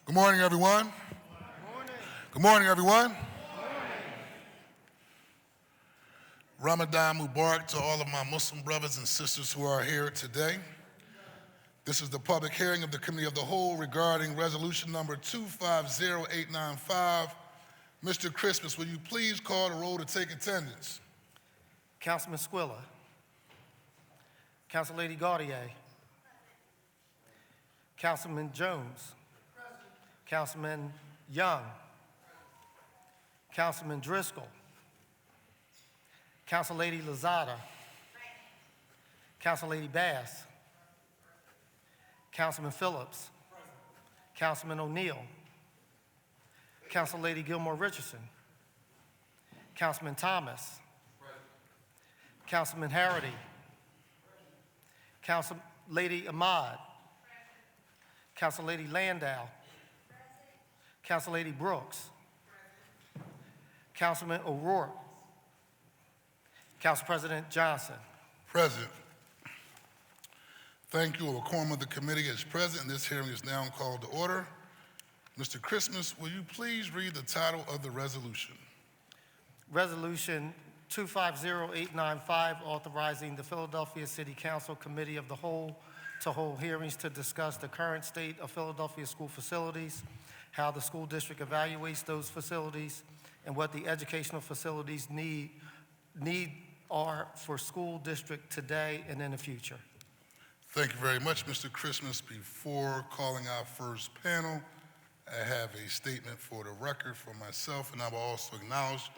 Good morning, everyone. Good morning. Good morning, everyone. Good morning. Ramadan Mubarak to all of my Muslim brothers and sisters who are here today. This is the public hearing of the Committee of the Whole regarding resolution number 250895. Mr. Christmas, will you please call the roll to take attendance? Councilman Squilla. Councilor Gaudier. Councilman Jones. Councilman Young. Councilman Driscoll. Councilor Lozada. Councilor Bass. Councilman Phillips. Councilman O'Neill. Councilor Gilmore Richardson. Councilman Thomas. Councilman Harity. Councilor Ahmad. Councilor Landau. Councilor Brooks. Councilman O'Rourke. Council President Johnson. Present. Thank you. A quorum of the committee is present, and this hearing is now called to order. Mr. Christmas, will you please read the title of the resolution? Resolution 250895, authorizing the Philadelphia City Council Committee of the Whole to hold hearings to discuss the current state of Philadelphia school facilities, how the school district evaluates those facilities, and what the educational facilities need are for school district today and in the future. Thank you very much, Mr. Christmas. Before calling our first panel, I have a statement for the record for myself, and I will also acknowledge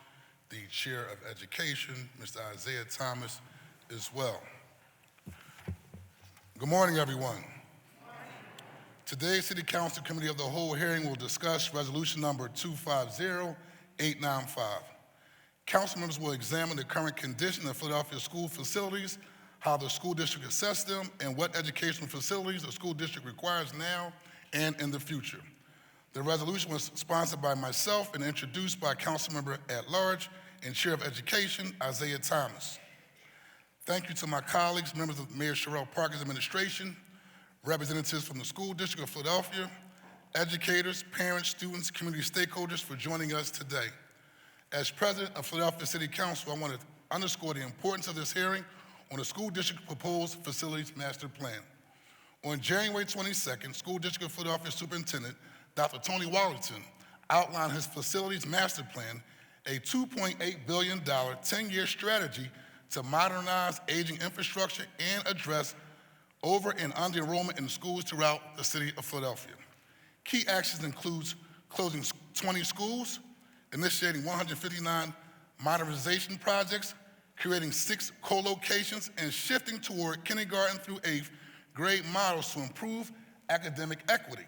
the Chair of Education, Mr. Isaiah Thomas, as well. Good morning, everyone. Good morning. Today's City Council Committee of the Whole hearing will discuss resolution number 250895. Council members will examine the current condition of Philadelphia school facilities, how the school district assesses them, and what educational facilities the school district requires now and in the future. The resolution was sponsored by myself and introduced by Council Member at Large and Chair of Education, Isaiah Thomas. Thank you to my colleagues, members of Mayor Sherrell Parker's administration, representatives from the School District of Philadelphia, educators, parents, students, community stakeholders for joining us today. As President of Philadelphia City Council, I want to underscore the importance of this hearing on the School District Proposed Facilities Master Plan. On January 22nd, School District of Philadelphia Superintendent Dr. Tony Wallington outlined his Facilities Master Plan, a $2.8 billion 10-year strategy to modernize aging infrastructure and address over and under enrollment in schools throughout the city of Philadelphia. Key actions include closing 20 schools, initiating 159 modernization projects, creating 6 co-locations, and shifting toward kindergarten through 8th grade models to improve academic equity.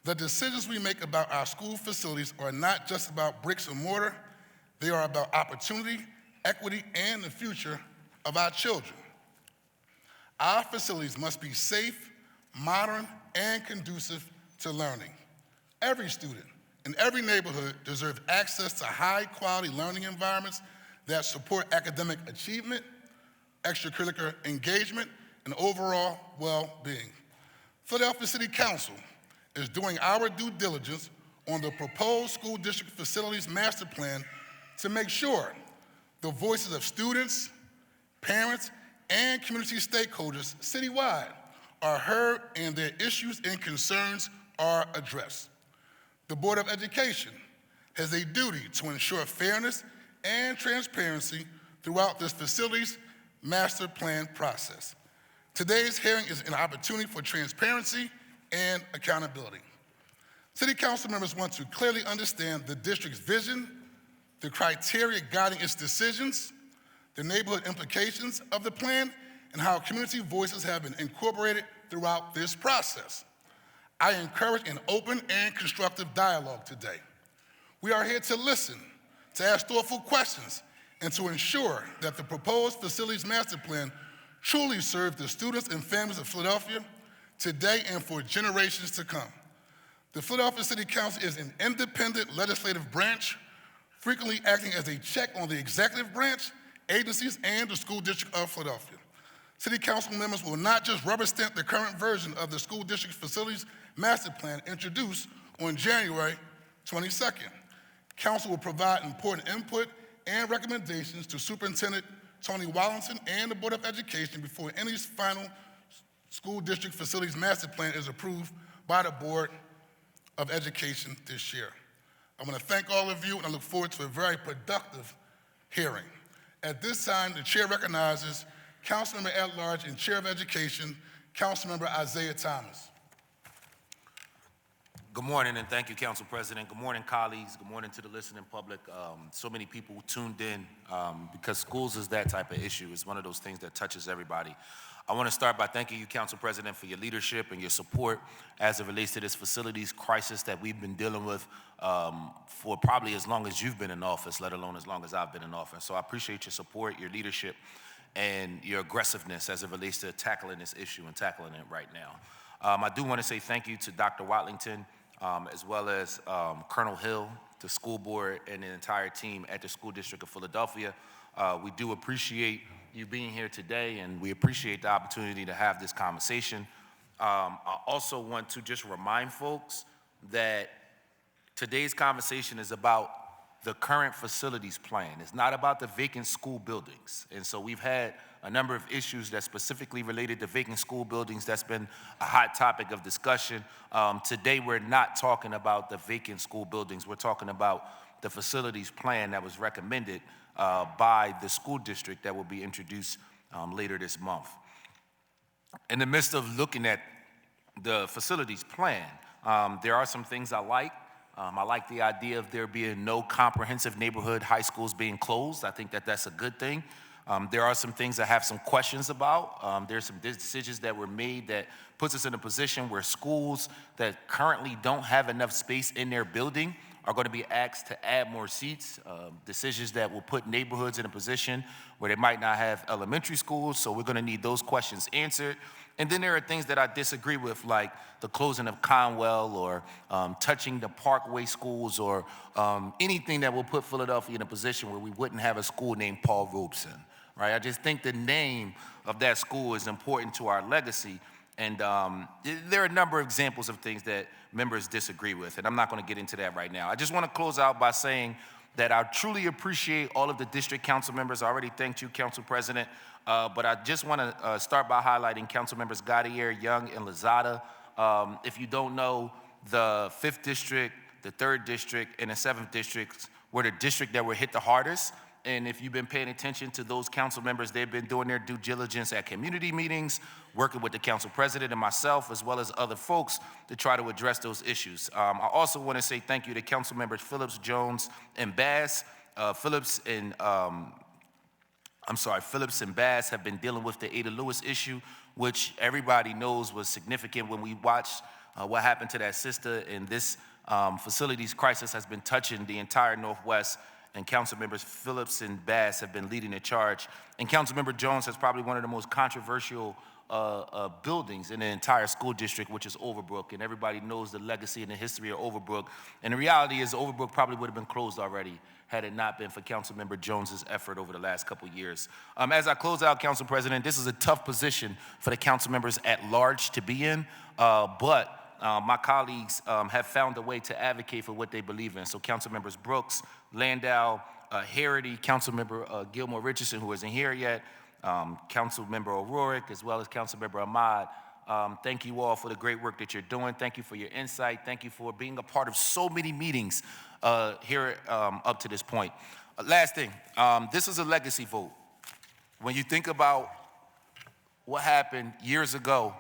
The decisions we make about our school facilities are not just about bricks and mortar, they are about opportunity, equity, and the future of our children. Our facilities must be safe, modern, and conducive to learning. Every student in every neighborhood deserves access to high-quality learning environments that support academic achievement, extracurricular engagement, and overall well-being. Philadelphia City Council is doing our due diligence on the proposed school district facilities master plan to make sure the voices of students, parents, and community stakeholders citywide are heard and their issues and concerns are addressed. The Board of Education has a duty to ensure fairness and transparency throughout this facilities master plan process. Today's hearing is an opportunity for transparency and accountability. City Council members want to clearly understand the district's vision, the criteria guiding its decisions, the neighborhood implications of the plan, and how community voices have been incorporated throughout this process. I encourage an open and constructive dialogue today. We are here to listen, to ask thoughtful questions, and to ensure that the proposed facilities master plan truly serves the students and families of Philadelphia today and for generations to come. The Philadelphia City Council is an independent legislative branch, frequently acting as a check on the executive branch, agencies, and the School District of Philadelphia. City Council members will not just rubber stamp the current version of the school district facilities master plan introduced on January 22nd. Council will provide important input and recommendations to Superintendent Tony Wallington and the Board of Education before any final school district facilities master plan is approved by the Board of Education this year. I want to thank all of you, and I look forward to a very productive hearing. At this time, the chair recognizes Councilmember at Large and Chair of Education, Councilmember Isaiah Thomas. Good morning, and thank you, Council President. Good morning, colleagues. Good morning to the listening public. So many people tuned in because schools is that type of issue. It's one of those things that touches everybody. I want to start by thanking you, Council President, for your leadership and your support as it relates to this facilities crisis that we've been dealing with for probably as long as you've been in office, let alone as long as I've been in office. So I appreciate your support, your leadership, and your aggressiveness as it relates to tackling this issue and tackling it right now. I do want to say thank you to Dr. Watlington, as well as Colonel Hill, the school board, and the entire team at the School District of Philadelphia. We do appreciate you being here today, and we appreciate the opportunity to have this conversation. I also want to just remind folks that today's conversation is about the current facilities plan. It's not about the vacant school buildings. And so we've had a number of issues that specifically related to vacant school buildings. That's been a hot topic of discussion. Today, we're not talking about the vacant school buildings. We're talking about the facilities plan that was recommended by the school district that will be introduced later this month. In the midst of looking at the facilities plan, there are some things I like. I like the idea of there being no comprehensive neighborhood high schools being closed. I think that that's a good thing. There are some things I have some questions about. There's some decisions that were made that puts us in a position where schools that currently don't have enough space in their building are going to be asked to add more seats, decisions that will put neighborhoods in a position where they might not have elementary schools, so we're going to need those questions answered. And then there are things that I disagree with, like the closing of Conwell or touching the Parkway schools or anything that will put Philadelphia in a position where we wouldn't have a school named Paul Robeson, right? I just think the name of that school is important to our legacy. And there are a number of examples of things that members disagree with, and I'm not going to get into that right now. I just want to close out by saying that I truly appreciate all of the district council members. I already thanked you, Council President, but I just want to start by highlighting Council Members Gaudier, Young, and Lozada. If you don't know, the 5th District, the 3rd District, and the 7th District were the district that were hit the hardest. And if you've been paying attention to those council members, they've been doing their due diligence at community meetings, working with the council president and myself, as well as other folks to try to address those issues. I also want to say thank you to council members Phillips, Jones, and Bass. Phillips and Bass have been dealing with the Ada Lewis issue, which everybody knows was significant when we watched what happened to that sister. And this facilities crisis has been touching the entire Northwest. And council members Phillips and Bass have been leading the charge. And Councilmember Jones has probably one of the most controversial buildings in the entire school district, which is Overbrook. And everybody knows the legacy and the history of Overbrook. And the reality is Overbrook probably would have been closed already had it not been for Councilmember Jones's effort over the last couple years. As I close out, Council President, this is a tough position for the council members at large to be in, but my colleagues have found a way to advocate for what they believe in. So Council Members Brooks, Landau, Harity, Council Member Gilmore Richardson, who isn't here yet, Council Member O'Rourke, as well as Council Member Ahmad. Thank you all for the great work that you're doing. Thank you for your insight. Thank you for being a part of so many meetings here up to this point. Last thing, this is a legacy vote. When you think about what happened years ago,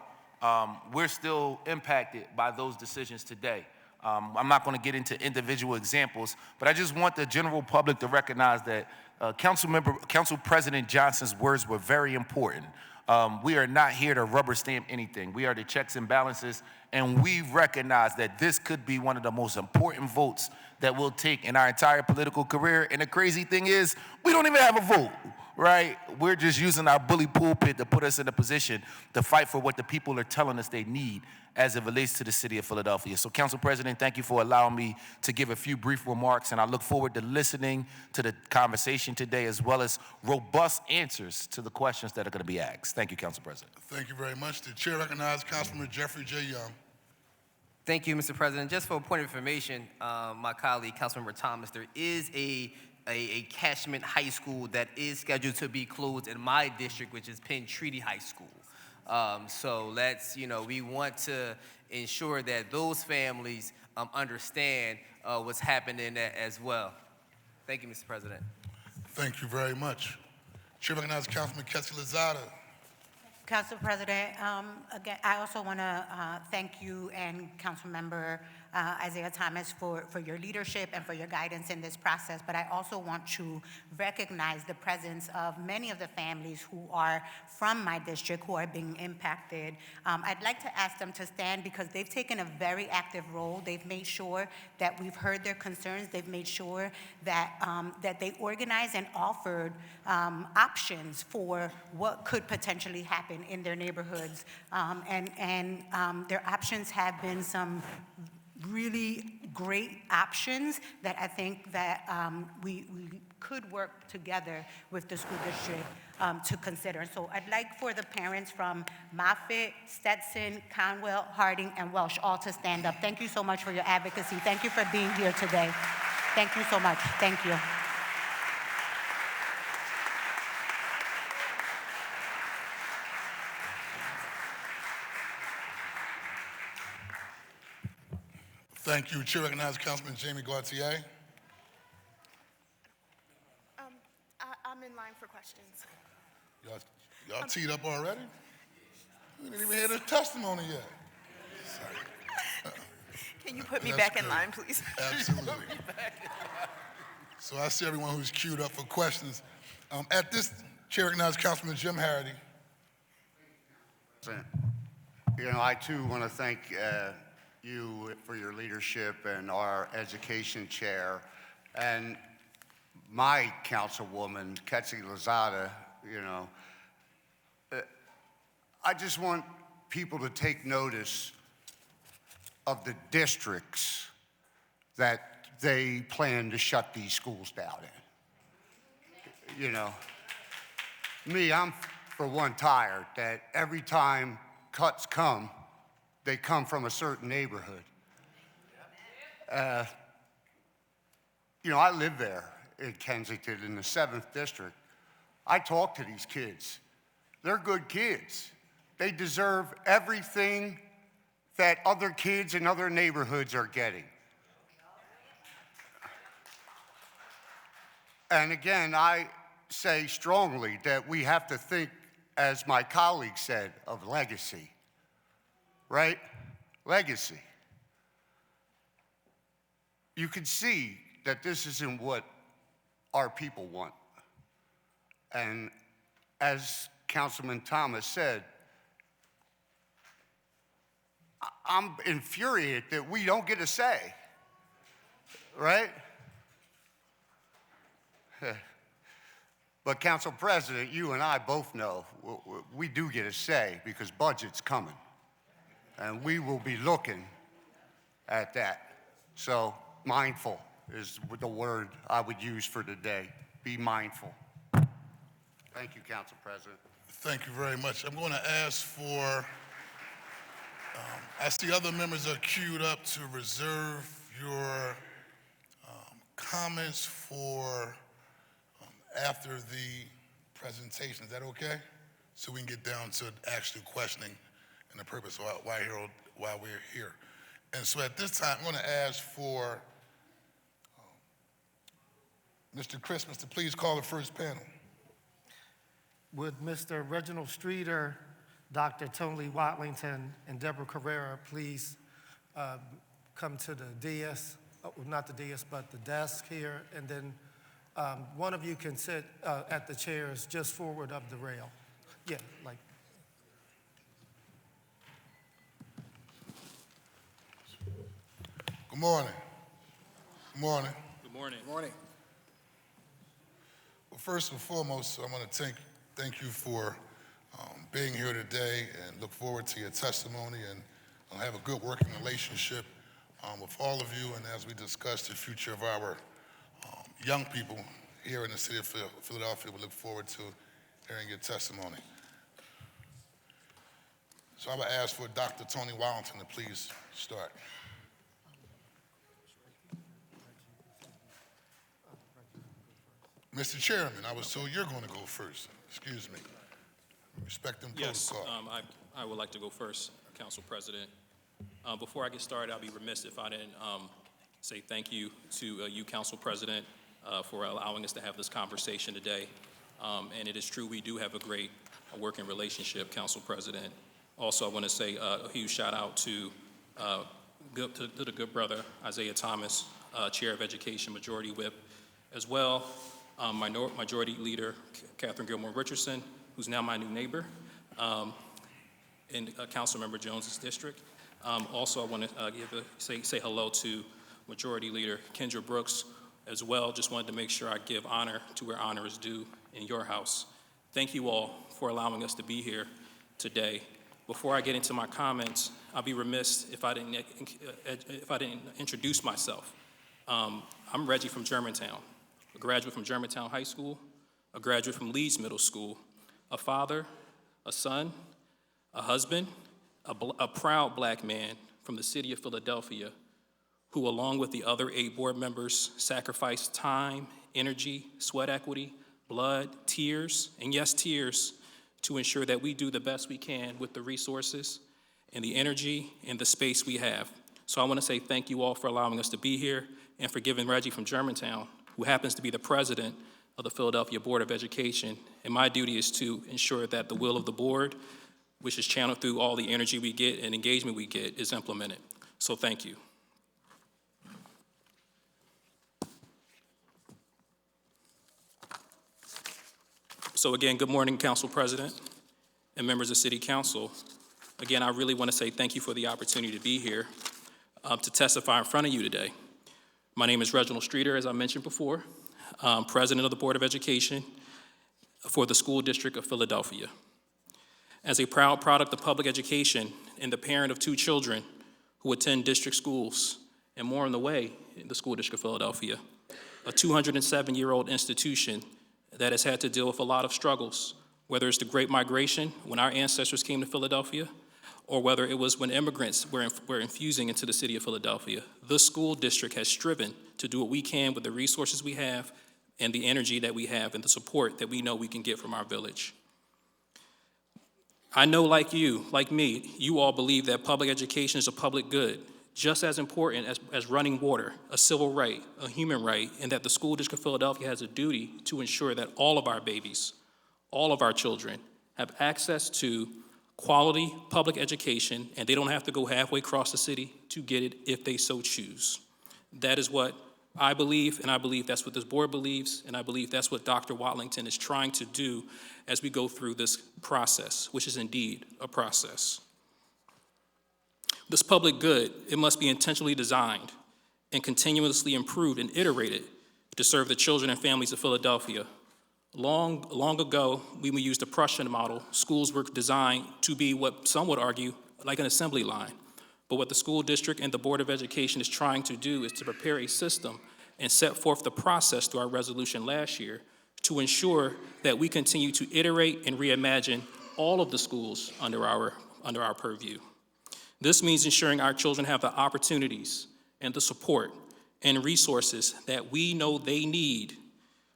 we're still impacted by those decisions today. I'm not going to get into individual examples, but I just want the general public to recognize that Council President Johnson's words were very important. We are not here to rubber stamp anything. We are the checks and balances, and we recognize that this could be one of the most important votes that we'll take in our entire political career. And the crazy thing is, we don't even have a vote, right? We're just using our bully pulpit to put us in a position to fight for what the people are telling us they need as it relates to the city of Philadelphia. So, Council President, thank you for allowing me to give a few brief remarks, and I look forward to listening to the conversation today, as well as robust answers to the questions that are going to be asked. Thank you, Council President. Thank you very much. The chair recognizes Councilman Jeffrey J. Young. Thank you, Mr. President. Just for a point of information, my colleague, Councilmember Thomas, there is a catchment high school that is scheduled to be closed in my district, which is Penn Treaty High School. So let's, we want to ensure that those families understand what's happening as well. Thank you, Mr. President. Thank you very much. Chair recognizes Councilman Kelsey Lozada. Council President, again, I also want to thank you and Councilmember Isaiah Thomas for your leadership and for your guidance in this process, but I also want to recognize the presence of many of the families who are from my district who are being impacted. I'd like to ask them to stand because they've taken a very active role. They've made sure that we've heard their concerns. They've made sure that, that they organized and offered options for what could potentially happen in their neighborhoods. Their options have been some really great options that I think that we could work together with the school district to consider. So I'd like for the parents from Moffitt, Stetson, Conwell, Harding, and Welsh all to stand up. Thank you so much for your advocacy. Thank you for being here today. Thank you so much. Thank you. Thank you. Chair recognizes Councilman Jamie Gaultier. I'm in line for questions. Y'all teed up already? We didn't even hear the testimony yet. Sorry. Can you put me That's back in good. line, please? Absolutely. So I see everyone who's queued up for questions. At this, Chair recognizes Councilman Jim Harity. I too want to thank you for your leadership and our education chair and my councilwoman, Kelsey Lozada. I just want people to take notice of the districts that they plan to shut these schools down in. Me, I'm for one tired that every time cuts come, they come from a certain neighborhood. I live there in Kensington in the 7th District. I talk to these kids. They're good kids. They deserve everything that other kids in other neighborhoods are getting. And again, I say strongly that we have to think, as my colleague said, of legacy. Right? Legacy. You can see that this isn't what our people want. And as Councilman Thomas said, I'm infuriated that we don't get a say, right? But Council President, you and I both know we do get a say because budget's coming. And we will be looking at that. So mindful is the word I would use for today. Be mindful. Thank you, Council President. Thank you very much. I'm going to ask for, I see other members are queued up to reserve your comments for after the presentation. Is that okay? So we can get down to actual questioning and the purpose of why we're here. And so at this time, I'm going to ask for Mr. Christmas to please call the first panel. Would Mr. Reginald Streeter, Dr. Tony Watlington, and Deborah Carrera please come to the dais, not the dais, but the desk here, and then one of you can sit at the chairs just forward of the rail. Yeah, like. Good morning. Good morning. Good morning. Good morning. Well, first and foremost, I want to thank you for being here today and look forward to your testimony and have a good working relationship with all of you. And as we discuss the future of our young people here in the city of Philadelphia, we look forward to hearing your testimony. So I would ask for Dr. Tony Wallington to please start. Mr. Chairman, I was told you're going to go first. Excuse me. Respecting Yes, protocol. I would like to go first, Council President. Before I get started, I'll be remiss if I didn't say thank you to you, Council President, for allowing us to have this conversation today. And it is true, we do have a great working relationship, Council President. Also, I want to say a huge shout out to the good brother, Isaiah Thomas, Chair of Education, Majority Whip, as well, Majority Leader, Catherine Gilmore Richardson, who's now my new neighbor, in Councilmember Jones's district. Also, I want to say hello to Majority Leader Kendra Brooks as well. Just wanted to make sure I give honor to where honor is due in your house. Thank you all for allowing us to be here today. Before I get into my comments, I'll be remiss if I didn't introduce myself. I'm Reggie from Germantown, a graduate from Germantown High School, a graduate from Leeds Middle School, a father, a son, a husband, a proud black man from the city of Philadelphia who, along with the other 8 board members, sacrificed time, energy, sweat equity, blood, tears, and yes, tears, to ensure that we do the best we can with the resources and the energy and the space we have. So I want to say thank you all for allowing us to be here and for giving Reggie from Germantown, who happens to be the president of the Philadelphia Board of Education. And my duty is to ensure that the will of the board, which is channeled through all the energy we get and engagement we get, is implemented. So thank you. So again, good morning, Council President and members of City Council. Again, I really want to say thank you for the opportunity to be here to testify in front of you today. My name is Reginald Streeter, as I mentioned before, President of the Board of Education for the School District of Philadelphia. As a proud product of public education and the parent of 2 children who attend district schools and more on the way in the School District of Philadelphia, a 207-year-old institution that has had to deal with a lot of struggles, whether it's the Great Migration, when our ancestors came to Philadelphia, or whether it was when immigrants were infusing into the city of Philadelphia. The school district has striven to do what we can with the resources we have and the energy that we have and the support that we know we can get from our village. I know, like you, like me, you all believe that public education is a public good, just as important as running water, a civil right, a human right, and that the School District of Philadelphia has a duty to ensure that all of our babies, all of our children, have access to quality public education, and they don't have to go halfway across the city to get it if they so choose. That is what I believe, and I believe that's what this board believes, and I believe that's what Dr. Watlington is trying to do as we go through this process, which is indeed a process. This public good, it must be intentionally designed and continuously improved and iterated to serve the children and families of Philadelphia. Long ago, when we used the Prussian model, schools were designed to be what some would argue like an assembly line. But what the school district and the Board of Education is trying to do is to prepare a system and set forth the process through our resolution last year to ensure that we continue to iterate and reimagine all of the schools under our purview. This means ensuring our children have the opportunities and the support and resources that we know they need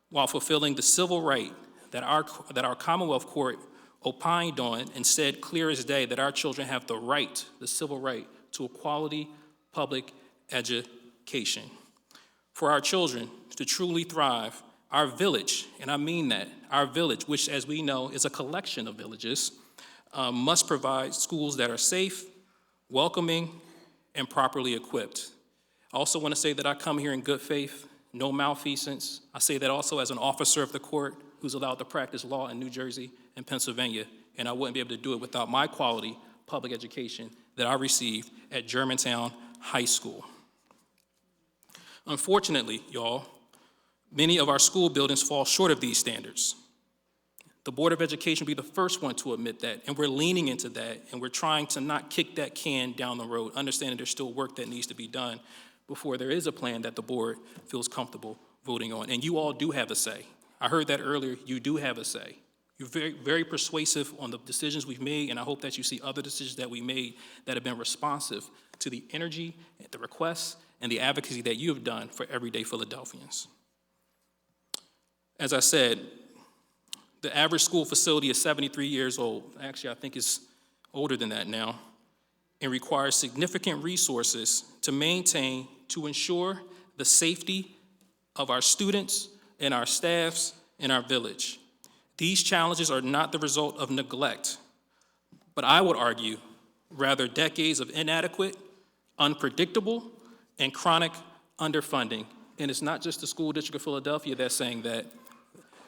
while fulfilling the civil right that our Commonwealth Court opined on and said clear as day that our children have the right, the civil right, to a quality public education. For our children to truly thrive, our village, and I mean that, our village, which as we know is a collection of villages, must provide schools that are safe, welcoming, and properly equipped. I also want to say that I come here in good faith, no malfeasance. I say that also as an officer of the court who's allowed to practice law in New Jersey and Pennsylvania, and I wouldn't be able to do it without my quality public education that I received at Germantown High School. Unfortunately, y'all, many of our school buildings fall short of these standards. The Board of Education will be the first one to admit that, and we're leaning into that, and we're trying to not kick that can down the road, understanding there's still work that needs to be done before there is a plan that the board feels comfortable voting on. And you all do have a say. I heard that earlier, you do have a say. You're very, very persuasive on the decisions we've made, and I hope that you see other decisions that we made that have been responsive to the energy, the requests, and the advocacy that you have done for everyday Philadelphians. As I said, the average school facility is 73 years old. Actually, I think it's older than that now, and requires significant resources to maintain, to ensure the safety of our students and our staffs in our village. These challenges are not the result of neglect, but I would argue rather decades of inadequate, unpredictable, and chronic underfunding. And it's not just the School District of Philadelphia that's saying that.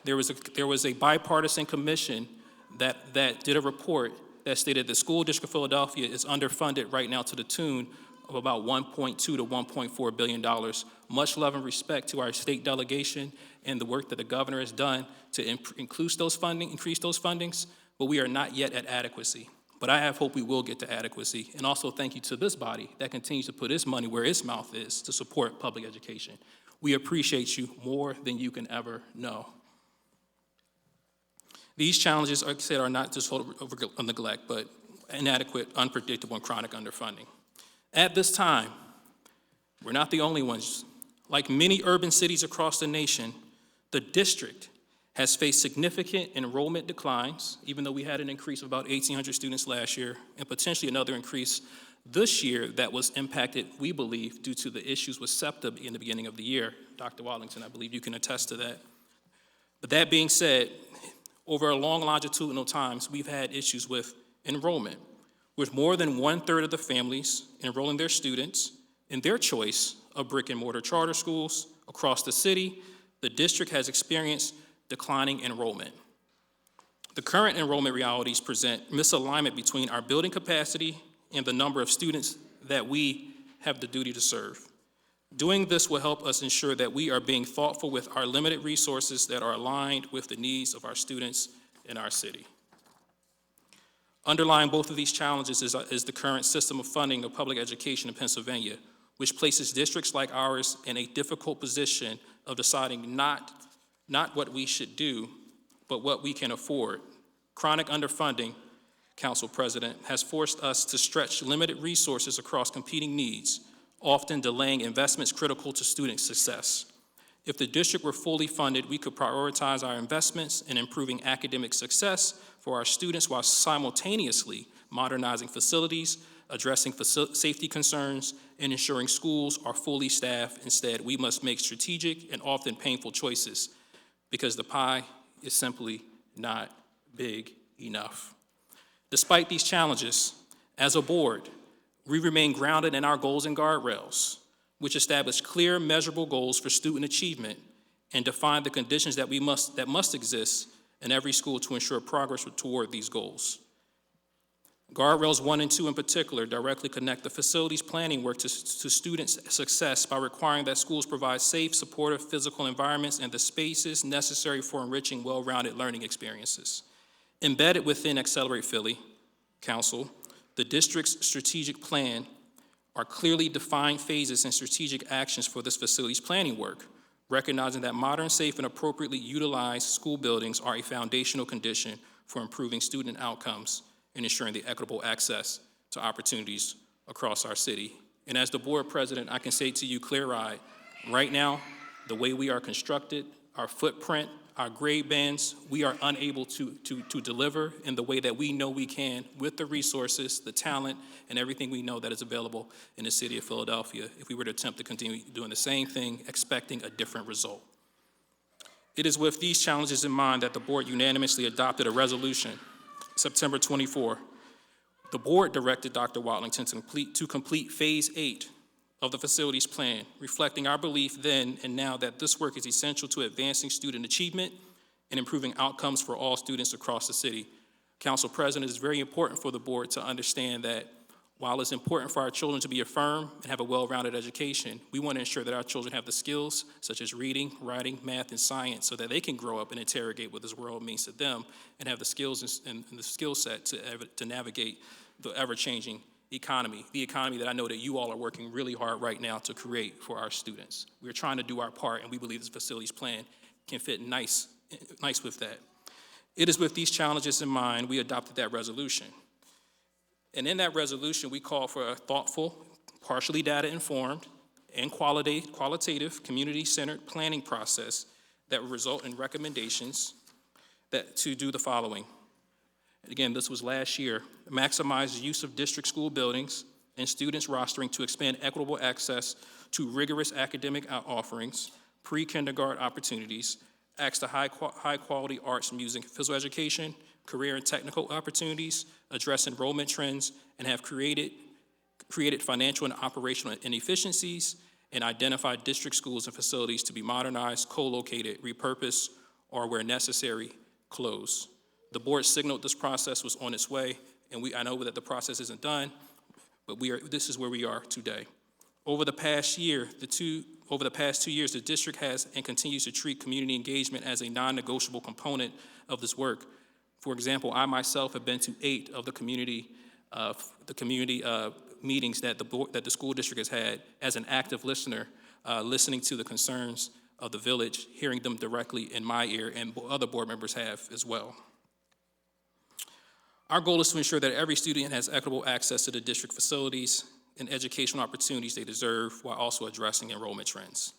There was a bipartisan commission that did a report that stated the School District of Philadelphia is underfunded right now to the tune of about $1.2 to $1.4 billion. Much love and respect to our state delegation and the work that the governor has done to increase those fundings, but we are not yet at adequacy. But I have hope we will get to adequacy. And also thank you to this body that continues to put its money where its mouth is to support public education. We appreciate you more than you can ever know. These challenges, like I said, are not just over neglect, but inadequate, unpredictable, and chronic underfunding. At this time, we're not the only ones. Like many urban cities across the nation, the district has faced significant enrollment declines, even though we had an increase of about 1,800 students last year, and potentially another increase this year that was impacted, we believe, due to the issues with SEPTA in the beginning of the year. Dr. Wallington, I believe you can attest to that. But that being said, over a long longitudinal times, we've had issues with enrollment, with more than 1/3 of the families enrolling their students in their choice of brick and mortar charter schools across the city. The district has experienced declining enrollment. The current enrollment realities present misalignment between our building capacity and the number of students that we have the duty to serve. Doing this will help us ensure that we are being thoughtful with our limited resources that are aligned with the needs of our students in our city. Underlying both of these challenges is the current system of funding of public education in Pennsylvania, which places districts like ours in a difficult position of deciding not what we should do, but what we can afford. Chronic underfunding, Council President, has forced us to stretch limited resources across competing needs, often delaying investments critical to student success. If the district were fully funded, we could prioritize our investments in improving academic success for our students while simultaneously modernizing facilities, addressing safety concerns, and ensuring schools are fully staffed. Instead, we must make strategic and often painful choices because the pie is simply not big enough. Despite these challenges, as a board, we remain grounded in our goals and guardrails, which establish clear, measurable goals for student achievement and define the conditions that must exist in every school to ensure progress toward these goals. Guardrails 1 and 2 in particular directly connect the facilities planning work to students' success by requiring that schools provide safe, supportive physical environments and the spaces necessary for enriching well-rounded learning experiences. Embedded within Accelerate Philly Council, the district's strategic plan are clearly defined phases and strategic actions for this facilities planning work, recognizing that modern, safe, and appropriately utilized school buildings are a foundational condition for improving student outcomes and ensuring the equitable access to opportunities across our city. And as the board president, I can say to you clear-eyed, right now, the way we are constructed, our footprint, our grade bands, we are unable to deliver in the way that we know we can with the resources, the talent, and everything we know that is available in the city of Philadelphia if we were to attempt to continue doing the same thing, expecting a different result. It is with these challenges in mind that the board unanimously adopted a resolution, September 24. The board directed Dr. Watlington to complete Phase 8 of the facilities plan, reflecting our belief then and now that this work is essential to advancing student achievement and improving outcomes for all students across the city. Council President, it is very important for the board to understand that while it's important for our children to be affirmed and have a well-rounded education, we want to ensure that our children have the skills such as reading, writing, math, and science so that they can grow up and interrogate what this world means to them and have the skills and the skill set to navigate the ever-changing economy, the economy that I know that you all are working really hard right now to create for our students. We're trying to do our part, and we believe this facilities plan can fit nice with that. It is with these challenges in mind we adopted that resolution. And in that resolution, we call for a thoughtful, partially data-informed, and qualitative, community-centered planning process that will result in recommendations to do the following. Again, this was last year: maximize the use of district school buildings and students rostering to expand equitable access to rigorous academic offerings, pre-kindergarten opportunities, access to high-quality arts, music, physical education, career and technical opportunities, address enrollment trends, and have created financial and operational inefficiencies, and identify district schools and facilities to be modernized, co-located, repurposed, or where necessary, closed. The board signaled this process was on its way, and I know that the process isn't done, but this is where we are today. Over the past 2 years, the district has and continues to treat community engagement as a non-negotiable component of this work. For example, I myself have been to 8 of the community meetings that the school district has had as an active listener, listening to the concerns of the village, hearing them directly in my ear, and other board members have as well. Our goal is to ensure that every student has equitable access to the district facilities and educational opportunities they deserve, while also addressing enrollment trends,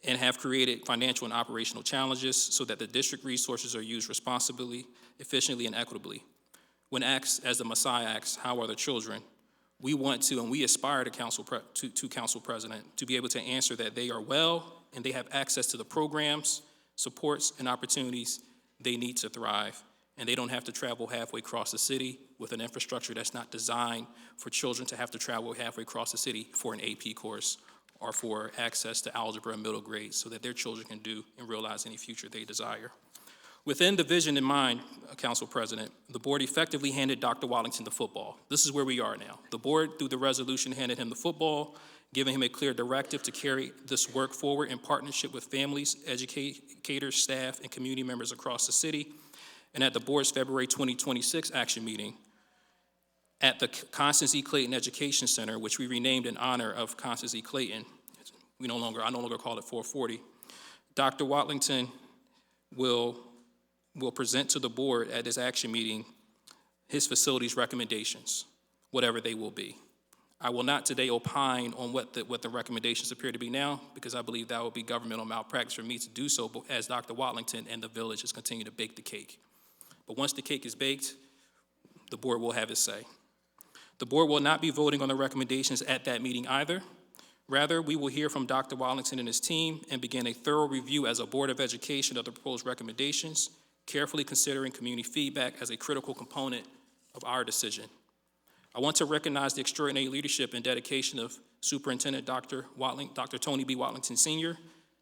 and have created financial and operational challenges so that the district resources are used responsibly, efficiently, and equitably. When asked, as the Messiah asks, how are the children? We want to, and we aspire to Council President, to be able to answer that they are well and they have access to the programs, supports, and opportunities they need to thrive. And they don't have to travel halfway across the city with an infrastructure that's not designed for children to have to travel halfway across the city for an AP course or for access to algebra and middle grades, so that their children can do and realize any future they desire. Within the vision in mind, Council President, the board effectively handed Dr. Wallington the football. This is where we are now. The board, through the resolution, handed him the football, giving him a clear directive to carry this work forward in partnership with families, educators, staff, and community members across the city. And at the board's February 2026 action meeting at the Constance E. Clayton Education Center, which we renamed in honor of Constance E. Clayton, I no longer call it 440, Dr. Watlington will present to the board at this action meeting his facility's recommendations, whatever they will be. I will not today opine on what the recommendations appear to be now, because I believe that would be governmental malpractice for me to do so, as Dr. Watlington and the village has continued to bake the cake. But once the cake is baked, the board will have its say. The board will not be voting on the recommendations at that meeting either. Rather, we will hear from Dr. Wallington and his team and begin a thorough review as a Board of Education of the proposed recommendations, carefully considering community feedback as a critical component of our decision. I want to recognize the extraordinary leadership and dedication of Superintendent Dr. Tony B. Watlington Sr.,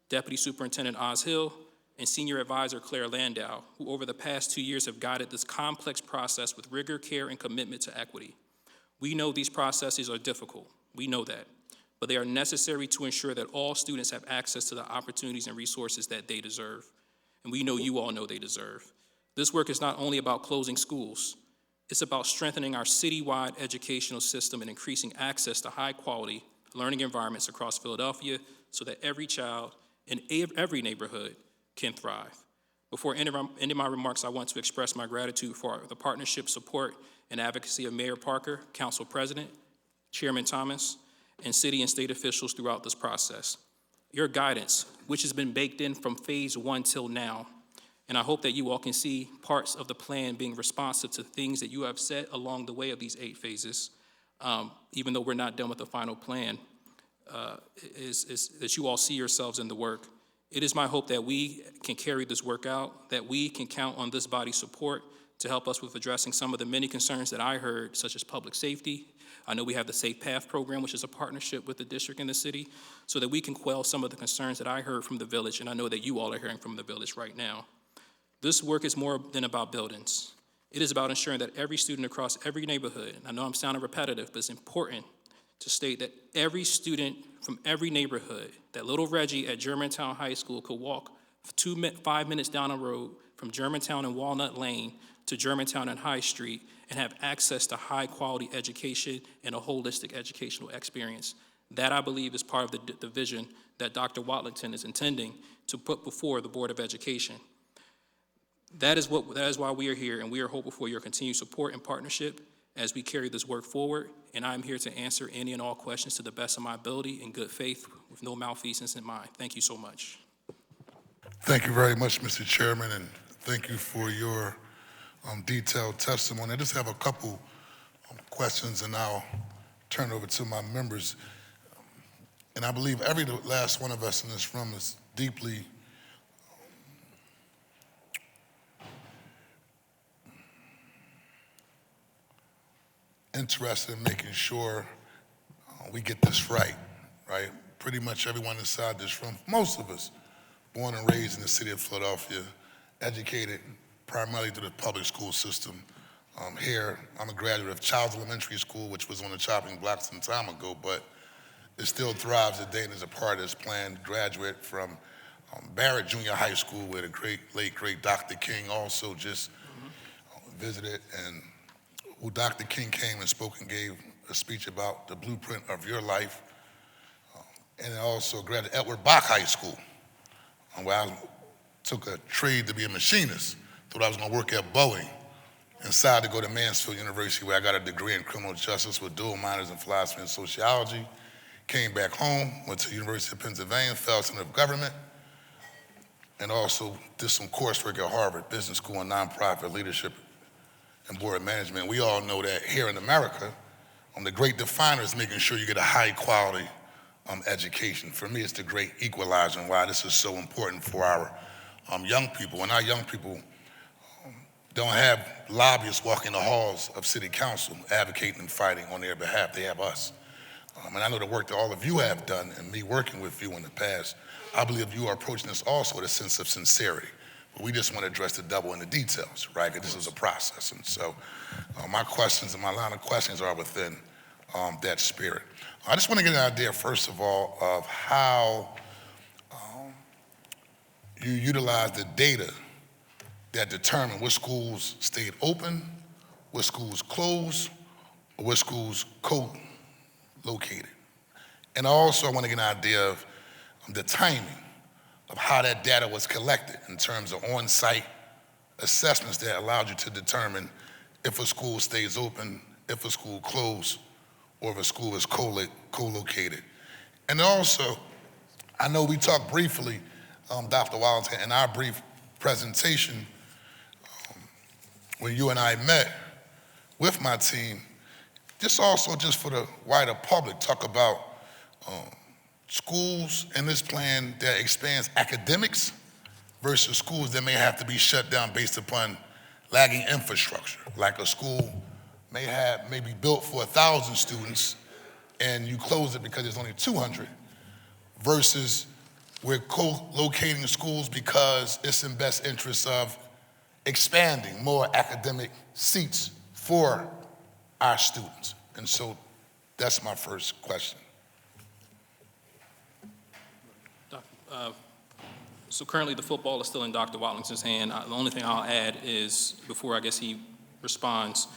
Deputy Superintendent Oz Hill, and Senior Advisor Claire Landau, who over the past 2 years have guided this complex process with rigor, care, and commitment to equity. We know these processes are difficult. We know that. But they are necessary to ensure that all students have access to the opportunities and resources that they deserve. And we know you all know they deserve. This work is not only about closing schools. It's about strengthening our citywide educational system and increasing access to high-quality learning environments across Philadelphia so that every child in every neighborhood can thrive. Before ending my remarks, I want to express my gratitude for the partnership, support, and advocacy of Mayor Parker, Council President, Chairman Thomas, and city and state officials throughout this process. Your guidance, which has been baked in from phase 1 till now, and I hope that you all can see parts of the plan being responsive to things that you have said along the way of these 8 phases, even though we're not done with the final plan, is that you all see yourselves in the work. It is my hope that we can carry this work out, that we can count on this body's support to help us with addressing some of the many concerns that I heard, such as public safety. I know we have the Safe Path program, which is a partnership with the district and the city, so that we can quell some of the concerns that I heard from the village, and I know that you all are hearing from the village right now. This work is more than about buildings. It is about ensuring that every student across every neighborhood, and I know I'm sounding repetitive, but it's important to state that every student from every neighborhood, that little Reggie at Germantown High School could walk 5 minutes down the road from Germantown and Walnut Lane to Germantown and High Street and have access to high-quality education and a holistic educational experience. That, I believe, is part of the vision that Dr. Watlington is intending to put before the Board of Education. That is why we are here, and we are hopeful for your continued support and partnership as we carry this work forward. And I'm here to answer any and all questions to the best of my ability in good faith with no malfeasance in mind. Thank you so much. Thank you very much, Mr. Chairman, and thank you for your detailed testimony. I just have a couple questions, and I'll turn it over to my members. And I believe every last one of us in this room is deeply interested in making sure we get this right? Pretty much everyone inside this room, most of us, born and raised in the city of Philadelphia, educated primarily through the public school system. Here, I'm a graduate of Childs Elementary School, which was on the chopping block some time ago, but it still thrives today and is a part of this plan. Graduate from Barrett Junior High School, where the late great Dr. King also just visited, and who Dr. King came and spoke and gave a speech about the blueprint of your life. And I also graduated Edward Bach High School, where I took a trade to be a machinist. Thought I was gonna work at Boeing. And decided to go to Mansfield University, where I got a degree in criminal justice with dual minors in philosophy and sociology. Came back home, went to the University of Pennsylvania, Fell Center of Government, and also did some coursework at Harvard Business School in nonprofit leadership and board management. We all know that here in America, the great definer is making sure you get a high quality education. For me, it's the great equalizer, and why this is so important for our young people. And our young people don't have lobbyists walking the halls of city council advocating and fighting on their behalf. They have us. And I know the work that all of you have done and me working with you in the past, I believe you are approaching this also with a sense of sincerity. But we just want to address the devil in the details, right? Because this is a process. And so my questions and my line of questions are within that spirit. I just want to get an idea, first of all, of how you utilize the data that determine which schools stayed open, which schools closed, or which schools co-located. And also I want to get an idea of the timing of how that data was collected in terms of on-site assessments that allowed you to determine if a school stays open, if a school closed, or if a school is co-located. And also, I know we talked briefly, Dr. Wallington, in our brief presentation, when you and I met with my team, just for the wider public, talk about schools in this plan that expands academics versus schools that may have to be shut down based upon lagging infrastructure. Like a school may be built for 1,000 students and you close it because there's only 200, versus we're co-locating schools because it's in best interest of expanding more academic seats for our students. And so that's my first question. So currently the football is still in Dr. Watlington's hand. The only thing I'll add is, before I guess he responds,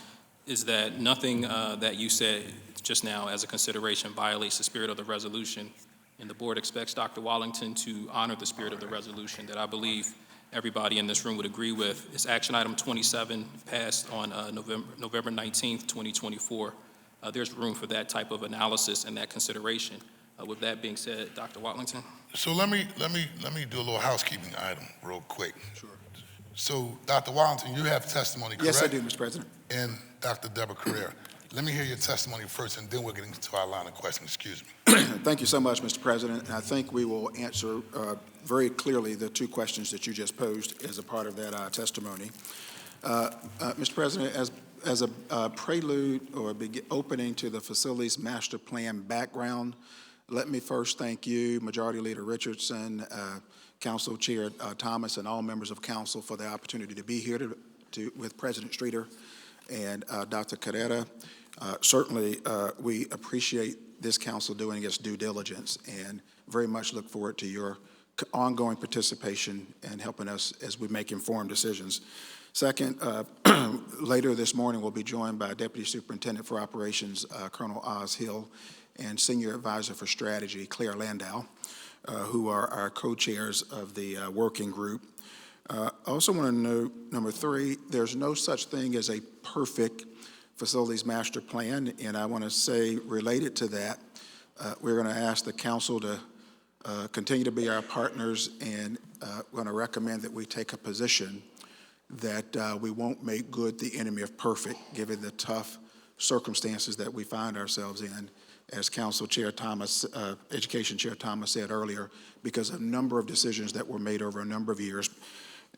is that nothing that you said just now as a consideration violates the spirit of the resolution. And the board expects Dr. Wallington to honor the spirit of the resolution that I believe everybody in this room would agree with. It's action item 27, passed on November 19th, 2024. There's room for that type of analysis and that consideration. With that being said, Dr. Watlington. So let me do a little housekeeping item real quick. Sure. So Dr. Wallington, you have testimony, correct? Yes, I do, Mr. President. And Dr. Deborah Carrera. Let me hear your testimony first, and then we'll get into our line of questions. Excuse me. Thank you so much, Mr. President. And I think we will answer very clearly the two questions that you just posed as a part of that testimony. Mr. President, as a prelude or opening to the facilities master plan background, let me first thank you, Majority Leader Richardson, Council Chair Thomas, and all members of Council for the opportunity to be here with President Streeter and Dr. Carrera. Certainly, we appreciate this Council doing its due diligence and very much look forward to your ongoing participation and helping us as we make informed decisions. Second, later this morning, we'll be joined by Deputy Superintendent for Operations, Colonel Oz Hill, and Senior Advisor for Strategy, Claire Landau, who are our co-chairs of the working group. I also want to note, number three, there's no such thing as a perfect facilities master plan, and I want to say, related to that, we're going to ask the council to continue to be our partners, and we're going to recommend that we take a position that we won't make good the enemy of perfect, given the tough circumstances that we find ourselves in, as Council Chair Thomas, Education Chair Thomas said earlier, because of a number of decisions that were made over a number of years.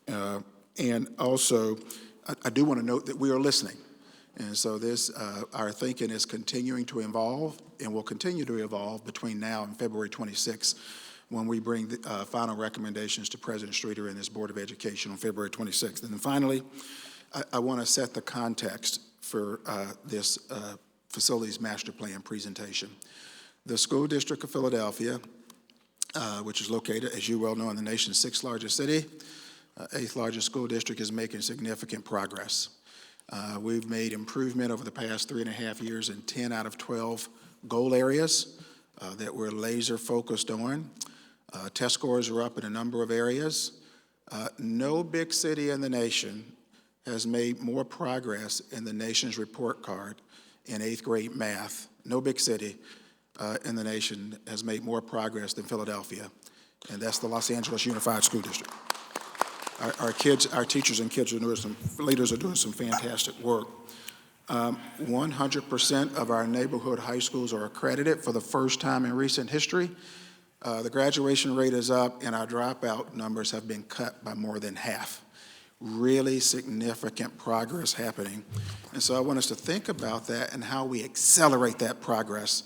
And also, I do want to note that we are listening. And so this, our thinking is continuing to evolve and will continue to evolve between now and February 26th, when we bring the final recommendations to President Streeter and his Board of Education on February 26th. And then finally, I want to set the context for this Facilities Master Plan presentation. The School District of Philadelphia, which is located, as you well know, in the nation's 6th largest city, 8th largest school district, is making significant progress. We've made improvement over the past 3.5 years in 10 out of 12 goal areas that we're laser focused on. Test scores are up in a number of areas. No big city in the nation has made more progress in the nation's report card in 8th grade math. No big city in the nation has made more progress than Philadelphia, and that's the Los Angeles Unified School District. Our kids, our teachers and kids are doing leaders are doing some fantastic work. 100% of our neighborhood high schools are accredited for the first time in recent history. The graduation rate is up, and our dropout numbers have been cut by more than half. Really significant progress happening. And so I want us to think about that and how we accelerate that progress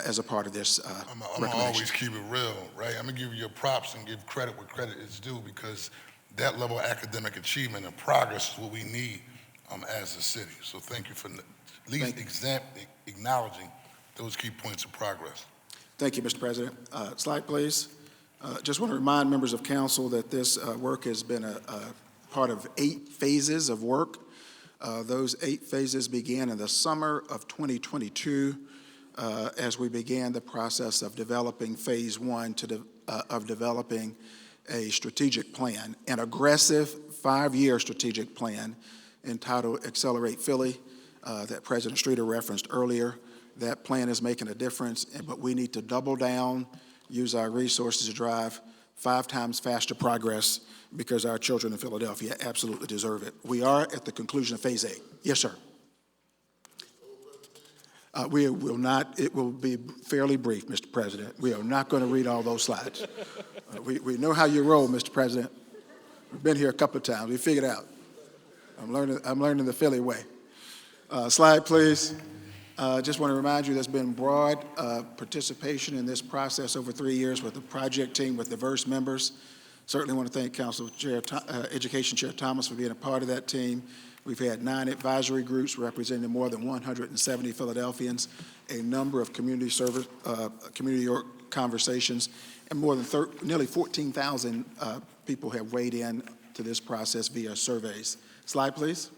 as a part of this I'm gonna always keep it real, right? I'm gonna give you your props and give credit where credit is due, because that level of academic achievement and progress is what we need as a city. So thank you for at least acknowledging those key points of progress. Thank you, Mr. President. Slide, please. Just want to remind members of council that this work has been a part of 8 phases of work. Those 8 phases began in the summer of 2022 as we began the process of developing phase 1 of developing a strategic plan, an aggressive 5-year strategic plan entitled Accelerate Philly that President Streeter referenced earlier. That plan is making a difference, but we need to double down, use our resources to drive 5 times faster progress, because our children in Philadelphia absolutely deserve it. We are at the conclusion of phase 8. Yes, sir. We will not, it will be fairly brief, Mr. President. We are not going to read all those slides. We know how you roll, Mr. President. We've been here a couple of times. We figured it out. I'm learning the Philly way. Slide, please. Just want to remind you there's been broad participation in this process over 3 years with the project team with diverse members. Certainly want to thank Council Chair, Education Chair Thomas for being a part of that team. We've had 9 advisory groups representing more than 170 Philadelphians, a number of community service, community conversations, and more than nearly 14,000 people have weighed in to this process via surveys. Slide, please.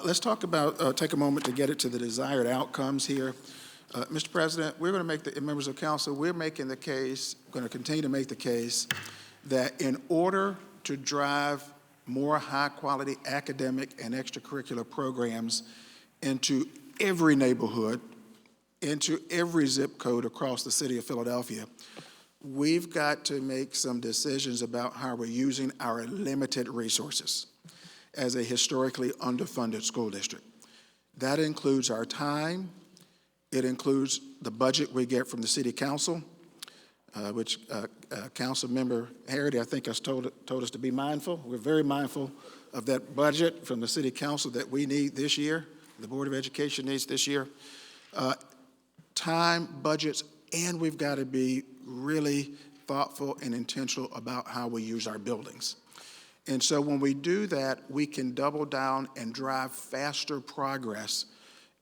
Let's talk about, take a moment to get it to the desired outcomes here. Mr. President, we're going to make the, members of council, we're making the case, going to continue to make the case that in order to drive more high-quality academic and extracurricular programs into every neighborhood, into every zip code across the city of Philadelphia, we've got to make some decisions about how we're using our limited resources as a historically underfunded school district. That includes our time. It includes the budget we get from the city council, which Council Member Harity, I think, has told us to be mindful. We're very mindful of that budget from the city council that we need this year, the Board of Education needs this year. Time, budgets, and we've got to be really thoughtful and intentional about how we use our buildings. And so when we do that, we can double down and drive faster progress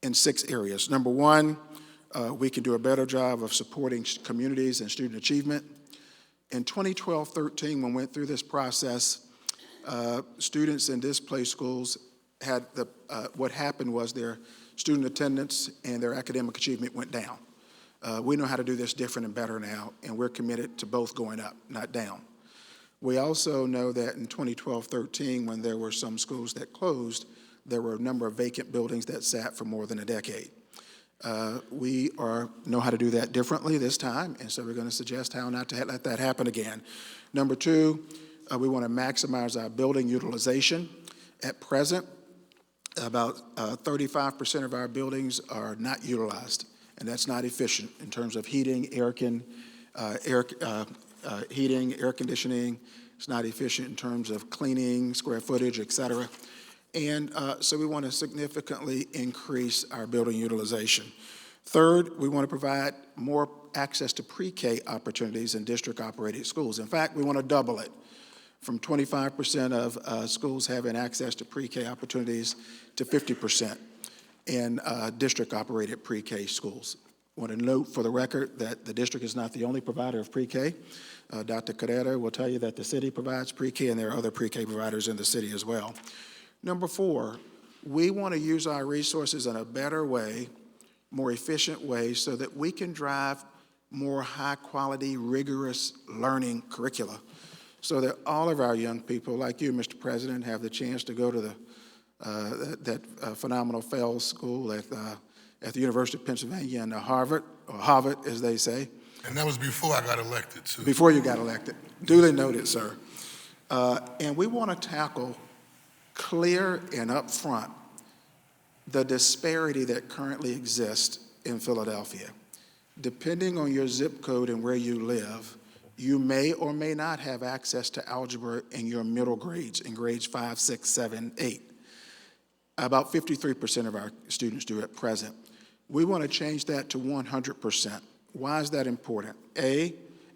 in 6 areas. Number 1, we can do a better job of supporting communities and student achievement. In 2012-13, when we went through this process, students in displaced schools had what happened was their student attendance and their academic achievement went down. We know how to do this different and better now, and we're committed to both going up, not down. We also know that in 2012-13, when there were some schools that closed, there were a number of vacant buildings that sat for more than a decade. We know how to do that differently this time, and so we're going to suggest how not to let that happen again. Number two, we want to maximize our building utilization. At present, about 35% of our buildings are not utilized, and that's not efficient in terms of heating, air conditioning. It's not efficient in terms of cleaning, square footage, et cetera. And so we want to significantly increase our building utilization. Third, we want to provide more access to pre-K opportunities in district-operated schools. In fact, we want to double it from 25% of schools having access to pre-K opportunities to 50% in district-operated pre-K schools. I want to note for the record that the district is not the only provider of pre-K. Dr. Carrera will tell you that the city provides pre-K, and there are other pre-K providers in the city as well. Number four, we want to use our resources in a better way, more efficient way, so that we can drive more high-quality, rigorous learning curricula, so that all of our young people, like you, Mr. President, have the chance to go to that phenomenal Fels School at the University of Pennsylvania and Harvard, or Harvard, as they say. And that was before I got elected, too. Before you got elected. Duly noted, sir. And we want to tackle clear and upfront the disparity that currently exists in Philadelphia. Depending on your zip code and where you live, you may or may not have access to algebra in your middle grades, in grades 5, 6, 7, 8. About 53% of our students do at present. We want to change that to 100%. Why is that important? A,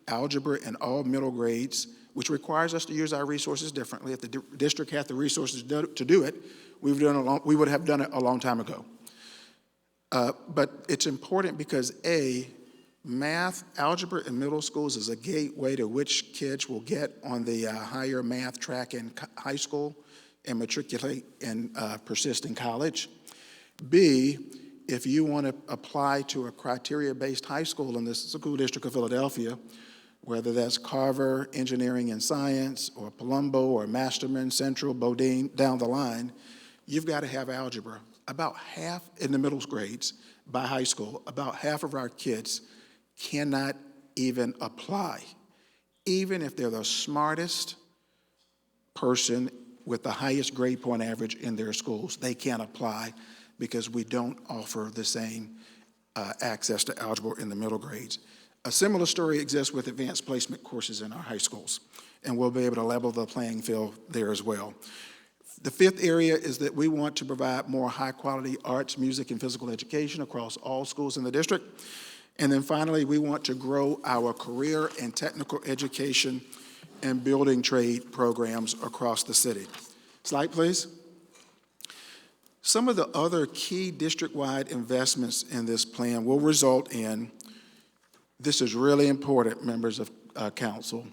algebra in all middle grades, which requires us to use our resources differently. If the district had the resources to do it, we would have done it a long time ago. But it's important because A, math, algebra in middle schools is a gateway to which kids will get on the higher math track in high school and matriculate and persist in college. B, if you want to apply to a criteria-based high school in the school district of Philadelphia, whether that's Carver, Engineering and Science, or Palumbo, or Masterman, Central, Bodine, down the line, you've got to have algebra. About half in the middle grades by high school, about half of our kids cannot even apply. Even if they're the smartest person with the highest grade point average in their schools, they can't apply because we don't offer the same access to algebra in the middle grades. A similar story exists with advanced placement courses in our high schools, and we'll be able to level the playing field there as well. The fifth area is that we want to provide more high-quality arts, music, and physical education across all schools in the district. And then finally, we want to grow our career and technical education and building trade programs across the city. Slide, please. Some of the other key district-wide investments in this plan will result in, this is really important, members of council,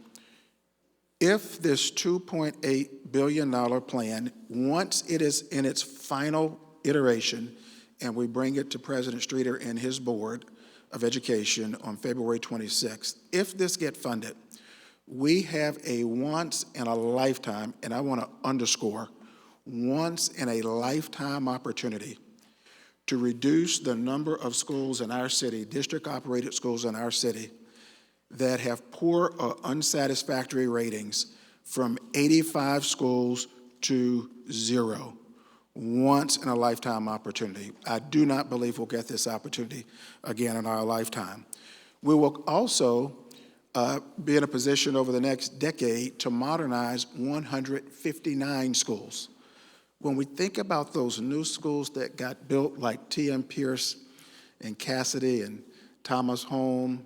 if this $2.8 billion plan, once it is in its final iteration, and we bring it to President Streeter and his Board of Education on February 26th, if this gets funded, we have a once-in-a-lifetime, and I want to underscore, once-in-a-lifetime opportunity to reduce the number of schools in our city, district-operated schools in our city, that have poor or unsatisfactory ratings from 85 schools to 0. Once-in-a-lifetime opportunity. I do not believe we'll get this opportunity again in our lifetime. We will also be in a position over the next decade to modernize 159 schools. When we think about those new schools that got built like T.M. Pierce and Cassidy and Thomas Home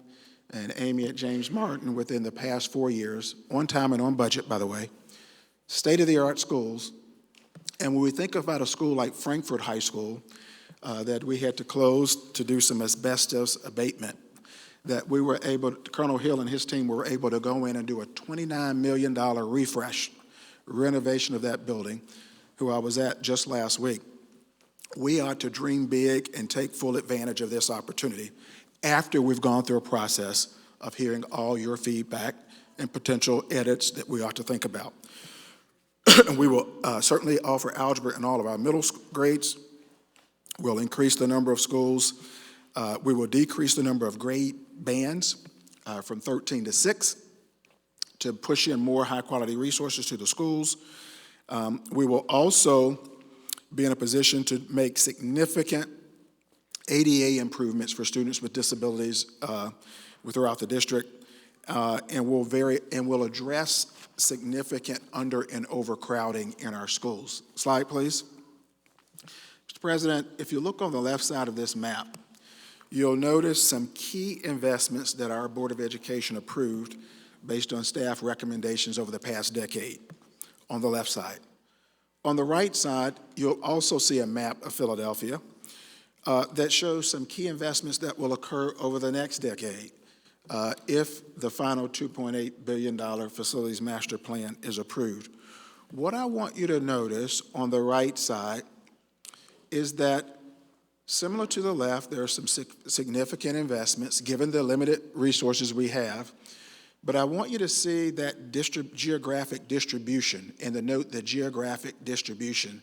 and Amy at James Martin within the past 4 years, on time and on budget, by the way, state-of-the-art schools. And when we think about a school like Frankfurt High School that we had to close to do some asbestos abatement, that we were able, Colonel Hill and his team were able to go in and do a $29 million refresh, renovation of that building, who I was at just last week. We are to dream big and take full advantage of this opportunity after we've gone through a process of hearing all your feedback and potential edits that we ought to think about. And we will certainly offer algebra in all of our middle grades. We'll increase the number of schools. We will decrease the number of grade bands from 13 to 6 to push in more high-quality resources to the schools. We will also be in a position to make significant ADA improvements for students with disabilities throughout the district, and we'll address significant under and overcrowding in our schools. Slide, please. Mr. President, if you look on the left side of this map, you'll notice some key investments that our Board of Education approved based on staff recommendations over the past decade on the left side. On the right side, you'll also see a map of Philadelphia that shows some key investments that will occur over the next decade if the final $2.8 billion facilities master plan is approved. What I want you to notice on the right side is that, similar to the left, there are some significant investments given the limited resources we have, but I want you to see that geographic distribution and to note the geographic distribution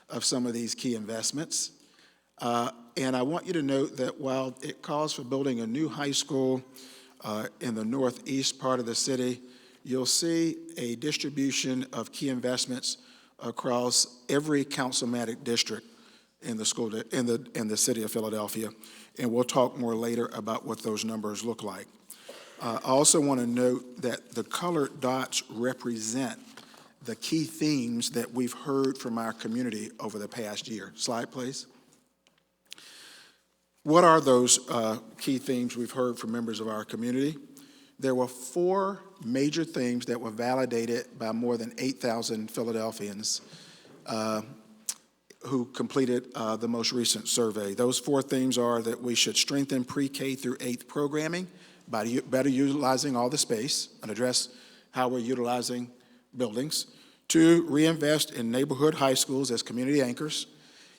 of some of these key investments. And I want you to note that while it calls for building a new high school in the northeast part of the city, you'll see a distribution of key investments across every councilmatic district in the city of Philadelphia, and we'll talk more later about what those numbers look like. I also want to note that the colored dots represent the key themes that we've heard from our community over the past year. Slide, please. What are those key themes we've heard from members of our community? There were 4 major themes that were validated by more than 8,000 Philadelphians who completed the most recent survey. Those 4 themes are that we should strengthen pre-K through 8th programming by better utilizing all the space and address how we're utilizing buildings. 2, reinvest in neighborhood high schools as community anchors.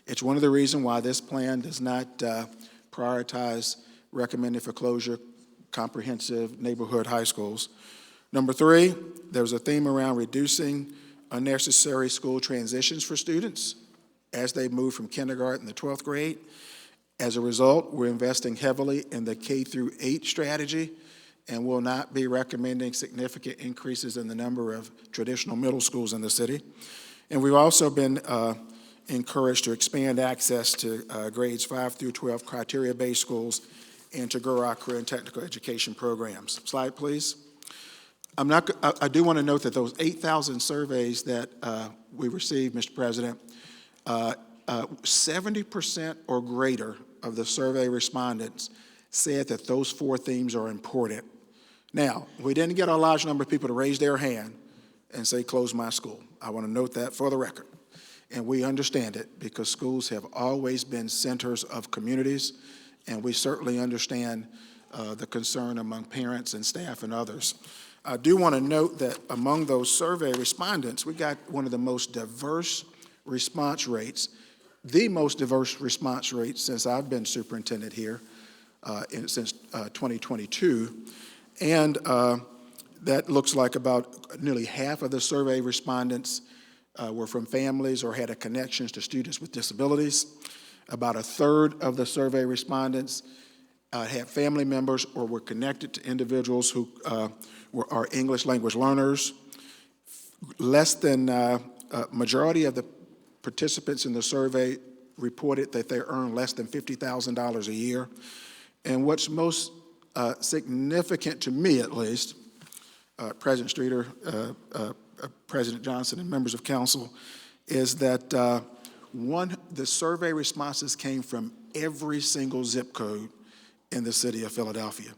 It's one of the reasons why this plan does not prioritize recommended for closure comprehensive neighborhood high schools. Number 3, there's a theme around reducing unnecessary school transitions for students as they move from kindergarten to 12th grade. As a result, we're investing heavily in the K through 8 strategy and will not be recommending significant increases in the number of traditional middle schools in the city. And we've also been encouraged to expand access to grades 5 through 12 criteria-based schools and to grow our career and technical education programs. Slide, please. I do want to note that those 8,000 surveys that we received, Mr. President, 70% or greater of the survey respondents said that those 4 themes are important. Now, we didn't get a large number of people to raise their hand and say, close my school. I want to note that for the record. And we understand it because schools have always been centers of communities, and we certainly understand the concern among parents and staff and others. I do want to note that among those survey respondents, we got one of the most diverse response rates, the most diverse response rate since I've been superintendent here, since 2022. And that looks like about nearly half of the survey respondents were from families or had a connections to students with disabilities. About 1/3 of the survey respondents had family members or were connected to individuals who are English language learners. Less than majority of the participants in the survey reported that they earn less than $50,000 a year. And what's most significant to me, at least, President Streeter, President Johnson, and members of council, is that the survey responses came from every single zip code in the city of Philadelphia.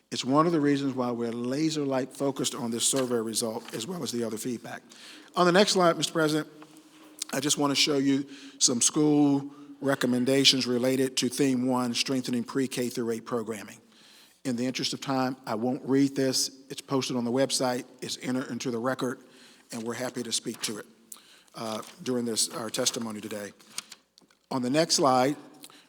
It's one of the reasons why we're laser-like focused on this survey result as well as the other feedback. On the next slide, Mr. President, I just want to show you some school recommendations related to theme 1, strengthening pre-K through 8 programming. In the interest of time, I won't read this. It's posted on the website. It's entered into the record, and we're happy to speak to it during our testimony today. On the next slide,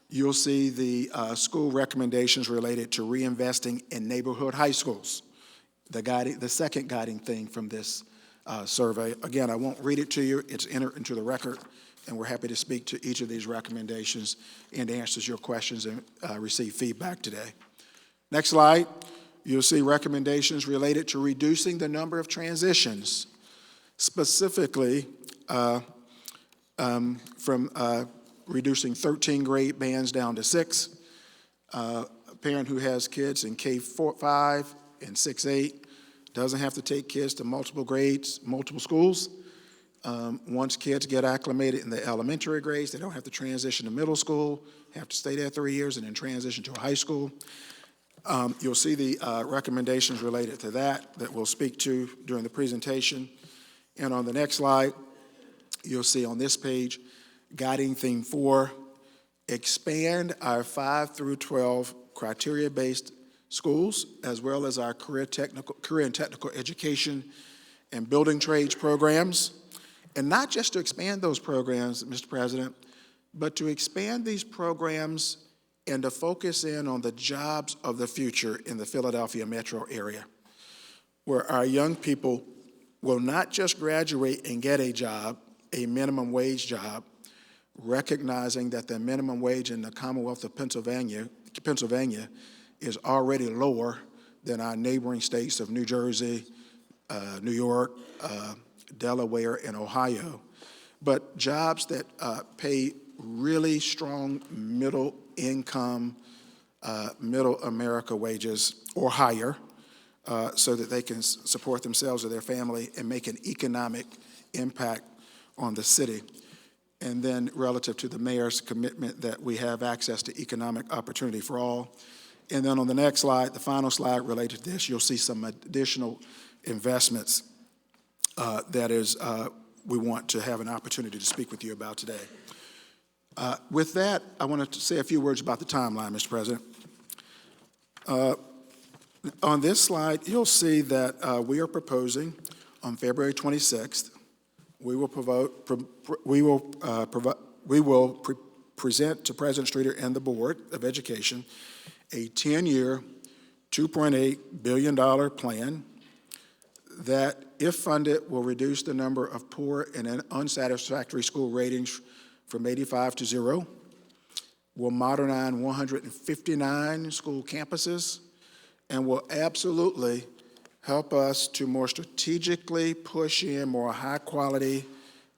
you'll see the school recommendations related to reinvesting in neighborhood high schools the second guiding thing from this survey. Again, I won't read it to you. It's entered into the record, and we're happy to speak to each of these recommendations and answers your questions and receive feedback today. Next slide. You'll see recommendations related to reducing the number of transitions, specifically from reducing 13 grade bands down to 6. A parent who has kids in K-5 and 6-8 doesn't have to take kids to multiple grades, multiple schools. Once kids get acclimated in the elementary grades, they don't have to transition to middle school, have to stay there 3 years and then transition to a high school. You'll see the recommendations related to that we'll speak to during the presentation. And on the next slide, you'll see on this page, guiding theme 4, expand our 5 through 12 criteria-based schools, as well as our career and technical education and building trades programs. And not just to expand those programs, Mr. President, but to expand these programs and to focus in on the jobs of the future in the Philadelphia metro area, where our young people will not just graduate and get a job, a minimum wage job, recognizing that the minimum wage in the Commonwealth of Pennsylvania is already lower than our neighboring states of New Jersey, New York, Delaware, and Ohio, but jobs that pay really strong middle income, middle America wages or higher, so that they can support themselves or their family and make an economic impact on the city. And then relative to the mayor's commitment that we have access to economic opportunity for all. And then on the next slide, the final slide related to this, you'll see some additional investments we want to have an opportunity to speak with you about today. With that, I wanted to say a few words about the timeline, Mr. President. On this slide, you'll see that we are proposing on February 26th, we will present to President Streeter and the Board of Education a 10-year, $2.8 billion plan that, if funded, will reduce the number of poor and unsatisfactory school ratings from 85 to 0, will modernize 159 school campuses, and will absolutely help us to more strategically push in more high-quality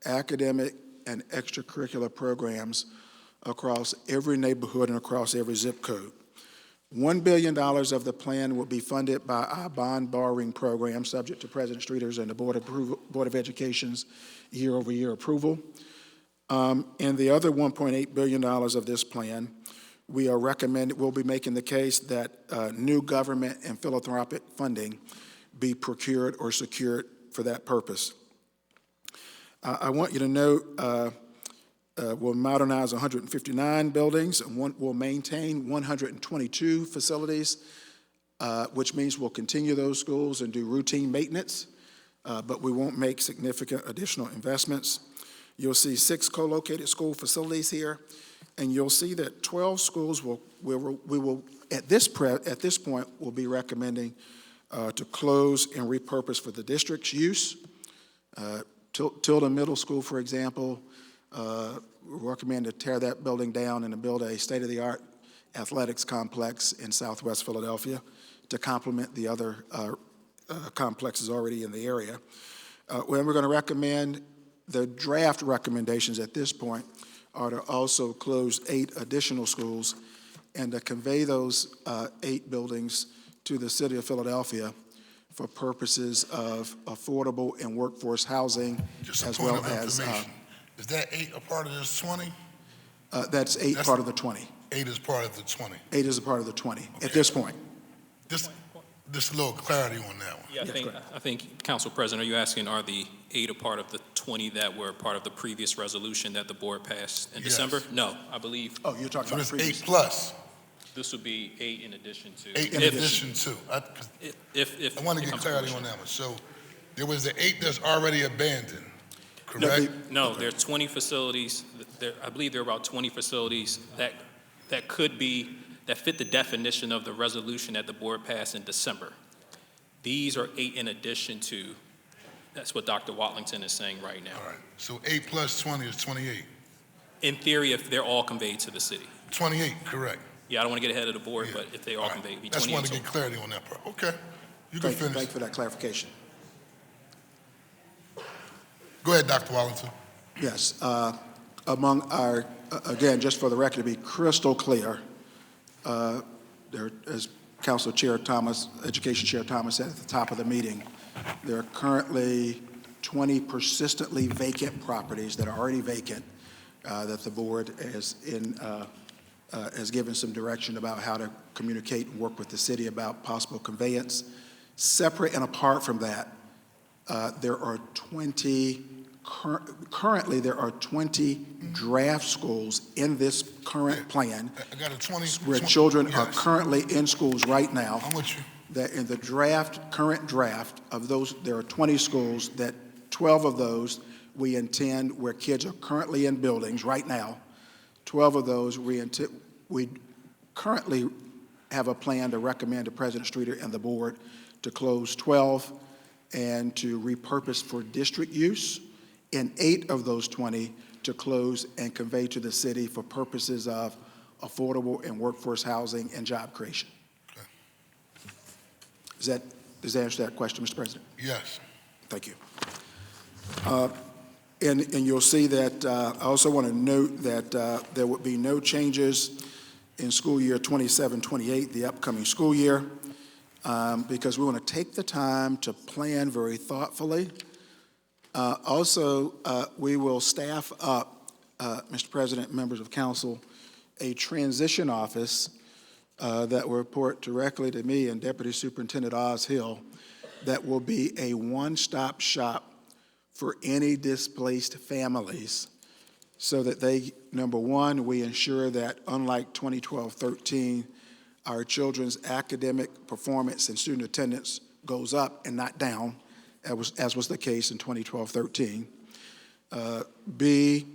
academic and extracurricular programs across every neighborhood and across every zip code. $1 billion of the plan will be funded by our bond borrowing program, subject to President Streeter's and the Board of Education's year-over-year approval. And the other $1.8 billion of this plan, we'll be making the case that new government and philanthropic funding be procured or secured for that purpose. I want you to note we'll modernize 159 buildings and we'll maintain 122 facilities, which means we'll continue those schools and do routine maintenance, but we won't make significant additional investments. You'll see 6 co-located school facilities here, and you'll see that 12 schools we will at this point will be recommending to close and repurpose for the district's use. Tilden Middle School, for example, we recommend to tear that building down and to build a state-of-the-art athletics complex in Southwest Philadelphia to complement the other complexes already in the area. We're going to recommend, the draft recommendations at this point are to also close 8 additional schools and to convey those 8 buildings to the city of Philadelphia for purposes of affordable and workforce housing, Just a as point well of as information. Is that 8 a part of this 20? that's 8 part of the 20. 8 is part of the 20. 8 is a part of the 20 at this point. Just a little clarity on that one. Yeah, I think, Council President, are you asking, are the 8 a part of the 20 that were part of the previous resolution that the board passed in Yes. December? No, I believe Oh, you're talking So about it's previous. 8 plus, this would be 8 in addition to. 8 in addition to. I want to it get comes clarity fruition. on that one. So there was the 8 that's already abandoned, correct? No, there are 20 facilities, I believe there are about 20 facilities that fit the definition of the resolution that the board passed in December. These are 8 in addition to, that's what Dr. Watlington is saying right now. All right, so 8 plus 20 is 28. In theory, if they're all conveyed to the city. 28, correct. Yeah, I don't want to get ahead of the board, Yeah. but if they all All right. conveyed, it'd be Just 28 wanted to total. get clarity on that part. Okay, you can Thank you finish. for that clarification. Go ahead, Dr. Wallington. Yes, among our, again, just for the record, to be crystal clear, there, as Council Chair Thomas, Education Chair Thomas said at the top of the meeting, there are currently 20 persistently vacant properties that are already vacant that the board has given some direction about how to communicate and work with the city about possible conveyance. Separate and apart from that, there are 20, currently there are 20 draft schools in this current plan I got a 20. where 20 children are yes. currently in schools right now. I'm with you. That in the current draft of those, there are 20 schools that 12 of those we intend where kids are currently in buildings right now. 12 of those we currently have a plan to recommend to President Streeter and the board to close 12 and to repurpose for district use, and 8 of those 20 to close and convey to the city for purposes of affordable and workforce housing and job creation. Does that answer that question, Mr. President? Yes. Thank you. And you'll see that I also want to note that there would be no changes in school year 27-28, the upcoming school year, because we want to take the time to plan very thoughtfully. Also, we will staff up, Mr. President, members of council, a transition office that will report directly to me and Deputy Superintendent Oz Hill that will be a one-stop shop for any displaced families so that they, number one, we ensure that unlike 2012-13, our children's academic performance and student attendance goes up and not down, as was the case in 2012-13. B,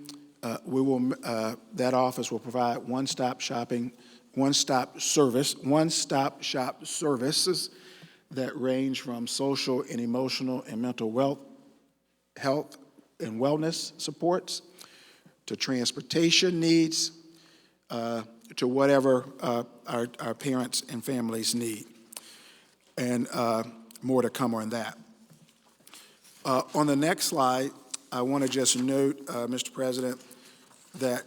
that office will provide one-stop shop services that range from social and emotional and mental health and wellness supports, to transportation needs, to whatever our parents and families need. And more to come on that. On the next slide, I want to just note, Mr. President, that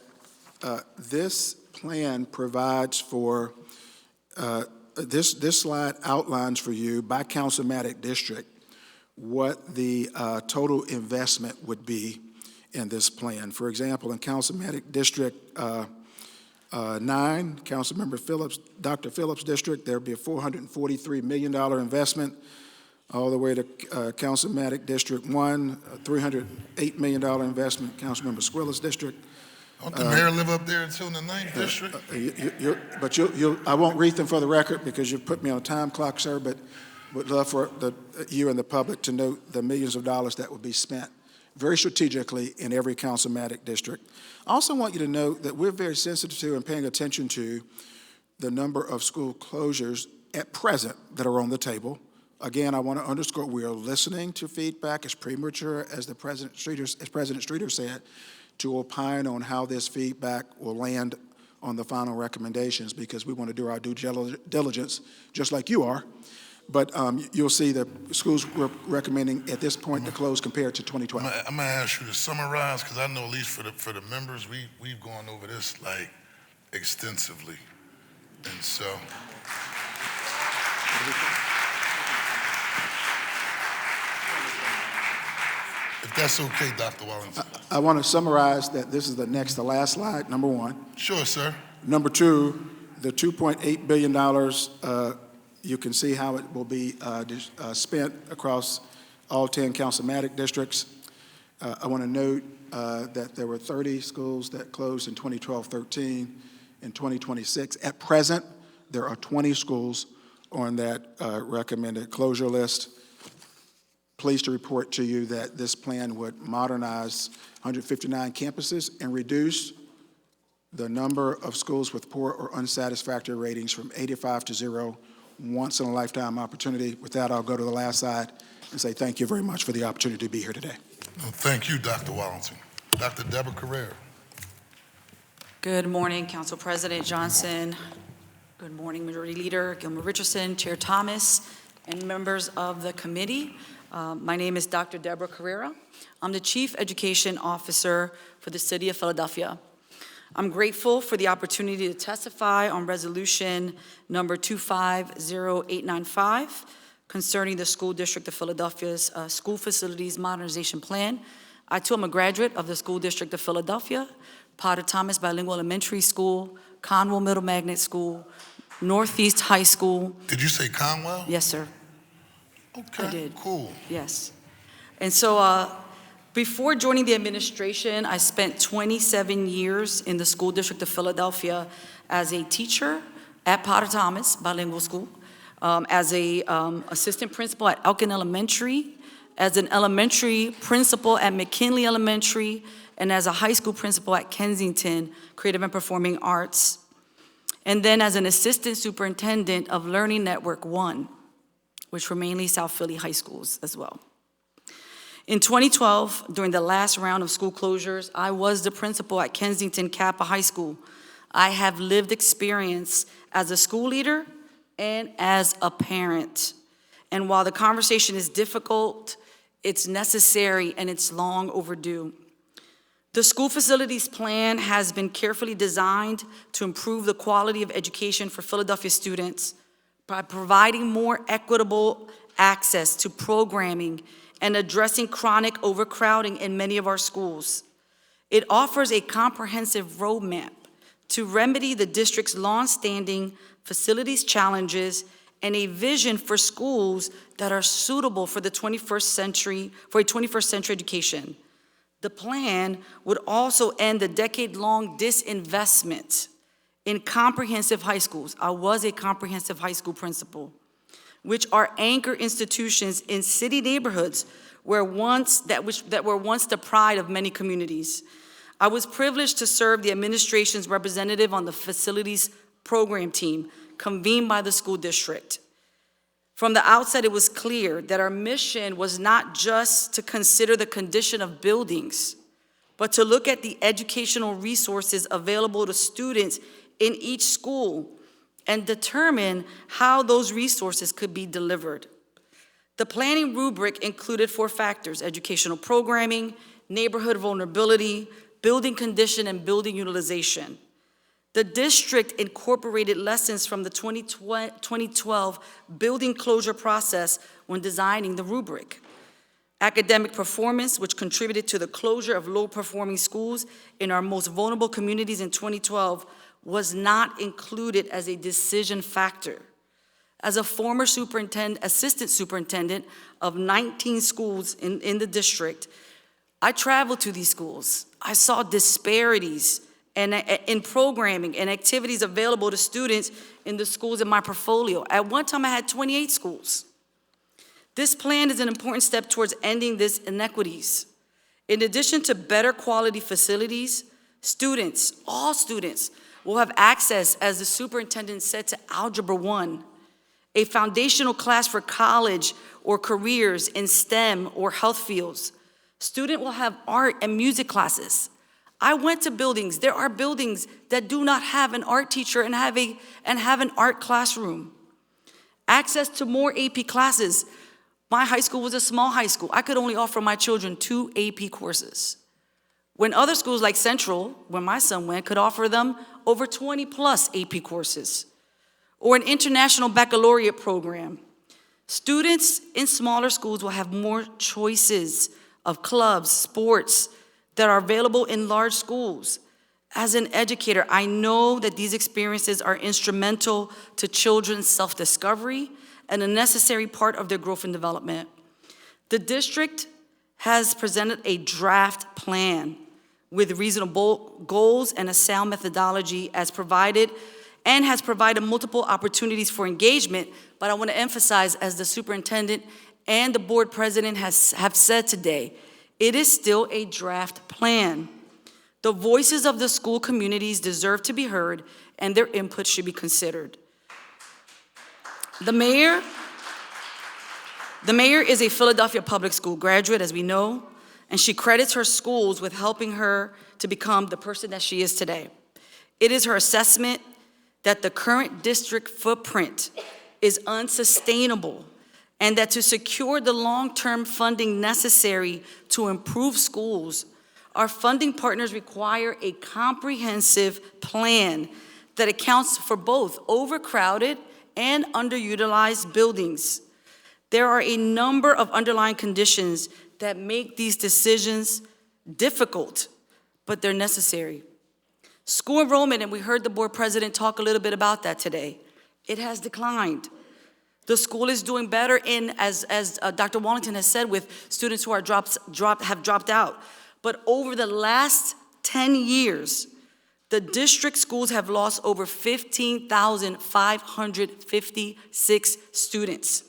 this plan provides for, this slide outlines for you by councilmatic district what the total investment would be in this plan. For example, in councilmatic district 9, Councilmember Phillips, Dr. Phillips district, there'd be a $443 million investment, all the way to councilmatic district 1, a $308 million investment, Councilmember Squilla's district. Don't the mayor live up there until the 9th district? But I won't read them for the record because you've put me on a time clock, sir, but would love for you and the public to note the millions of dollars that would be spent very strategically in every councilmatic district. I also want you to note that we're very sensitive to and paying attention to the number of school closures at present that are on the table. Again, I want to underscore we are listening to feedback as premature as President Streeter said, to opine on how this feedback will land on the final recommendations, because we want to do our due diligence just like you are. But you'll see that schools were recommending at this point to close compared to 2012. I'm gonna ask you to summarize, because I know at least for the members, we've gone over this like extensively. And so. If that's okay, Dr. Wallington. I want to summarize that this is the last slide, number one. Sure, sir. Number two, the $2.8 billion, you can see how it will be spent across all 10 councilmatic districts. I want to note that there were 30 schools that closed in 2012-13. In 2026, at present, there are 20 schools on that recommended closure list. Pleased to report to you that this plan would modernize 159 campuses and reduce the number of schools with poor or unsatisfactory ratings from 85 to 0 once-in-a-lifetime opportunity. With that, I'll go to the last side and say thank you very much for the opportunity to be here today. Well, thank you, Dr. Wallington. Dr. Deborah Carrera. Good morning, Council President Johnson. Good morning, Majority Leader Gilmer Richardson, Chair Thomas, and members of the committee. My name is Dr. Deborah Carrera. I'm the Chief Education Officer for the City of Philadelphia. I'm grateful for the opportunity to testify on Resolution number 250895 concerning the School District of Philadelphia's School Facilities Modernization Plan. I too am a graduate of the School District of Philadelphia, Potter Thomas Bilingual Elementary School, Conwell Middle Magnet School, Northeast High School. Did you say Conwell? Yes, sir. Okay, I did. cool. Yes. And so before joining the administration, I spent 27 years in the School District of Philadelphia as a teacher at Potter Thomas Bilingual School, as a assistant principal at Elkin Elementary, as an elementary principal at McKinley Elementary, and as a high school principal at Kensington Creative and Performing Arts, and then as an assistant superintendent of Learning Network 1, which were mainly South Philly high schools as well. In 2012, during the last round of school closures, I was the principal at Kensington Kappa High School. I have lived experience as a school leader and as a parent. And while the conversation is difficult, it's necessary and it's long overdue. The school facilities plan has been carefully designed to improve the quality of education for Philadelphia students by providing more equitable access to programming and addressing chronic overcrowding in many of our schools. It offers a comprehensive roadmap to remedy the district's longstanding facilities challenges and a vision for schools that are suitable for the 21st century, for a 21st century education. The plan would also end the decade-long disinvestment in comprehensive high schools. I was a comprehensive high school principal, which are anchor institutions in city neighborhoods that were once the pride of many communities. I was privileged to serve the administration's representative on the facilities program team convened by the school district. From the outset, it was clear that our mission was not just to consider the condition of buildings, but to look at the educational resources available to students in each school and determine how those resources could be delivered. The planning rubric included 4 factors: educational programming, neighborhood vulnerability, building condition, and building utilization. The district incorporated lessons from the 2012 building closure process when designing the rubric. Academic performance, which contributed to the closure of low-performing schools in our most vulnerable communities in 2012, was not included as a decision factor. As a former assistant superintendent of 19 schools in the district, I traveled to these schools. I saw disparities in programming and activities available to students in the schools in my portfolio. At one time, I had 28 schools. This plan is an important step towards ending these inequities. In addition to better quality facilities, students, all students, will have access, as the superintendent said, to Algebra 1, a foundational class for college or careers in STEM or health fields. Students will have art and music classes. I went to buildings. There are buildings that do not have an art teacher and have an art classroom. Access to more AP classes. My high school was a small high school. I could only offer my children 2 AP courses, when other schools like Central, where my son went, could offer them over 20 plus AP courses, or an international baccalaureate program. Students in smaller schools will have more choices of clubs, sports that are available in large schools. As an educator, I know that these experiences are instrumental to children's self-discovery and a necessary part of their growth and development. The district has presented a draft plan with reasonable goals and a sound methodology has provided multiple opportunities for engagement, but I want to emphasize, as the superintendent and the board president have said today, it is still a draft plan. The voices of the school communities deserve to be heard, and their input should be considered. The mayor is a Philadelphia Public School graduate, as we know, and she credits her schools with helping her to become the person that she is today. It is her assessment that the current district footprint is unsustainable and that to secure the long-term funding necessary to improve schools, our funding partners require a comprehensive plan that accounts for both overcrowded and underutilized buildings. There are a number of underlying conditions that make these decisions difficult, but they're necessary. School enrollment, and we heard the board president talk a little bit about that today, it has declined. The school is doing better as Dr. Wallington has said, with students who are have dropped out. But over the last 10 years, the district schools have lost over 15,556 students.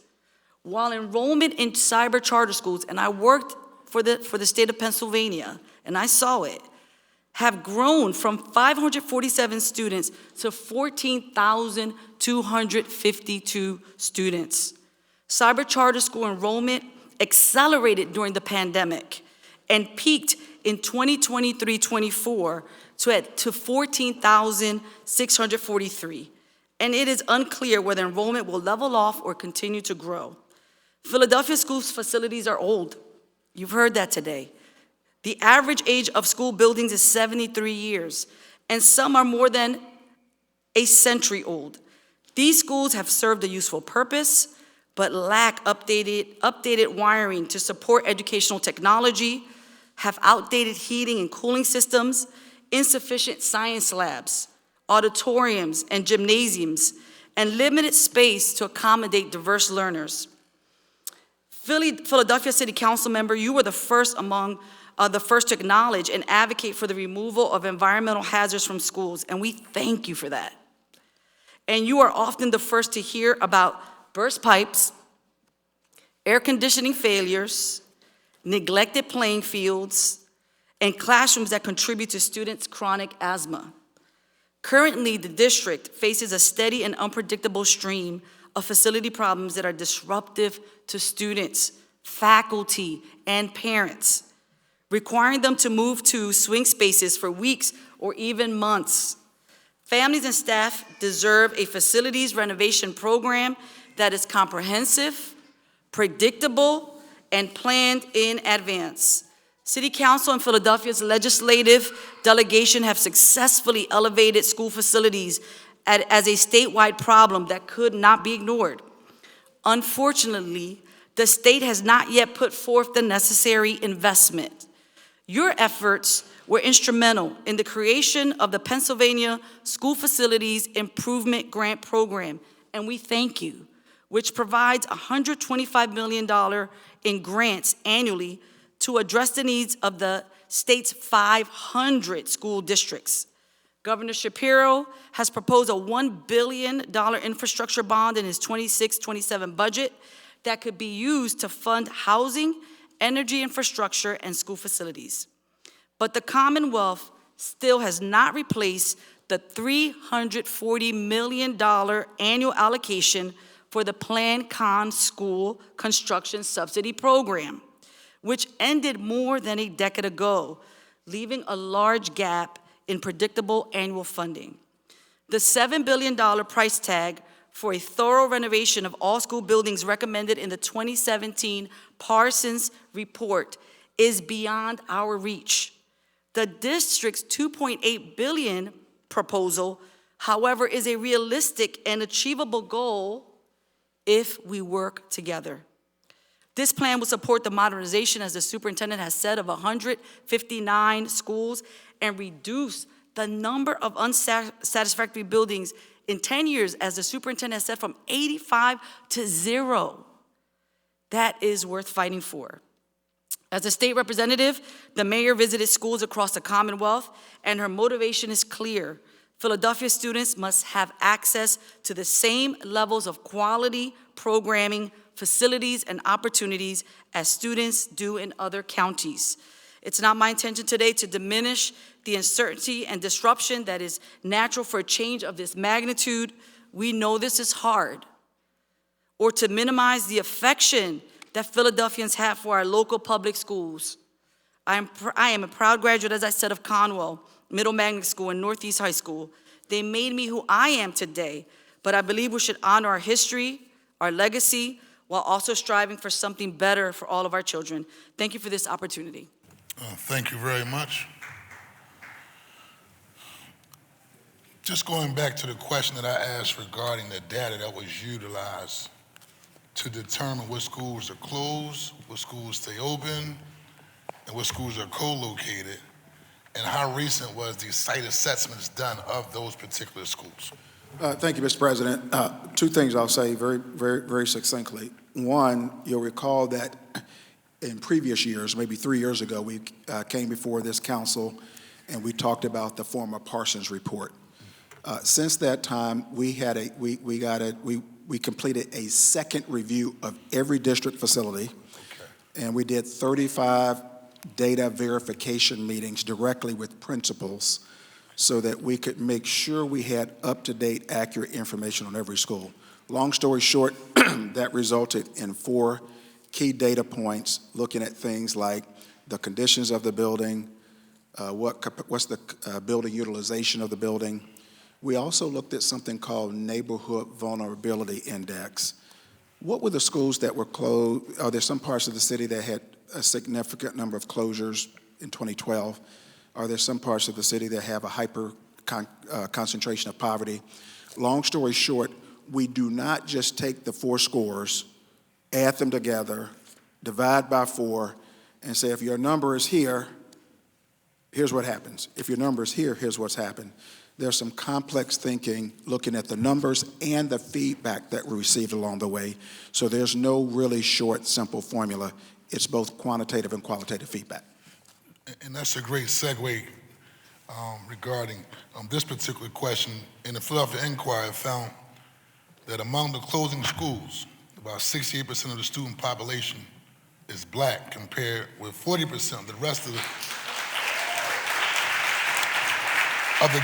While enrollment in cyber charter schools, and I worked for the state of Pennsylvania, and I saw it, have grown from 547 students to 14,252 students. Cyber charter school enrollment accelerated during the pandemic and peaked in 2023-24 to 14,643. And it is unclear whether enrollment will level off or continue to grow. Philadelphia schools facilities are old. You've heard that today. The average age of school buildings is 73 years, and some are more than a century old. These schools have served a useful purpose, but lack updated wiring to support educational technology, have outdated heating and cooling systems, insufficient science labs, auditoriums and gymnasiums, and limited space to accommodate diverse learners. Philadelphia City Council member, you were the first among the first to acknowledge and advocate for the removal of environmental hazards from schools, and we thank you for that. And you are often the first to hear about burst pipes, air conditioning failures, neglected playing fields, and classrooms that contribute to students' chronic asthma. Currently, the district faces a steady and unpredictable stream of facility problems that are disruptive to students, faculty, and parents, requiring them to move to swing spaces for weeks or even months. Families and staff deserve a facilities renovation program that is comprehensive, predictable, and planned in advance. City Council and Philadelphia's legislative delegation have successfully elevated school facilities as a statewide problem that could not be ignored. Unfortunately, the state has not yet put forth the necessary investment. Your efforts were instrumental in the creation of the Pennsylvania School Facilities Improvement Grant Program, and we thank you, which provides $125 million in grants annually to address the needs of the state's 500 school districts. Governor Shapiro has proposed a $1 billion infrastructure bond in his 26-27 budget that could be used to fund housing, energy infrastructure, and school facilities. But the Commonwealth still has not replaced the $340 million annual allocation for the Plan Con School Construction Subsidy Program, which ended more than a decade ago, leaving a large gap in predictable annual funding. The $7 billion price tag for a thorough renovation of all school buildings recommended in the 2017 Parsons report is beyond our reach. The district's $2.8 billion proposal, however, is a realistic and achievable goal if we work together. This plan will support the modernization, as the superintendent has said, of 159 schools and reduce the number of unsatisfactory buildings in 10 years, as the superintendent has said, from 85 to 0. That is worth fighting for. As a state representative, the mayor visited schools across the Commonwealth, and her motivation is clear. Philadelphia students must have access to the same levels of quality programming, facilities, and opportunities as students do in other counties. It's not my intention today to diminish the uncertainty and disruption that is natural for a change of this magnitude. We know this is hard, or to minimize the affection that Philadelphians have for our local public schools. I am a proud graduate, as I said, of Conwell Middle Magnet School and Northeast High School. They made me who I am today, but I believe we should honor our history, our legacy, while also striving for something better for all of our children. Thank you for this opportunity. Thank you very much. Just going back to the question that I asked regarding the data that was utilized to determine what schools are closed, what schools stay open, and what schools are co-located, and how recent was the site assessments done of those particular schools? Thank you, Mr. President. Two things I'll say very succinctly. One, you'll recall that in previous years, maybe 3 years ago, we came before this council and we talked about the former Parsons report. Since that time, we completed a second review of every district facility, and we did 35 data verification meetings directly with principals so that we could make sure we had up-to-date, accurate information on every school. Long story short, that resulted in 4 key data points looking at things like the conditions of the building, what's the building utilization of the building. We also looked at something called Neighborhood Vulnerability Index. What were the schools that were closed? Are there some parts of the city that had a significant number of closures in 2012? Are there some parts of the city that have a hyper concentration of poverty? Long story short, we do not just take the 4 scores, add them together, divide by 4, and say if your number is here, here's what happens. If your number is here, here's what's happened. There's some complex thinking looking at the numbers and the feedback that we received along the way. So there's no really short, simple formula. It's both quantitative and qualitative feedback. And that's a great segue regarding this particular question. In the Philadelphia Inquirer, found that among the closing schools, about 68% of the student population is black, compared with 40% of the rest of the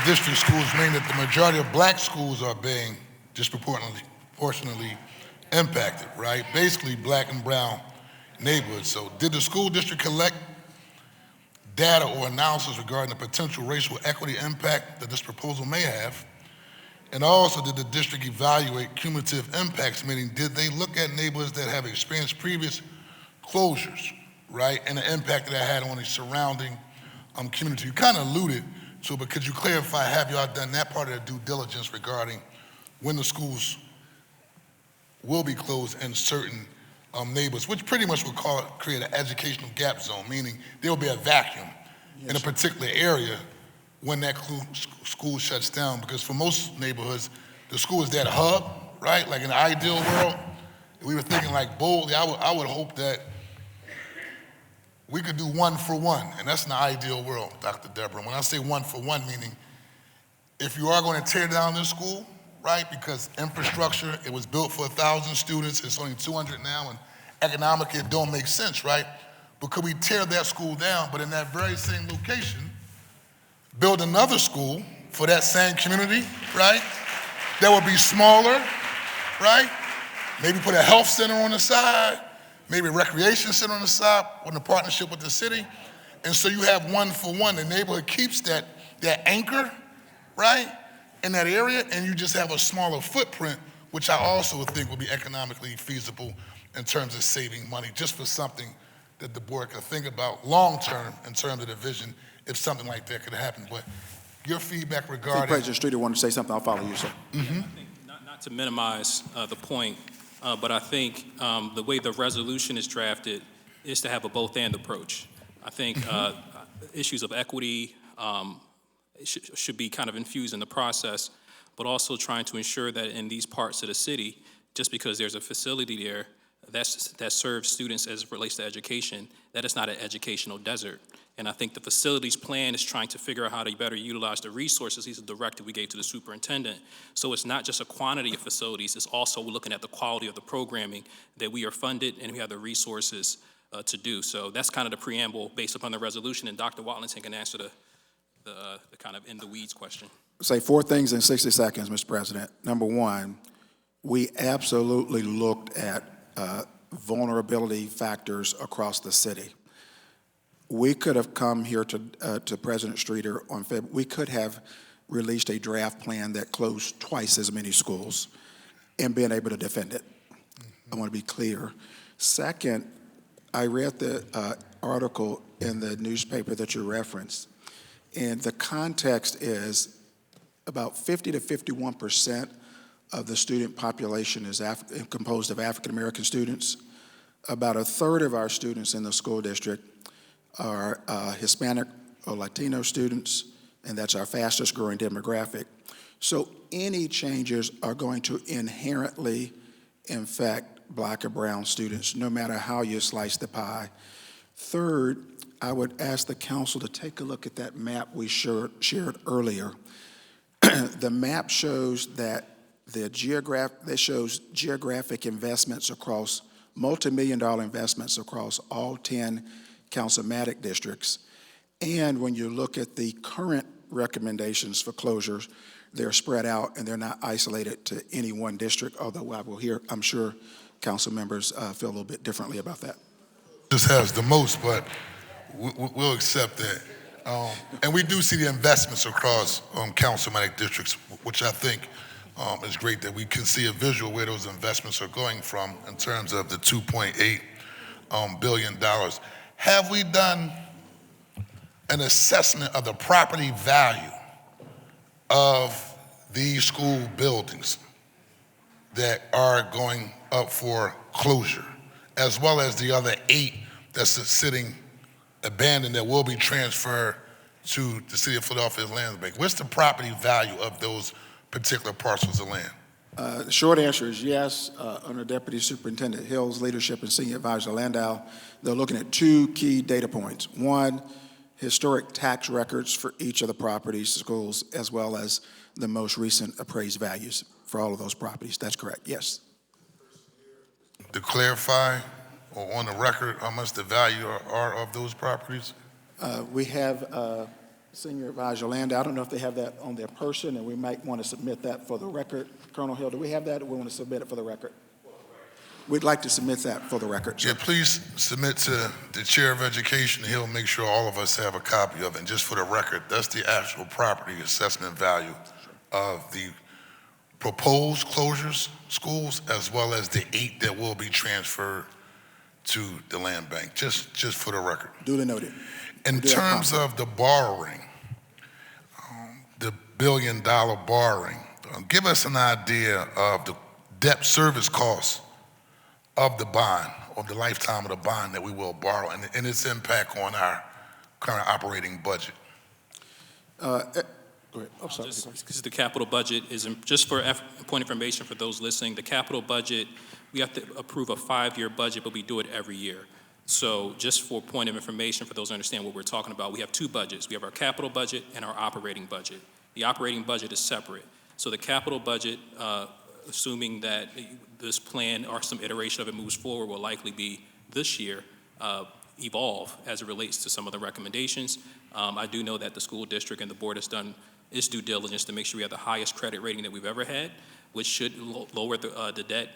district schools, meaning that the majority of black schools are being disproportionately impacted, right? Basically black and brown neighborhoods. So did the school district collect data or analysis regarding the potential racial equity impact that this proposal may have? And also, did the district evaluate cumulative impacts, meaning did they look at neighborhoods that have experienced previous closures, right, and the impact that had on the surrounding community? You kind of alluded to it, but could you clarify, have y'all done that part of the due diligence regarding when the schools will be closed in certain neighborhoods, which pretty much would create an educational gap zone, meaning there will be a vacuum in a particular area when that school shuts down? Because for most neighborhoods, the school is that hub, right? Like in the ideal world, we were thinking like boldly, I would hope that we could do 1 for 1, and that's in the ideal world, Dr. Deborah. When I say 1 for 1, meaning if you are going to tear down this school, right, because infrastructure, it was built for 1,000 students, it's only 200 now, and economically it don't make sense, right? But could we tear that school down, but in that very same location, build another school for that same community, right? That would be smaller, right? Maybe put a health center on the side, maybe a recreation center on the side with a partnership with the city. And so you have 1 for 1. The neighborhood keeps that anchor, right, in that area, and you just have a smaller footprint, which I also think would be economically feasible in terms of saving money, just for something that the board could think about long-term in terms of the vision, if something like that could happen. But your feedback I regarding— think President Streeter wanted to say something. I'll follow you, sir. Mm-hmm. I think not to minimize the point, but I think the way the resolution is drafted is to have a both-and approach. I think issues of equity should be kind of infused in the process, but also trying to ensure that in these parts of the city, just because there's a facility there that serves students as it relates to education, that it's not an educational desert. And I think the facilities plan is trying to figure out how to better utilize the resources. These are the directive we gave to the superintendent. So it's not just a quantity of facilities, it's also looking at the quality of the programming that we are funded and we have the resources to do. So that's kind of the preamble based upon the resolution, and Dr. Watlington can answer the kind of in the weeds question. Say 4 things in 60 seconds, Mr. President. Number 1, we absolutely looked at vulnerability factors across the city. We could have come here to President Streeter on February. We could have released a draft plan that closed twice as many schools and been able to defend it. I want to be clear. Second, I read the article in the newspaper that you referenced, and the context is about 50 to 51% of the student population is composed of African-American students. About a third of our students in the school district are Hispanic or Latino students, and that's our fastest growing demographic. So any changes are going to inherently infect Black or brown students, no matter how you slice the pie. Third, I would ask the council to take a look at that map we shared earlier. The map shows that shows geographic investments across multi-million-dollar investments across all 10 councilmatic districts. And when you look at the current recommendations for closures, they're spread out and they're not isolated to any one district, although I'm sure council members feel a little bit differently about that. This has the most, but we'll accept that. And we do see the investments across councilmatic districts, which I think is great that we can see a visual where those investments are going from in terms of the $2.8 billion. Have we done an assessment of the property value of these school buildings that are going up for closure, as well as the other 8 that's sitting abandoned that will be transferred to the City of Philadelphia's land bank? What's the property value of those particular parcels of land? The short answer is yes. Under Deputy Superintendent Hill's leadership and Senior Advisor Landau, they're looking at 2 key data points. One, historic tax records for each of the properties, schools, as well as the most recent appraised values for all of those properties. That's correct, yes. To clarify, or on the record, how much the value are of those properties? We have Senior Advisor Landau. I don't know if they have that on their person, and we might want to submit that for the record. Colonel Hill, do we have that, or we want to submit it for the record? We'd like to submit that for the record, sir. Yeah, please submit to the Chair of Education. He'll make sure all of us have a copy of it. And just for the record, that's the actual property assessment value of the proposed closures, schools, as well as the 8 that will be transferred to the land bank, just for the record. Duly noted. In terms of the borrowing, the billion-dollar borrowing, give us an idea of the debt service costs of the bond, of the lifetime of the bond that we will borrow, and its impact on our current operating budget. Go ahead. Oh, sorry. Because the capital budget is, just for point of information for those listening, the capital budget, we have to approve a 5-year budget, but we do it every year. So just for point of information for those who understand what we're talking about, we have 2 budgets. We have our capital budget and our operating budget. The operating budget is separate. So the capital budget, assuming that this plan or some iteration of it moves forward, will likely be this year, evolve as it relates to some of the recommendations. I do know that the school district and the board has done its due diligence to make sure we have the highest credit rating that we've ever had, which should lower the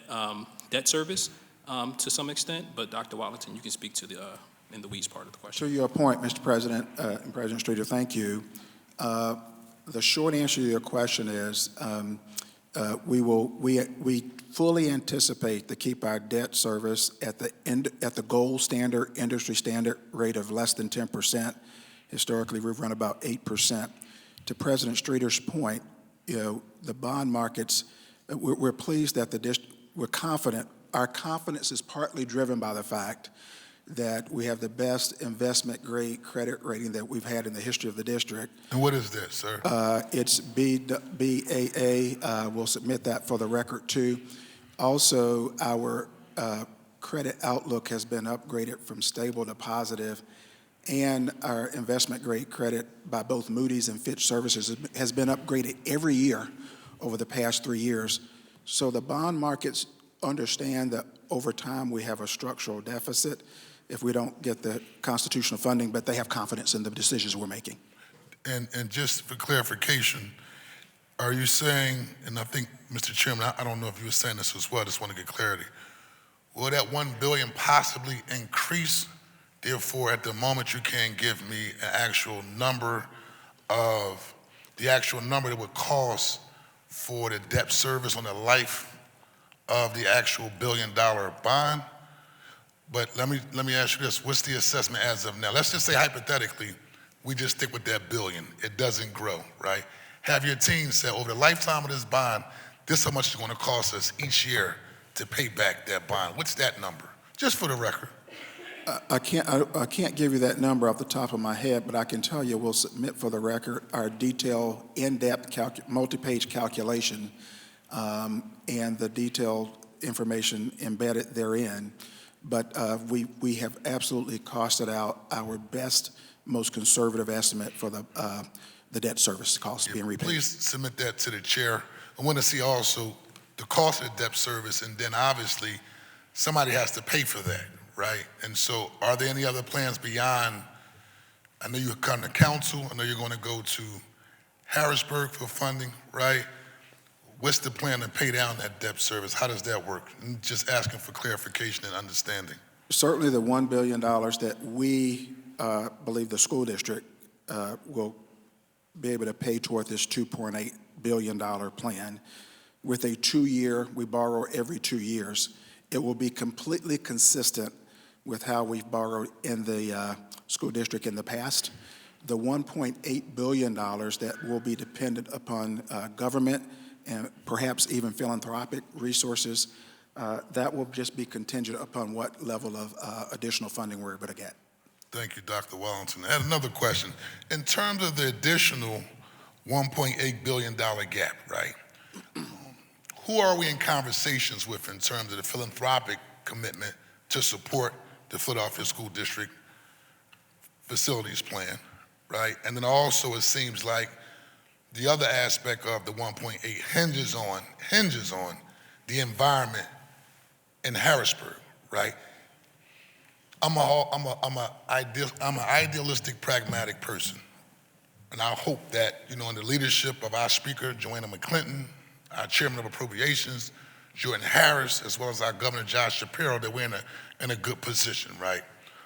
debt service to some extent. But Dr. Wallington, you can speak to the in the weeds part of the question. To your point, Mr. President, and President Streeter, thank you. The short answer to your question is we fully anticipate to keep our debt service at the gold standard, industry standard rate of less than 10%. Historically, we've run about 8%. To President Streeter's point, the bond markets, we're pleased that we're confident. Our confidence is partly driven by the fact that we have the best investment grade credit rating that we've had in the history of the district. And what is that, sir? It's BAA. We'll submit that for the record too. Also, our credit outlook has been upgraded from stable to positive, and our investment grade credit by both Moody's and Fitch Services has been upgraded every year over the past 3 years. So the bond markets understand that over time we have a structural deficit if we don't get the constitutional funding, but they have confidence in the decisions we're making. And just for clarification, Are you saying, and I think, Mr. Chairman, I don't know if you were saying this as well, I just want to get clarity. Will that 1 billion possibly increase? Therefore, at the moment, you can't give me an actual number of, the actual number that would cost for the debt service on the life of the actual $1 billion bond. But let me ask you this, what's the assessment as of now? Let's just say hypothetically, we just stick with that billion, it doesn't grow, right? Have your team say, over the lifetime of this bond, this is how much it's gonna cost us each year to pay back that bond. What's that number? Just for the record. I can't give you that number off the top of my head, but I can tell you we'll submit for the record our detailed, in-depth, multi-page calculation and the detailed information embedded therein. But we have absolutely costed out our best, most conservative estimate for the debt service costs being repaid. Please submit that to the chair. I want to see also the cost of the debt service, and then obviously somebody has to pay for that, right? And so are there any other plans beyond, I know you come to council, I know you're going to go to Harrisburg for funding, right? What's the plan to pay down that debt service? How does that work? I'm just asking for clarification and understanding. Certainly the $1 billion that we believe the school district will be able to pay toward this $2.8 billion plan. With a 2-year, we borrow every 2 years. It will be completely consistent with how we've borrowed in the school district in the past. The $1.8 billion that will be dependent upon government and perhaps even philanthropic resources, that will just be contingent upon what level of additional funding we're able to get. Thank you, Dr. Wellington. I had another question. In terms of the additional $1.8 billion gap, right? Who are we in conversations with in terms of the philanthropic commitment to support the Philadelphia School District facilities plan, right? And then also it seems like the other aspect of the 1.8 hinges on the environment in Harrisburg, right? I'm an idealistic, pragmatic person, and I hope that, you know, in the leadership of our speaker, Joanna McClinton, our chairman of appropriations, Jordan Harris, as well as our governor, Josh Shapiro, that we're in a good position, right?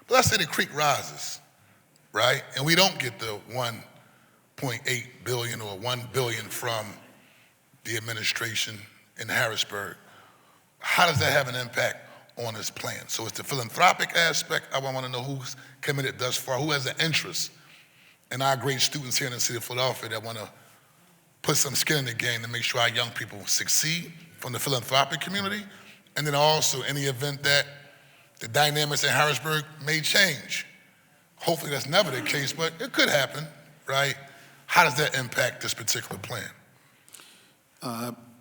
But let's say the creek rises, right? And we don't get the 1.8 billion or 1 billion from the administration in Harrisburg. How does that have an impact on this plan? So it's the philanthropic aspect. I want to know who's committed thus far, who has an interest in our great students here in the city of Philadelphia that want to put some skin in the game to make sure our young people succeed from the philanthropic community. And then also in the event that the dynamics in Harrisburg may change. Hopefully that's never the case, but it could happen, right? How does that impact this particular plan?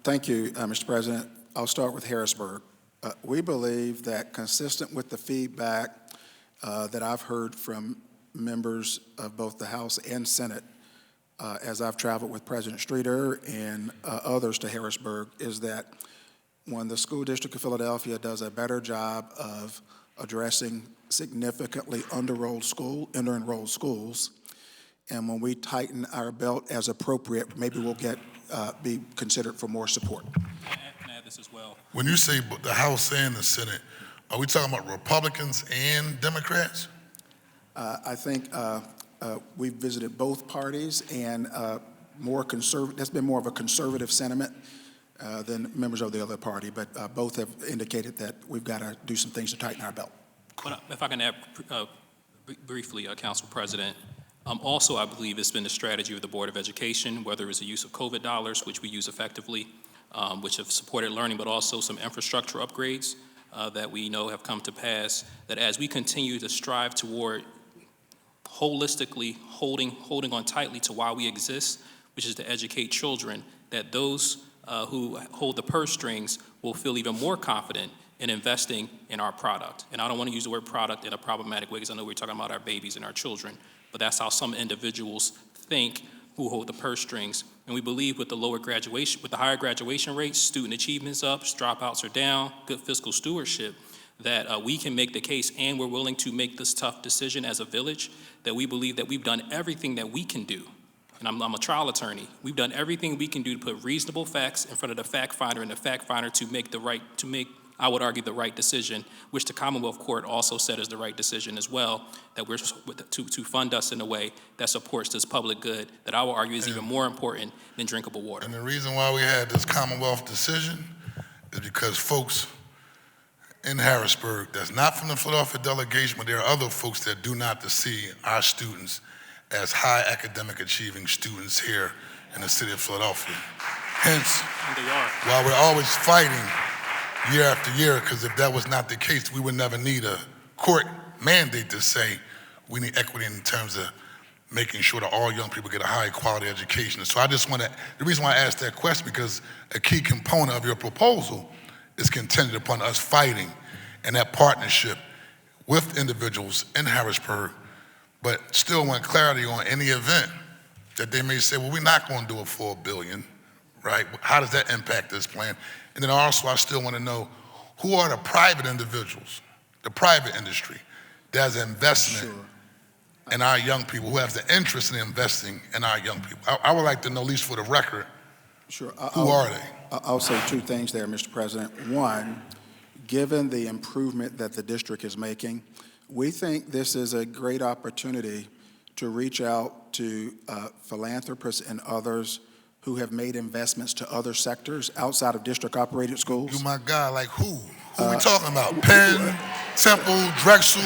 Thank you, Mr. President. I'll start with Harrisburg. We believe that consistent with the feedback that I've heard from members of both the House and Senate as I've traveled with President Streeter and others to Harrisburg, is that when the School District of Philadelphia does a better job of addressing significantly under-enrolled schools, and when we tighten our belt as appropriate, maybe we'll be considered for more support. Can I add this as well? When you say the House and the Senate, are we talking about Republicans and Democrats? I think we've visited both parties, and that's been more of a conservative sentiment than members of the other party, but both have indicated that we've got to do some things to tighten our belt. But if I can add briefly, Council President, also I believe it's been the strategy of the Board of Education, whether it's the use of COVID dollars, which we use effectively, which have supported learning, but also some infrastructure upgrades that we know have come to pass, that as we continue to strive toward holistically holding on tightly to why we exist, which is to educate children, that those who hold the purse strings will feel even more confident in investing in our product. And I don't want to use the word product in a problematic way, because I know we're talking about our babies and our children, but that's how some individuals think who hold the purse strings. And we believe with the higher graduation rates, student achievements up, dropouts are down, good fiscal stewardship, that we can make the case, and we're willing to make this tough decision as a village, that we believe that we've done everything that we can do and I'm a trial attorney. We've done everything we can do to put reasonable facts in front of the fact finder and the fact finder to make I would argue, the right decision, which the Commonwealth Court also said is the right decision as well, that we're to fund us in a way that supports this public good that I will argue is even more important than drinkable water. And the reason why we had this Commonwealth decision is because folks in Harrisburg that's not from the Philadelphia delegation, but there are other folks that do not see our students as high academic achieving students here in the city of Philadelphia. Hence, And they are. while we're always fighting year after year, because if that was not the case, we would never need a court mandate to say we need equity in terms of making sure that all young people get a high quality education. So I just want to, the reason why I asked that question, because a key component of your proposal is contingent upon us fighting and that partnership with individuals in Harrisburg, but still want clarity on any event that they may say, well, we're not going to do a full $1 billion, right? How does that impact this plan? And then also, I still want to know who are the private individuals, the private industry, that has an investment in our young people, who has the interest in investing in our young people. I would like to know, at least for the record, Sure. who are they? I'll say two things there, Mr. President. One, given the improvement that the district is making, we think this is a great opportunity to reach out to philanthropists and others who have made investments to other sectors outside of district-operated schools. You my guy, like who? Who we talking about? Penn, Temple, Drexel,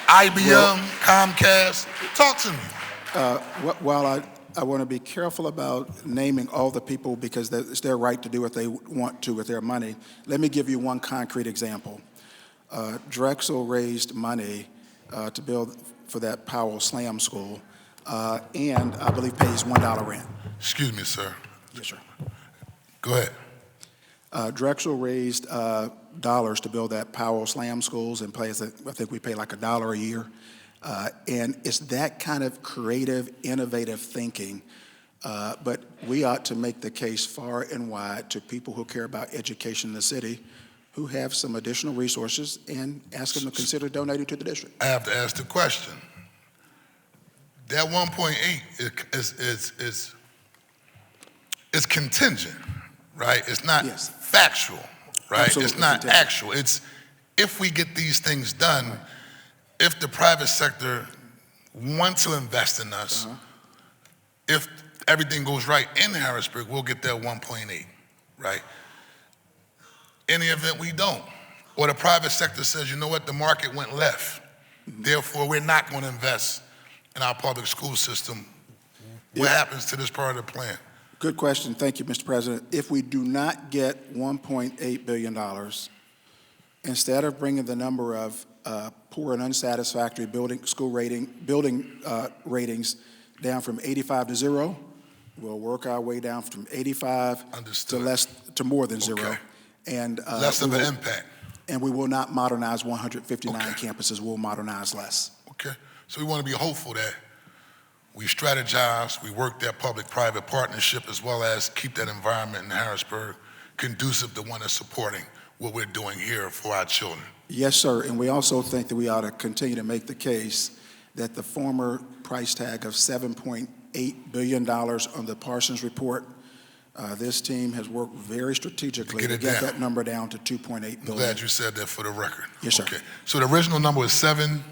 IBM, Comcast? Talk to me. While I want to be careful about naming all the people because it's their right to do what they want to with their money, let me give you one concrete example. Drexel raised money to build for that Powell Slam School, and I believe pays $1 rent. Excuse me, sir. Yes, sir. Go ahead. Drexel raised dollars to build that Powell Slam Schools and pays, I think we pay like $1 a year. And it's that kind of creative, innovative thinking. But we ought to make the case far and wide to people who care about education in the city, who have some additional resources, and ask them to consider donating to the district. I have to ask the question. That 1.8 is contingent, right? It's not Yes. factual, right? Absolutely It's not contingent. actual. It's if we get these things done, if the private sector wants to invest in us, if everything goes right in Harrisburg, we'll get that 1.8, right? In the event we don't, or the private sector says, you know what, the market went left, therefore we're not going to invest in our public school system, what happens to this part of the plan? Good question. Thank you, Mr. President. If we do not get $1.8 billion, instead of bringing the number of poor and unsatisfactory building ratings down from 85 to 0, we'll work our way down from 85 Understood. to more than 0. Okay. And Less of an impact. And we will not modernize 159 Okay. campuses. We'll modernize less. Okay, so we want to be hopeful that we strategize, we work that public-private partnership, as well as keep that environment in Harrisburg conducive to one that's supporting what we're doing here for our children. Yes, sir. And we also think that we ought to continue to make the case that the former price tag of $7.8 billion on the Parsons report, this team has worked very strategically Get to it get down. that number down to $2.8 I'm billion. glad you said that for the record. Yes, sir. Okay, so the original number was 7,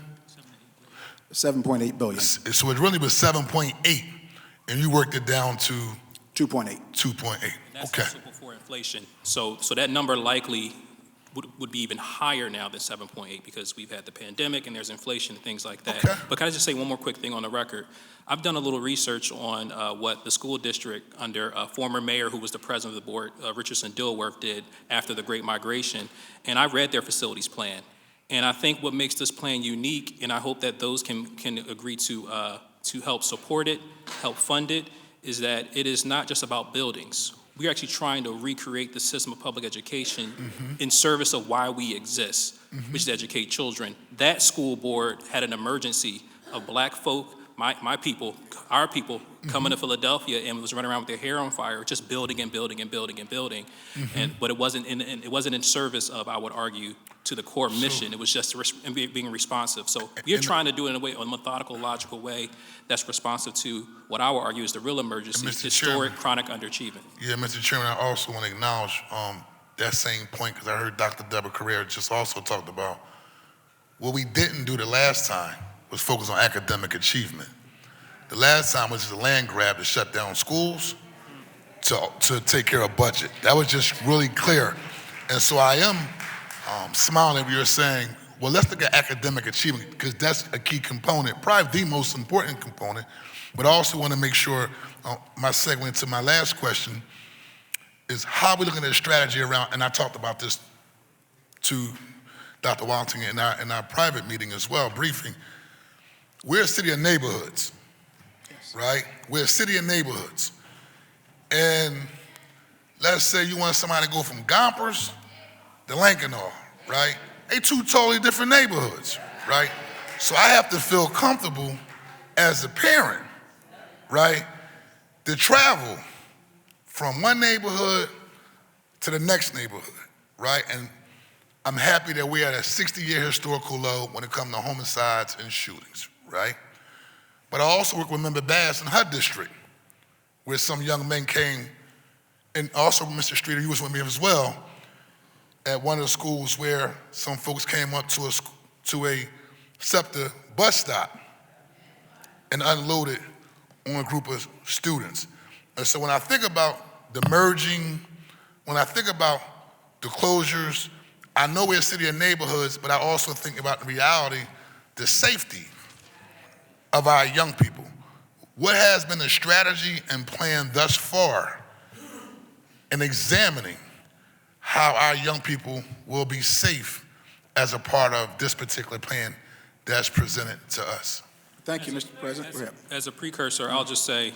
$7.8 billion. so it really was 7.8, and you worked it down to 2.8. 2.8. That's Okay. also before inflation. So that number likely would be even higher now than 7.8 because we've had the pandemic and there's inflation and things like that. Okay. But can I just say one more quick thing on the record? I've done a little research on what the school district under a former mayor who was the president of the board, Richardson Dilworth, did after the Great Migration, and I read their facilities plan. And I think what makes this plan unique, and I hope that those can agree to help support it, help fund it, is that it is not just about buildings. We're actually trying to recreate the system of public education in service of why we exist, which is educate children. That school board had an emergency of black folk my people, our people, coming to Philadelphia and was running around with their hair on fire, just building and building and building and building. But it wasn't in service of, I would argue, to the core mission. It was just being responsive. So we're trying to do it in a methodical, logical way that's responsive to what I would argue is the real emergency, Mr. historic, Chairman. chronic underachievement. Yeah, Mr. Chairman, I also want to acknowledge that same point because I heard Dr. Deborah Carrera just also talked about what we didn't do the last time was focus on academic achievement. The last time was just a land grab to shut down schools to take care of budget. That was just really clear. And so I am smiling at what you're saying, well, let's look at academic achievement because that's a key component, probably the most important component, but I also want to make sure my segue into my last question is how we looking at a strategy around, and I talked about this to Dr. Wallington in our private meeting as well, briefing. We're a city of neighborhoods, right? We're a city of neighborhoods. And let's say you want somebody to go from Gompers to Lankenau, right? They two totally different neighborhoods, right? So I have to feel comfortable as a parent, right, to travel from one neighborhood to the next neighborhood, right? And I'm happy that we're at a 60-year historical low when it comes to homicides and shootings, right? But I also work with Member Bass in her district, where some young men came, and also Mr. Streeter, you was with me as well, at one of the schools where some folks came up to a SEPTA bus stop and unloaded on a group of students. And so when I think about the merging, when I think about the closures, I know we're a city of neighborhoods, but I also think about the reality, the safety of our young people. What has been the strategy and plan thus far in examining how our young people will be safe as a part of this particular plan that's presented to us? Thank you, Mr. President. Go ahead. As a precursor, I'll just say,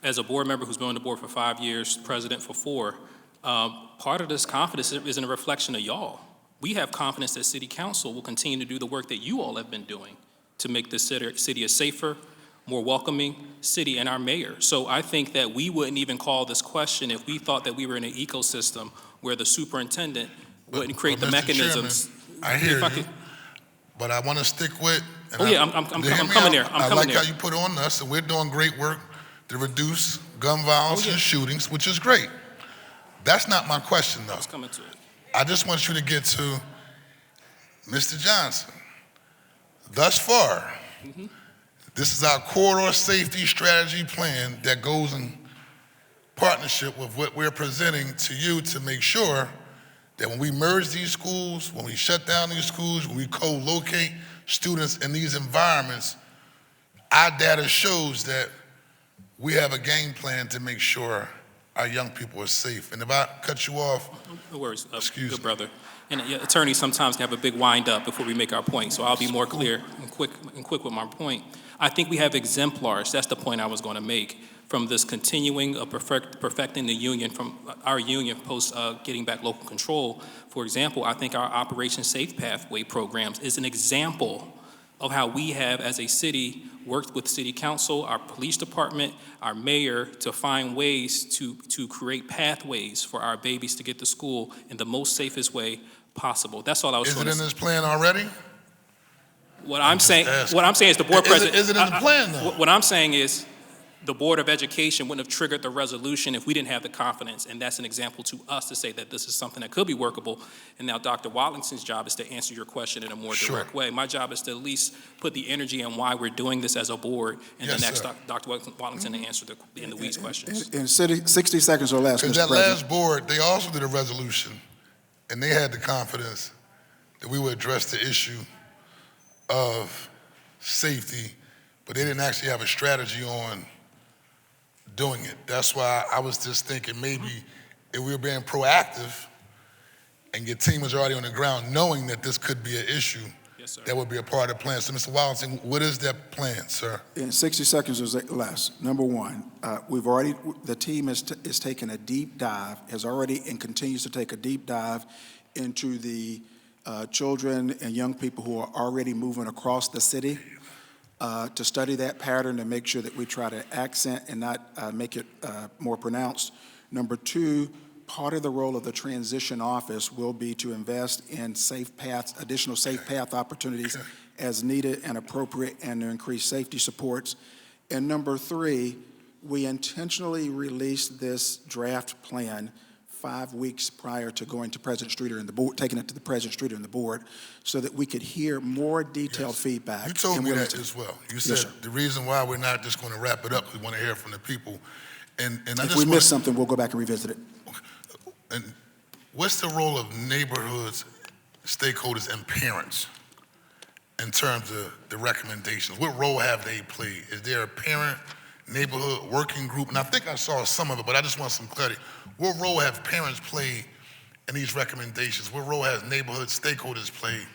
as a board member who's been on the board for 5 years, president for 4, part of this confidence isn't a reflection of y'all. We have confidence that City Council will continue to do the work that you all have been doing to make this city a safer, more welcoming city, and our mayor. So I think that we wouldn't even call this question if we thought that we were in an ecosystem where the superintendent wouldn't create the Mr. mechanisms. Chairman, I hear If I you, could- but I want to stick with. and Oh, yeah, I- I'm to hear me coming out, there. I'm I coming like there. how you put on us, and we're doing great work to reduce gun violence Oh, yeah. and shootings, which is great. That's not my question, though. I was coming to it. I just want you to get to Mr. Johnson. Thus far, this is our corridor safety strategy plan that goes in partnership with what we're presenting to you to make sure that when we merge these schools, when we shut down these schools, when we co-locate students in these environments, our data shows that we have a game plan to make sure our young people are safe. And if I cut you off, No worries, Excuse good me. brother. And attorneys sometimes have a big wind up before we make our point, so I'll be more clear and quick with my point. I think we have exemplars, that's the point I was going to make, from this continuing of perfecting the union, from our union post getting back local control. For example, I think our Operation Safe Pathway programs is an example of how we have, as a city, worked with City Council, our police department, our mayor, to find ways to create pathways for our babies to get to school in the most safest way possible. That's all I was is trying it to in say. this plan already? What I'm saying asking. is the board Is it- president. is it in the plan, though? What I'm saying is the Board of Education wouldn't have triggered the resolution if we didn't have the confidence, and that's an example to us to say that this is something that could be workable. And now Dr. Wallington's job is to answer your question in a more Sure. direct way. My job is to at least put the energy on why we're doing this as a board, and Yes, then ask sir. Dr. Wallington to answer the in the weeds questions. In 60 seconds or less, Because Mr. that President. last board, they also did a resolution, and they had the confidence that we would address the issue of safety, but they didn't actually have a strategy on doing it. That's why I was just thinking maybe if we were being proactive and your team was already on the ground knowing that this could be an issue, Yes, sir. that would be a part of the plan. So, Mr. Wallington, what is that plan, sir? In 60 seconds or less, number one, the team is taking a deep dive, has already and continues to take a deep dive into the children and young people who are already moving across the city. to study that pattern and make sure that we try to accent and not make it more pronounced. Number two, part of the role of the transition office will be to invest in safe paths, additional safe path opportunities as needed and appropriate, and to increase safety supports. And number three, we intentionally released this draft plan 5 weeks prior to going to President Streeter and the board, taking it to the President Streeter and the board, so that we could hear more detailed feedback. You told and me we'll that listen. as well. You Yes, said sir. the reason why we're not just going to wrap it up, we want to hear from the people. And I If just we wanna- miss something, we'll go back and revisit it. And what's the role of neighborhoods, stakeholders, and parents in terms of the recommendations? What role have they played? Is there a parent neighborhood working group? And I think I saw some of it, but I just want some clarity. What role have parents played in these recommendations? What role has neighborhood stakeholders played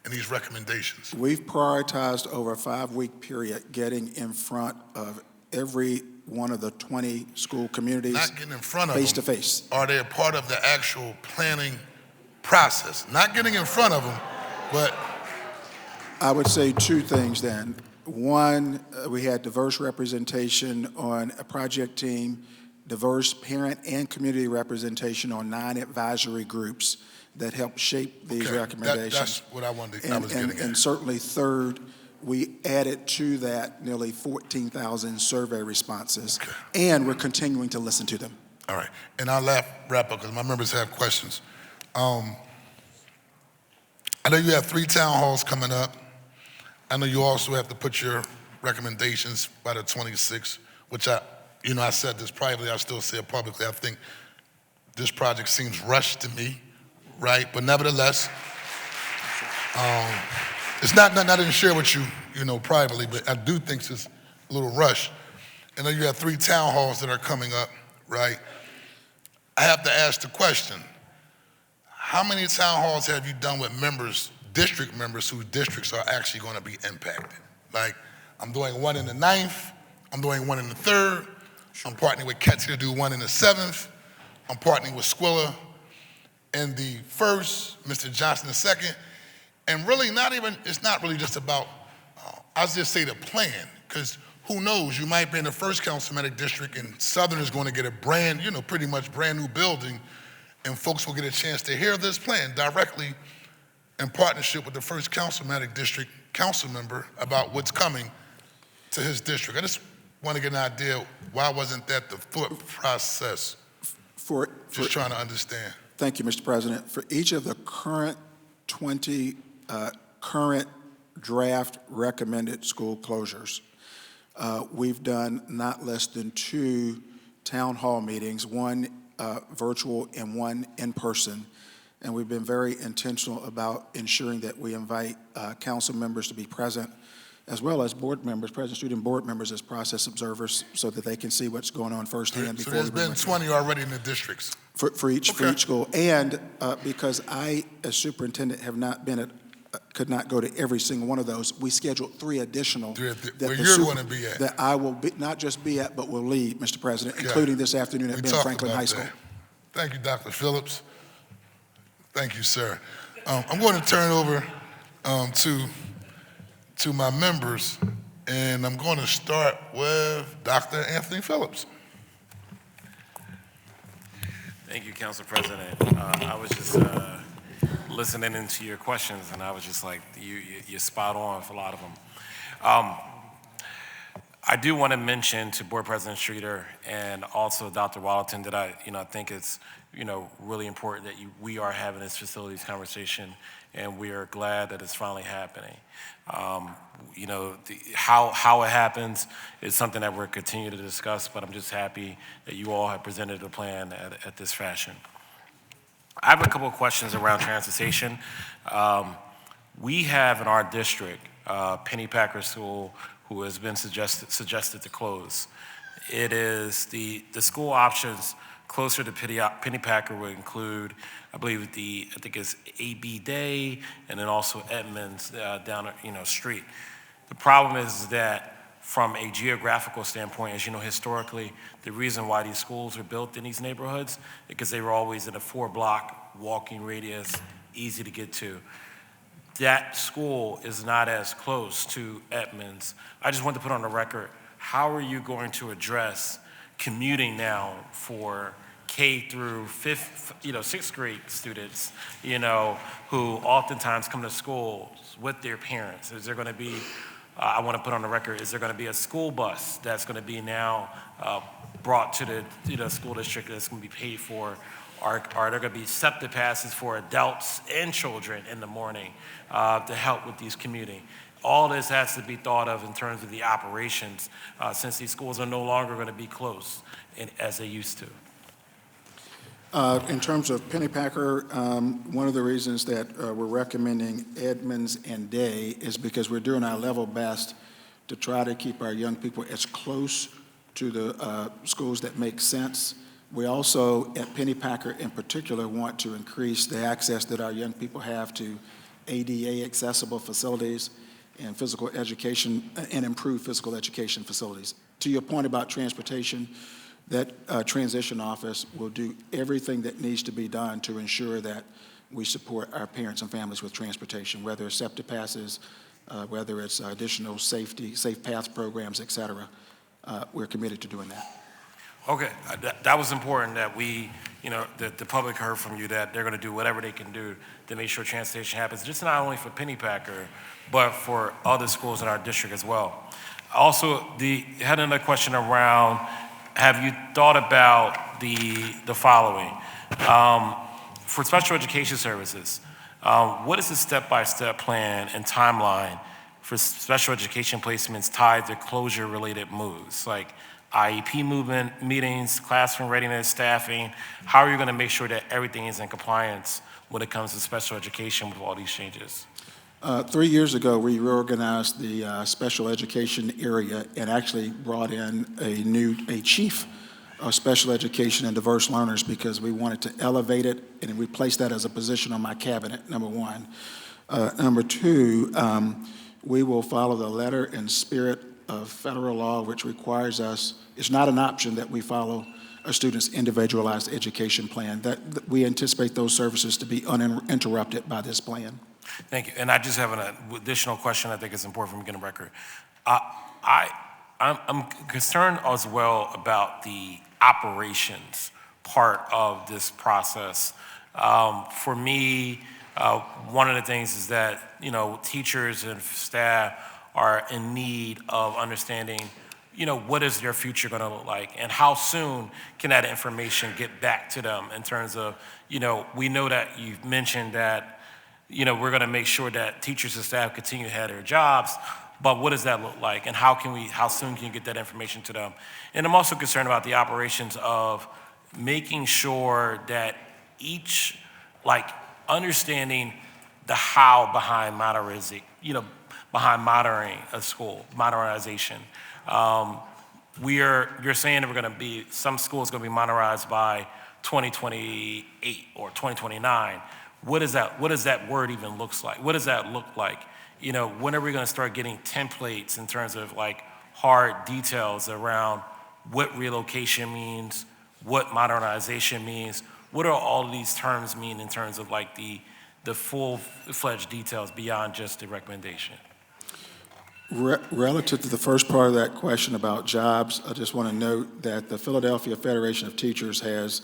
in these recommendations? We've prioritized over a 5-week period getting in front of every one of the 20 school communities. Not getting in front of them. Face to face. Are they a part of the actual planning process? Not getting in front of them, but I would say two things then. One, we had diverse representation on a project team, diverse parent and community representation on 9 advisory groups that helped shape these okay, recommendations. that's what I wanted. I was getting at. And certainly third, we added to that nearly 14,000 survey responses, and we're continuing to listen to them. All right, and I'll wrap up because my members have questions. I know you have 3 town halls coming up. I know you also have to put your recommendations by the 26th, which I said this privately, I still say it publicly. I think this project seems rushed to me, right? But nevertheless, it's not nothing I didn't share with you, privately, but I do think it's a little rushed. I know you have 3 town halls that are coming up, right? I have to ask the question, how many town halls have you done with members, district members whose districts are actually going to be impacted? Like, I'm doing one in the 9th, I'm doing one in the 3rd, I'm partnering with Ketsy to do one in the 7th, I'm partnering with Squilla in the 1st, Mr. Johnson the 2nd, and really it's not really just about, I'll just say the plan, because who knows, you might be in the 1st councilmanic district and Southern is going to get a pretty much brand new building, and folks will get a chance to hear this plan directly in partnership with the 1st councilmanic district council member about what's coming to his district. I just want to get an idea, why wasn't that the thought process? Just trying to understand. Thank you, Mr. President. For each of the current 20 current draft recommended school closures, we've done not less than 2 town hall meetings, one virtual and one in person. And we've been very intentional about ensuring that we invite council members to be present, as well as board members, President Student board members as process observers, so that they can see what's going on firsthand. So before there's we bring been it. 20 already in the districts? For each school. And because I, as superintendent, could not go to every single one of those, we scheduled 3 additional. Where you're going to be at. That I will not just be at, but will lead, Mr. President, including this afternoon at Ben Franklin High School. Thank you, Dr. Phillips. Thank you, sir. I'm going to turn over to my members, and I'm going to start with Dr. Anthony Phillips. Thank you, Council President. I was just listening into your questions, and I was just like, you're spot on for a lot of them. I do want to mention to Board President Streeter and also Dr. Wallaton that I think it's really important that we are having this facilities conversation, and we are glad that it's finally happening. How it happens is something that we're continuing to discuss, but I'm just happy that you all have presented a plan at this fashion. I have a couple of questions around transportation. We have in our district, Pennypacker School, who has been suggested to close. It is the school options closer to Pennypacker would include, I think it's A.B. Day, and then also Edmonds down street. The problem is that from a geographical standpoint, as you know, historically, the reason why these schools were built in these neighborhoods is because they were always in a 4-block walking radius, easy to get to. that school is not as close to Edmonds. I just want to put on the record, how are you going to address commuting now for K through sixth grade students, who oftentimes come to schools with their parents? Is there going to be, I want to put on the record, is there going to be a school bus that's going to be now brought to the school district that's going to be paid for? Are there going to be SEPTA passes for adults and children in the morning to help with these commuting? All this has to be thought of in terms of the operations, since these schools are no longer going to be close as they used to. In terms of Pennypacker, one of the reasons that we're recommending Edmonds and Day is because we're doing our level best to try to keep our young people as close to the schools that make sense. We also, at Pennypacker in particular, want to increase the access that our young people have to ADA accessible facilities and physical education and improved physical education facilities. To your point about transportation, that transition office will do everything that needs to be done to ensure that we support our parents and families with transportation, whether it's SEPTA passes, whether it's additional safe path programs, et cetera. We're committed to doing that. Okay, that was important that that the public heard from you that they're going to do whatever they can do to make sure transportation happens, just not only for Pennypacker, but for other schools in our district as well. Also, had another question around, have you thought about the following? For special education services, what is the step-by-step plan and timeline for special education placements tied to closure-related moves, like IEP movement, meetings, classroom readiness, staffing? How are you going to make sure that everything is in compliance when it comes to special education with all these changes? 3 years ago, we reorganized the special education area and actually brought in a chief of special education and diverse learners because we wanted to elevate it, and we placed that as a position on my cabinet, number one. Number two, we will follow the letter and spirit of federal law, which requires us, it's not an option that we follow a student's individualized education plan. That we anticipate those services to be uninterrupted by this plan. Thank you. And I just have an additional question I think is important for me to get on record. I'm concerned as well about the operations part of this process. For me, one of the things is that, teachers and staff are in need of understanding, what is their future going to look like, and how soon can that information get back to them in terms of, we know that you've mentioned that, we're going to make sure that teachers and staff continue to have their jobs, but what does that look like, and how soon can you get that information to them? And I'm also concerned about the operations of making sure that understanding the how behind modernization, behind modernizing a school, modernization. You're saying that some schools going to be modernized by 2028 or 2029. What does that word even looks like? What does that look like? When are we going to start getting templates in terms of hard details around what relocation means, what modernization means? What do all of these terms mean in terms of the full-fledged details beyond just the recommendation? Relative to the first part of that question about jobs, I just want to note that the Philadelphia Federation of Teachers has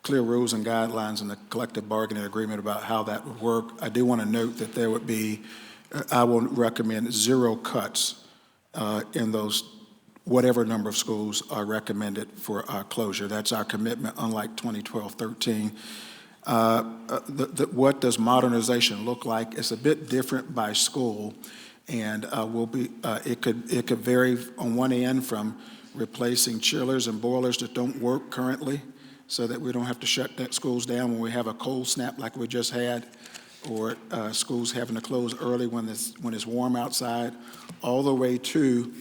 clear rules and guidelines in the collective bargaining agreement about how that would work. I do want to note that I will recommend 0 cuts in those, whatever number of schools are recommended for closure. That's our commitment, unlike 2012-13. What does modernization look like? It's a bit different by school, and it could vary on one end from replacing chillers and boilers that don't work currently, so that we don't have to shut schools down when we have a cold snap like we just had, or schools having to close early when it's warm outside, all the way to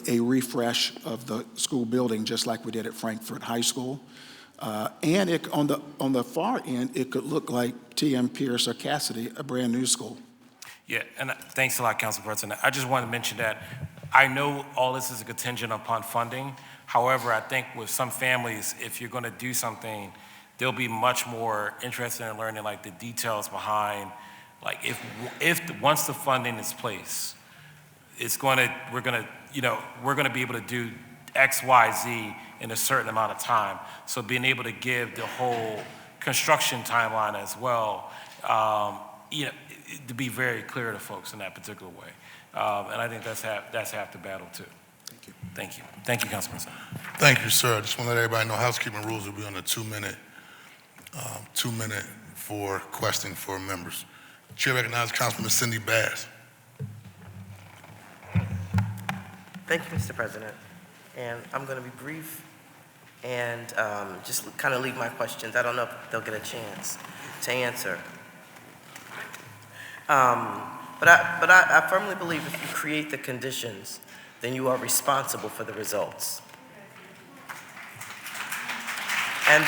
a refresh of the school building, just like we did at Frankfurt High School. And on the far end, it could look like T.M. Pierce or Cassidy, a brand new school. Yeah, and thanks a lot, Council President. I just want to mention that I know all this is a contingent upon funding. However, I think with some families, if you're going to do something, they'll be much more interested in learning the details behind Like once the funding is placed, we're gonna be able to do X, Y, Z in a certain amount of time. So being able to give the whole construction timeline as well, to be very clear to folks in that particular way. And I think that's half the battle too. Thank you. Thank you. Thank you, Councilman Sines. Thank you, sir. I just want to let everybody know housekeeping rules will be on the 2-minute for questioning for members. Chair recognizes Councilman Cindy Bass. Thank you, Mr. President. And I'm going to be brief and just kind of leave my questions. I don't know if they'll get a chance to answer. But I firmly believe if you create the conditions, then you are responsible for the results. And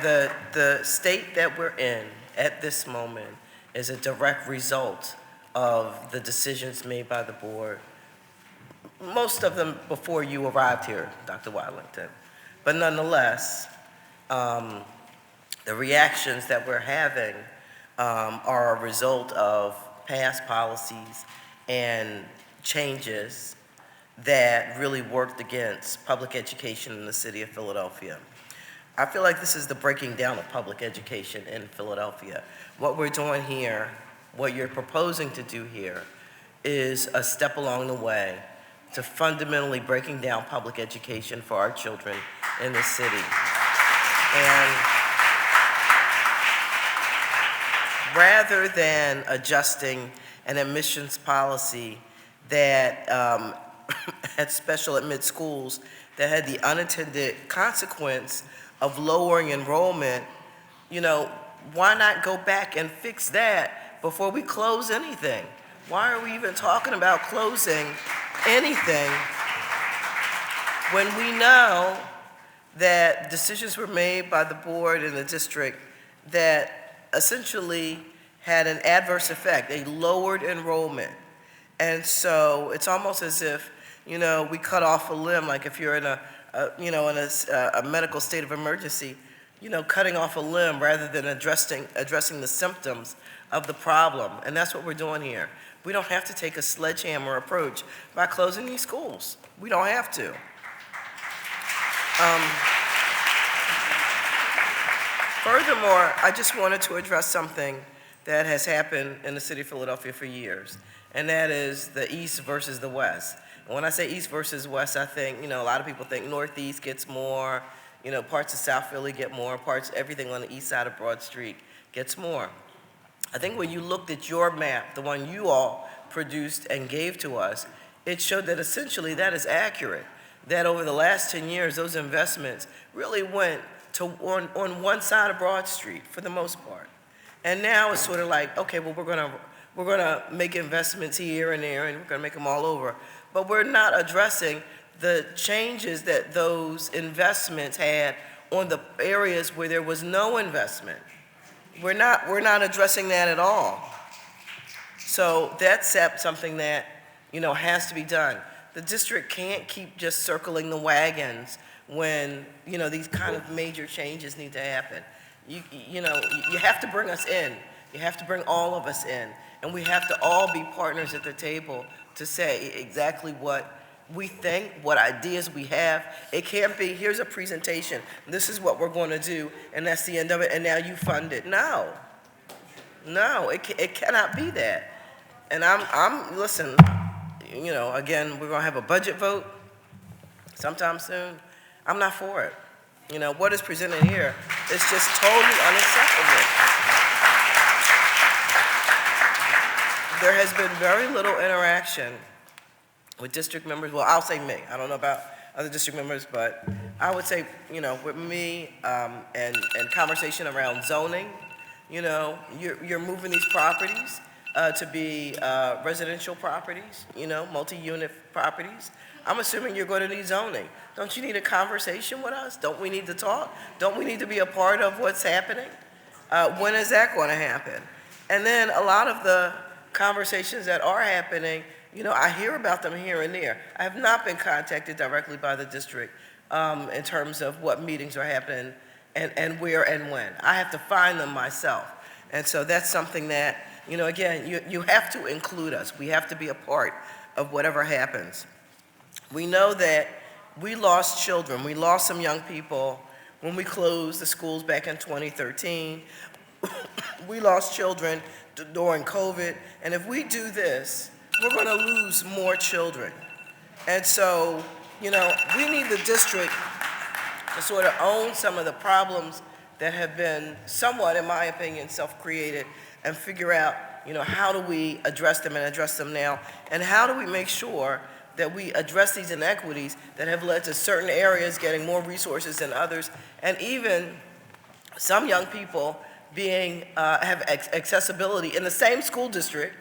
the state that we're in at this moment is a direct result of the decisions made by the board, most of them before you arrived here, Dr. Wadlington. But nonetheless, the reactions that we're having are a result of past policies and changes that really worked against public education in the city of Philadelphia. I feel like this is the breaking down of public education in Philadelphia. What we're doing here, what you're proposing to do here, is a step along the way to fundamentally breaking down public education for our children in the city. And rather than adjusting an admissions policy that had special admit schools that had the unintended consequence of lowering enrollment, why not go back and fix that before we close anything? Why are we even talking about closing anything when we know that decisions were made by the board and the district that essentially had an adverse effect? They lowered enrollment. And so it's almost as if, we cut off a limb, like if you're in a medical state of emergency, cutting off a limb rather than addressing the symptoms of the problem. And that's what we're doing here. We don't have to take a sledgehammer approach by closing these schools. We don't have to. Furthermore, I just wanted to address something that has happened in the city of Philadelphia for years, and that is the East versus the West. And when I say East versus West, I think, a lot of people think Northeast gets more, parts of South Philly get more, everything on the east side of Broad Street gets more. I think when you looked at your map, the one you all produced and gave to us, it showed that essentially that is accurate, that over the last 10 years, those investments really went to on one side of Broad Street for the most part. And now it's sort of like, okay, well, we're gonna make investments here and there, and we're gonna make them all over. But we're not addressing the changes that those investments had on the areas where there was no investment. We're not addressing that at all. So that's something that, has to be done. The district can't keep just circling the wagons when, these kind of major changes need to happen. You have to bring us in. You have to bring all of us in. And we have to all be partners at the table to say exactly what we think, what ideas we have. It can't be, here's a presentation, this is what we're going to do, and that's the end of it, and now you fund it. No, it cannot be that. And listen, again, we're going to have a budget vote sometime soon. I'm not for it. What is presented here is just totally unacceptable. There has been very little interaction with district members. Well, I'll say me. I don't know about other district members, but I would say, with me and conversation around zoning, you're moving these properties to be residential properties, multi-unit properties. I'm assuming you're going to need zoning. Don't you need a conversation with us? Don't we need to talk? Don't we need to be a part of what's happening? When is that going to happen? And then a lot of the conversations that are happening, I hear about them here and there. I have not been contacted directly by the district in terms of what meetings are happening and where and when. I have to find them myself. And so that's something that, again, you have to include us. We have to be a part of whatever happens. We know that we lost children. We lost some young people when we closed the schools back in 2013. We lost children during COVID. And if we do this, we're going to lose more children. And so, we need the district to sort of own some of the problems that have been somewhat, in my opinion, self-created, and figure out, how do we address them and address them now, and how do we make sure that we address these inequities that have led to certain areas getting more resources than others, and even some young people have accessibility in the same school district,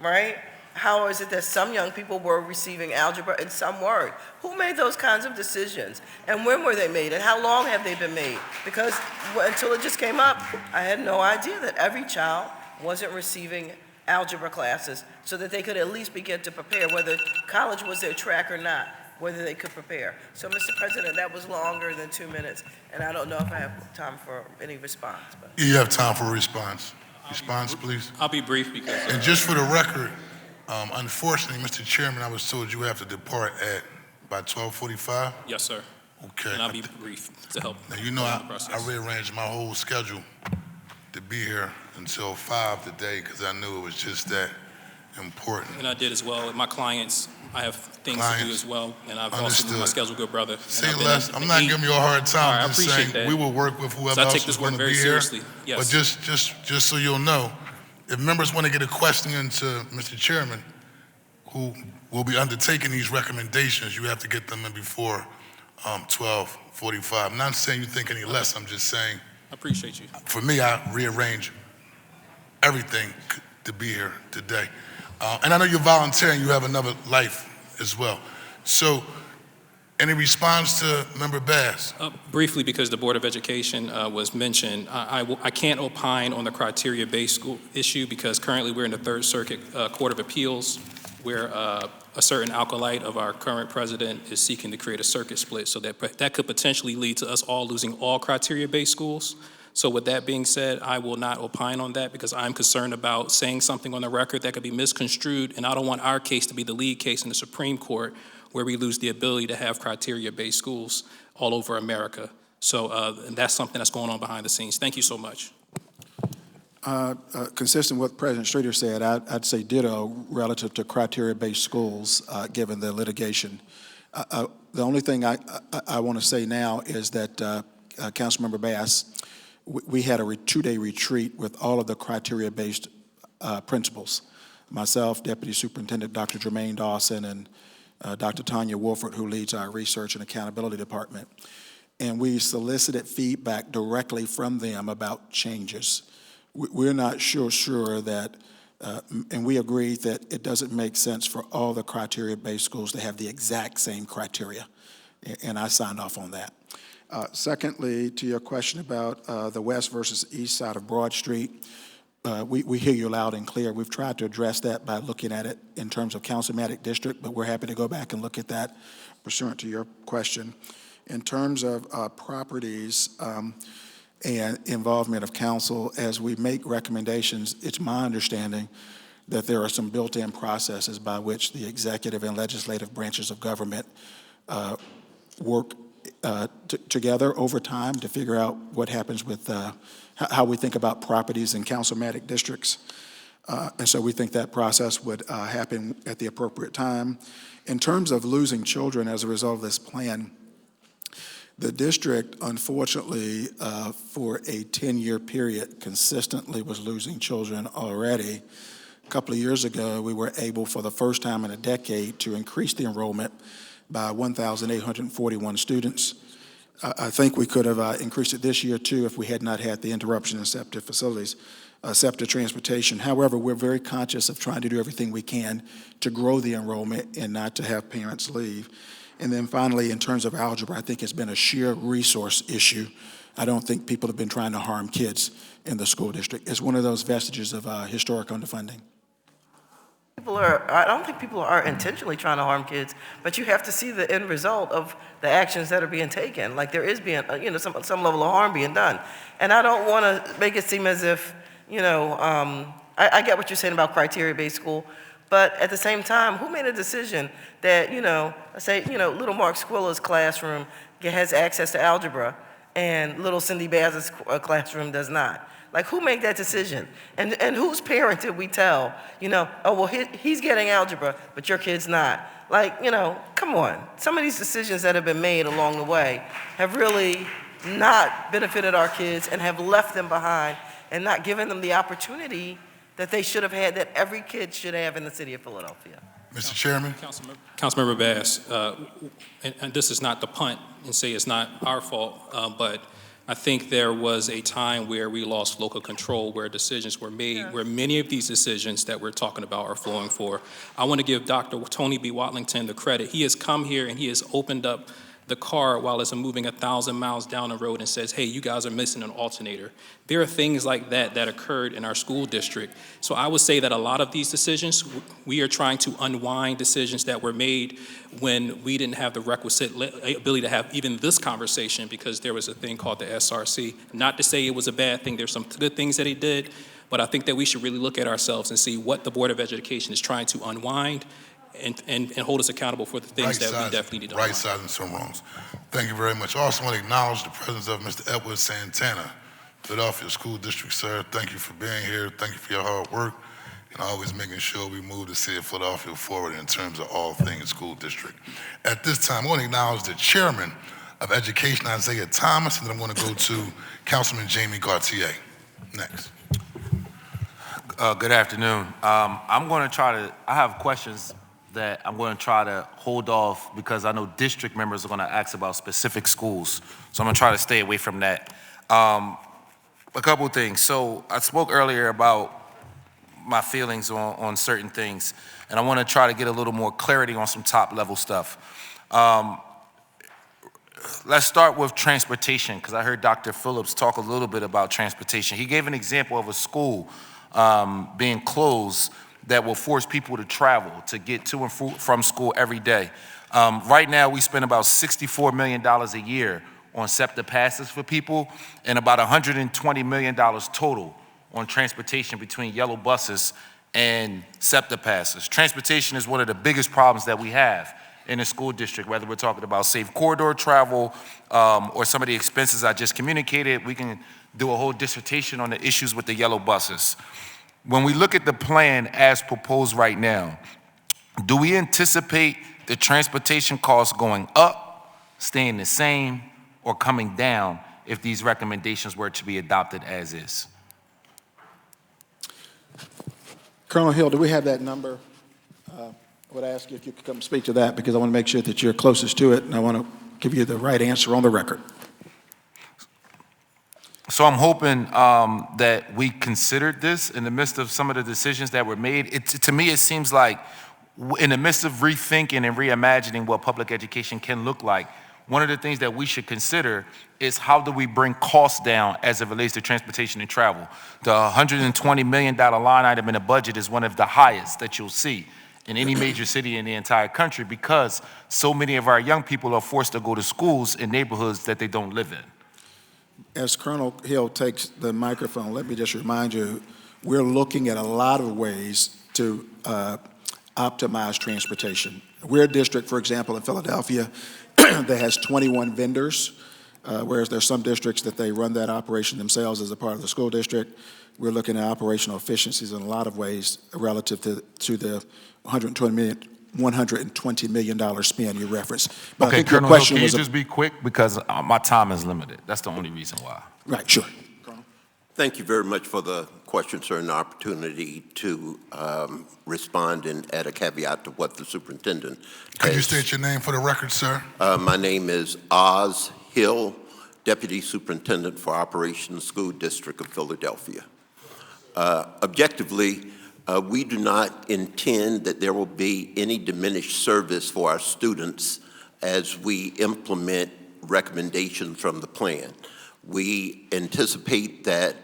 right? How is it that some young people were receiving algebra and some weren't? Who made those kinds of decisions? And when were they made? And how long have they been made? Because until it just came up, I had no idea that every child wasn't receiving algebra classes so that they could at least begin to prepare, whether college was their track or not, whether they could prepare. So, Mr. President, that was longer than 2 minutes, and I don't know if I have time for any response. But. You have time for a response. Response, please. I'll be brief because... And just for the record, unfortunately, Mr. Chairman, I was told you have to depart by 12:45. Yes, sir. Okay. And I'll be brief to help. Now, the process. I rearranged my whole schedule to be here until 5 today because I knew it was just that important. And I did as well. With my clients, I have things to do as well, and I've also moved my schedule, good brother. Say less. I'm not giving you a hard time. All right, I just appreciate saying that. we will work with whoever So I else take is this going work to be very here. seriously. Yes. But just so you'll know, if members want to get a question into Mr. Chairman, who will be undertaking these recommendations, you have to get them in before 12:45. I'm not saying you think any less. I'm just saying. I appreciate you. For me, I rearrange everything to be here today. And I know you're volunteering, you have another life as well. So, any response to Member Bass? Briefly, because the Board of Education was mentioned, I can't opine on the criteria-based school issue because currently we're in the Third Circuit Court of Appeals where a certain acolyte of our current president is seeking to create a circuit split, so that could potentially lead to us all losing all criteria-based schools. So with that being said, I will not opine on that because I'm concerned about saying something on the record that could be misconstrued, and I don't want our case to be the lead case in the Supreme Court where we lose the ability to have criteria-based schools all over America. So and that's something that's going on behind the scenes. Thank you so much. Consistent with what President Streeter said, I'd say ditto relative to criteria-based schools, given the litigation. The only thing I want to say now is that Councilmember Bass, we had a 2-day retreat with all of the criteria-based principals. Myself, Deputy Superintendent Dr. Jermaine Dawson, and Dr. Tanya Wolford, who leads our Research and Accountability Department. And we solicited feedback directly from them about changes. We're not sure that, and we agree that it doesn't make sense for all the criteria-based schools to have the exact same criteria, and I signed off on that. Secondly, to your question about the west versus east side of Broad Street, we hear you loud and clear. We've tried to address that by looking at it in terms of councilmatic district, but we're happy to go back and look at that pursuant to your question. In terms of properties and involvement of council, as we make recommendations, it's my understanding that there are some built-in processes by which the executive and legislative branches of government work together over time to figure out what happens with how we think about properties in councilmatic districts. And so we think that process would happen at the appropriate time. In terms of losing children as a result of this plan, the district, unfortunately, for a 10-year period, consistently was losing children already. A couple of years ago, we were able, for the first time in a decade, to increase the enrollment by 1,841 students. I think we could have increased it this year, too, if we had not had the interruption in SEPTA facilities, SEPTA transportation. However, we're very conscious of trying to do everything we can to grow the enrollment and not to have parents leave. And then finally, in terms of algebra, I think it's been a sheer resource issue. I don't think people have been trying to harm kids in the school district. It's one of those vestiges of historic underfunding. I don't think people are intentionally trying to harm kids, but you have to see the end result of the actions that are being taken. Like there is being, some level of harm being done. And I don't want to make it seem as if I get what you're saying about criteria-based school, but at the same time, who made a decision that, say, little Mark Squilla's classroom has access to algebra and little Cindy Baz's classroom does not? Like, who made that decision? And whose parent did we tell, oh, well, he's getting algebra, but your kid's not? Like, come on. Some of these decisions that have been made along the way have really not benefited our kids and have left them behind and not given them the opportunity that they should have had, that every kid should have in the city of Philadelphia. Mr. Chairman? Councilmember Bass, and this is not to punt and say it's not our fault, but I think there was a time where we lost local control, where decisions were made, where many of these decisions that we're talking about are flowing for. I want to give Dr. Tony B. Watlington the credit. He has come here and he has opened up the car while it's moving 1,000 miles down the road and says, hey, you guys are missing an alternator. There are things like that that occurred in our school district. So I would say that a lot of these decisions, we are trying to unwind decisions that were made when we didn't have the requisite ability to have even this conversation because there was a thing called the SRC. Not to say it was a bad thing, there's some good things that he did, but I think that we should really look at ourselves and see what the Board of Education is trying to unwind and hold us accountable for the things that we definitely need to unwind. Right-sizing some wrongs. Thank you very much. I also want to acknowledge the presence of Mr. Edward Santana, Philadelphia School District, sir. Thank you for being here. Thank you for your hard work and always making sure we move the city of Philadelphia forward in terms of all things school district. At this time, I want to acknowledge the chairman of Education, Isaiah Thomas, and then I'm going to go to Councilman Jamie Gautier. Next. Good afternoon. I'm going to I have questions that I'm going to try to hold off because I know district members are going to ask about specific schools. So I'm going to try to stay away from that. A couple of things. So I spoke earlier about my feelings on certain things, and I want to try to get a little more clarity on some top level stuff. Let's start with transportation, because I heard Dr. Phillips talk a little bit about transportation. He gave an example of a school being closed that will force people to travel to get to and from school every day. Right now, we spend about $64 million a year on SEPTA passes for people and about $120 million total on transportation between yellow buses and SEPTA passes. Transportation is one of the biggest problems that we have in the school district, whether we're talking about safe corridor travel or some of the expenses I just communicated. We can do a whole dissertation on the issues with the yellow buses. When we look at the plan as proposed right now, do we anticipate the transportation costs going up, staying the same, or coming down if these recommendations were to be adopted as is? Colonel Hill, do we have that number? I would ask you if you could come speak to that because I want to make sure that you're closest to it and I want to give you the right answer on the record. So I'm hoping that we considered this in the midst of some of the decisions that were made. To me, it seems like in the midst of rethinking and reimagining what public education can look like, one of the things that we should consider is how do we bring costs down as it relates to transportation and travel. The $120 million line item in the budget is one of the highest that you'll see in any major city in the entire country because so many of our young people are forced to go to schools in neighborhoods that they don't live in. As Colonel Hill takes the microphone, let me just remind you, we're looking at a lot of ways to optimize transportation. We're a district, for example, in Philadelphia that has 21 vendors, whereas there's some districts that they run that operation themselves as a part of the school district. We're looking at operational efficiencies in a lot of ways relative to the $120 million spend you referenced. But I think Colonel, your question can you was just be quick because my time is limited. That's the only reason why. right, sure. Thank you very much for the question, sir, and the opportunity to respond and add a caveat to what the superintendent Could you state your name for the record, sir? My name is Oz Hill, Deputy Superintendent for Operations School District of Philadelphia. Objectively, we do not intend that there will be any diminished service for our students as we implement recommendations from the plan. We anticipate that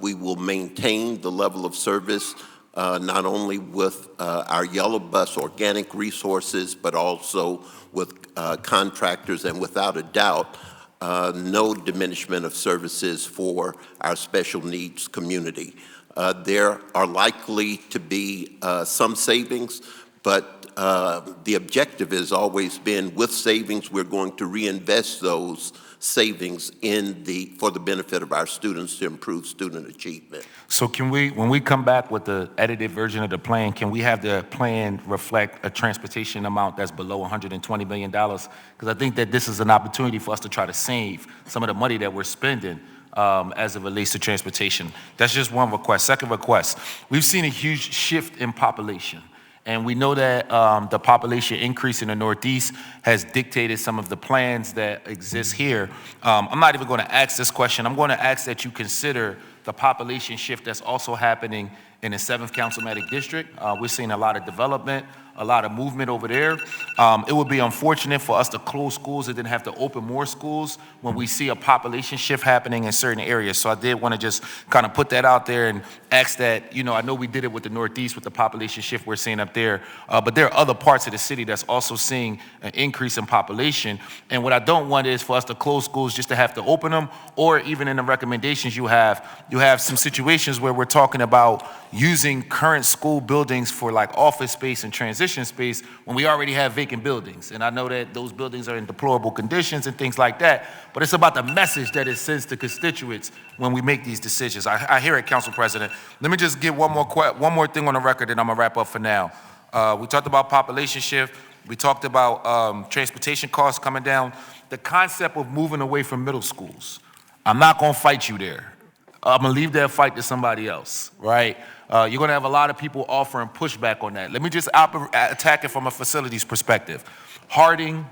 we will maintain the level of service not only with our yellow bus organic resources, but also with contractors, and without a doubt, no diminishment of services for our special needs community. There are likely to be some savings, but the objective has always been, with savings, we're going to reinvest those savings for the benefit of our students to improve student achievement. So can we, when we come back with the edited version of the plan, can we have the plan reflect a transportation amount that's below $120 million? Because I think that this is an opportunity for us to try to save some of the money that we're spending as it relates to transportation. That's just one request. Second request, we've seen a huge shift in population. And we know that the population increase in the Northeast has dictated some of the plans that exist here. I'm not even going to ask this question. I'm going to ask that you consider the population shift that's also happening in the 7th Councilmanic District. We're seeing a lot of development, a lot of movement over there. It would be unfortunate for us to close schools and then have to open more schools when we see a population shift happening in certain areas. So I did want to just kind of put that out there and ask that, you know, I know we did it with the Northeast with the population shift we're seeing up there, but there are other parts of the city that's also seeing an increase in population. And what I don't want is for us to close schools just to have to open them, or even in the recommendations you have some situations where we're talking about using current school buildings for like office space and transition space when we already have vacant buildings. And I know that those buildings are in deplorable conditions and things like that, but it's about the message that it sends to constituents when we make these decisions. I hear it, Council President. Let me just get one more thing on the record and I'm gonna wrap up for now. We talked about population shift. We talked about transportation costs coming down. The concept of moving away from middle schools. I'm not gonna fight you there. I'm gonna leave that fight to somebody else, right? You're gonna have a lot of people offering pushback on that. Let me just attack it from a facilities perspective. Harding,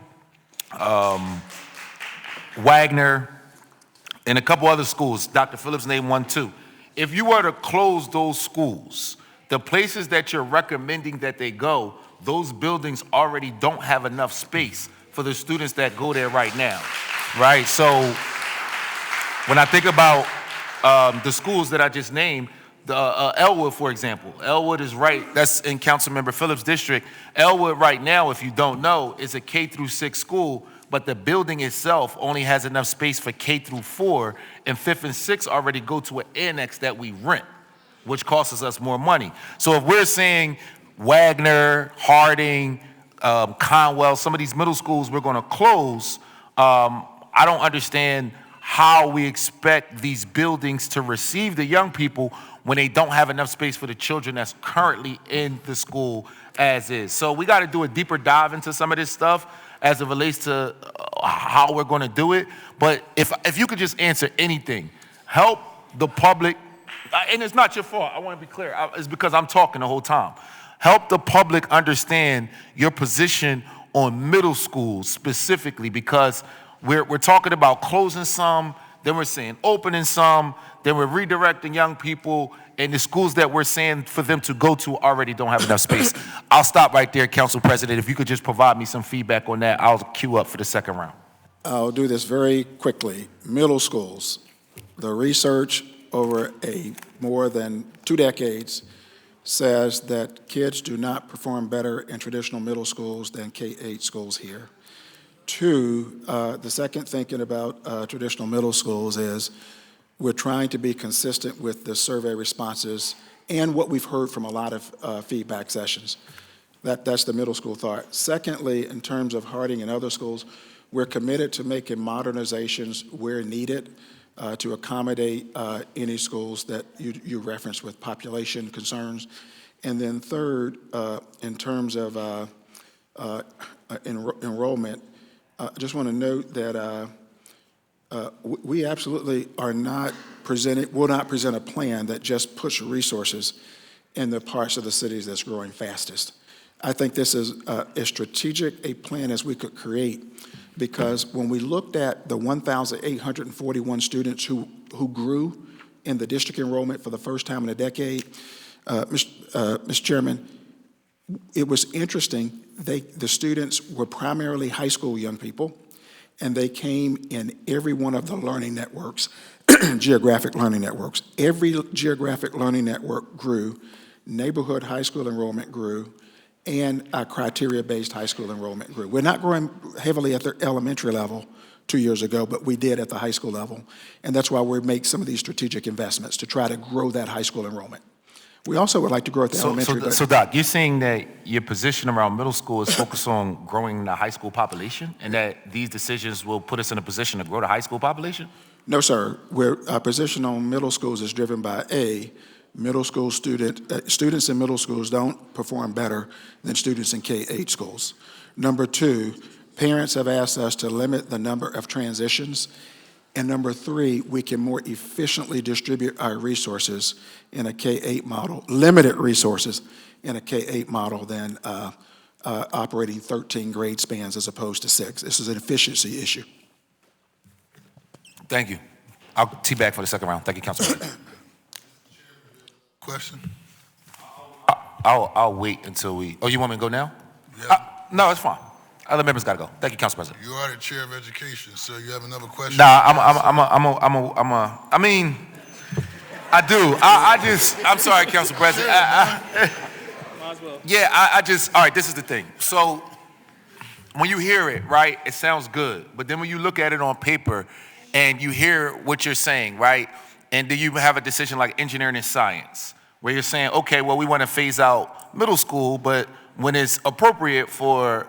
Wagner, and a couple other schools, Dr. Phillips named one too. If you were to close those schools, the places that you're recommending that they go, those buildings already don't have enough space for the students that go there right now, right? So when I think about the schools that I just named, Elwood, for example. Elwood is right, that's in Councilmember Phillips' district. Elwood right now, if you don't know, is a K-6 school, but the building itself only has enough space for K-4, and 5th and 6th already go to an annex that we rent, which costs us more money. So if we're saying Wagner, Harding, Conwell, some of these middle schools we're gonna close, I don't understand how we expect these buildings to receive the young people when they don't have enough space for the children that's currently in the school as is. So we got to do a deeper dive into some of this stuff as it relates to how we're going to do it. But if you could just answer anything, help the public, and it's not your fault, I want to be clear, it's because I'm talking the whole time. Help the public understand your position on middle schools specifically, because we're talking about closing some, then we're saying opening some, then we're redirecting young people, and the schools that we're saying for them to go to already don't have enough space. I'll stop right there, Council President. If you could just provide me some feedback on that, I'll queue up for the second round. I'll do this very quickly. Middle schools, the research over more than 2 decades says that kids do not perform better in traditional middle schools than K-8 schools here. 2, the second thinking about traditional middle schools is we're trying to be consistent with the survey responses and what we've heard from a lot of feedback sessions. That's the middle school thought. Secondly, in terms of Harding and other schools, we're committed to making modernizations where needed to accommodate any schools that you referenced with population concerns. And then third, in terms of enrollment, I just want to note that we absolutely will not present a plan that just puts resources in the parts of the cities that's growing fastest. I think this is as strategic a plan as we could create, because when we looked at the 1,841 students who grew in the district enrollment for the first time in a decade, Mr. Chairman, it was interesting. The students were primarily high school young people, and they came in every one of the learning networks, geographic learning networks. Every geographic learning network grew, neighborhood high school enrollment grew, and our criteria-based high school enrollment grew. We're not growing heavily at the elementary level 2 years ago, but we did at the high school level. And that's why we make some of these strategic investments to try to grow that high school enrollment. We also would like to grow at the elementary. So Doc, you're saying that your position around middle school is focused on growing the high school population, and that these decisions will put us in a position to grow the high school population? No, sir. Our position on middle schools is driven by middle school students in middle schools don't perform better than students in K-8 schools. Number two, parents have asked us to limit the number of transitions. And number three, we can more efficiently distribute our resources in a K-8 model, limited resources in a K-8 model than operating 13 grade spans as opposed to 6. This is an efficiency issue. Thank you. I'll tee back for the second round. Thank you, Councilman. Question? I'll wait until we. Oh, you want me to go now? Yeah. No, it's fine. Other members got to go. Thank you, Council President. You are the chair of education, so you have another question? Nah, I mean, I do. I'm sorry, Council President. Yeah, all right, this is the thing. So when you hear it, right, it sounds good. But then when you look at it on paper and you hear what you're saying, right, and then you have a decision like engineering and science, where you're saying, okay, well, we want to phase out middle school, but when it's appropriate for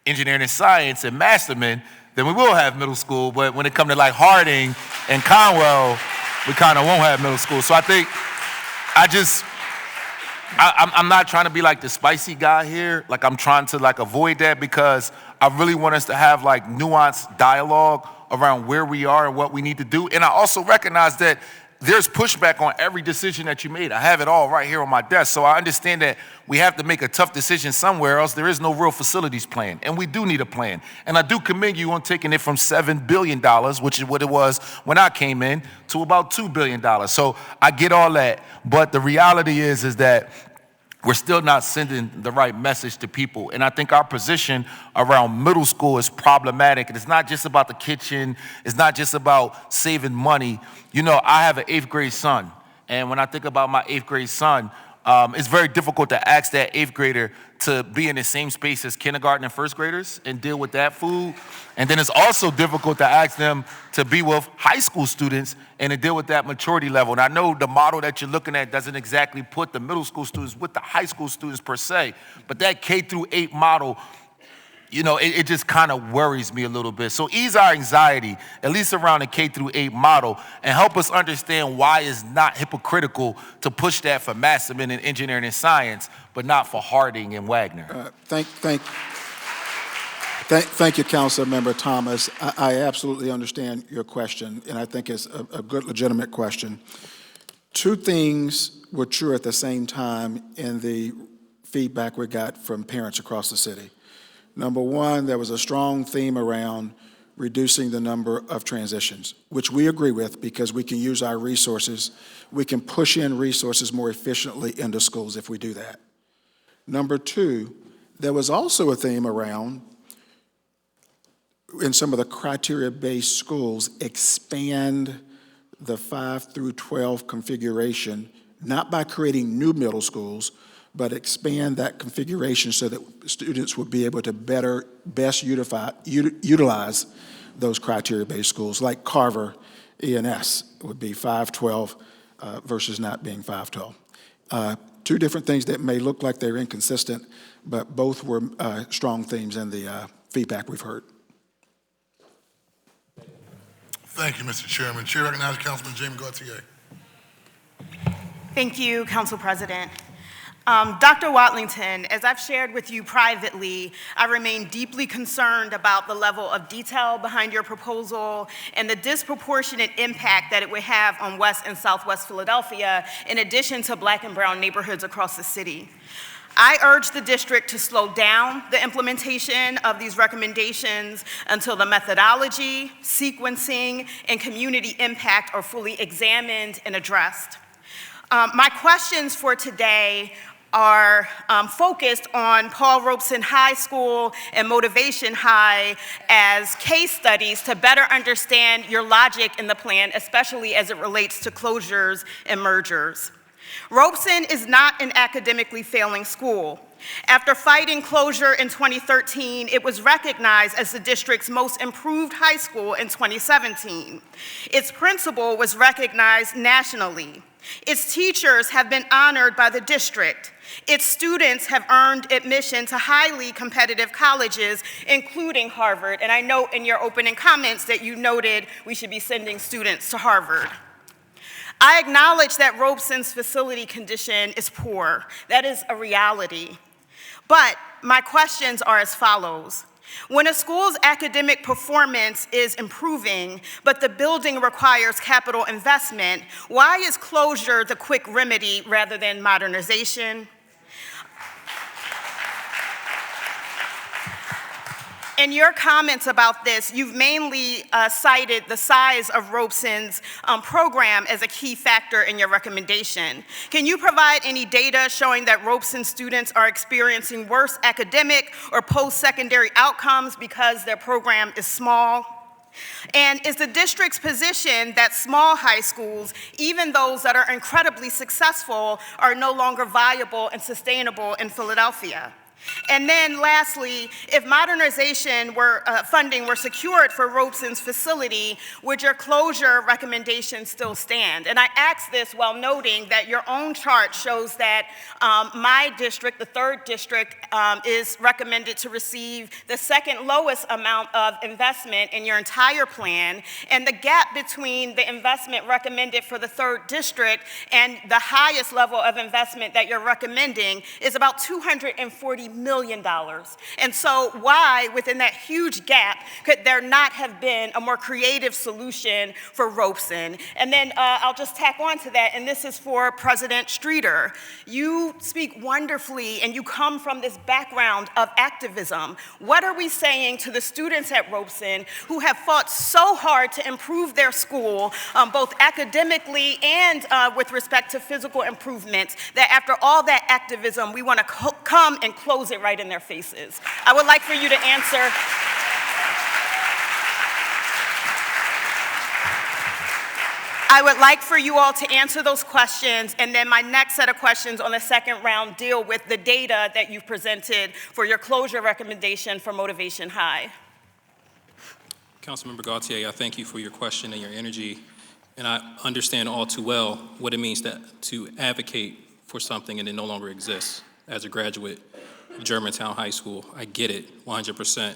engineering and science and Masterman, then we will have middle school. But when it comes to like Harding and Conwell, we kind of won't have middle school. So I think I'm not trying to be like the spicy guy here. Like I'm trying to like avoid that because I really want us to have like nuanced dialogue around where we are and what we need to do. And I also recognize that there's pushback on every decision that you made. I have it all right here on my desk. So I understand that we have to make a tough decision somewhere else. There is no real facilities plan, and we do need a plan. And I do commend you on taking it from $7 billion, which is what it was when I came in, to about $2 billion. So I get all that. But the reality is that we're still not sending the right message to people. And I think our position around middle school is problematic. And it's not just about the kitchen. It's not just about saving money. You know, I have an 8th grade son. And when I think about my 8th grade son, it's very difficult to ask that 8th grader to be in the same space as kindergarten and 1st graders and deal with that food. And then it's also difficult to ask them to be with high school students and to deal with that maturity level. And I know the model that you're looking at doesn't exactly put the middle school students with the high school students per se, but that K-8 model, you know, it just kind of worries me a little bit. So ease our anxiety, at least around the K-8 model, and help us understand why it's not hypocritical to push that for Masterman and engineering and science, but not for Harding and Wagner. Thank you, Councilmember Thomas. I absolutely understand your question, and I think it's a good, legitimate question. Two things were true at the same time in the feedback we got from parents across the city. Number one, there was a strong theme around reducing the number of transitions, which we agree with because we can use our resources. We can push in resources more efficiently into schools if we do that. Number two, there was also a theme around, in some of the criteria-based schools, expand the 5 through 12 configuration, not by creating new middle schools, but expand that configuration so that students would be able to best utilize those criteria-based schools, like Carver E&S would be 512 versus not being 512. Two different things that may look like they're inconsistent, but both were strong themes in the feedback we've heard. Thank you, Mr. Chairman. Chair recognizes Councilman Jamie Gauthier. Thank you, Council President. Dr. Watlington, as I've shared with you privately, I remain deeply concerned about the level of detail behind your proposal and the disproportionate impact that it would have on West and Southwest Philadelphia, in addition to Black and brown neighborhoods across the city. I urge the district to slow down the implementation of these recommendations until the methodology, sequencing, and community impact are fully examined and addressed. My questions for today are focused on Paul Robeson High School and Motivation High as case studies to better understand your logic in the plan, especially as it relates to closures and mergers. Robeson is not an academically failing school. After fighting closure in 2013, it was recognized as the district's most improved high school in 2017. Its principal was recognized nationally. Its teachers have been honored by the district. Its students have earned admission to highly competitive colleges, including Harvard. And I note in your opening comments that you noted we should be sending students to Harvard. I acknowledge that Robeson's facility condition is poor. That is a reality. But my questions are as follows. When a school's academic performance is improving, but the building requires capital investment, why is closure the quick remedy rather than modernization? In your comments about this, you've mainly cited the size of Robeson's program as a key factor in your recommendation. Can you provide any data showing that Robeson students are experiencing worse academic or post-secondary outcomes because their program is small? And is the district's position that small high schools, even those that are incredibly successful, are no longer viable and sustainable in Philadelphia? And then lastly, if modernization funding were secured for Robeson's facility, would your closure recommendation still stand? And I ask this while noting that your own chart shows that my district, the 3rd district, is recommended to receive the second lowest amount of investment in your entire plan, and the gap between the investment recommended for the 3rd district and the highest level of investment that you're recommending is about $240 million. And so why, within that huge gap, could there not have been a more creative solution for Robeson? And then I'll just tack on to that, and this is for President Streeter. You speak wonderfully, and you come from this background of activism. What are we saying to the students at Robeson who have fought so hard to improve their school, both academically and with respect to physical improvements, that after all that activism, we want to come and close it right in their faces? I would like for you to answer. I would like for you all to answer those questions, and then my next set of questions on the second round deal with the data that you've presented for your closure recommendation for Motivation High. Councilmember Gautier, I thank you for your question and your energy, and I understand all too well what it means to advocate for something and it no longer exists. As a graduate of Germantown High School, I get it 100%.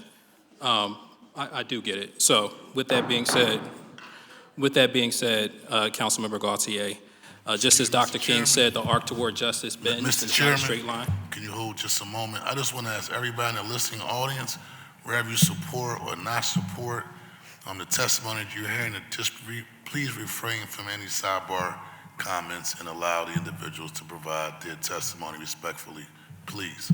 I do get it. So with that being said, Councilmember Gautier, just as Dr. King said, the arc toward justice bends in a straight line. Can you hold just a moment? I just want to ask everybody in the listening audience, wherever you support or not support the testimony that you're hearing, just please refrain from any sidebar comments and allow the individuals to provide their testimony respectfully, please.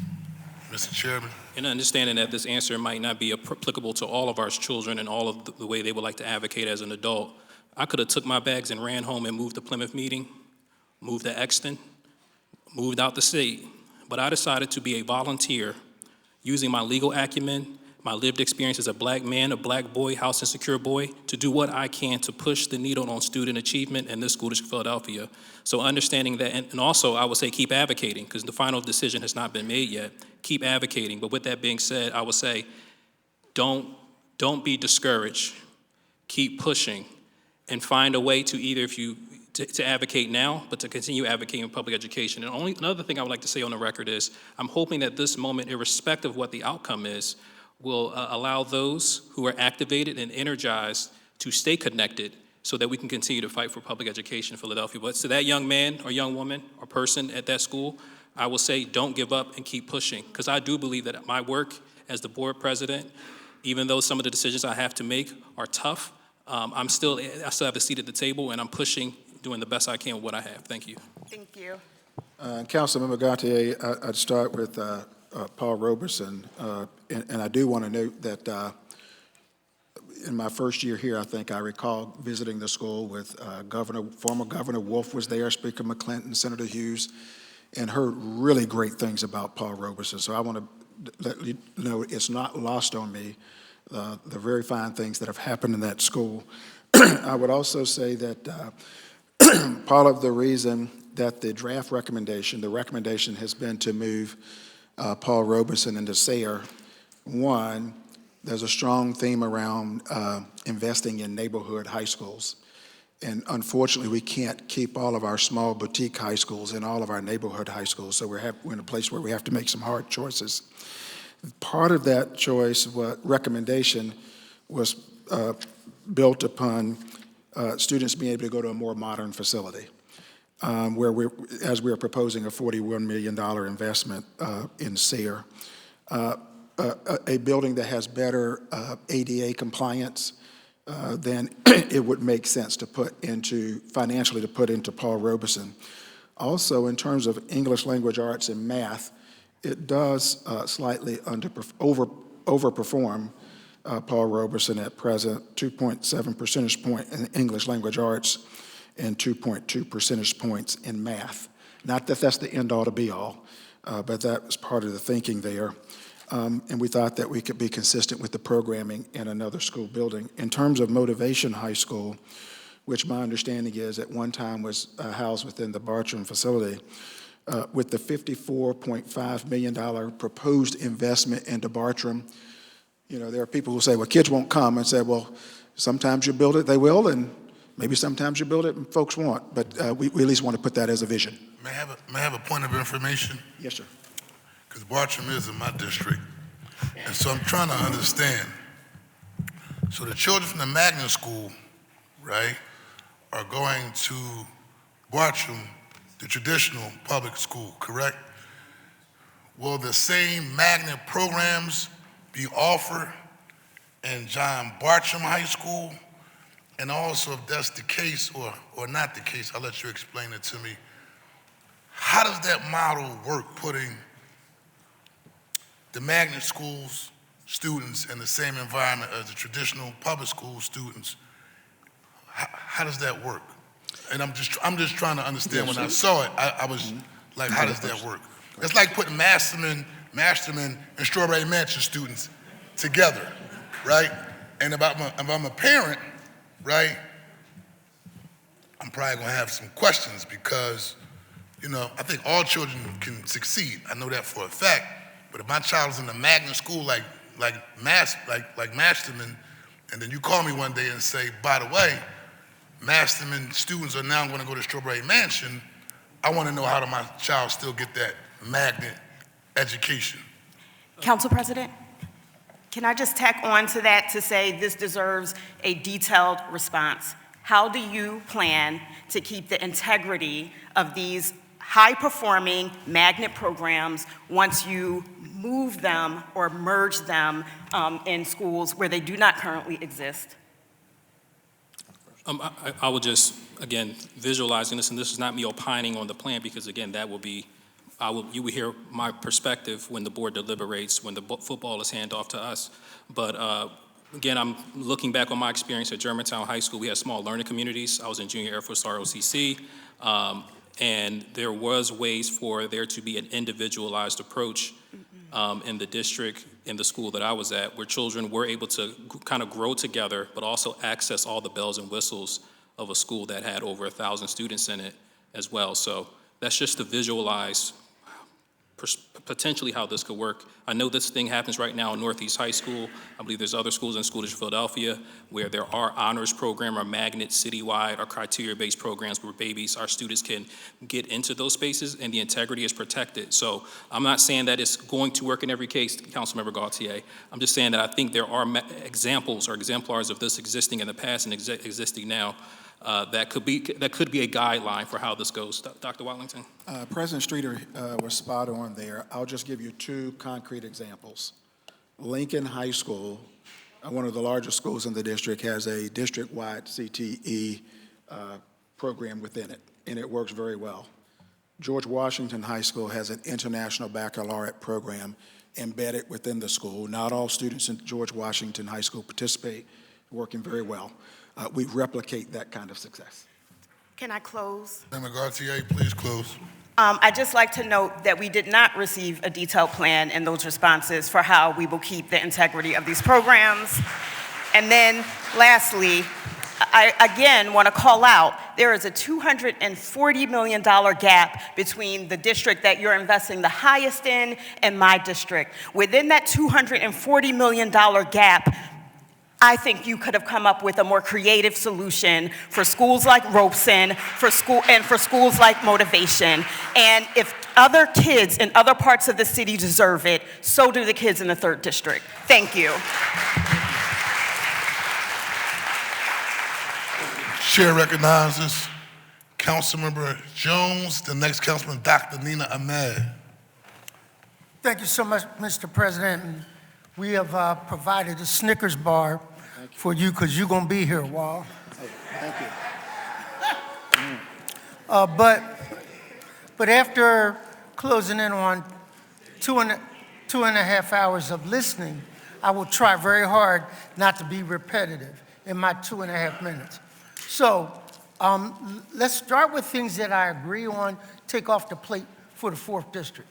Mr. Chairman. And understanding that this answer might not be applicable to all of our children and all of the way they would like to advocate as an adult, I could have took my bags and ran home and moved to Plymouth Meeting, moved to Exton, moved out the state, but I decided to be a volunteer using my legal acumen, my lived experience as a black man, a black boy, house insecure boy, to do what I can to push the needle on student achievement in this school district of Philadelphia. So understanding that, and also I would say keep advocating, because the final decision has not been made yet. Keep advocating, but with that being said, I would say don't be discouraged. Keep pushing and find a way to either to advocate now, but to continue advocating in public education. And another thing I would like to say on the record is I'm hoping that this moment, irrespective of what the outcome is, will allow those who are activated and energized to stay connected so that we can continue to fight for public education in Philadelphia. But to that young man or young woman or person at that school, I will say don't give up and keep pushing, because I do believe that my work as the board president, even though some of the decisions I have to make are tough, I still have a seat at the table, and I'm pushing, doing the best I can with what I have. Thank you. Thank you. Councilmember Gautier, I'd start with Paul Robeson, and I do want to note that in my first year here, I think I recall visiting the school with former Governor Wolf was there, Speaker McClinton, Senator Hughes, and heard really great things about Paul Robeson. So I want to let you know it's not lost on me, the very fine things that have happened in that school. I would also say that part of the reason that the draft recommendation, the recommendation has been to move Paul Robeson and DeSayer. One, there's a strong theme around investing in neighborhood high schools. And unfortunately, we can't keep all of our small boutique high schools in all of our neighborhood high schools, so we're in a place where we have to make some hard choices. Part of that choice, recommendation, was built upon students being able to go to a more modern facility, where as we're proposing a $41 million investment in Sayre. A building that has better ADA compliance, then it would make sense to financially put into Paul Robeson. Also, in terms of English language arts and math, it does slightly overperform Paul Robeson at present, 2.7 percentage point in English language arts and 2.2 percentage points in math. Not that that's the end all to be all, but that was part of the thinking there. And we thought that we could be consistent with the programming in another school building. In terms of Motivation High School, which my understanding is at one time was housed within the Bartram facility, with the $54.5 million proposed investment into Bartram, there are people who say, well, kids won't come, and say, well, sometimes you build it, they will, and maybe sometimes you build it and folks won't, but we at least want to put that as a vision. May I have a point of information? Yes, sir. Because Bartram is in my district. And so I'm trying to understand. So the children from the magnet school, right, are going to Bartram, the traditional public school, correct? Will the same magnet programs be offered in John Bartram High School? And also, if that's the case or not the case, I'll let you explain it to me. How does that model work, putting the magnet schools students in the same environment as the traditional public school students? How does that work? And I'm just trying to understand. When I saw it, I was like, how does that work? It's like putting Masterman and Strawberry Mansion students together, right? And if I'm a parent, right, I'm probably gonna have some questions because, I think all children can succeed. I know that for a fact. But if my child is in a magnet school like Masterman, and then you call me one day and say, by the way, Masterman students are now going to go to Strawberry Mansion, I want to know, how do my child still get that magnet education? Council President, can I just tack on to that to say this deserves a detailed response? How do you plan to keep the integrity of these high-performing magnet programs once you move them or merge them in schools where they do not currently exist? I will just, again, visualizing this, and this is not me opining on the plan, because again, that will be, you will hear my perspective when the board deliberates, when the football is handed off to us. But again, I'm looking back on my experience at Germantown High School. We had small learning communities. I was in Junior Air Force ROTC, and there was ways for there to be an individualized approach in the district, in the school that I was at, where children were able to kind of grow together, but also access all the bells and whistles of a school that had over 1,000 students in it as well. So that's just to visualize potentially how this could work. I know this thing happens right now in Northeast High School. I believe there's other schools in School District Philadelphia where there are honors program or magnet citywide or criteria-based programs where our students can get into those spaces and the integrity is protected. So I'm not saying that it's going to work in every case, Councilmember Gaultier. I'm just saying that I think there are examples or exemplars of this existing in the past and existing now. That could be a guideline for how this goes. Dr. Watlington? President Streeter was spot on there. I'll just give you two concrete examples. Lincoln High School, one of the largest schools in the district, has a district-wide CTE program within it, and it works very well. George Washington High School has an international baccalaureate program embedded within the school. Not all students in George Washington High School participate, working very well. We replicate that kind of success. Can I close? Member Gaultier, please close. I'd just like to note that we did not receive a detailed plan in those responses for how we will keep the integrity of these programs. And then lastly, I again want to call out, there is a $240 million gap between the district that you're investing the highest in and my district. Within that $240 million gap, I think you could have come up with a more creative solution for schools like Robeson, for schools like Motivation. And if other kids in other parts of the city deserve it, so do the kids in the 3rd District. Thank you. Chair recognizes Councilmember Jones. The next councilman, Dr. Nina Ahmed. Thank you so much, Mr. President. And we have provided a Snickers bar for you because you're going to be here a while. Thank you. But after closing in on two and a half hours of listening, I will try very hard not to be repetitive in my 2.5 minutes. So let's start with things that I agree on, take off the plate for the 4th District.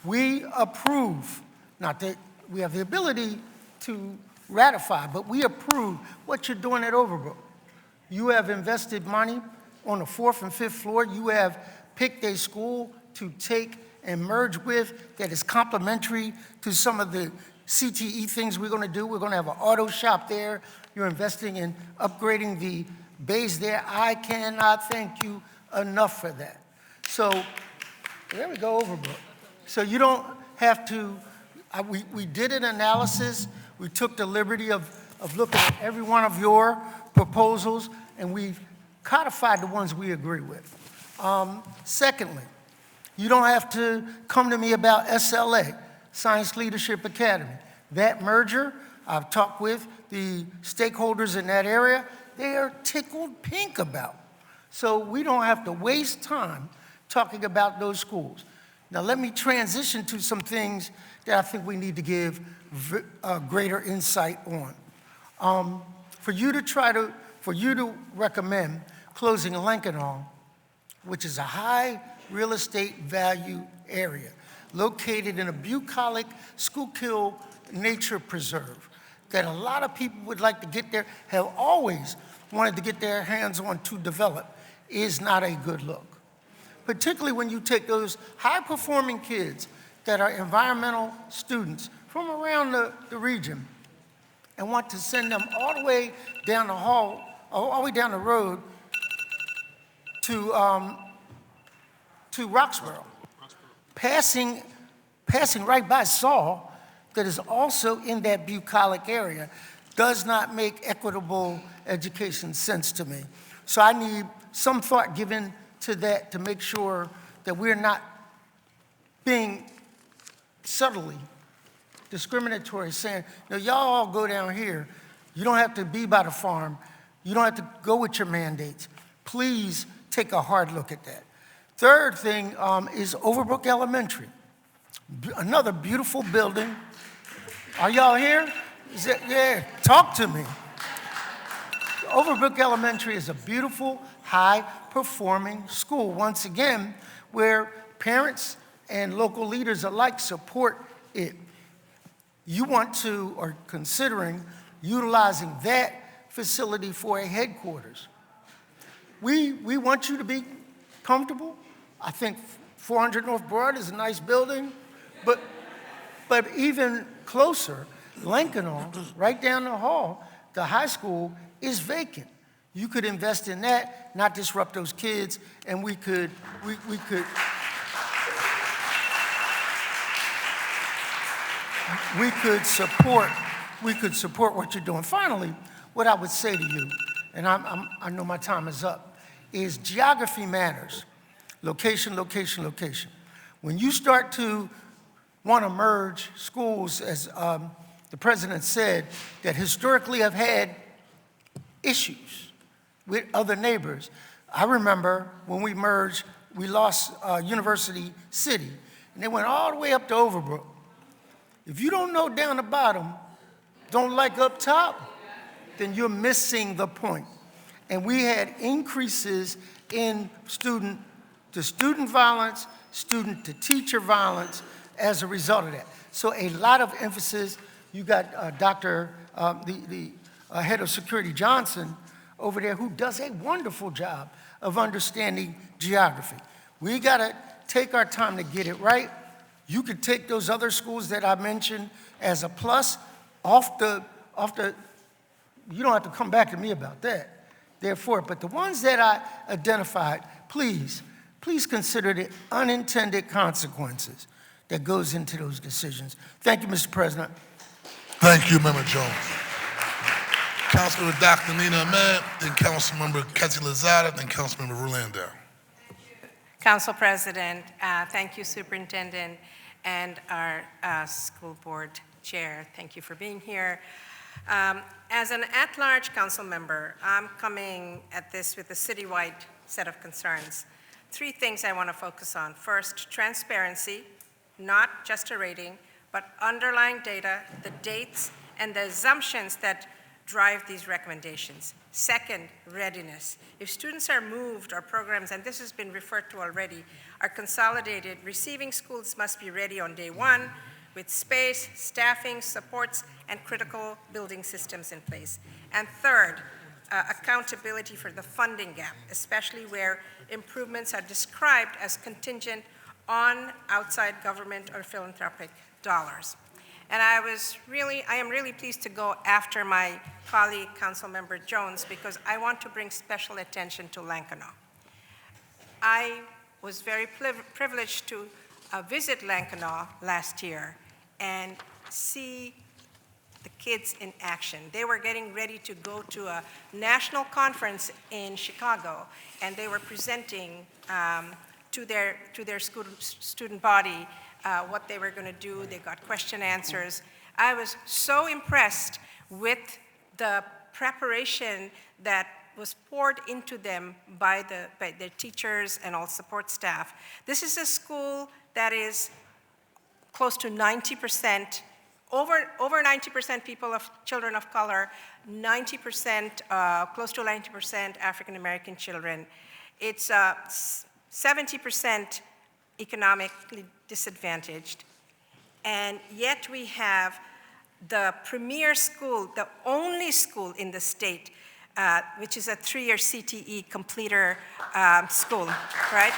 We approve, not that we have the ability to ratify, but we approve what you're doing at Overbrook. You have invested money on the 4th and 5th floor. You have picked a school to take and merge with that is complementary to some of the CTE things we're going to do. We're going to have an auto shop there. You're investing in upgrading the bays there. I cannot thank you enough for that. So there we go, Overbrook. So you don't have to, we did an analysis. We took the liberty of looking at every one of your proposals, and we've codified the ones we agree with. Secondly, you don't have to come to me about SLA, Science Leadership Academy. That merger, I've talked with the stakeholders in that area. They are tickled pink about. So we don't have to waste time talking about those schools. Now let me transition to some things that I think we need to give greater insight on. For you to recommend closing Lincoln, which is a high real estate value area located in a bucolic Schuylkill nature preserve that a lot of people would like to get there, have always wanted to get their hands on to develop, is not a good look. Particularly when you take those high-performing kids that are environmental students from around the region and want to send them all the way down the hall, all the way down the road to Roxborough, passing right by Saul, that is also in that bucolic area, does not make equitable education sense to me. So I need some thought given to that to make sure that we're not being subtly discriminatory, saying, no, y'all all go down here. You don't have to be by the farm. You don't have to go with your mandates. Please take a hard look at that. Third thing is Overbrook Elementary. Another beautiful building. Are y'all here? Yeah, talk to me. Overbrook Elementary is a beautiful, high-performing school, once again, where parents and local leaders alike support it. You want to, or considering, utilizing that facility for a headquarters. We want you to be comfortable. I think 400 North Broad is a nice building, but even closer, Lincoln, right down the hall, the high school is vacant. You could invest in that, not disrupt those kids, and we could support what you're doing. Finally, what I would say to you, and I know my time is up, is geography matters. Location, location, location. When you start to want to merge schools, as the president said, that historically have had issues with other neighbors. I remember when we merged, we lost University City, and they went all the way up to Overbrook. If you don't know down the bottom, don't like up top, then you're missing the point. And we had increases in student-to-student violence, student-to-teacher violence as a result of that. So a lot of emphasis. You got the head of security, Johnson, over there who does a wonderful job of understanding geography. We got to take our time to get it right. You could take those other schools that I mentioned as a plus off the, you don't have to come back to me about that. Therefore, but the ones that I identified, please consider the unintended consequences that goes into those decisions. Thank you, Mr. President. Thank you, Member Jones. Councilmember Dr. Nina Ahmed, then Councilmember Kezi Lozada, then Councilmember Rulandale. Council President, thank you, Superintendent, and our school board chair. Thank you for being here. As an at-large council member, I'm coming at this with a citywide set of concerns. 3 things I want to focus on. First, transparency, not just a rating, but underlying data, the dates, and the assumptions that drive these recommendations. Second, readiness. If students are moved or programs, and this has been referred to already, are consolidated, receiving schools must be ready on day 1 with space, staffing, supports, and critical building systems in place. And third, accountability for the funding gap, especially where improvements are described as contingent on outside government or philanthropic dollars. And I am really pleased to go after my colleague, Councilmember Jones, because I want to bring special attention to Lankanaw. I was very privileged to visit Lankanaw last year and see the kids in action. They were getting ready to go to a national conference in Chicago, and they were presenting to their student body what they were going to do. They got question answers. I was so impressed with the preparation that was poured into them by their teachers and all support staff. This is a school that is close to 90%, over 90% children of color, 90%, close to 90% African American children. It's 70% economically disadvantaged, and yet we have the premier school, the only school in the state, which is a 3-year CTE completer school, right?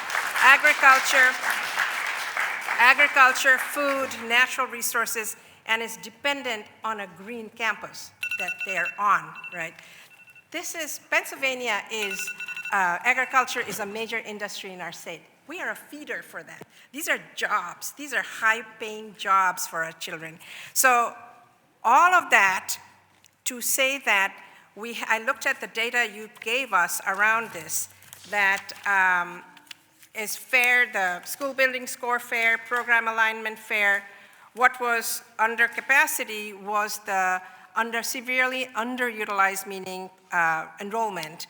Agriculture, food, natural resources, and is dependent on a green campus that they're on, right? Pennsylvania agriculture is a major industry in our state. We are a feeder for that. These are jobs. These are high-paying jobs for our children. So all of that to say that I looked at the data you gave us around this, that is fair, the school building score fair, program alignment fair. What was under capacity was the severely underutilized, meaning enrollment.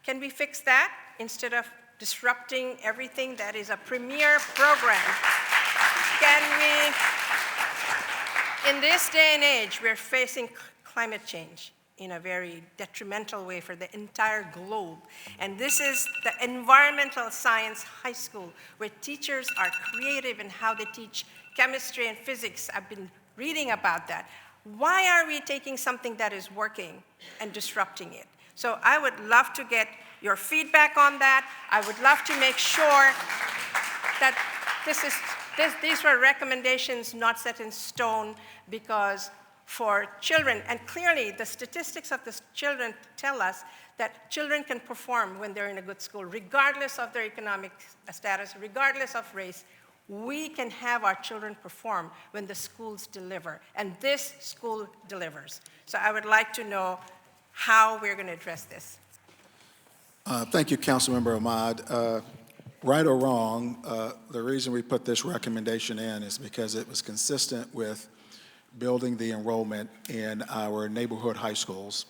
Can we fix that instead of disrupting everything that is a premier program? Can we, in this day and age, we're facing climate change in a very detrimental way for the entire globe. And this is the environmental science high school where teachers are creative in how they teach chemistry and physics. I've been reading about that. Why are we taking something that is working and disrupting it? So I would love to get your feedback on that. I would love to make sure that these were recommendations not set in stone, because for children, and clearly the statistics of the children tell us that children can perform when they're in a good school, regardless of their economic status, regardless of race. We can have our children perform when the schools deliver, and this school delivers. So I would like to know how we're going to address this. Thank you, Councilmember Ahmad. Right or wrong, the reason we put this recommendation in is because it was consistent with building the enrollment in our neighborhood high schools.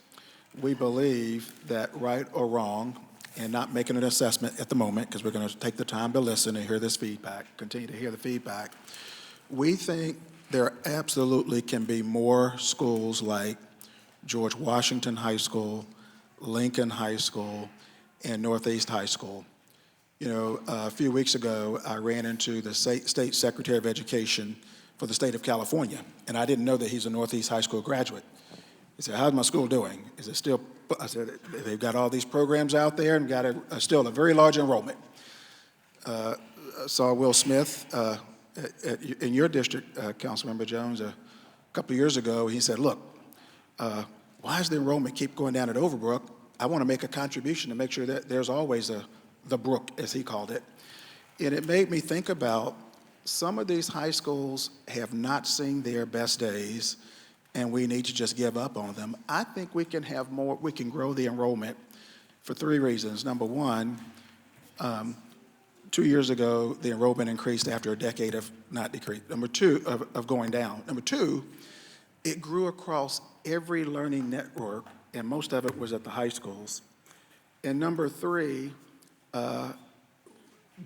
We believe that right or wrong, and not making an assessment at the moment, because we're going to take the time to listen and hear this feedback, continue to hear the feedback. We think there absolutely can be more schools like George Washington High School, Lincoln High School, and Northeast High School. You know, a few weeks ago, I ran into the State Secretary of Education for the state of California, and I didn't know that he's a Northeast High School graduate. He said, how's my school doing? Is it still, I said, they've got all these programs out there and got still a very large enrollment. Saw Will Smith in your district, Councilmember Jones, a couple of years ago. He said, look, why does the enrollment keep going down at Overbrook? I want to make a contribution to make sure that there's always the brook, as he called it. And it made me think about some of these high schools have not seen their best days, and we need to just give up on them. I think we can have more, we can grow the enrollment for 3 reasons. Number one, 2 years ago, the enrollment increased after a decade of not decrease. Number two, of going down. Number two, it grew across every learning network, and most of it was at the high schools. And number three,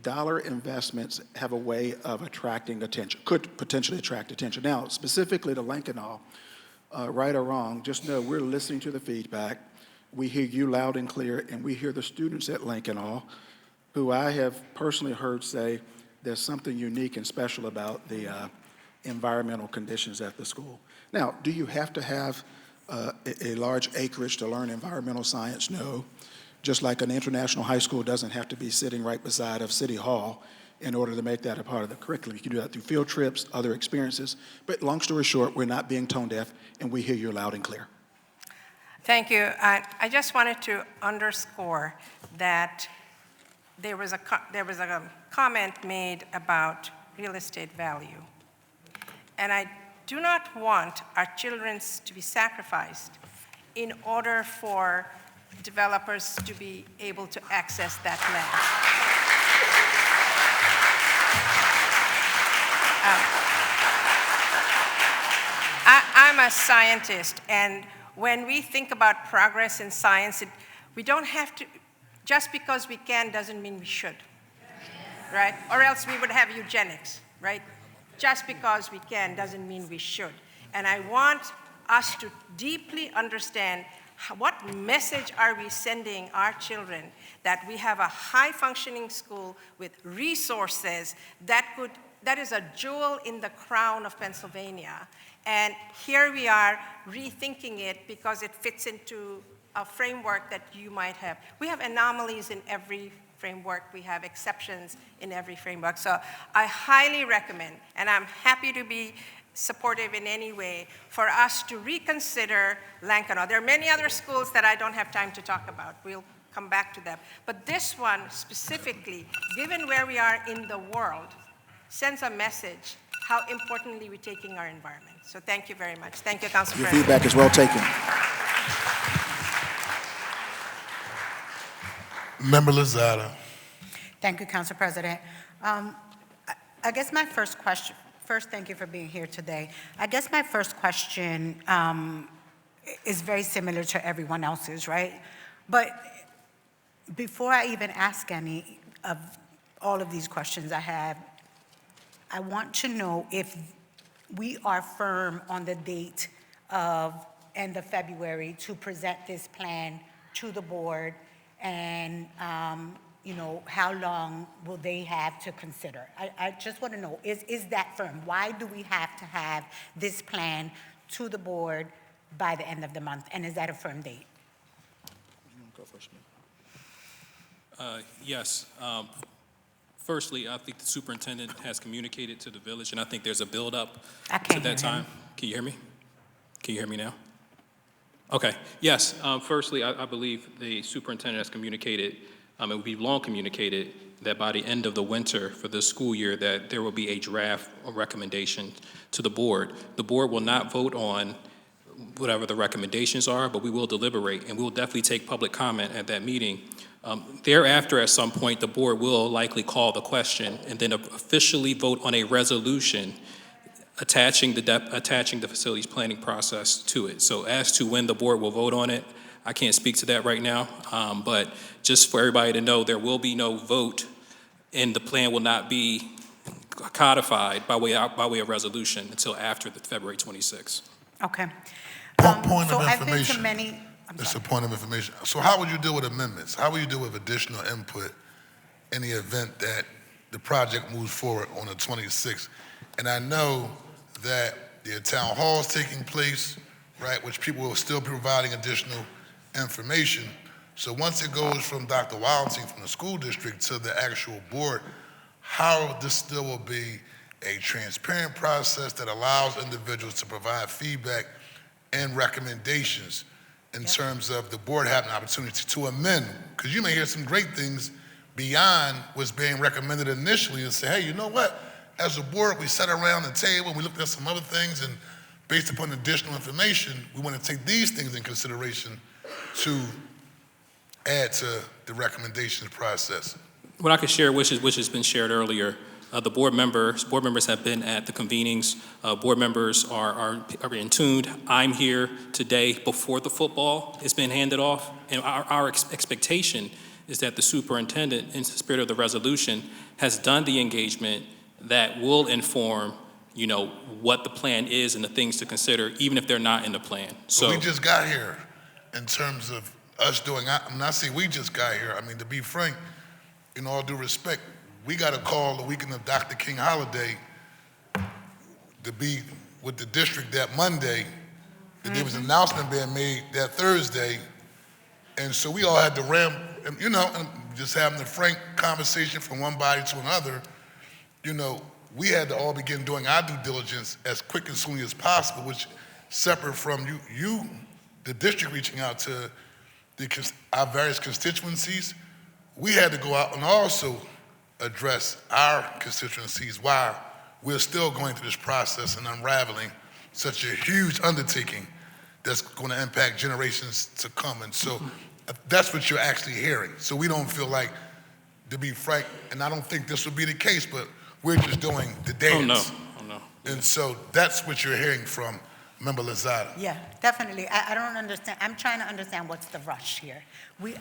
dollar investments have a way of attracting attention, could potentially attract attention. Now, specifically to Lankenau, right or wrong, just know we're listening to the feedback. We hear you loud and clear, and we hear the students at Lankenau, who I have personally heard say there's something unique and special about the environmental conditions at the school. Now, do you have to have a large acreage to learn environmental science? No. Just like an international high school doesn't have to be sitting right beside of City Hall in order to make that a part of the curriculum. You can do that through field trips, other experiences. But long story short, we're not being tone deaf, and we hear you loud and clear. Thank you. I just wanted to underscore that there was a comment made about real estate value. And I do not want our children to be sacrificed in order for developers to be able to access that land. I'm a scientist, and when we think about progress in science, we don't have to, just because we can doesn't mean we should, right? Or else we would have eugenics, right? Just because we can doesn't mean we should. And I want us to deeply understand what message are we sending our children that we have a high-functioning school with resources that is a jewel in the crown of Pennsylvania. And here we are rethinking it because it fits into a framework that you might have. We have anomalies in every framework. We have exceptions in every framework. So I highly recommend, and I'm happy to be supportive in any way, for us to reconsider Lankenau. There are many other schools that I don't have time to talk about. We'll come back to them. But this one specifically, given where we are in the world, sends a message how importantly we're taking our environment. So thank you very much. Thank you, Council Your President. feedback is well taken. Member Lozada. Thank you, Council President. I guess my first question, first, thank you for being here today. I guess my first question is very similar to everyone else's, right? But before I even ask any of all of these questions I have, I want to know if we are firm on the date of end of February to present this plan to the board, and you know, how long will they have to consider? I just want to know, is that firm? Why do we have to have this plan to the board by the end of the month, and is that a firm date? Yes. Firstly, I think the superintendent has communicated to the village, and I think there's a build-up to that time. Can you hear me? Can you hear me now? Okay. Yes. Firstly, I believe the superintendent has communicated, and we've long communicated, that by the end of the winter for this school year, that there will be a draft or recommendation to the board. The board will not vote on whatever the recommendations are, but we will deliberate, and we'll definitely take public comment at that meeting. Thereafter, at some point, the board will likely call the question and then officially vote on a resolution attaching the facilities planning process to it. So as to when the board will vote on it, I can't speak to that right now, but just for everybody to know, there will be no vote, and the plan will not be codified by way of resolution until after the February 26th. Okay. Point of I've been to information. many. It's a point of information. So how would you deal with amendments? How would you deal with additional input in the event that the project moves forward on the 26th? And I know that the town hall is taking place, right, which people will still be providing additional information. So once it goes from Dr. Wilding from the school district to the actual board, how this still will be a transparent process that allows individuals to provide feedback and recommendations in terms of the board having an opportunity to amend, because you may hear some great things beyond what's being recommended initially and say, hey, you know what? As a board, we sat around the table and we looked at some other things, and based upon additional information, we want to take these things in consideration to add to the recommendations process. What I could share, which has been shared earlier, the board members have been at the convenings. Board members are in tune. I'm here today before the football is being handed off, and our expectation is that the superintendent, in the spirit of the resolution, has done the engagement that will inform, you know, what the plan is and the things to consider, even if they're not in the plan. So But we just got here in terms of us doing, I'm not saying we just got here. I mean, to be frank, in all due respect, we got a call the weekend of Dr. King holiday to be with the district that Monday, and there was an announcement being made that Thursday, and so we all had to and just having a frank conversation from one body to another, we had to all begin doing our due diligence as quick and soon as possible, which separate from you, the district reaching out to our various constituencies, we had to go out and also address our constituencies while we're still going through this process and unraveling such a huge undertaking that's going to impact generations to come. And so that's what you're actually hearing. So we don't feel like, to be frank, and I don't think this will be the case, but we're just doing the dance. Oh, no. And so that's what you're hearing from Member Lozada. Yeah, definitely. I don't understand. I'm trying to understand what's the rush here.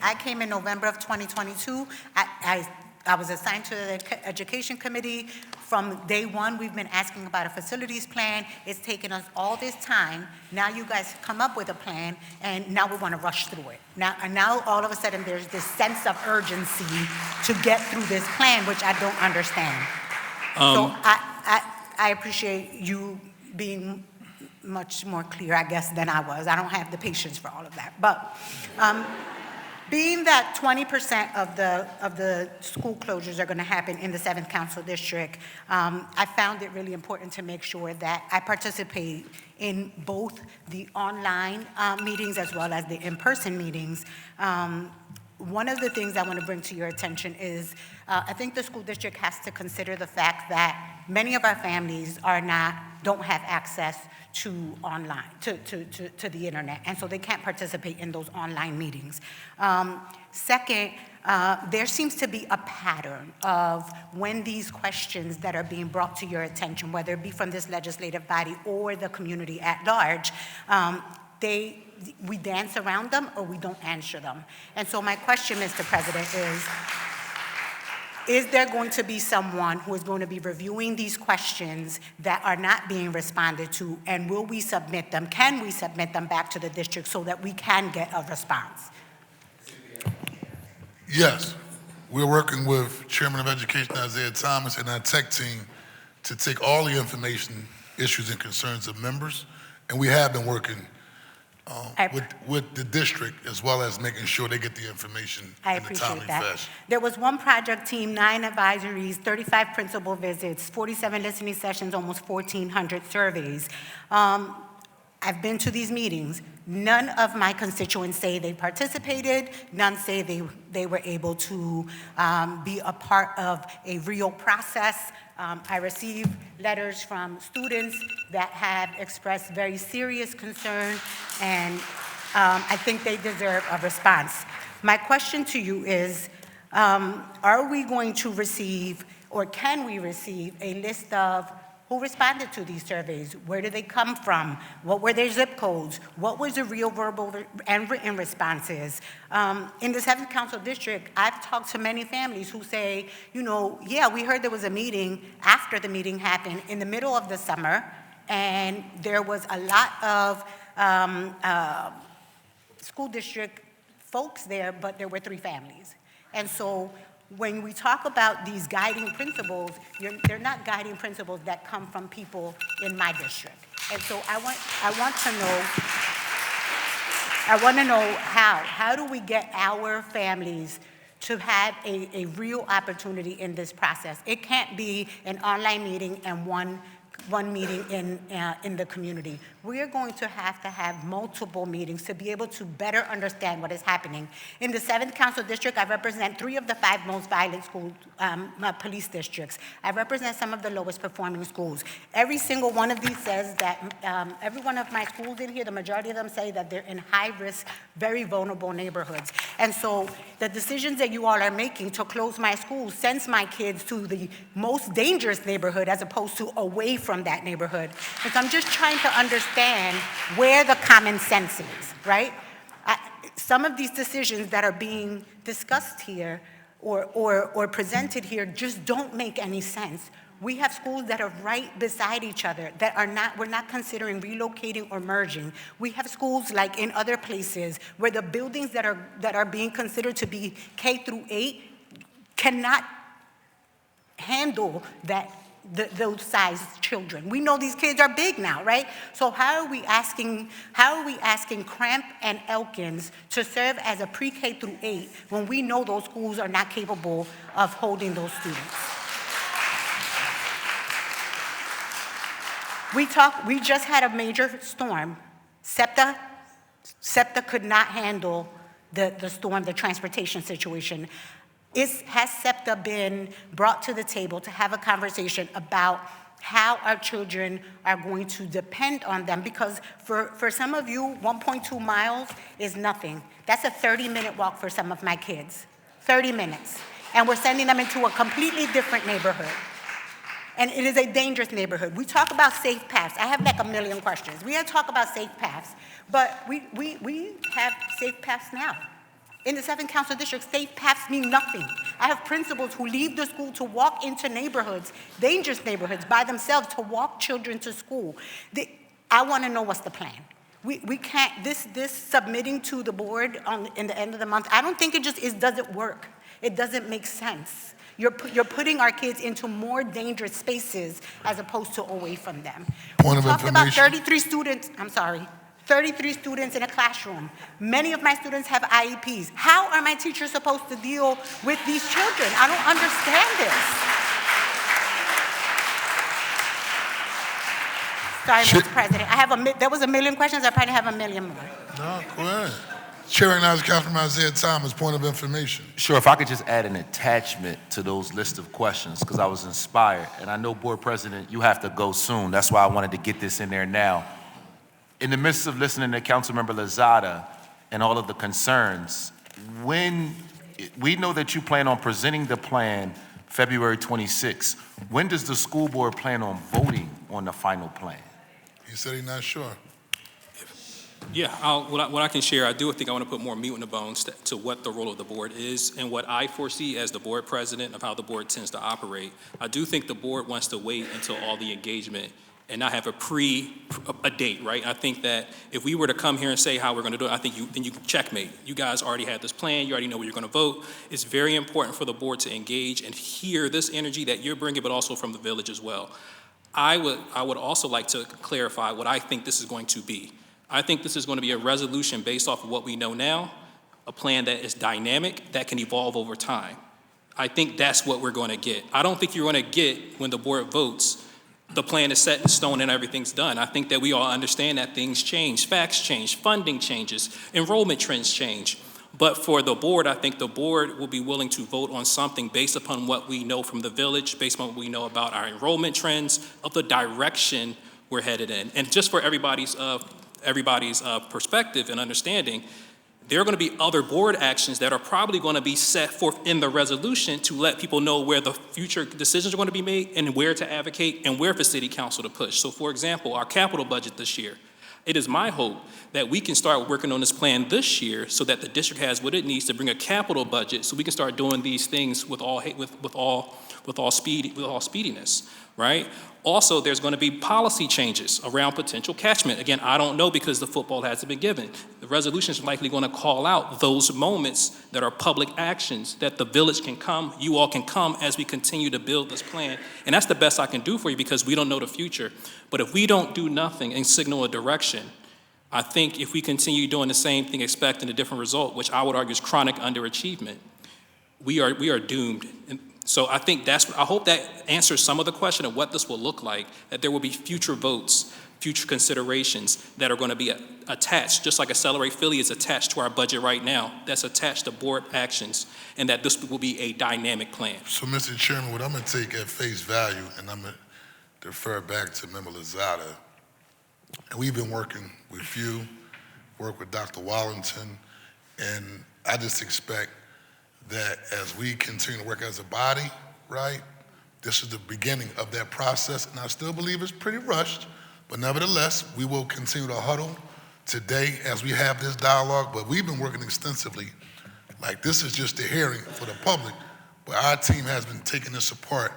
I came in November of 2022. I was assigned to the Education Committee. From day one, we've been asking about a facilities plan. It's taken us all this time. Now you guys come up with a plan, and now we want to rush through it. Now all of a sudden, there's this sense of urgency to get through this plan, which I don't understand. So I appreciate you being much more clear, I guess, than I was. I don't have the patience for all of that. But being that 20% of the school closures are going to happen in the 7th Council District, I found it really important to make sure that I participate in both the online meetings as well as the in-person meetings. One of the things I want to bring to your attention is I think the school district has to consider the fact that many of our families don't have access to online, to the internet, and so they can't participate in those online meetings. Second, there seems to be a pattern of when these questions that are being brought to your attention, whether it be from this legislative body or the community at large, we dance around them or we don't answer them. And so my question, Mr. President, is there going to be someone who is going to be reviewing these questions that are not being responded to, and will we submit them? Can we submit them back to the district so that we can get a response? Yes, we're working with Chairman of Education Isaiah Thomas and our tech team to take all the information, issues, and concerns of members, and we have been working with the district as well as making sure they get the information in a timely fashion. There was one project team, 9 advisories, 35 principal visits, 47 listening sessions, almost 1,400 surveys. I've been to these meetings. None of my constituents say they participated. None say they were able to be a part of a real process. I received letters from students that have expressed very serious concern, and I think they deserve a response. My question to you is, are we going to receive, or can we receive, a list of who responded to these surveys? Where did they come from? What were their zip codes? What was the real verbal and written responses? In the 7th Council District, I've talked to many families who say, yeah, we heard there was a meeting after the meeting happened in the middle of the summer, and there was a lot of school district folks there, but there were 3 families. And so when we talk about these guiding principles, they're not guiding principles that come from people in my district. And so I want to know I want to know how. How do we get our families to have a real opportunity in this process? It can't be an online meeting and one meeting in the community. We are going to have multiple meetings to be able to better understand what is happening. In the 7th Council District, I represent 3 of the 5 most violent school police districts. I represent some of the lowest performing schools. Every single one of these says that, every one of my schools in here, the majority of them say that they're in high-risk, very vulnerable neighborhoods. And so the decisions that you all are making to close my school sends my kids to the most dangerous neighborhood as opposed to away from that neighborhood. And so I'm just trying to understand where the common sense is, right? Some of these decisions that are being discussed here or presented here just don't make any sense. We have schools that are right beside each other that we're not considering relocating or merging. We have schools like in other places where the buildings that are being considered to be K through 8 cannot handle those size children. We know these kids are big now, right? So how are we asking Cramp and Elkins to serve as a pre-K through 8 when we know those schools are not capable of holding those students? We just had a major storm. SEPTA could not handle the storm, the transportation situation. Has SEPTA been brought to the table to have a conversation about how our children are going to depend on them? Because for some of you, 1.2 miles is nothing. That's a 30-minute walk for some of my kids, 30 minutes. And we're sending them into a completely different neighborhood. And it is a dangerous neighborhood. We talk about safe paths. I have like a million questions. We talk about safe paths, but we have safe paths now. In the 7th Council District, safe paths mean nothing. I have principals who leave the school to walk into neighborhoods, dangerous neighborhoods, by themselves to walk children to school. I want to know what's the plan. We can't, this submitting to the board in the end of the month, I don't think it doesn't work. It doesn't make sense. You're putting our kids into more dangerous spaces as opposed to away from them. Point of We talked about information. 33 students in a classroom. Many of my students have IEPs. How are my teachers supposed to deal with these children? I don't understand this. Sorry, Mr. President. There was a million questions. I probably have a million more. No, go ahead. Chair recognizes Councilman Isaiah Thomas, point of information. Sure, if I could just add an attachment to those list of questions, because I was inspired. And I know, Board President, you have to go soon. That's why I wanted to get this in there now. In the midst of listening to Councilmember Lozada and all of the concerns, when we know that you plan on presenting the plan February 26th, when does the school board plan on voting on the final plan? He said he's not sure. Yeah, what I can share, I do think I want to put more meat on the bones to what the role of the board is and what I foresee as the board president of how the board tends to operate. I do think the board wants to wait until all the engagement and not have a date, right? I think that if we were to come here and say how we're going to do it, I think then you can checkmate. You guys already had this plan. You already know what you're going to vote. It's very important for the board to engage and hear this energy that you're bringing, but also from the village as well. I would also like to clarify what I think this is going to be. I think this is going to be a resolution based off of what we know now, a plan that is dynamic, that can evolve over time. I think that's what we're going to get. I don't think you're going to get, when the board votes, the plan is set in stone and everything's done. I think that we all understand that things change, facts change, funding changes, enrollment trends change. But for the board, I think the board will be willing to vote on something based upon what we know from the village, based on what we know about our enrollment trends, of the direction we're headed in. And just for everybody's perspective and understanding, there are going to be other board actions that are probably going to be set forth in the resolution to let people know where the future decisions are going to be made and where to advocate and where for city council to push. So for example, our capital budget this year, it is my hope that we can start working on this plan this year so that the district has what it needs to bring a capital budget so we can start doing these things with all speediness, right? Also, there's going to be policy changes around potential catchment. Again, I don't know because the football hasn't been given. The resolution is likely going to call out those moments that are public actions that the village can come, you all can come as we continue to build this plan. And that's the best I can do for you because we don't know the future. But if we don't do nothing and signal a direction, I think if we continue doing the same thing, expecting a different result, which I would argue is chronic underachievement, we are doomed. And so I think I hope that answers some of the question of what this will look like, that there will be future votes, future considerations that are going to be attached, just like Accelerate Philly is attached to our budget right now, that's attached to board actions, and that this will be a dynamic plan. So, Mr. Chairman, what I'm going to take at face value, and I'm going to defer back to Member Lozada, and we've been working with you, work with Dr. Wallington, and I just expect that as we continue to work as a body, right, this is the beginning of that process, and I still believe it's pretty rushed, but nevertheless, we will continue to huddle today as we have this dialogue, but we've been working extensively. Like, this is just a hearing for the public, but our team has been taking this apart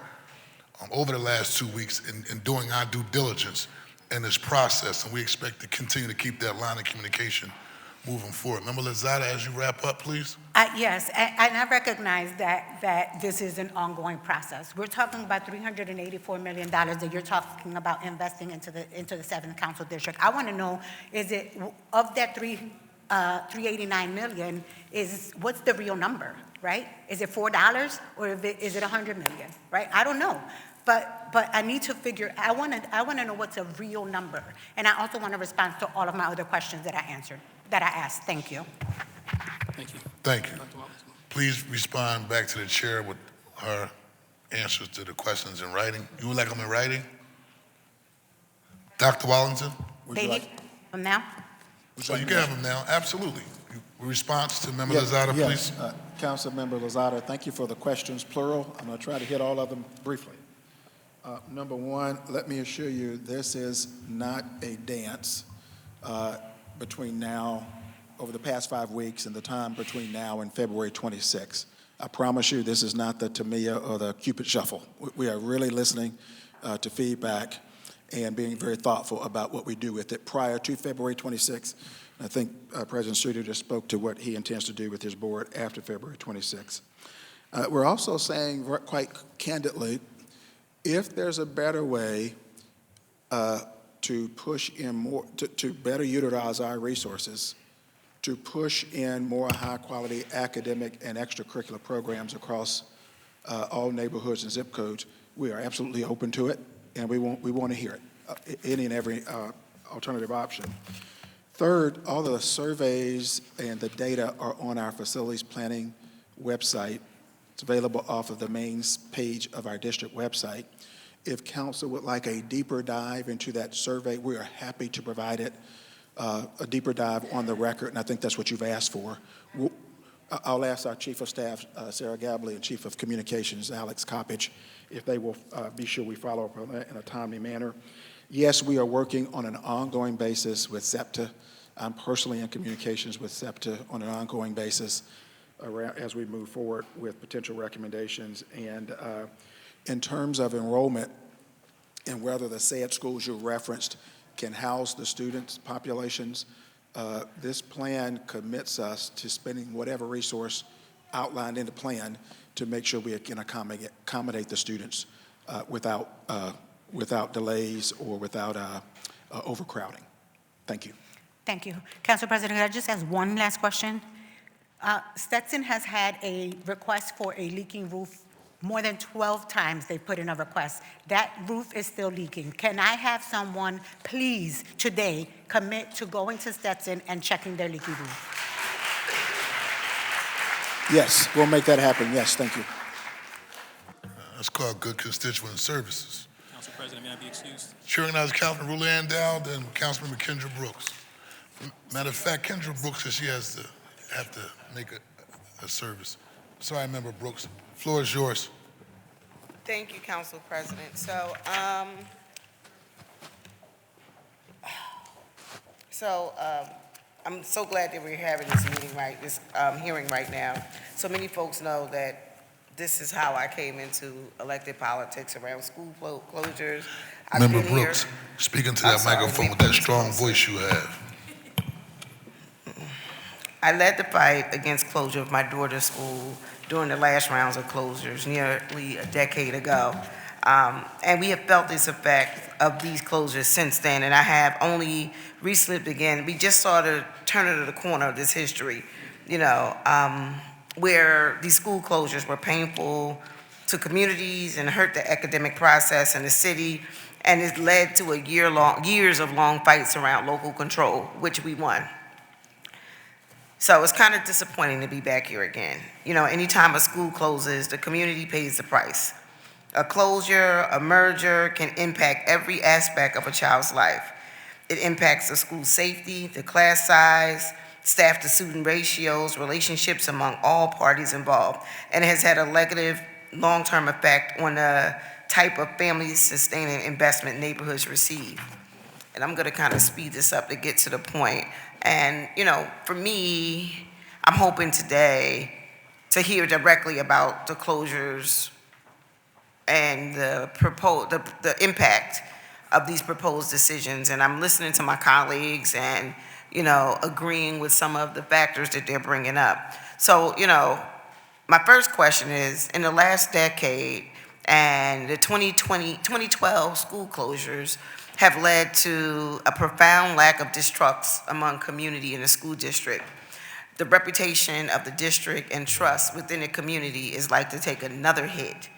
over the last 2 weeks and doing our due diligence in this process, and we expect to continue to keep that line of communication moving forward. Member Lozada, as you wrap up, please. Yes, and I recognize that this is an ongoing process. We're talking about $384 million that you're talking about investing into the 7th Council District. I want to know, is it, of that $389 million, what's the real number, right? Is it $4 or is it $100 million, right? I don't know. But I need to figure, I want to know what's a real number. And I also want to respond to all of my other questions that I asked. Thank you. Thank you. Thank you. Please respond back to the chair with her answers to the questions in writing. You would like them in writing? Dr. Wallington? They need them now? So you can have them now, absolutely. Response to Member Lozada, please. Yes, Councilmember Lozada, thank you for the questions, plural. I'm going to try to hit all of them briefly. Number one, let me assure you, this is not a dance between now, over the past 5 weeks, and the time between now and February 26th. I promise you, this is not the Tamia or the Cupid Shuffle. We are really listening to feedback and being very thoughtful about what we do with it prior to February 26th. I think President Studer just spoke to what he intends to do with his board after February 26th. We're also saying quite candidly, if there's a better way to push in more, to better utilize our resources, to push in more high-quality academic and extracurricular programs across all neighborhoods and zip codes, we are absolutely open to it, and we want to hear it, any and every alternative option. Third, all the surveys and the data are on our facilities planning website. It's available off of the main page of our district website. If council would like a deeper dive into that survey, we are happy to provide it, a deeper dive on the record, and I think that's what you've asked for. I'll ask our Chief of Staff, Sarah Gabley, and Chief of Communications, Alex Coppage, if they will be sure we follow up on that in a timely manner. Yes, we are working on an ongoing basis with SEPTA. I'm personally in communications with SEPTA on an ongoing basis as we move forward with potential recommendations. And in terms of enrollment and whether the SAID schools you referenced can house the students' populations, this plan commits us to spending whatever resource outlined in the plan to make sure we can accommodate the students without delays or without overcrowding. Thank you. Thank you. Council President, could I just ask one last question? Stetson has had a request for a leaking roof. More than 12 times they put in a request. That roof is still leaking. Can I have someone, please, today, commit to going to Stetson and checking their leaky roof? Yes, we'll make that happen. Yes, thank you. That's called good constituent services. Council President, may I be excused? Chairing now is Councilman Ruland Dow, then Councilmember Kendra Brooks. Matter of fact, Kendra Brooks says she has to have to make a service. Sorry, Member Brooks. Floor is yours. Thank you, Council President. So, I'm so glad that we're having this meeting this hearing right now. So many folks know that this is how I came into elected politics around school closures. Member Brooks, speaking to that microphone with that strong voice you have. I led the fight against closure of my daughter's school during the last rounds of closures nearly a decade ago. And we have felt this effect of these closures since then, and I have only recently began, we just saw the turning of the corner of this history, where these school closures were painful to communities and hurt the academic process in the city, and it led to years of long fights around local control, which we won. So it's kind of disappointing to be back here again. Anytime a school closes, the community pays the price. A closure, a merger can impact every aspect of a child's life. It impacts the school safety, the class size, staff-to-student ratios, relationships among all parties involved, and it has had a negative long-term effect on the type of family-sustaining investment neighborhoods receive. And I'm going to kind of speed this up to get to the point. And, for me, I'm hoping today to hear directly about the closures and the impact of these proposed decisions. And I'm listening to my colleagues and, agreeing with some of the factors that they're bringing up. So, my first question is, in the last decade and the 2012 school closures have led to a profound lack of distrust among community in the school district. The reputation of the district and trust within the community is like to take another hit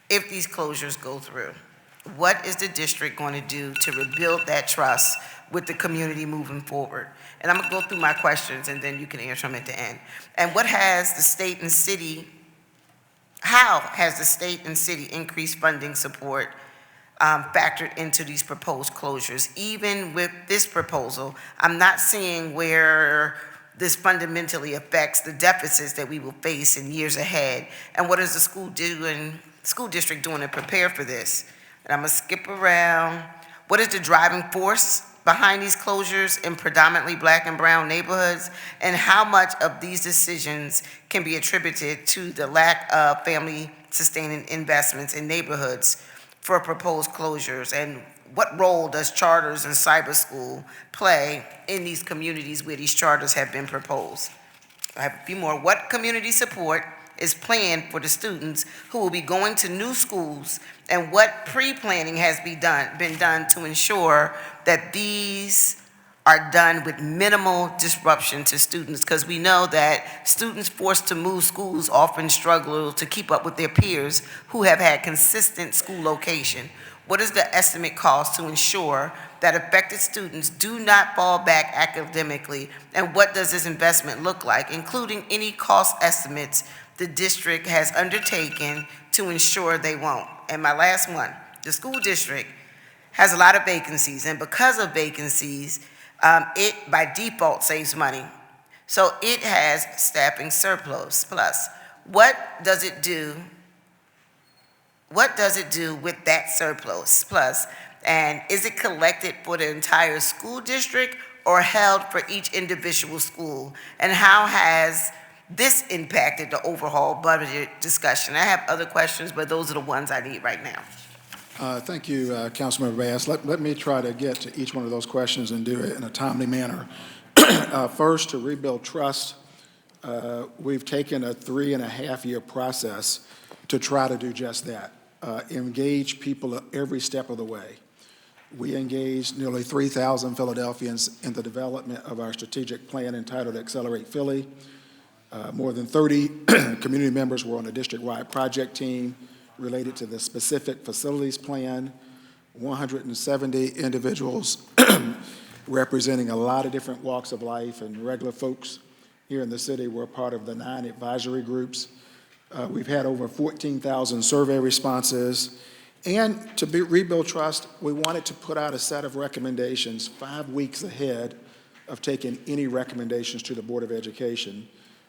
if these closures go through. What is the district going to do to rebuild that trust with the community moving forward? And I'm going to go through my questions and then you can answer them at the end. And how has the state and city increased funding support factored into these proposed closures? Even with this proposal, I'm not seeing where this fundamentally affects the deficits that we will face in years ahead. And what is the school district doing to prepare for this? And I'm gonna skip around. What is the driving force behind these closures in predominantly Black and brown neighborhoods? And how much of these decisions can be attributed to the lack of family-sustaining investments in neighborhoods for proposed closures? And what role does charters and cyber school play in these communities where these charters have been proposed? I have a few more. What community support is planned for the students who will be going to new schools, and what pre-planning has been done to ensure that these are done with minimal disruption to students? Because we know that students forced to move schools often struggle to keep up with their peers who have had consistent school location. What is the estimate cost to ensure that affected students do not fall back academically? And what does this investment look like, including any cost estimates the district has undertaken to ensure they won't? And my last one, the school district has a lot of vacancies, and because of vacancies, it by default saves money. So it has staffing surplus plus. What does it do? What does it do with that surplus plus? And is it collected for the entire school district or held for each individual school? And how has this impacted the overall budget discussion? I have other questions, but those are the ones I need right now. Thank you, Councilmember Bass. Let me try to get to each one of those questions and do it in a timely manner. First, to rebuild trust, we've taken a 3.5-year process to try to do just that, engage people every step of the way. We engaged nearly 3,000 Philadelphians in the development of our strategic plan entitled Accelerate Philly. More than 30 community members were on a district-wide project team related to the specific facilities plan. 170 individuals representing a lot of different walks of life and regular folks here in the city were part of the 9 advisory groups. We've had over 14,000 survey responses. And to rebuild trust, we wanted to put out a set of recommendations 5 weeks ahead of taking any recommendations to the Board of Education,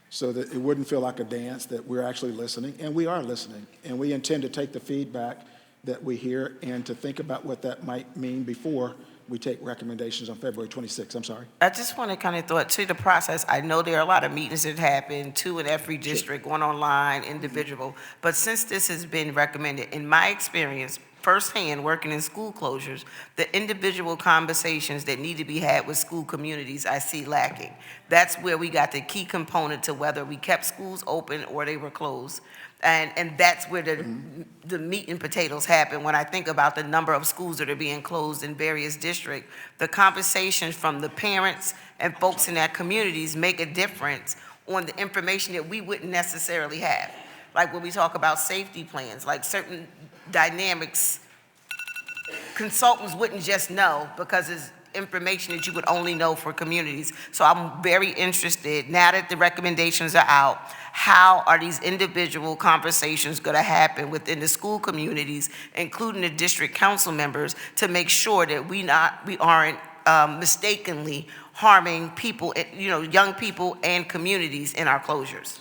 so that it wouldn't feel like a dance, that we're actually listening, and we are listening. And we intend to take the feedback that we hear and to think about what that might mean before we take recommendations on February 26th. I'm sorry. I just want to kind of thought to the process. I know there are a lot of meetings that happen, 2 in every district, 1 online, individual. But since this has been recommended, in my experience, firsthand working in school closures, the individual conversations that need to be had with school communities I see lacking. That's where we got the key component to whether we kept schools open or they were closed. And that's where the meat and potatoes happen. When I think about the number of schools that are being closed in various districts, the conversations from the parents and folks in their communities make a difference on the information that we wouldn't necessarily have. Like when we talk about safety plans, like certain dynamics, consultants wouldn't just know because it's information that you would only know for communities. So I'm very interested, now that the recommendations are out, how are these individual conversations going to happen within the school communities, including the district council members, to make sure that we aren't mistakenly harming people, young people and communities in our closures?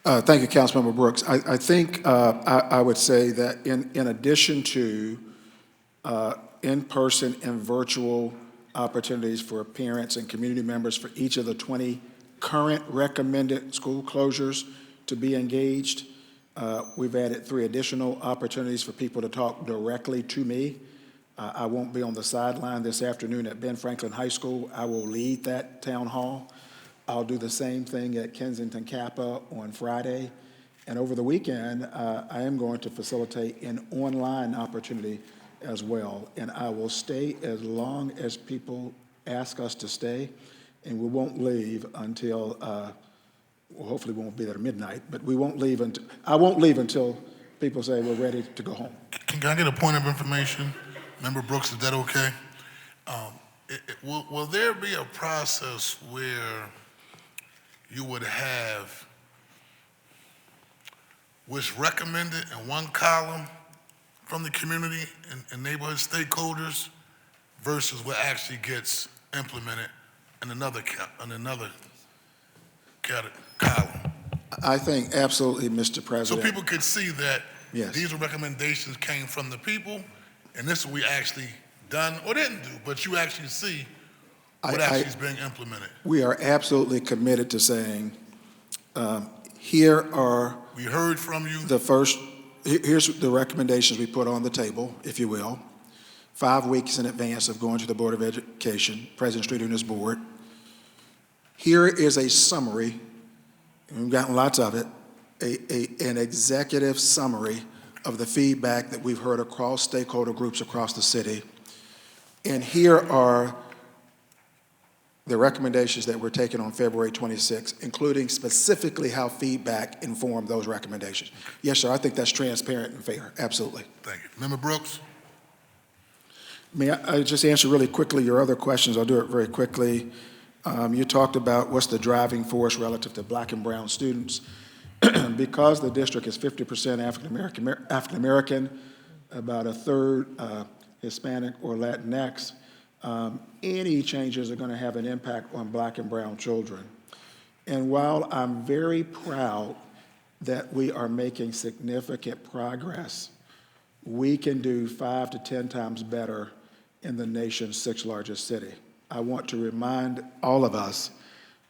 Thank you, Councilmember Brooks. I think I would say that in addition to in-person and virtual opportunities for parents and community members for each of the 20 current recommended school closures to be engaged, we've added 3 additional opportunities for people to talk directly to me. I won't be on the sideline this afternoon at Ben Franklin High School. I will lead that town hall. I'll do the same thing at Kensington Kappa on Friday. And over the weekend, I am going to facilitate an online opportunity as well. And I will stay as long as people ask us to stay, and we won't leave until, well, hopefully we won't be there at midnight, but we won't leave until, I won't leave until people say we're ready to go home. Can I get a point of information? Member Brooks, is that okay? Will there be a process where you would have what's recommended in one column from the community and neighborhood stakeholders versus what actually gets implemented in another column? I think absolutely, Mr. So President. people could see that Yes. these recommendations came from the people, and this is what we actually done or didn't do, but you actually see what actually is being implemented. We are absolutely committed to saying, here are We heard from you. here's the recommendations we put on the table, if you will, 5 weeks in advance of going to the Board of Education, President Streeter and his board. Here is a summary, and we've gotten lots of it, an executive summary of the feedback that we've heard across stakeholder groups across the city. And here are the recommendations that were taken on February 26th, including specifically how feedback informed those recommendations. Yes, sir, I think that's transparent and fair, absolutely. Thank you. Member Brooks? May I just answer really quickly your other questions? I'll do it very quickly. You talked about what's the driving force relative to black and brown students. Because the district is 50% African-American, about a third Hispanic or Latinx, any changes are going to have an impact on black and brown children. And while I'm very proud that we are making significant progress, we can do 5 to 10 times better in the nation's 6th largest city. I want to remind all of us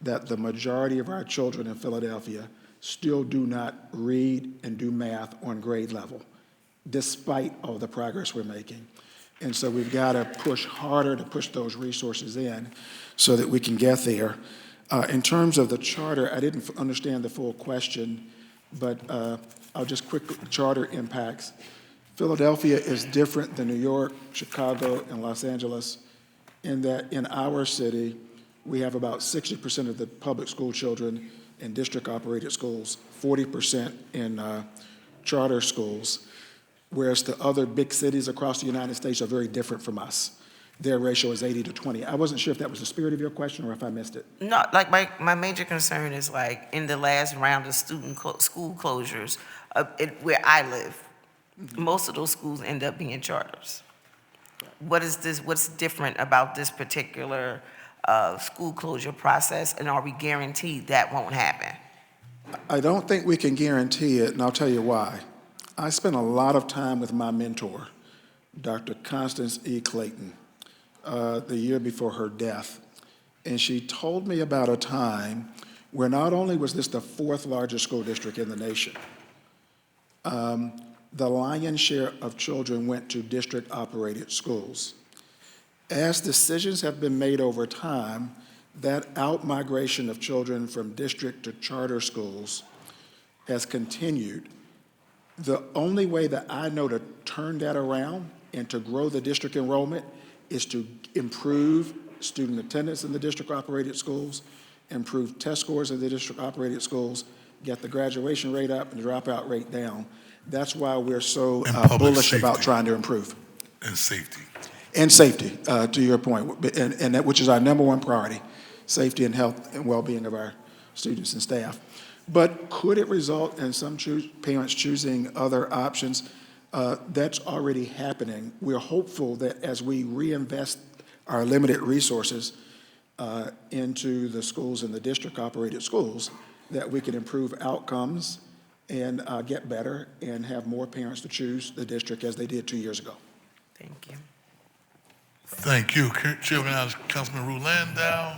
that the majority of our children in Philadelphia still do not read and do math on grade level, despite all the progress we're making. And so we've got to push harder to push those resources in so that we can get there. In terms of the charter, I didn't understand the full question, but I'll just quickly, charter impacts. Philadelphia is different than New York, Chicago, and Los Angeles in that in our city, we have about 60% of the public school children in district-operated schools, 40% in charter schools, whereas the other big cities across the United States are very different from us. Their ratio is 80 to 20. I wasn't sure if that was the spirit of your question or if I missed it. No, like my major concern is like in the last round of school closures, where I live, most of those schools end up being charters. What's different about this particular school closure process, and are we guaranteed that won't happen? I don't think we can guarantee it, and I'll tell you why. I spent a lot of time with my mentor, Dr. Constance E. Clayton, the year before her death, and she told me about a time where not only was this the 4th largest school district in the nation, the lion's share of children went to district-operated schools. As decisions have been made over time, that out-migration of children from district to charter schools has continued. The only way that I know to turn that around and to grow the district enrollment is to improve student attendance in the district-operated schools, improve test scores in the district-operated schools, get the graduation rate up and the dropout rate down. That's why we're so bullish about trying to improve. And safety. And safety, to your point, and that, which is our number one priority, safety and health and well-being of our students and staff. But could it result in some parents choosing other options? That's already happening. We're hopeful that as we reinvest our limited resources into the schools and the district-operated schools, that we can improve outcomes and get better and have more parents to choose the district as they did 2 years ago. Thank you. Thank you. Chair recognizes Councilman Ruth Landau.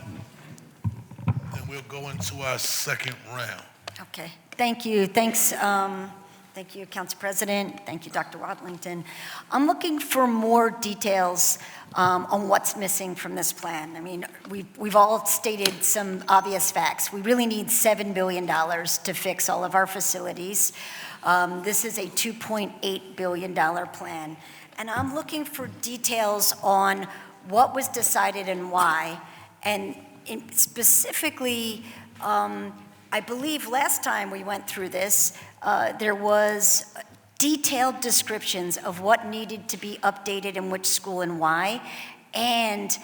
Then we'll go into our second round. Okay, thank you. Thanks, thank you, Council President. Thank you, Dr. Watlington. I'm looking for more details on what's missing from this plan. I mean, we've all stated some obvious facts. We really need $7 billion to fix all of our facilities. This is a $2.8 billion plan. And I'm looking for details on what was decided and why. And specifically, I believe last time we went through this, there was detailed descriptions of what needed to be updated in which school and why, and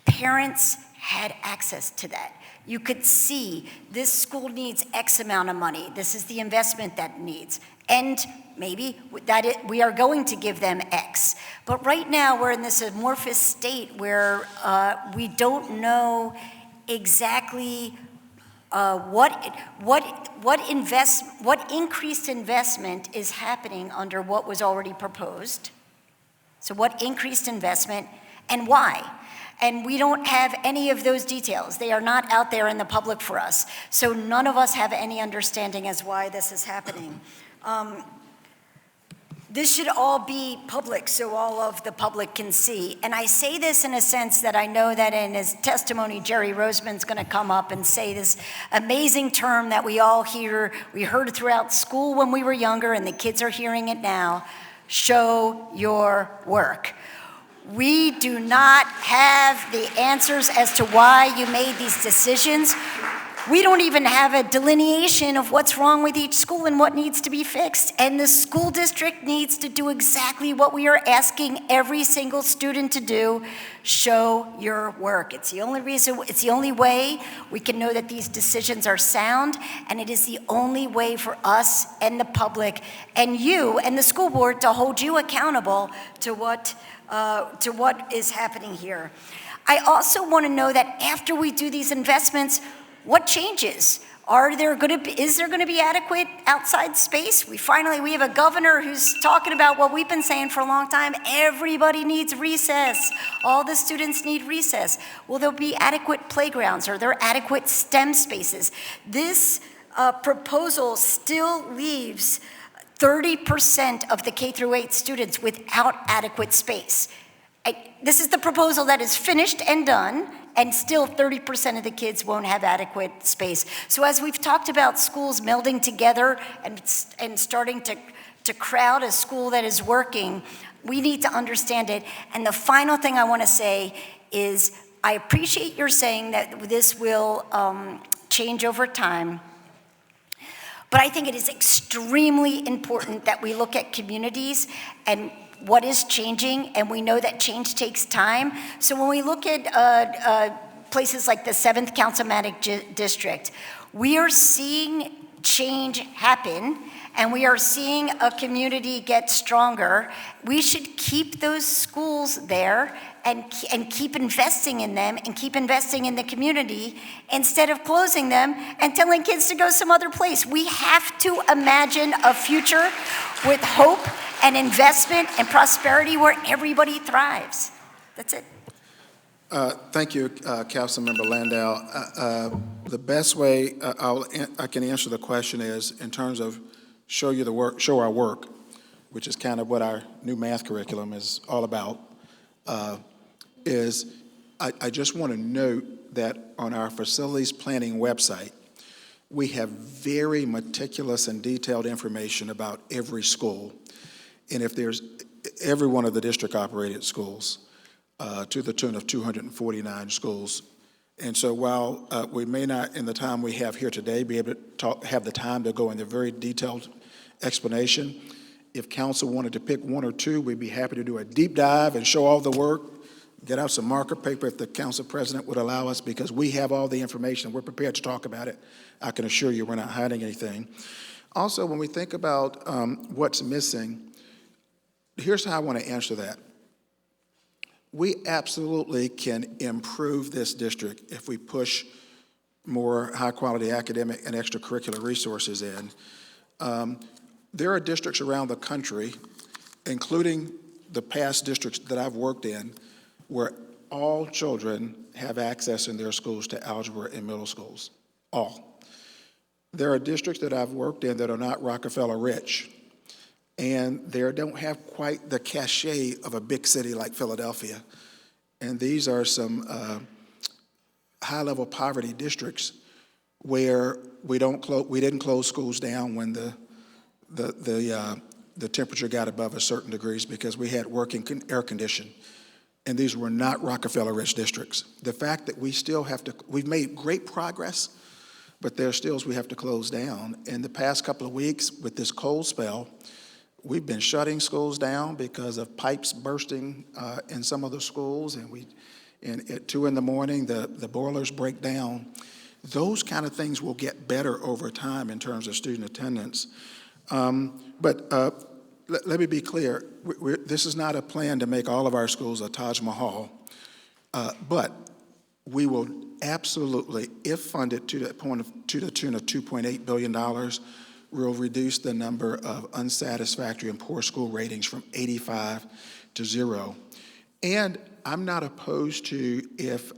parents had access to that. You could see this school needs X amount of money. This is the investment that it needs. And maybe we are going to give them X. But right now we're in this amorphous state where we don't know exactly what increased investment is happening under what was already proposed. So what increased investment and why? And we don't have any of those details. They are not out there in the public for us. So none of us have any understanding as why this is happening. This should all be public so all of the public can see. And I say this in a sense that I know that in his testimony, Jerry Roseman's going to come up and say this amazing term that we all hear, we heard throughout school when we were younger, and the kids are hearing it now, show your work. We do not have the answers as to why you made these decisions. We don't even have a delineation of what's wrong with each school and what needs to be fixed. And the school district needs to do exactly what we are asking every single student to do, show your work. It's the only reason, it's the only way we can know that these decisions are sound, and it is the only way for us and the public and you and the school board to hold you accountable to what is happening here. I also want to know that after we do these investments, what changes? Is there going to be adequate outside space? We have a governor who's talking about what we've been saying for a long time. Everybody needs recess. All the students need recess. Will there be adequate playgrounds? Are there adequate STEM spaces? This proposal still leaves 30% of the K-8 students without adequate space. This is the proposal that is finished and done, and still 30% of the kids won't have adequate space. So as we've talked about schools melding together and starting to crowd a school that is working, we need to understand it. And the final thing I want to say is I appreciate your saying that this will change over time. But I think it is extremely important that we look at communities and what is changing, and we know that change takes time. So when we look at places like the 7th Councilmanic District, we are seeing change happen, and we are seeing a community get stronger. We should keep those schools there and keep investing in them and keep investing in the community instead of closing them and telling kids to go some other place. We have to imagine a future with hope and investment and prosperity where everybody thrives. That's it. Thank you, Councilmember Landau. The best way I can answer the question is in terms of show our work. which is kind of what our new math curriculum is all about, is I just want to note that on our facilities planning website, we have very meticulous and detailed information about every school. And if there's every one of the district-operated schools, to the tune of 249 schools. And so while we may not, in the time we have here today, be able to have the time to go into very detailed explanation, if council wanted to pick one or two, we'd be happy to do a deep dive and show all the work, get out some marker paper if the council president would allow us, because we have all the information. We're prepared to talk about it. I can assure you we're not hiding anything. Also, when we think about what's missing, here's how I want to answer that. We absolutely can improve this district if we push more high-quality academic and extracurricular resources in. There are districts around the country, including the past districts that I've worked in, where all children have access in their schools to algebra in middle schools, all. There are districts that I've worked in that are not Rockefeller rich, and they don't have quite the cachet of a big city like Philadelphia. And these are some high-level poverty districts where we didn't close schools down when the temperature got above a certain degrees because we had working air conditioning. And these were not Rockefeller-rich districts. The fact that we've made great progress, but there are still we have to close down. In the past couple of weeks with this cold spell, we've been shutting schools down because of pipes bursting in some of the schools, and at 2 in the morning, the boilers break down. Those kind of things will get better over time in terms of student attendance. But let me be clear, this is not a plan to make all of our schools a Taj Mahal, but we will absolutely, if funded to the tune of $2.8 billion, we'll reduce the number of unsatisfactory and poor school ratings from 85 to 0. And I'm not opposed to if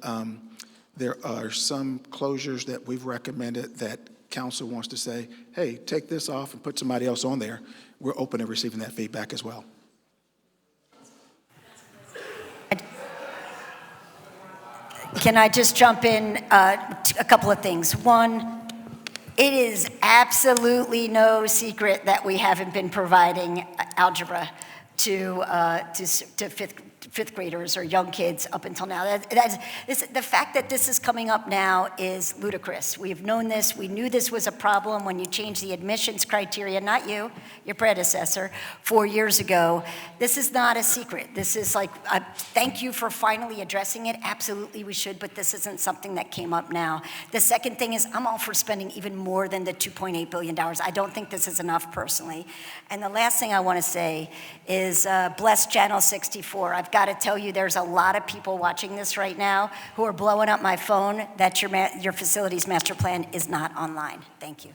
there are some closures that we've recommended that council wants to say, hey, take this off and put somebody else on there. We're open to receiving that feedback as well. Can I just jump in a couple of things? One, it is absolutely no secret that we haven't been providing algebra to fifth graders or young kids up until now. The fact that this is coming up now is ludicrous. We've known this. We knew this was a problem when you changed the admissions criteria, not you, your predecessor, 4 years ago. This is not a secret. This is like, thank you for finally addressing it. Absolutely we should, but this isn't something that came up now. The second thing is I'm all for spending even more than the $2.8 billion. I don't think this is enough personally. And the last thing I want to say is bless Channel 64. I've got to tell you, there's a lot of people watching this right now who are blowing up my phone that your facilities master plan is not online. Thank you.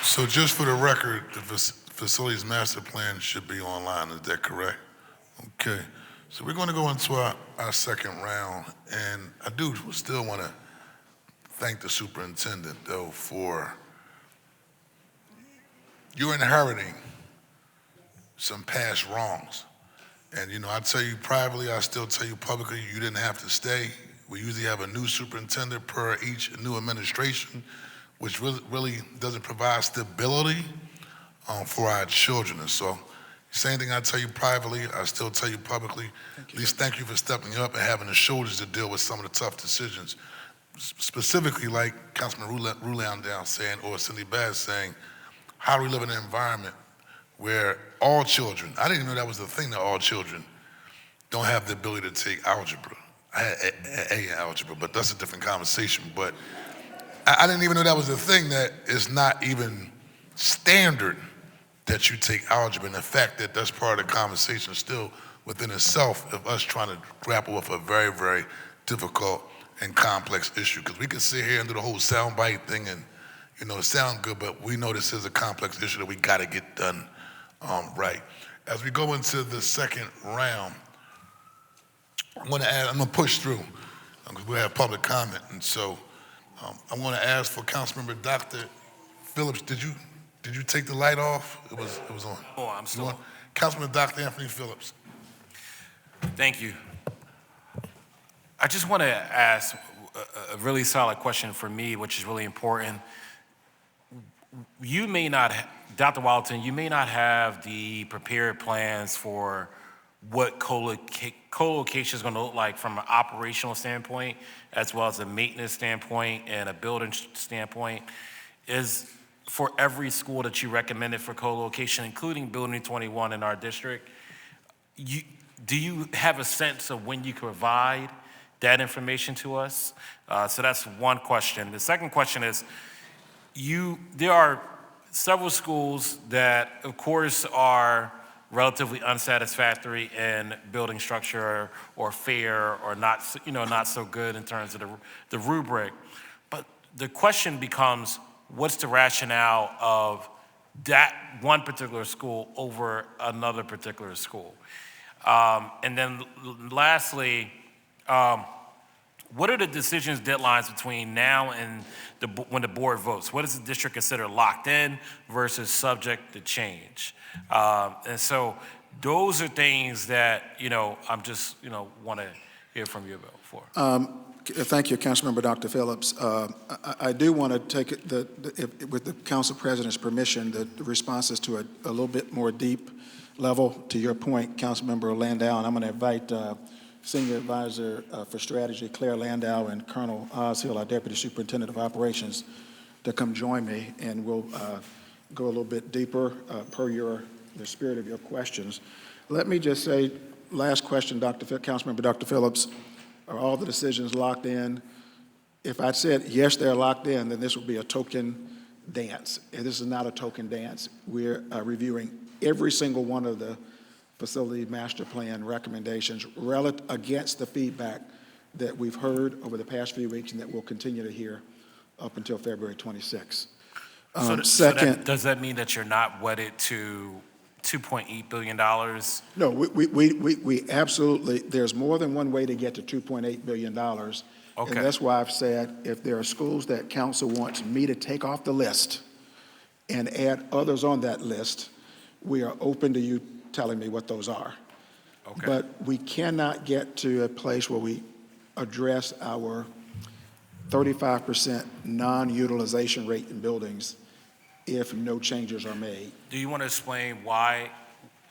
So just for the record, the facilities master plan should be online, is that correct? Okay, so we're going to go into our second round, and I do still want to thank the superintendent, though, for you're inheriting some past wrongs. And, you know, I tell you privately, I still tell you publicly, you didn't have to stay. We usually have a new superintendent per each new administration, which really doesn't provide stability for our children. And so, same thing I tell you privately, I still tell you publicly. At least thank you for stepping up and having the shoulders to deal with some of the tough decisions. Specifically, like Councilman Rouleau down saying, or Cindy Bass saying, how do we live in an environment where all children, I didn't even know that was the thing, that all children don't have the ability to take algebra. I had A in algebra, but that's a different conversation. But I didn't even know that was the thing, that it's not even standard that you take algebra. And the fact that that's part of the conversation still within itself of us trying to grapple with a very, very difficult and complex issue. Because we can sit here and do the whole soundbite thing and, you know, it sounds good, but we know this is a complex issue that we got to get done right. As we go into the second round, I'm going to push through because we have public comment. And so I'm going to ask for Councilmember Dr. Phillips. Did you take the light off? It was on. Oh, I'm still on. Councilman Dr. Anthony Phillips. Thank you. I just want to ask a really solid question for me, which is really important. You may not, Dr. Waddington, you may not have the prepared plans for what co-location is going to look like from an operational standpoint, as well as a maintenance standpoint and a building standpoint. Is for every school that you recommended for co-location, including Building 21 in our district, do you have a sense of when you can provide that information to us? So that's one question. The second question is, there are several schools that, of course, are relatively unsatisfactory in building structure or fair or not, not so good in terms of the rubric. But the question becomes, what's the rationale of that one particular school over another particular school? And then lastly, what are the decisions deadlines between now and when the board votes? What does the district consider locked in versus subject to change? And so those are things that, I'm just, want to hear from you about for. Thank you, Councilmember Dr. Phillips. I do want to take it, with the Council President's permission, the responses to a little bit more deep level. To your point, Councilmember Landau, and I'm going to invite Senior Advisor for Strategy, Claire Landau, and Colonel Oshill, our Deputy Superintendent of Operations, to come join me, and we'll go a little bit deeper per the spirit of your questions. Let me just say, last question, Councilmember Dr. Phillips, are all the decisions locked in? If I said, yes, they're locked in, then this would be a token dance. And this is not a token dance. We're reviewing every single one of the facility master plan recommendations against the feedback that we've heard over the past few weeks and that we'll continue to hear up until February 26th. Second, does that mean that you're not wedded to $2.8 billion? No, we absolutely, there's more than one way to get to $2.8 billion. Okay. And that's why I've said if there are schools that council wants me to take off the list and add others on that list, we are open to you telling me what those are. Okay. But we cannot get to a place where we address our 35% non-utilization rate in buildings if no changes are made. Do you want to explain why?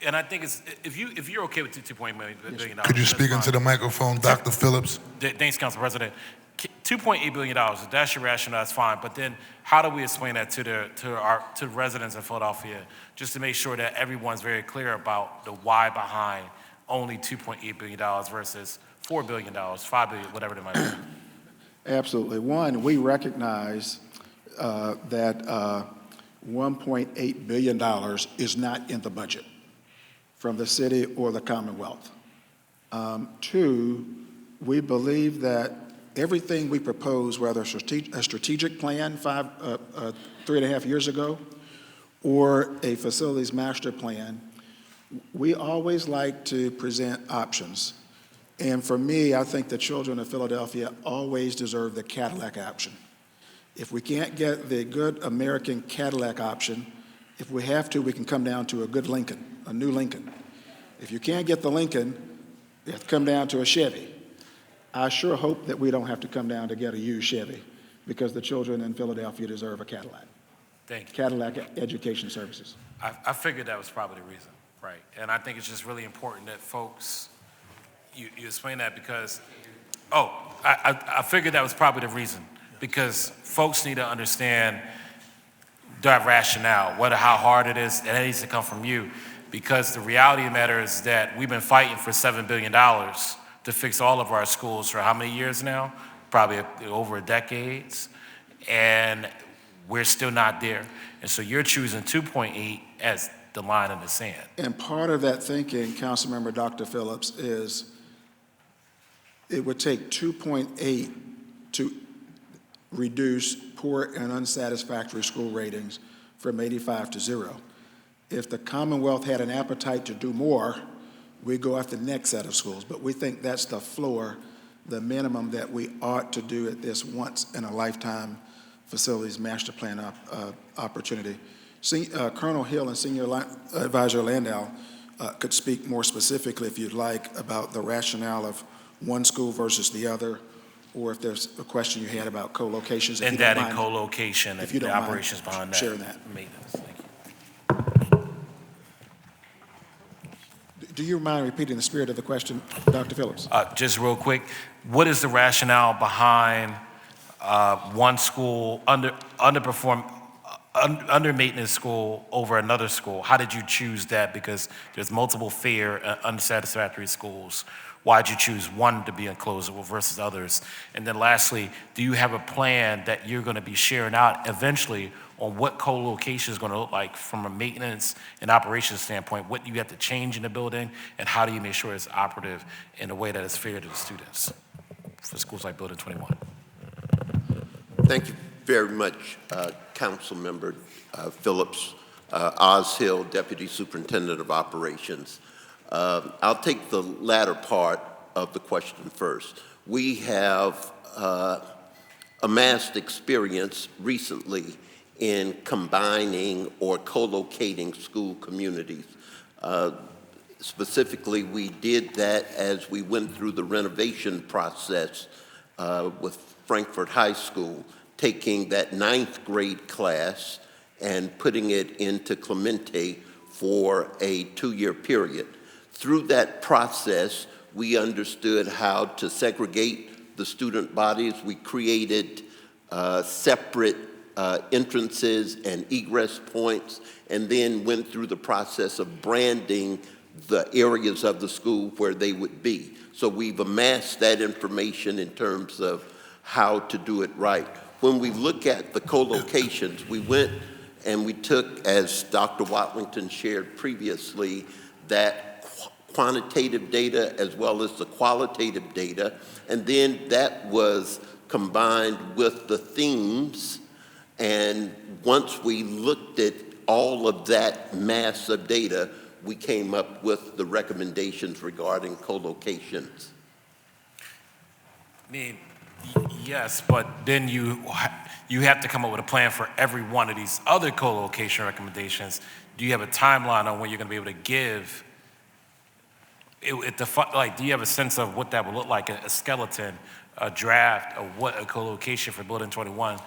And I think it's, if you're okay with $2.8 billion. Could you speak into the microphone, Dr. Phillips? Thanks, Council President. $2.8 billion, if that's your rationale, that's fine. But then how do we explain that to residents in Philadelphia, just to make sure that everyone's very clear about the why behind only $2.8 billion versus $4 billion, $5 billion, whatever it might be? Absolutely. One, we recognize that $1.8 billion is not in the budget from the city or the Commonwealth. Two, we believe that everything we propose, whether a strategic plan 3.5 years ago or a facilities master plan, we always like to present options. And for me, I think the children of Philadelphia always deserve the Cadillac option. If we can't get the good American Cadillac option, if we have to, we can come down to a good Lincoln, a new Lincoln. If you can't get the Lincoln, you have to come down to a Chevy. I sure hope that we don't have to come down to get a used Chevy, because the children in Philadelphia deserve a Cadillac. Thank you. Cadillac Education Services. I figured that was probably the reason, right? And I think it's just really important that folks, you explain that because, I figured that was probably the reason, because folks need to understand that rationale, how hard it is, and it needs to come from you, because the reality of the matter is that we've been fighting for $7 billion to fix all of our schools for how many years now? Probably over a decade, and we're still not there. And so you're choosing 2.8 as the line in the sand. And part of that thinking, Councilmember Dr. Phillips, is it would take 2.8 to reduce poor and unsatisfactory school ratings from 85 to 0. If the Commonwealth had an appetite to do more, we go after the next set of schools. But we think that's the floor the minimum that we ought to do at this once-in-a-lifetime facilities master plan opportunity. Colonel Hill and Senior Advisor Landau could speak more specifically, if you'd like, about the rationale of one school versus the other, or if there's a question you had about co-locations. And that in co-location and the operations behind that. Sharing that. Maintenance. Thank you. Do you mind repeating the spirit of the question, Dr. Phillips? Just real quick, what is the rationale behind one school under maintenance school over another school? How did you choose that? Because there's multiple fair unsatisfactory schools. Why'd you choose one to be enclosed versus others? And then lastly, do you have a plan that you're going to be sharing out eventually on what co-location is going to look like from a maintenance and operations standpoint? What do you have to change in the building, and how do you make sure it's operative in a way that is fair to the students for schools like Building 21? Thank you very much, Council Member Phillips. Oz Hill, Deputy Superintendent of Operations. I'll take the latter part of the question first. We have amassed experience recently in combining or co-locating school communities. Specifically, we did that as we went through the renovation process with Frankfort High School, taking that 9th grade class and putting it into Clemente for a 2-year period. Through that process, we understood how to segregate the student bodies. We created separate entrances and egress points, and then went through the process of branding the areas of the school where they would be. So we've amassed that information in terms of how to do it right. When we look at the co-locations, we went and we took, as Dr. Watlington shared previously, that quantitative data as well as the qualitative data, and then that was combined with the themes. And once we looked at all of that mass of data, we came up with the recommendations regarding co-locations. I mean, yes, but then you have to come up with a plan for every one of these other co-location recommendations. Do you have a timeline on when you're going to be able to give do you have a sense of what that would look like, a skeleton, a draft of what a co-location for Building 21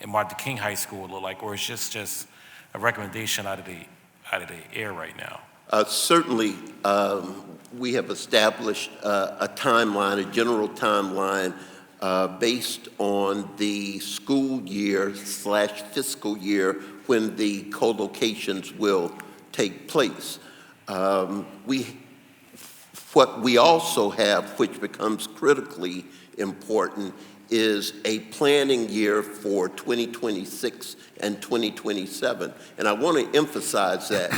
and Martin Luther King High School would look like, or is just a recommendation out of the air right now? Certainly, we have established a timeline, a general timeline based on the school year / fiscal year when the co-locations will take place. What we also have, which becomes critically important, is a planning year for 2026 and 2027. And I want to emphasize that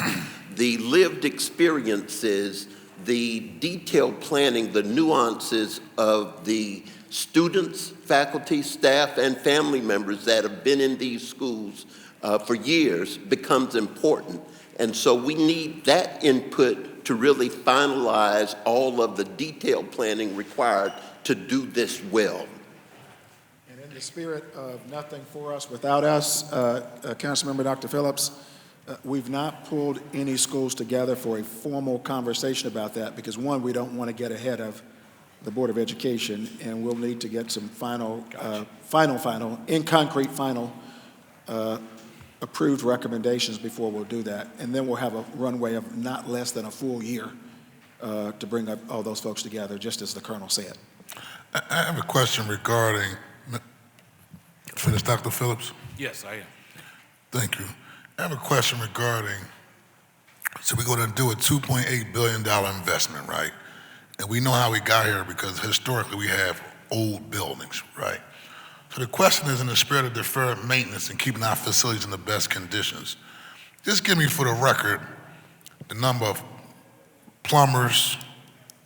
the lived experiences, the detailed planning, the nuances of the students, faculty, staff, and family members that have been in these schools for years becomes important. And so we need that input to really finalize all of the detailed planning required to do this well. And in the spirit of nothing for us without us, Councilmember Dr. Phillips, we've not pulled any schools together for a formal conversation about that because, one, we don't want to get ahead of the Board of Education, and we'll need to get some final approved recommendations before we'll do that. And then we'll have a runway of not less than a full year to bring up all those folks together, just as the Colonel said. I have a question regarding, finish, Dr. Phillips? Yes, I am. Thank you. I have a question regarding, so we're going to do a $2.8 billion investment, right? And we know how we got here because historically we have old buildings, right? So the question is, in the spirit of deferred maintenance and keeping our facilities in the best conditions, just give me for the record the number of plumbers,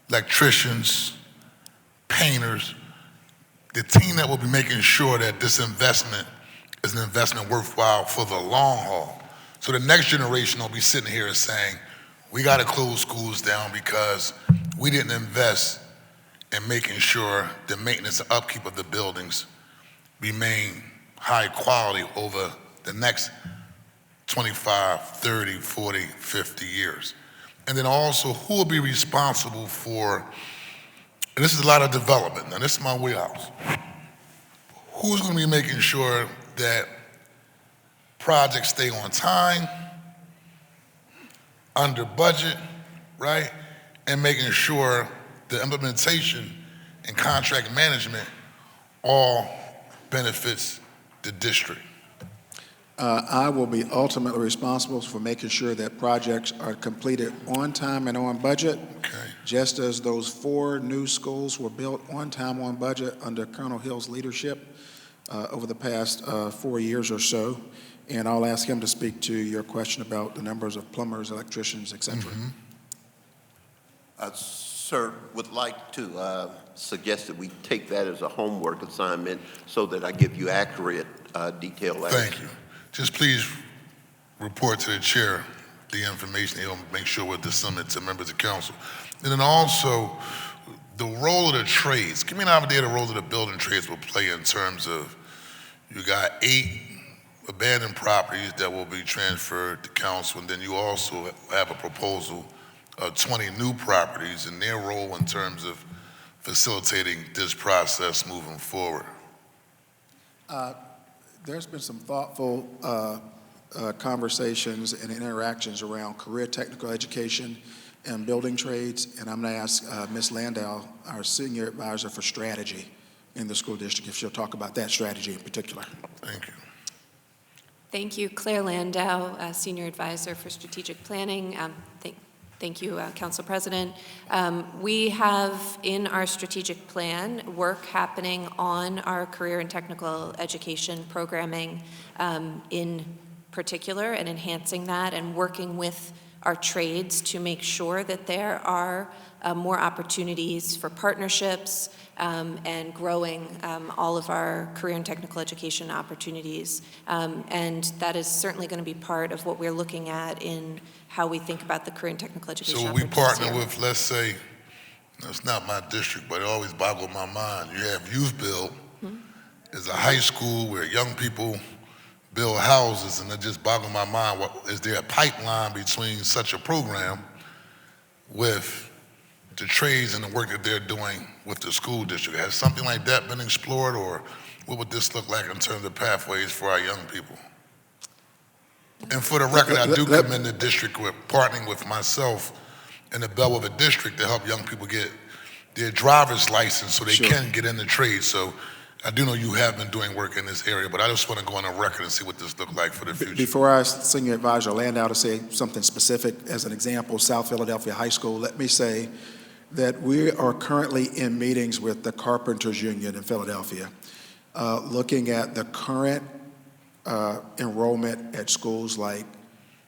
electricians, painters, the team that will be making sure that this investment is an investment worthwhile for the long haul. So the next generation will be sitting here and saying, we got to close schools down because we didn't invest and making sure the maintenance and upkeep of the buildings remain high quality over the next 25, 30, 40, 50 years? And then also, who will be responsible for, and this is a lot of development, now this is my wheelhouse, who's going to be making sure that projects stay on time, under budget, right? And making sure the implementation and contract management all benefits the district. I will be ultimately responsible for making sure that projects are completed on time and on budget, just as those 4 new schools were built on time, on budget under Colonel Hill's leadership over the past 4 years or so. And I'll ask him to speak to your question about the numbers of plumbers, electricians, et cetera. Sir, would like to suggest that we take that as a homework assignment so that I give you accurate detail. Thank you. Just please report to the chair the information. He'll make sure we'll disseminate to members of council. And then also, the role of the trades. Give me an idea of the role of the building trades will play in terms of, you got 8 abandoned properties that will be transferred to council, and then you also have a proposal of 20 new properties and their role in terms of facilitating this process moving forward. There's been some thoughtful conversations and interactions around career technical education and building trades, and I'm going to ask Ms. Landau, our senior advisor for strategy in the school district, if she'll talk about that strategy in particular. Thank you. Thank you, Claire Landau, Senior Advisor for Strategic Planning. Thank you, Council President. We have in our strategic plan work happening on our career and technical education programming in particular, and enhancing that and working with our trades to make sure that there are more opportunities for partnerships and growing all of our career and technical education opportunities. And that is certainly going to be part of what we're looking at in how we think about the career and technical education. So we partner with, let's say, it's not my district, but it always boggled my mind. You have Youth Build, is a high school where young people build houses, and it just boggled my mind. Is there a pipeline between such a program with the trades and the work that they're doing with the school district? Has something like that been explored, or what would this look like in terms of pathways for our young people? And for the record, I do commend the district with partnering with myself and the Bellwether District to help young people get their driver's license so they can get in the trade. So I do know you have been doing work in this area, but I just want to go on the record and see what this looks like for the future. Before I ask Senior Advisor Landau to say something specific, as an example, South Philadelphia High School, let me say that we are currently in meetings with the Carpenters Union in Philadelphia, looking at the current enrollment at schools like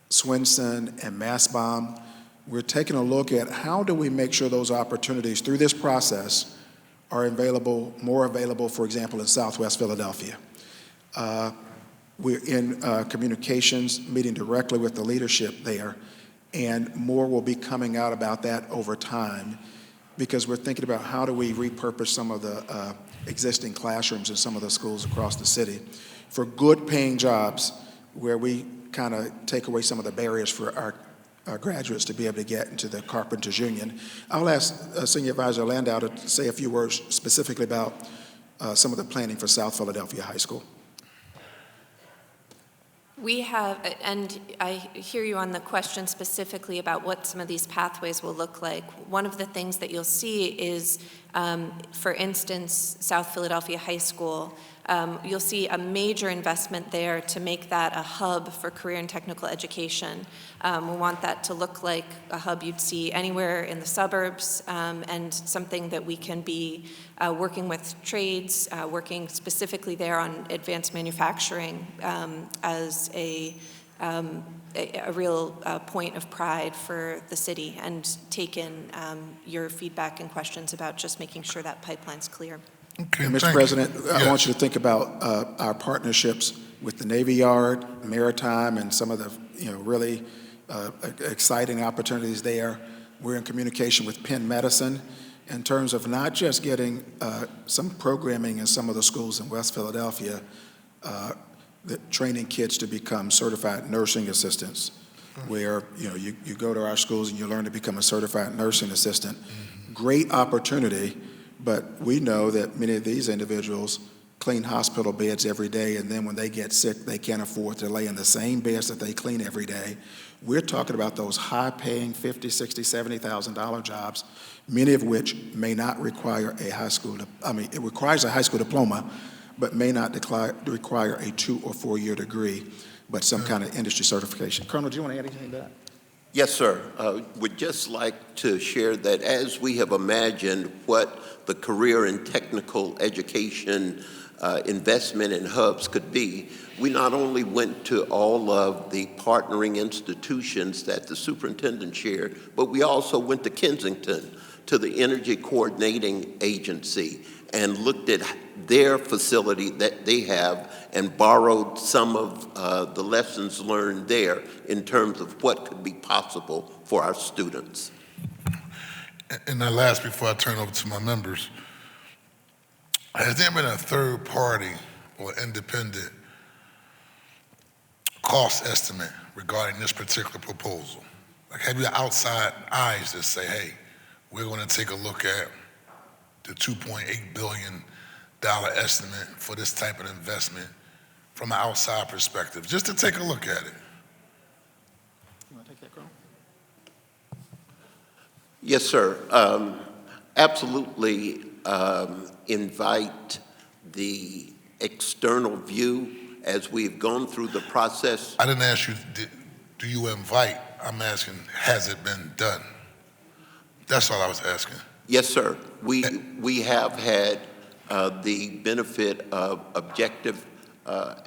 Swinson and Mastbaum. We're taking a look at how do we make sure those opportunities through this process are available, more available, for example, in Southwest Philadelphia. We're in communications, meeting directly with the leadership there, and more will be coming out about that over time, because we're thinking about how do we repurpose some of the existing classrooms in some of the schools across the city for good paying jobs where we kind of take away some of the barriers for our graduates to be able to get into the Carpenters Union. I'll ask Senior Advisor Landau to say a few words specifically about some of the planning for South Philadelphia High School. We have, and I hear you on the question specifically about what some of these pathways will look like. One of the things that you'll see is, for instance, South Philadelphia High School. You'll see a major investment there to make that a hub for career and technical education. We want that to look like a hub you'd see anywhere in the suburbs, and something that we can be working with trades, working specifically there on advanced manufacturing as a real point of pride for the city, and take in your feedback and questions about just making sure that pipeline's clear. Okay, Mr. President, I want you to think about our partnerships with the Navy Yard, Maritime, and some of the really exciting opportunities there. We're in communication with Penn Medicine in terms of not just getting some programming in some of the schools in West Philadelphia, training kids to become certified nursing assistants, where you go to our schools and you learn to become a certified nursing assistant. Great opportunity, but we know that many of these individuals clean hospital beds every day, and then when they get sick, they can't afford to lay in the same beds that they clean every day. We're talking about those high-paying $50,000, $60,000, $70,000 jobs, many of which may not require a high school, it requires a high school diploma, but may not require a 2 or 4 year degree, but some kind of industry certification. Colonel, do you want to add anything to that? Yes, sir. Would just like to share that as we have imagined what the career and technical education investment in hubs could be, we not only went to all of the partnering institutions that the superintendent shared, but we also went to Kensington, to the Energy Coordinating Agency, and looked at their facility that they have and borrowed some of the lessons learned there in terms of what could be possible for our students. And that last, before I turn over to my members, has there been a third party or independent cost estimate regarding this particular proposal? Like, have you outside eyes that say, hey, we're going to take a look at the $2.8 billion estimate for this type of investment from an outside perspective, just to take a look at it? You want to take that, Colonel? Yes, sir. Absolutely invite the external view as we've gone through the process. I didn't ask you, do you invite? I'm asking, has it been done? That's all I was asking. Yes, sir. We have had the benefit of objective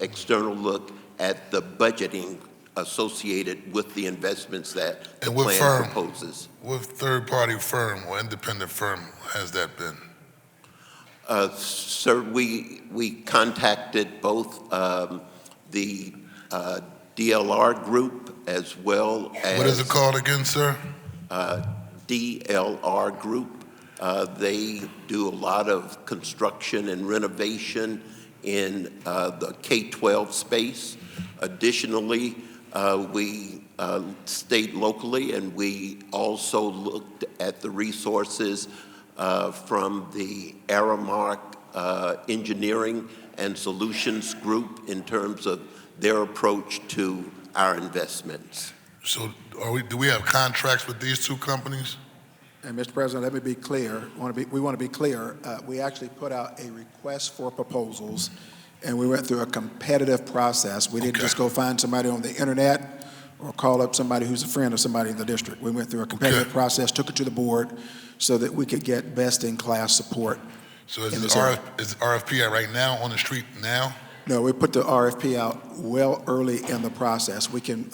external look at the budgeting associated with the investments that the plan proposes. What third-party firm or independent firm has that been? Sir, we contacted both the DLR group as well as... What is it called again, sir? DLR group. They do a lot of construction and renovation in the K-12 space. Additionally, we stayed locally, and we also looked at the resources from the Aramark Engineering and Solutions Group in terms of their approach to our investments. So do we have contracts with these two companies? And Mr. President, let me be clear. We want to be clear. We actually put out a request for proposals, and we went through a competitive process. We didn't just go find somebody on the internet or call up somebody who's a friend of somebody in the district. We went through a competitive process, took it to the board so that we could get best-in-class support. So is RFP right now on the street now? No, we put the RFP out well early in the process. We can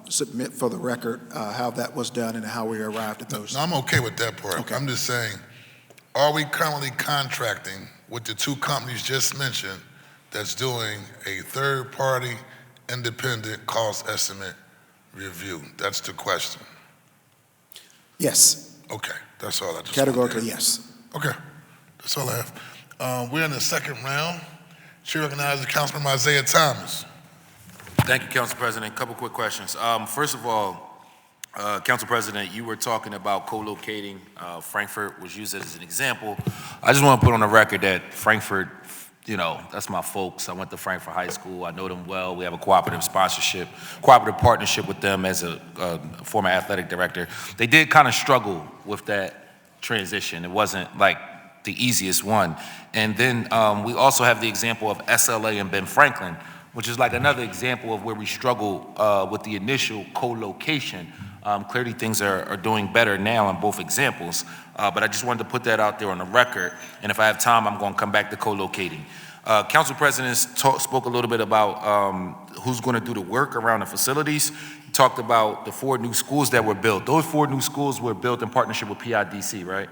submit for the record how that was done and how we arrived at those. No, I'm okay with that part. Okay. I'm just saying, are we currently contracting with the two companies just mentioned that's doing a third-party independent cost estimate review? That's the question. Yes. Okay, that's all I just categorically, yes. Okay, that's all I have. We're in the second round. Chair recognizes Councilman Isaiah Thomas. Thank you, Council President. A couple quick questions. First of all, Council President, you were talking about co-locating. Frankfurt was used as an example. I just want to put on the record that Frankfurt, that's my folks. I went to Frankfurt High School. I know them well. We have a cooperative partnership with them as a former athletic director. They did kind of struggle with that transition. It wasn't like the easiest one. And then we also have the example of SLA and Ben Franklin, which is like another example of where we struggle with the initial co-location. Clearly things are doing better now in both examples, but I just wanted to put that out there on the record, and if I have time, I'm going to come back to co-locating. Council President spoke a little bit about who's going to do the work around the facilities. He talked about the 4 new schools that were built. Those 4 new schools were built in partnership with PIDC, right?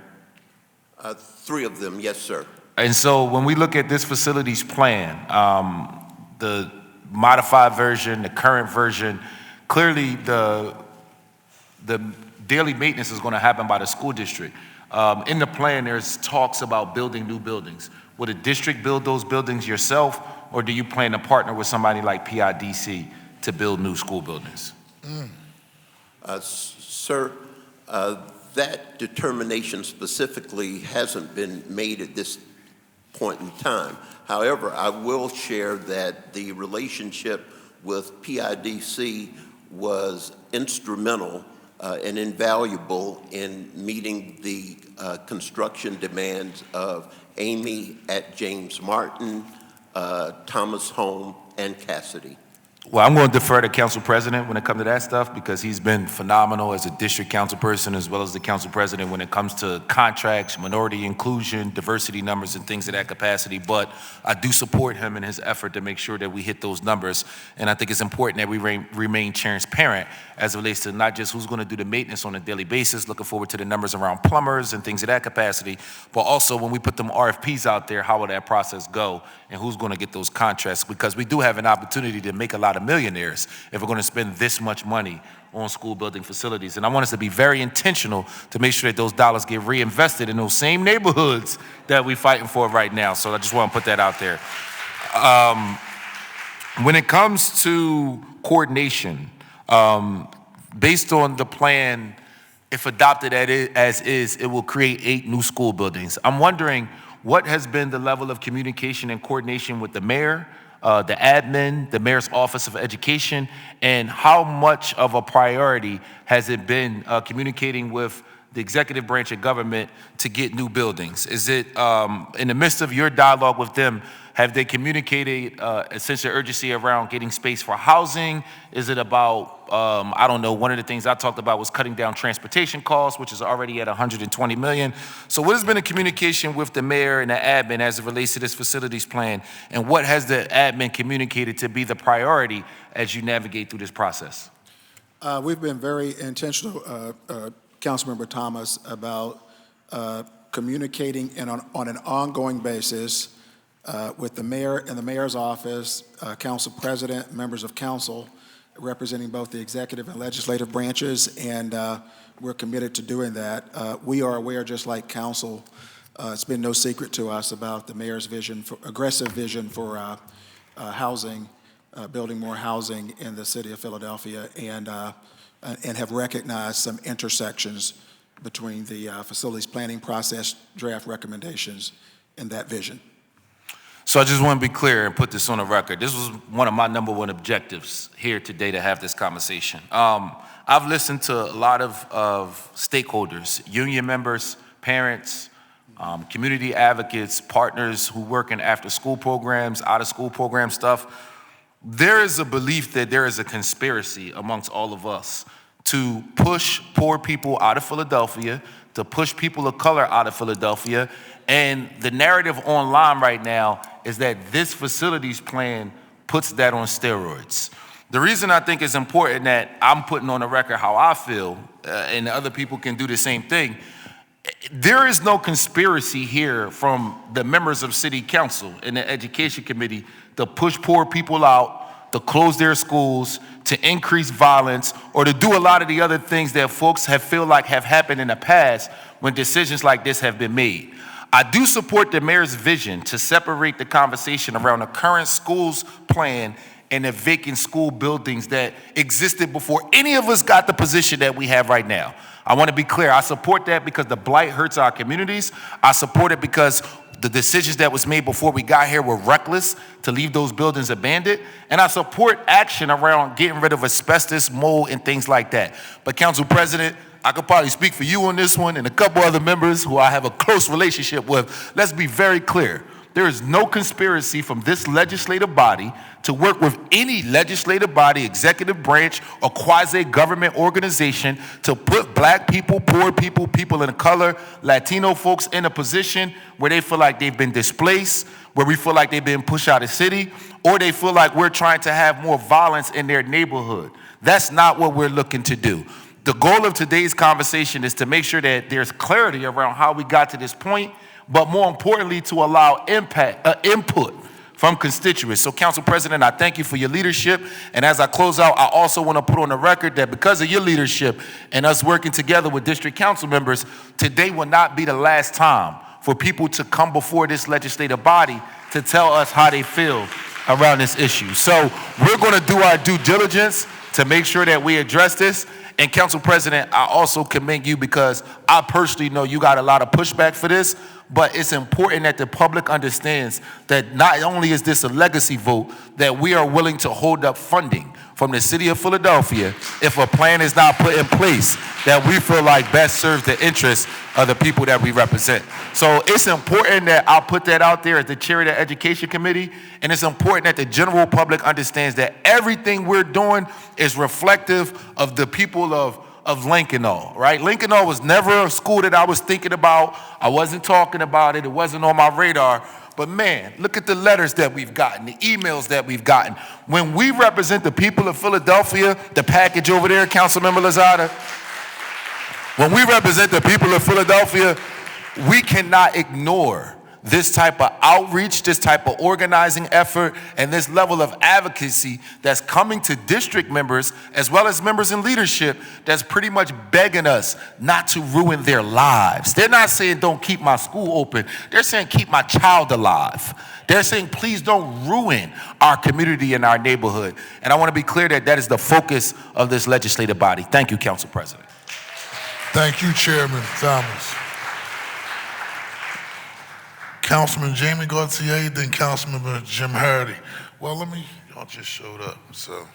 3 of them, yes, sir. And so when we look at this facilities plan, the modified version, the current version, clearly the daily maintenance is going to happen by the school district. In the plan, there's talks about building new buildings. Will the district build those buildings yourself, or do you plan to partner with somebody like PIDC to build new school buildings? Sir, that determination specifically hasn't been made at this point in time. However, I will share that the relationship with PIDC was instrumental and invaluable in meeting the construction demands of Amy at James Martin, Thomas Home, and Cassidy. Well, I'm going to defer to Council President when it comes to that stuff, because he's been phenomenal as a district council person as well as the council president when it comes to contracts, minority inclusion, diversity numbers, and things of that capacity. But I do support him in his effort to make sure that we hit those numbers. And I think it's important that we remain transparent as it relates to not just who's going to do the maintenance on a daily basis, looking forward to the numbers around plumbers and things of that capacity, but also when we put them RFPs out there, how will that process go and who's going to get those contracts? Because we do have an opportunity to make a lot of millionaires if we're going to spend this much money on school building facilities. And I want us to be very intentional to make sure that those dollars get reinvested in those same neighborhoods that we're fighting for right now. So I just want to put that out there. When it comes to coordination, based on the plan, if adopted as is, it will create 8 new school buildings. I'm wondering what has been the level of communication and coordination with the mayor, the admin, the mayor's office of education, and how much of a priority has it been communicating with the executive branch of government to get new buildings? Is it in the midst of your dialogue with them, have they communicated a sense of urgency around getting space for housing? Is it about, I don't know, one of the things I talked about was cutting down transportation costs, which is already at $120 million. So what has been the communication with the mayor and the admin as it relates to this facilities plan? And what has the admin communicated to be the priority as you navigate through this process? We've been very intentional, Councilmember Thomas, about communicating on an ongoing basis with the mayor and the mayor's office, council president, members of council, representing both the executive and legislative branches, and we're committed to doing that. We are aware, just like council, it's been no secret to us about the mayor's vision, aggressive vision for housing, building more housing in the city of Philadelphia, and have recognized some intersections between the facilities planning process, draft recommendations, and that vision. So I just want to be clear and put this on the record. This was one of my #1 objectives here today to have this conversation. I've listened to a lot of stakeholders, union members, parents, community advocates, partners who work in after-school programs, out-of-school program stuff. There is a belief that there is a conspiracy amongst all of us to push poor people out of Philadelphia, to push people of color out of Philadelphia, and the narrative online right now is that this facilities plan puts that on steroids. The reason I think it's important that I'm putting on the record how I feel, and other people can do the same thing, there is no conspiracy here from the members of City Council and the Education Committee to push poor people out, to close their schools, to increase violence, or to do a lot of the other things that folks feel like have happened in the past when decisions like this have been made. I do support the mayor's vision to separate the conversation around the current schools plan and the vacant school buildings that existed before any of us got the position that we have right now. I want to be clear, I support that because the blight hurts our communities. I support it because the decisions that was made before we got here were reckless to leave those buildings abandoned. And I support action around getting rid of asbestos, mold, and things like that. But Council President, I could probably speak for you on this one and a couple other members who I have a close relationship with. Let's be very clear. There is no conspiracy from this legislative body to work with any legislative body, executive branch, or quasi-government organization to put black people, poor people, people of color, Latino folks in a position where they feel like they've been displaced, where we feel like they've been pushed out of the city, or they feel like we're trying to have more violence in their neighborhood. That's not what we're looking to do. The goal of today's conversation is to make sure that there's clarity around how we got to this point, but more importantly, to allow input from constituents. So, Council President, I thank you for your leadership. And as I close out, I also want to put on the record that because of your leadership and us working together with district council members, today will not be the last time for people to come before this legislative body to tell us how they feel around this issue. So we're going to do our due diligence to make sure that we address this. And Council President, I also commend you because I personally know you got a lot of pushback for this, but it's important that the public understands that not only is this a legacy vote, that we are willing to hold up funding from the city of Philadelphia if a plan is not put in place that we feel like best serves the interests of the people that we represent. So it's important that I'll put that out there as the chair of the Education Committee, and it's important that the general public understands that everything we're doing is reflective of the people of Lincoln-Hall, right? Lincoln-Hall was never a school that I was thinking about. I wasn't talking about it. It wasn't on my radar. But man, look at the letters that we've gotten, the emails that we've gotten. When we represent the people of Philadelphia, the package over there, Councilmember Lozada, when we represent the people of Philadelphia, we cannot ignore this type of outreach, this type of organizing effort, and this level of advocacy that's coming to district members as well as members in leadership that's pretty much begging us not to ruin their lives. They're not saying don't keep my school open. They're saying keep my child alive. They're saying please don't ruin our community and our neighborhood. And I want to be clear that that is the focus of this legislative body. Thank you, Council President. Thank you, Chairman Thomas. Councilman Jamie Gauthier, then Councilmember Jim Hardy. Well, y'all just showed up, so.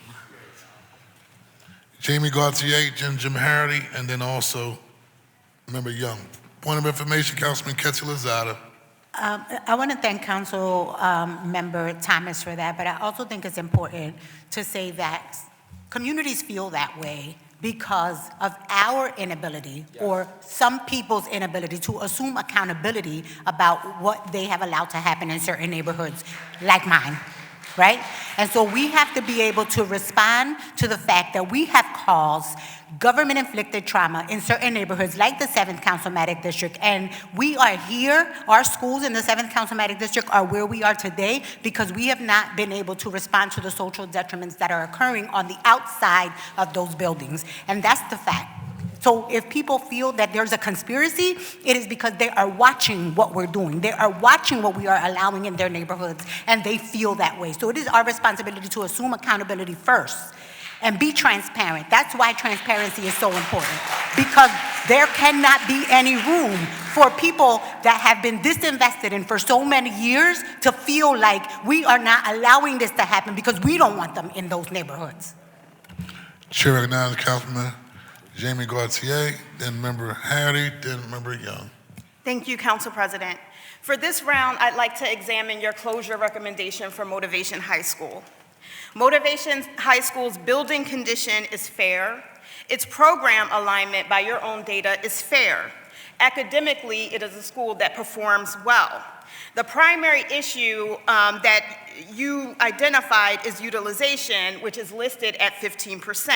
Jamie Gauthier, Jim Hardy, and then also Member Young. Point of information, Councilman Ketty Lozada. I want to thank Council Member Thomas for that, but I also think it's important to say that communities feel that way because of our inability or some people's inability to assume accountability about what they have allowed to happen in certain neighborhoods like mine, right? And so we have to be able to respond to the fact that we have caused government-inflicted trauma in certain neighborhoods like the 7th Councilmatic District, and we are here, our schools in the 7th Councilmatic District are where we are today because we have not been able to respond to the social detriments that are occurring on the outside of those buildings, and that's the fact. So if people feel that there's a conspiracy, it is because they are watching what we're doing. They are watching what we are allowing in their neighborhoods, and they feel that way. So it is our responsibility to assume accountability first and be transparent. That's why transparency is so important, because there cannot be any room for people that have been disinvested in for so many years to feel like we are not allowing this to happen because we don't want them in those neighborhoods. Chair recognizes Councilman Jamie Gauthier, then Member Hardy, then Member Young. Thank you, Council President. For this round, I'd like to examine your closure recommendation for Motivation High School. Motivation High School's building condition is fair. Its program alignment by your own data is fair. Academically, it is a school that performs well. The primary issue that you identified is utilization, which is listed at 15%.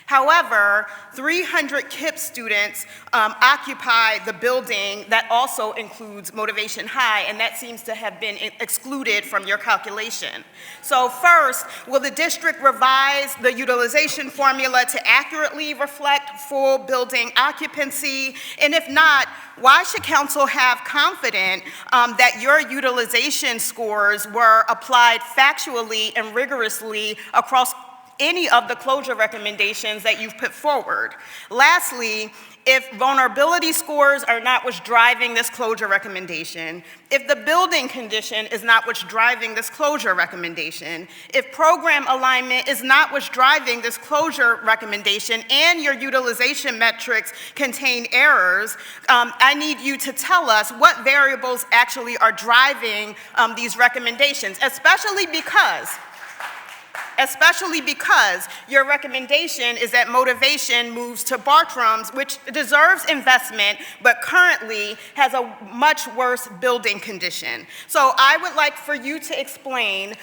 However, 300 KIPP students occupy the building that also includes Motivation High, and that seems to have been excluded from your calculation. So first, will the district revise the utilization formula to accurately reflect full building occupancy? And if not, why should council have confidence that your utilization scores were applied factually and rigorously across any of the closure recommendations that you've put forward? Lastly, if vulnerability scores are not what's driving this closure recommendation, if the building condition is not what's driving this closure recommendation, if program alignment is not what's driving this closure recommendation, and your utilization metrics contain errors, I need you to tell us what variables actually are driving these recommendations, especially because especially because your recommendation is that Motivation moves to Bartram's, which deserves investment, but currently has a much worse building condition. So I would like for you to explain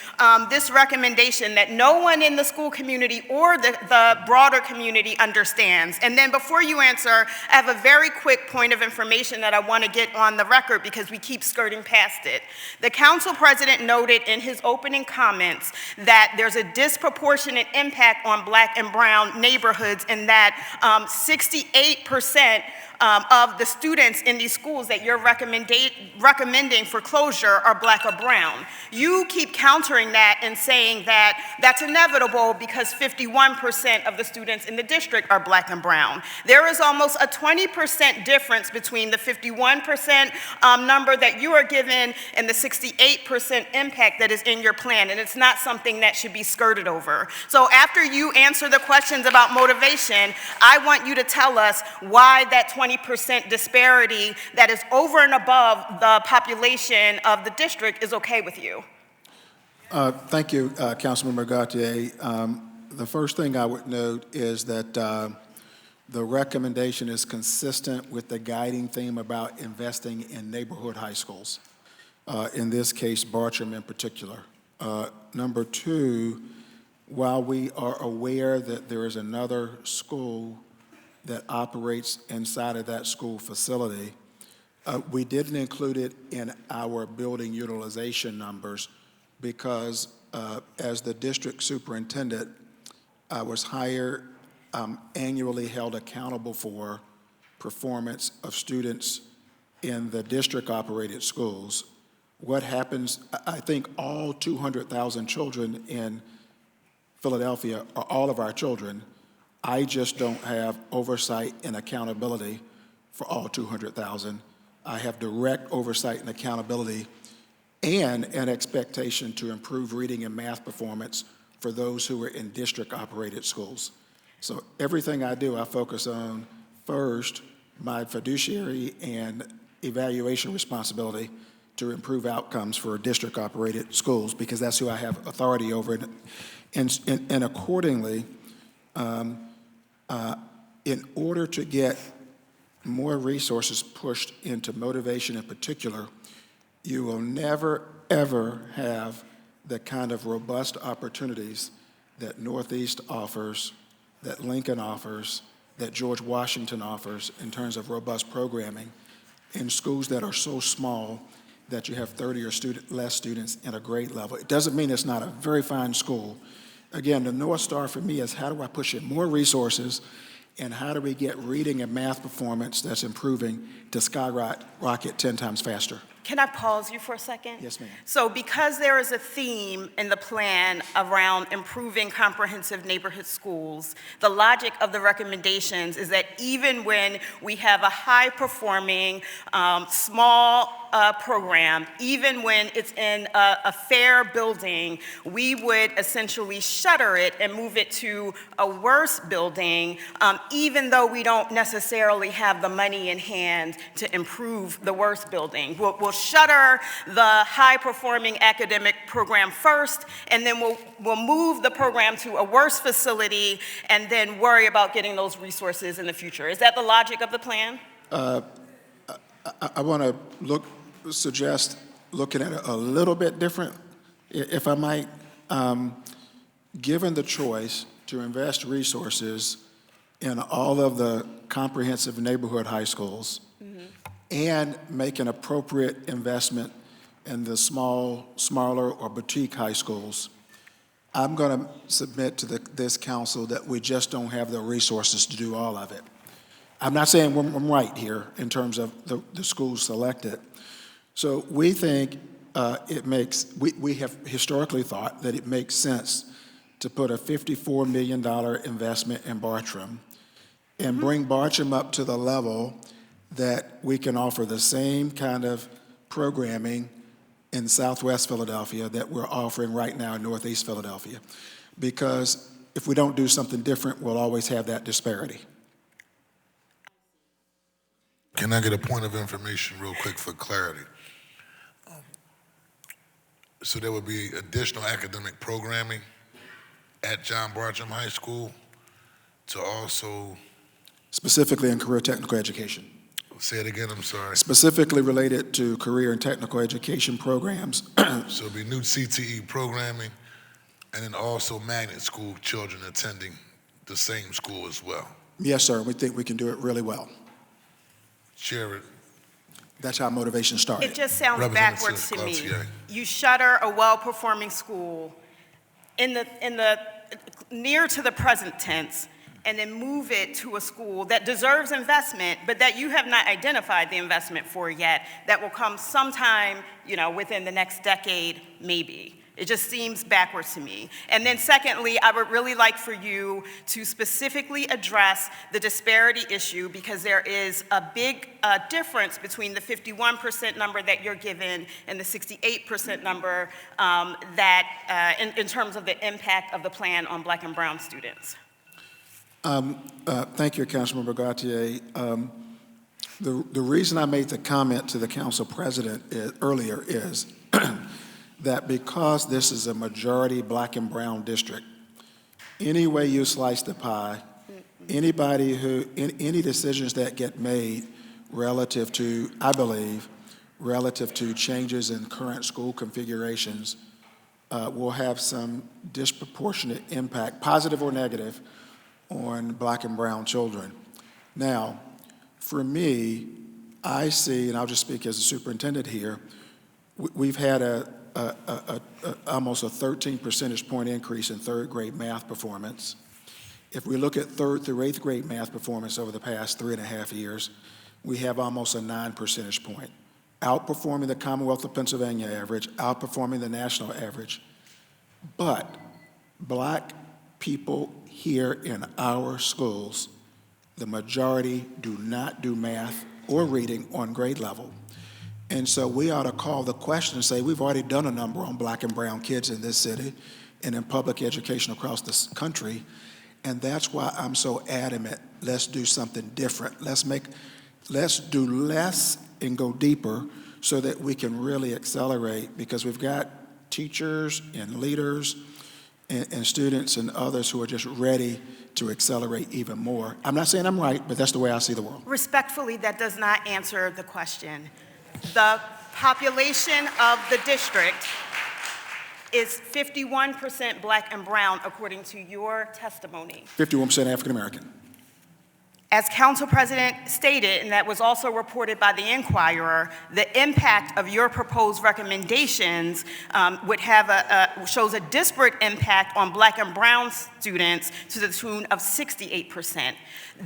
this recommendation that no one in the school community or the broader community understands. And then before you answer, I have a very quick point of information that I want to get on the record because we keep skirting past it. The council president noted in his opening comments that there's a disproportionate impact on Black and brown neighborhoods, and that 68% of the students in these schools that you're recommending for closure are Black or brown. You keep countering that and saying that that's inevitable because 51% of the students in the district are Black and brown. There is almost a 20% difference between the 51% number that you are given and the 68% impact that is in your plan, and it's not something that should be skirted over. So after you answer the questions about motivation, I want you to tell us why that 20% disparity that is over and above the population of the district is okay with you. Thank you, Councilmember Gautier. The first thing I would note is that the recommendation is consistent with the guiding theme about investing in neighborhood high schools, in this case, Bartram in particular. Number two, while we are aware that there is another school that operates inside of that school facility, we didn't include it in our building utilization numbers because as the district superintendent, I was hired, annually held accountable for performance of students in the district-operated schools. What happens, I think all 200,000 children in Philadelphia are all of our children. I just don't have oversight and accountability for all 200,000. I have direct oversight and accountability and an expectation to improve reading and math performance for those who are in district-operated schools. So everything I do, I focus on first my fiduciary and evaluation responsibility to improve outcomes for district-operated schools because that's who I have authority over. And accordingly, in order to get more resources pushed into motivation in particular, you will never, ever have the kind of robust opportunities that Northeast offers, that Lincoln offers, that George Washington offers in terms of robust programming in schools that are so small that you have 30 or less students in a grade level. It doesn't mean it's not a very fine school. Again, the North Star for me is how do I push in more resources and how do we get reading and math performance that's improving to skyrocket 10 times faster? Can I pause you for a second? Yes, ma'am. So because there is a theme in the plan around improving comprehensive neighborhood schools, the logic of the recommendations is that even when we have a high-performing, small program, even when it's in a fair building, we would essentially shutter it and move it to a worse building, even though we don't necessarily have the money in hand to improve the worst building. We'll shutter the high-performing academic program first, and then we'll move the program to a worse facility and then worry about getting those resources in the future. Is that the logic of the plan? I want to suggest looking at it a little bit different, if I might. Given the choice to invest resources in all of the comprehensive neighborhood high schools and make an appropriate investment in the smaller or boutique high schools, I'm going to submit to this council that we just don't have the resources to do all of it. I'm not saying I'm right here in terms of the schools selected. So we think we have historically thought that it makes sense to put a $54 million investment in Bartram and bring Bartram up to the level that we can offer the same kind of programming in Southwest Philadelphia that we're offering right now in Northeast Philadelphia. Because if we don't do something different, we'll always have that disparity. Can I get a point of information real quick for clarity? So there would be additional academic programming at John Bartram High School to also, Specifically in career technical education. say it again, I'm sorry. Specifically related to career and technical education programs. So it'll be new CTE programming, and then also magnet school children attending the same school as well. Yes, sir, we think we can do it really well. Chair it. That's how motivation started. It just sounds Representative backwards to me. Gautier. You shutter a well-performing school in the near to the present tense, and then move it to a school that deserves investment, but that you have not identified the investment for yet, that will come sometime, within the next decade, maybe. It just seems backwards to me. And then secondly, I would really like for you to specifically address the disparity issue, because there is a big difference between the 51% number that you're given and the 68% number in terms of the impact of the plan on Black and brown students. Thank you, Councilmember Gautier. The reason I made the comment to the council president earlier is that because this is a majority Black and brown district, any way you slice the pie, any decisions that get made relative to, I believe, relative to changes in current school configurations will have some disproportionate impact, positive or negative, on Black and brown children. Now, for me, I see, and I'll just speak as a superintendent here, we've had almost a 13 percentage point increase in third grade math performance. If we look at third through eighth grade math performance over the past 3.5 years, we have almost a 9 percentage point, outperforming the Commonwealth of Pennsylvania average, outperforming the national average. But Black people here in our schools, the majority do not do math or reading on grade level. And so we ought to call the question and say, we've already done a number on Black and brown kids in this city and in public education across this country. And that's why I'm so adamant, let's do something different. Let's do less and go deeper so that we can really accelerate, because we've got teachers and leaders and students and others who are just ready to accelerate even more. I'm not saying I'm right, but that's the way I see the world. Respectfully, that does not answer the question. The population of the district is 51% Black and brown, according to your testimony. 51% African American. As Council President stated, and that was also reported by the Inquirer, the impact of your proposed recommendations shows a disparate impact on Black and brown students to the tune of 68%.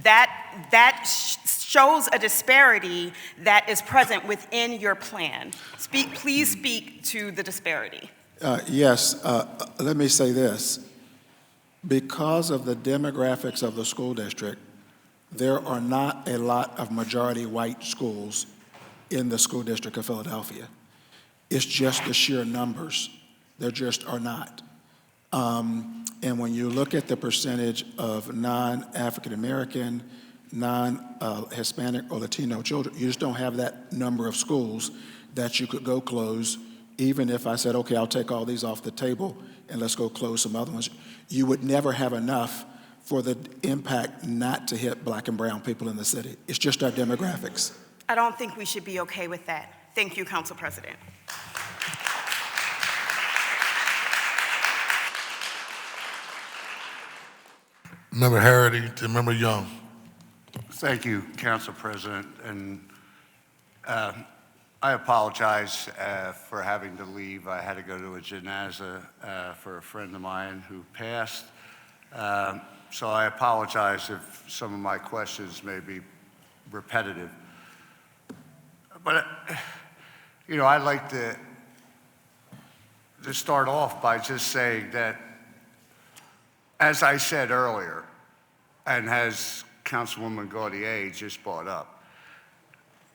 That shows a disparity that is present within your plan. Please speak to the disparity. Yes, let me say this. Because of the demographics of the school district, there are not a lot of majority white schools in the school district of Philadelphia. It's just the sheer numbers. There just are not. And when you look at the percentage of non-African American, non-Hispanic or Latino children, you just don't have that number of schools that you could go close. Even if I said, okay, I'll take all these off the table and let's go close some other ones, you would never have enough for the impact not to hit Black and brown people in the city. It's just our demographics. I don't think we should be okay with that. Thank you, Council President. Member Harity to Member Young. Thank you, Council President. And I apologize for having to leave. I had to go to a janaza for a friend of mine who passed. So I apologize if some of my questions may be repetitive. But, I'd like to start off by just saying that, as I said earlier, and as Councilwoman Gautier just brought up,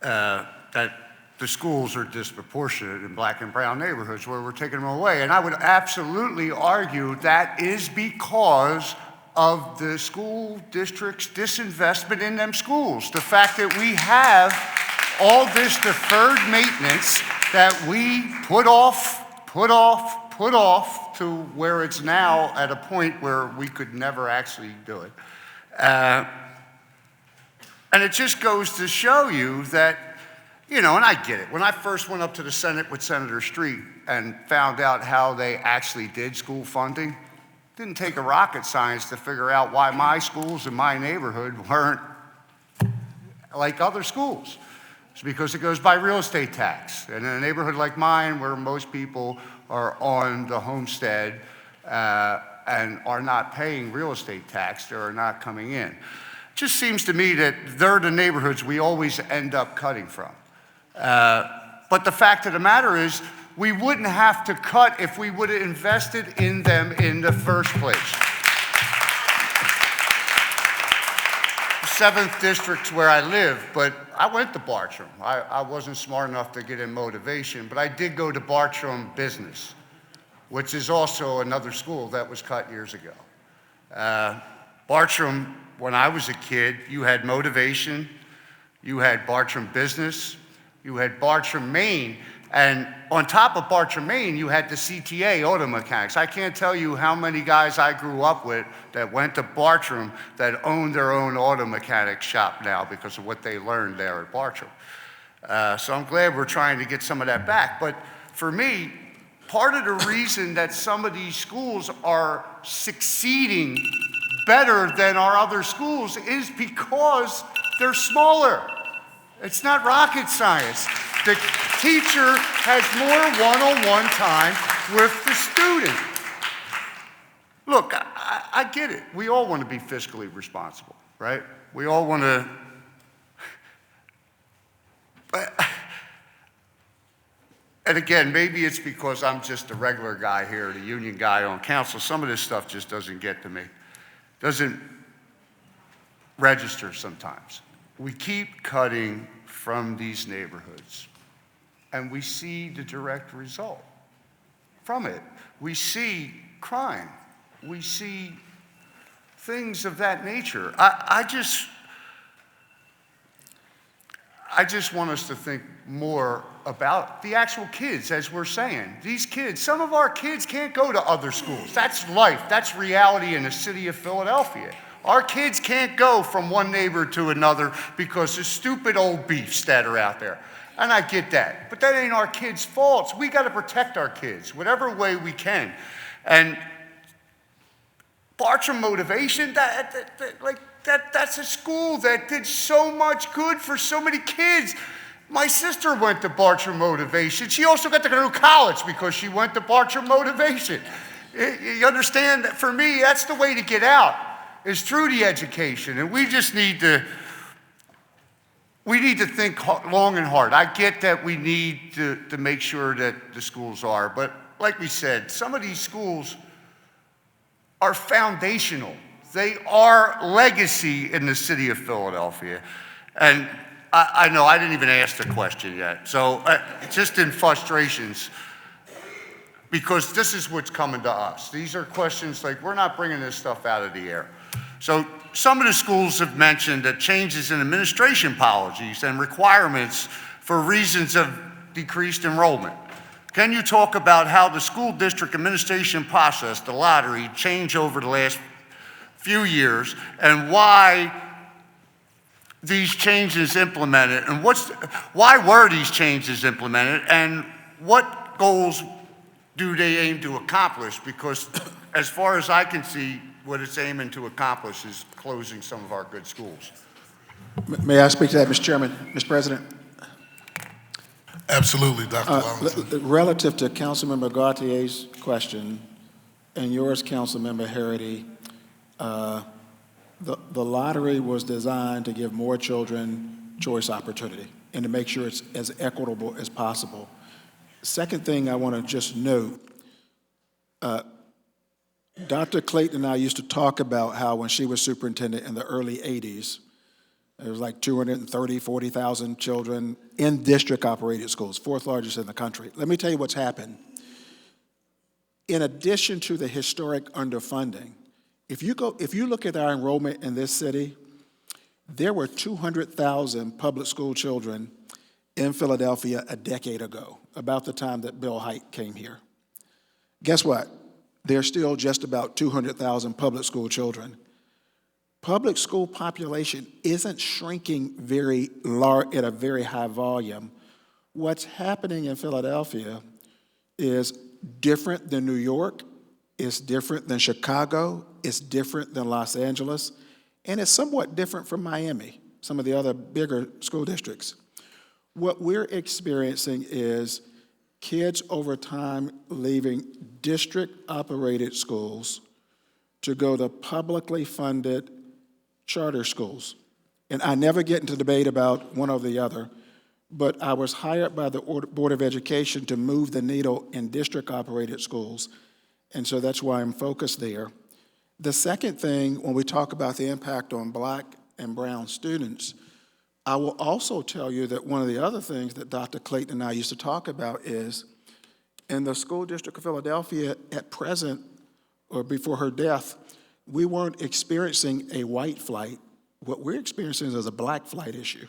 that the schools are disproportionate in Black and brown neighborhoods where we're taking them away. And I would absolutely argue that is because of the school district's disinvestment in them schools. The fact that we have all this deferred maintenance that we put off to where it's now at a point where we could never actually do it. And it just goes to show you that, and I get it. When I first went up to the Senate with Senator Street and found out how they actually did school funding, it didn't take a rocket science to figure out why my schools in my neighborhood weren't like other schools. It's because it goes by real estate tax. And in a neighborhood like mine, where most people are on the homestead and are not paying real estate tax, they are not coming in. It just seems to me that they're the neighborhoods we always end up cutting from. But the fact of the matter is, we wouldn't have to cut if we would have invested in them in the first place. 7th District's where I live, but I went to Bartram. I wasn't smart enough to get in motivation, but I did go to Bartram Business, which is also another school that was cut years ago. Bartram, when I was a kid, you had motivation, you had Bartram Business, you had Bartram, Maine, and on top of Bartram, Maine, you had the CTA auto mechanics. I can't tell you how many guys I grew up with that went to Bartram that own their own auto mechanic shop now because of what they learned there at Bartram. So I'm glad we're trying to get some of that back. But for me, part of the reason that some of these schools are succeeding better than our other schools is because they're smaller. It's not rocket science. The teacher has more one-on-one time with the student. Look, I get it. We all want to be fiscally responsible, right? We all want to. And again, maybe it's because I'm just a regular guy here, the union guy on council. Some of this stuff just doesn't get to me. Doesn't register sometimes. We keep cutting from these neighborhoods, and we see the direct result from it. We see crime. We see things of that nature. I just want us to think more about the actual kids, as we're saying. These kids, some of our kids can't go to other schools. That's life. That's reality in the city of Philadelphia. Our kids can't go from one neighbor to another because of stupid old beefs that are out there. And I get that. But that ain't our kids' faults. We got to protect our kids, whatever way we can. And Bartram Motivation, that's a school that did so much good for so many kids. My sister went to Bartram Motivation. She also got to go to college because she went to Bartram Motivation. You understand that for me, that's the way to get out, is through the education. And we just need to think long and hard. I get that we need to make sure that the schools are, but like we said, some of these schools are foundational. They are legacy in the city of Philadelphia. And I know I didn't even ask the question yet. So just in frustrations, because this is what's coming to us. These are questions like, we're not bringing this stuff out of the air. So some of the schools have mentioned that changes in administration policies and requirements for reasons of decreased enrollment. Can you talk about how the school district administration process, the lottery, changed over the last few years, and why these changes implemented, and why were these changes implemented, and what goals do they aim to accomplish? Because as far as I can see, what it's aiming to accomplish is closing some of our good schools. May I speak to that, Mr. Chairman? Mr. President? Absolutely, Dr. Wallington. Relative to Councilmember Gautier's question and yours, Councilmember Harity, the lottery was designed to give more children choice opportunity and to make sure it's as equitable as possible. Second thing I want to just note, Dr. Clayton and I used to talk about how when she was superintendent in the early 80s, there was like 230, 40,000 children in district-operated schools, fourth largest in the country. Let me tell you what's happened. In addition to the historic underfunding, if you look at our enrollment in this city, there were 200,000 public school children in Philadelphia a decade ago, about the time that Bill Hite came here. Guess what? there's still just about 200,000 public school children. Public school population isn't shrinking very large at a very high volume. What's happening in Philadelphia is different than New York, it's different than Chicago, it's different than Los Angeles, and it's somewhat different from Miami, some of the other bigger school districts. What we're experiencing is kids over time leaving district-operated schools to go to publicly funded charter schools. And I never get into debate about one or the other, but I was hired by the Board of Education to move the needle in district-operated schools, and so that's why I'm focused there. The second thing, when we talk about the impact on Black and brown students, I will also tell you that one of the other things that Dr. Clayton and I used to talk about is in the school district of Philadelphia at present, or before her death, we weren't experiencing a white flight. What we're experiencing is a Black flight issue.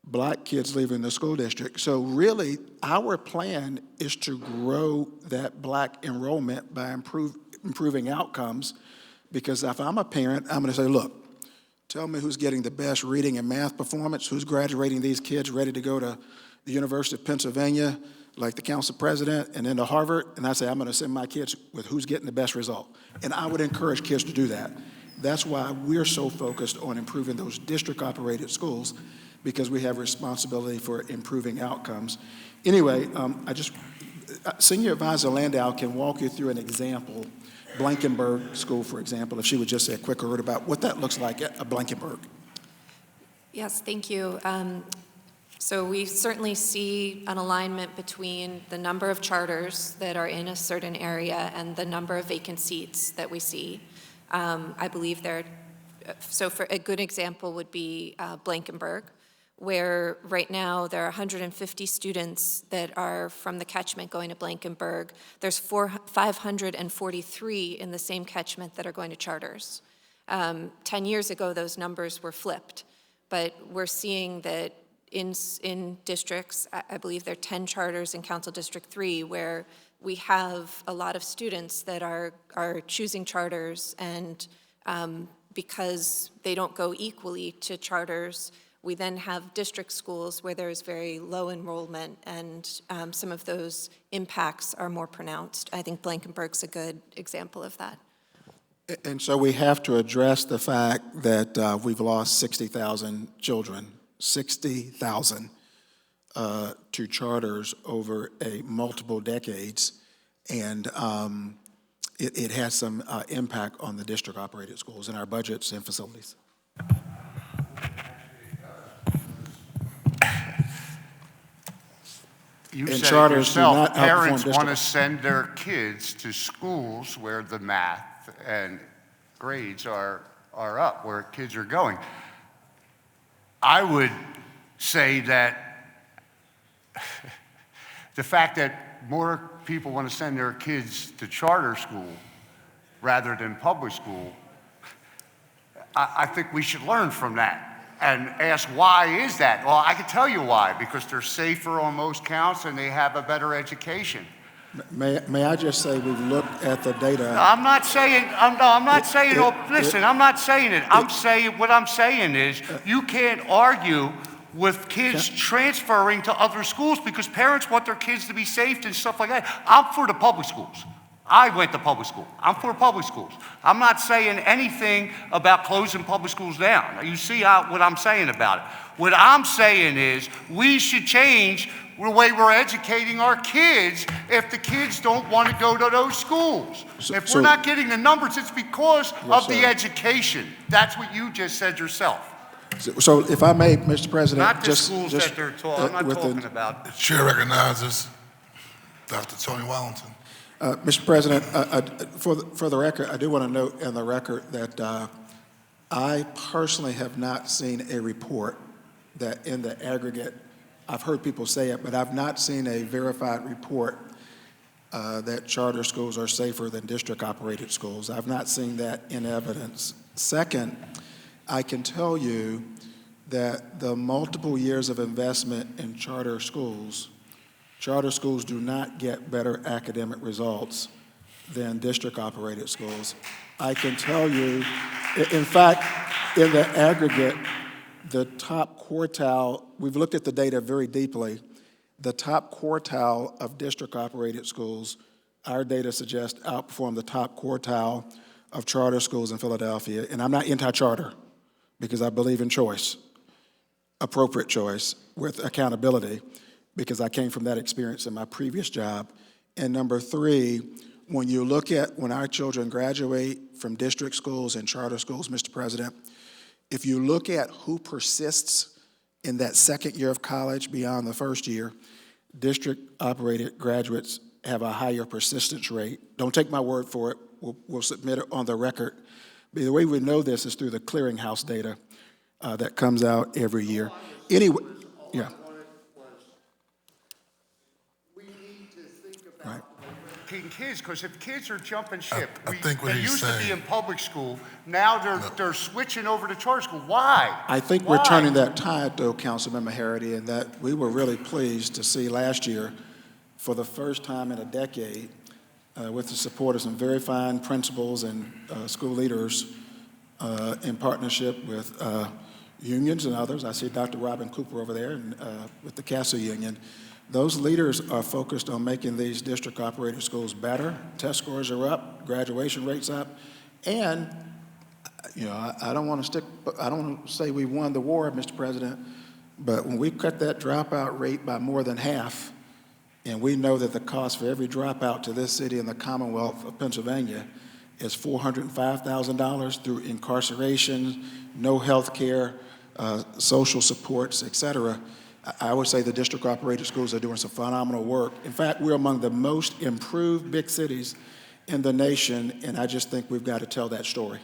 Black kids leaving the school district. So really, our plan is to grow that Black enrollment by improving outcomes, because if I'm a parent, I'm gonna say, look, tell me who's getting the best reading and math performance, who's graduating these kids ready to go to the University of Pennsylvania, like the council president, and then to Harvard, and I say, I'm gonna send my kids with who's getting the best result. And I would encourage kids to do that. That's why we're so focused on improving those district-operated schools, because we have responsibility for improving outcomes. Anyway, Senior Advisor Landau can walk you through an example, Blankenburg School, for example, if she would just say a quick word about what that looks like at Blankenburg. Yes, thank you. So we certainly see an alignment between the number of charters that are in a certain area and the number of vacant seats that we see. I believe so for a good example would be Blankenburg, where right now there are 150 students that are from the catchment going to Blankenburg. There's 543 in the same catchment that are going to charters. 10 years ago, those numbers were flipped, but we're seeing that in districts, I believe there are 10 charters in Council District 3, where we have a lot of students that are choosing charters, and because they don't go equally to charters, we then have district schools where there's very low enrollment, and some of those impacts are more pronounced. I think Blankenburg's a good example of that. And so we have to address the fact that we've lost 60,000 children, 60,000 to charters over multiple decades, and it has some impact on the district-operated schools in our budgets and facilities. You And said it charters do yourself, not outperform parents want to districts. send their kids to schools where the math and grades are up, where kids are going. I would say that the fact that more people want to send their kids to charter school rather than public school, I think we should learn from that and ask, why is that? Well, I can tell you why, because they're safer on most counts and they have a better education. May I just say we've looked at the data. I'm not saying, listen, I'm not saying it. What I'm saying is, you can't argue with kids transferring to other schools because parents want their kids to be safe and stuff like that. I'm for the public schools. I went to public school. I'm for public schools. I'm not saying anything about closing public schools down. You see what I'm saying about it. What I'm saying is we should change the way we're educating our kids if the kids don't want to go to those schools. If we're not getting the numbers, it's because of the education. That's what you just said yourself. So if I may, Mr. President, Not the schools that they're talking, I'm not talking about. The chair recognizes Dr. Tony Wellington. Mr. President, for the record, I do want to note in the record that I personally have not seen a report that in the aggregate, I've heard people say it, but I've not seen a verified report that charter schools are safer than district-operated schools. I've not seen that in evidence. Second, I can tell you that the multiple years of investment in charter schools do not get better academic results than district-operated schools. I can tell you, in fact, in the aggregate, the top quartile, we've looked at the data very deeply, the top quartile of district-operated schools, our data suggests outperform the top quartile of charter schools in Philadelphia. And I'm not anti-charter because I believe in choice, appropriate choice with accountability, because I came from that experience in my previous job. And number three, when you look at when our children graduate from district schools and charter schools, Mr. President, if you look at who persists in that second year of college beyond the first year, district-operated graduates have a higher persistence rate. Don't take my word for it. We'll submit it on the record. But the way we know this is through the clearinghouse data that comes out every year. Anyway, yeah. Right. Kids, because if kids are jumping ship, I think what they he's used to be saying- in public school, now they're switching over to charter school. Why? I think we're turning that tide, though, Councilmember Harity, and that we were really pleased to see last year, for the first time in a decade, with the support of some very fine principals and school leaders in partnership with unions and others. I see Dr. Robin Cooper over there and, with the CASA union. Those leaders are focused on making these district-operated schools better. Test scores are up, graduation rates up, and I don't want to say we won the war, Mr. President, but when we cut that dropout rate by more than half, and we know that the cost for every dropout to this city in the Commonwealth of Pennsylvania is $405,000 through incarceration, no health care, social supports, et cetera. I would say the district-operated schools are doing some phenomenal work. In fact, we're among the most improved big cities in the nation, and I just think we've got to tell that story.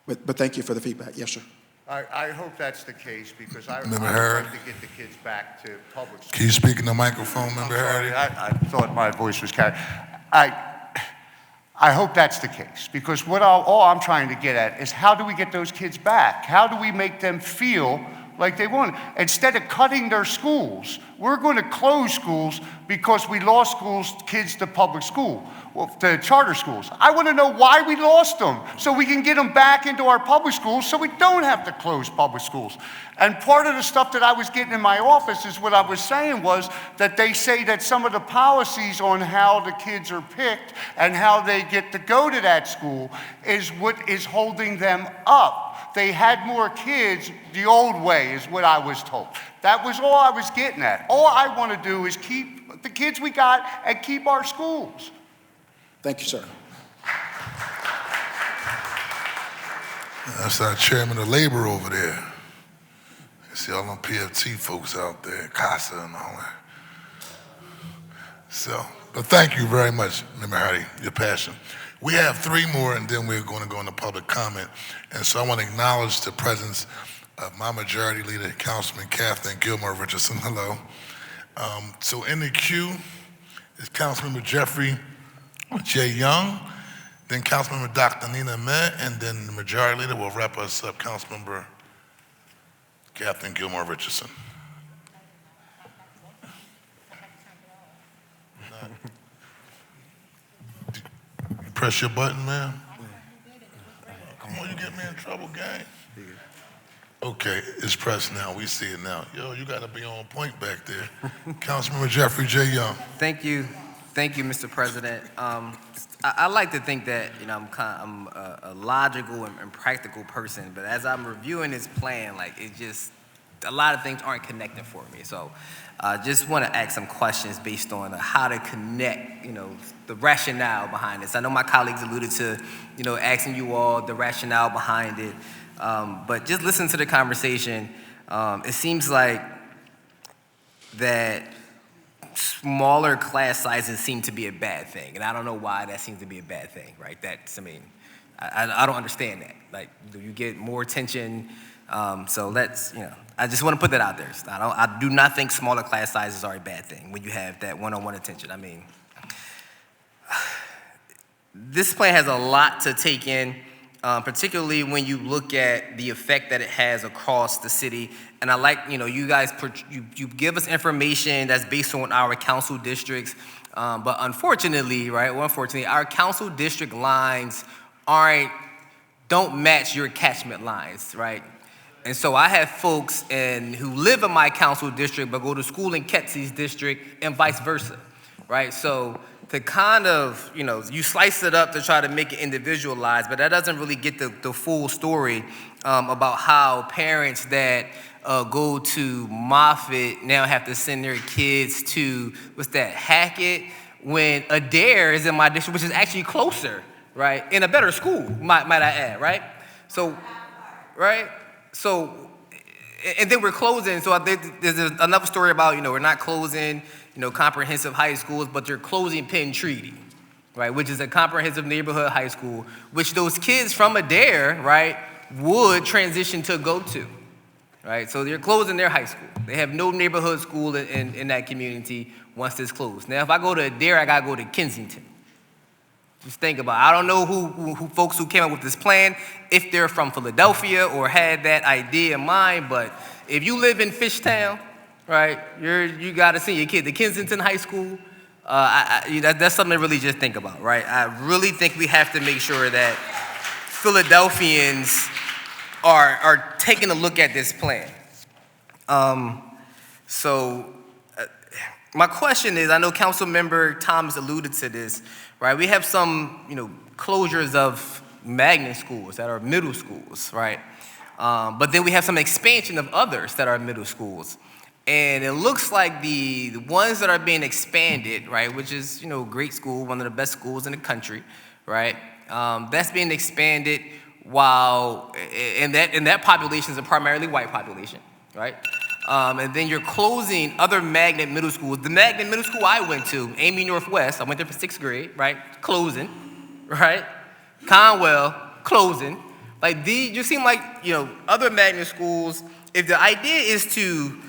But thank you for the feedback. Yes, sir. I hope that's the case, because I would Member like Harrod. to get the kids back to public school. Can you speak in the microphone, Member Sorry, Harrity? I thought my voice was carried. I hope that's the case, because all I'm trying to get at is, how do we get those kids back? How do we make them feel like they want? Instead of cutting their schools, we're going to close schools because we lost kids to public school, to charter schools. I want to know why we lost them, so we can get them back into our public schools so we don't have to close public schools. And part of the stuff that I was getting in my office is what I was saying was that they say that some of the policies on how the kids are picked and how they get to go to that school is what is holding them up. They had more kids the old way, is what I was told. That was all I was getting at. All I want to do is keep the kids we got and keep our schools. Thank you, sir. That's our chairman of labor over there. You see all them PFT folks out there, CASA and all that. So, but thank you very much, Member Hardy, your passion. We have three more, and then we're going to go into public comment. And so I want to acknowledge the presence of my majority leader, Councilman Kathleen Gilmore Richardson. Hello. So in the queue is Councilmember Jeffrey J. Young, then Councilmember Dr. Nina Ahmed, and then the majority leader will wrap us up, Councilmember Kathleen Gilmore Richardson. You press your button, man. Come on, you get me in trouble, gang. Okay, it's pressed now. We see it now. Yo, you got to be on point back there. Councilmember Jeffrey J. Young. Thank you, Mr. President. I like to think that I'm a logical and practical person, but as I'm reviewing this plan, like it just a lot of things aren't connecting for me. So, just want to ask some questions based on how to connect, the rationale behind this. I know my colleagues alluded to, asking you all the rationale behind it, but just listen to the conversation. It seems like that smaller class sizes seem to be a bad thing, and I don't know why that seems to be a bad thing, right? I don't understand that. Like, do you get more attention? So let's, I just want to put that out there. I do not think smaller class sizes are a bad thing when you have that one-on-one attention. I mean, this plan has a lot to take in. particularly when you look at the effect that it has across the city. And I like, you guys, you give us information that's based on our council districts, but unfortunately, right, our council district lines don't match your catchment lines, right? And so I have folks who live in my council district but go to school in Ketsy's district and vice versa, right? So to kind of, you slice it up to try to make it individualized, but that doesn't really get the full story about how parents that go to Moffitt now have to send their kids to, Hackett, when Adair is in my district, which is actually closer, right? In a better school, might I add, right? So, right? So, and then we're closing. So there's another story about, we're not closing, comprehensive high schools, but they're closing Penn Treaty, right? Which is a comprehensive neighborhood high school, which those kids from Adair, right, would transition to go to, right? So they're closing their high school. They have no neighborhood school in that community once it's closed. Now, if I go to Adair, I gotta go to Kensington. Just think about it. I don't know who folks who came up with this plan, if they're from Philadelphia or had that idea in mind, but if you live in Fishtown, right, you got to send your kid to Kensington High School. That's something to really just think about, right? I really think we have to make sure that Philadelphians are taking a look at this plan. My question is, I know Councilmember Thomas alluded to this, right? We have some, closures of magnet schools that are middle schools, right? But then we have some expansion of others that are middle schools. And it looks like the ones that are being expanded, right, which is, great school, one of the best schools in the country, right? That's being expanded and that population is a primarily white population, right? And then you're closing other magnet middle schools. The magnet middle school I went to, Amy Northwest, I went there for 6th grade, right? Closing, right? Conwell, closing. Like you seem like, other magnet schools, if the idea is to,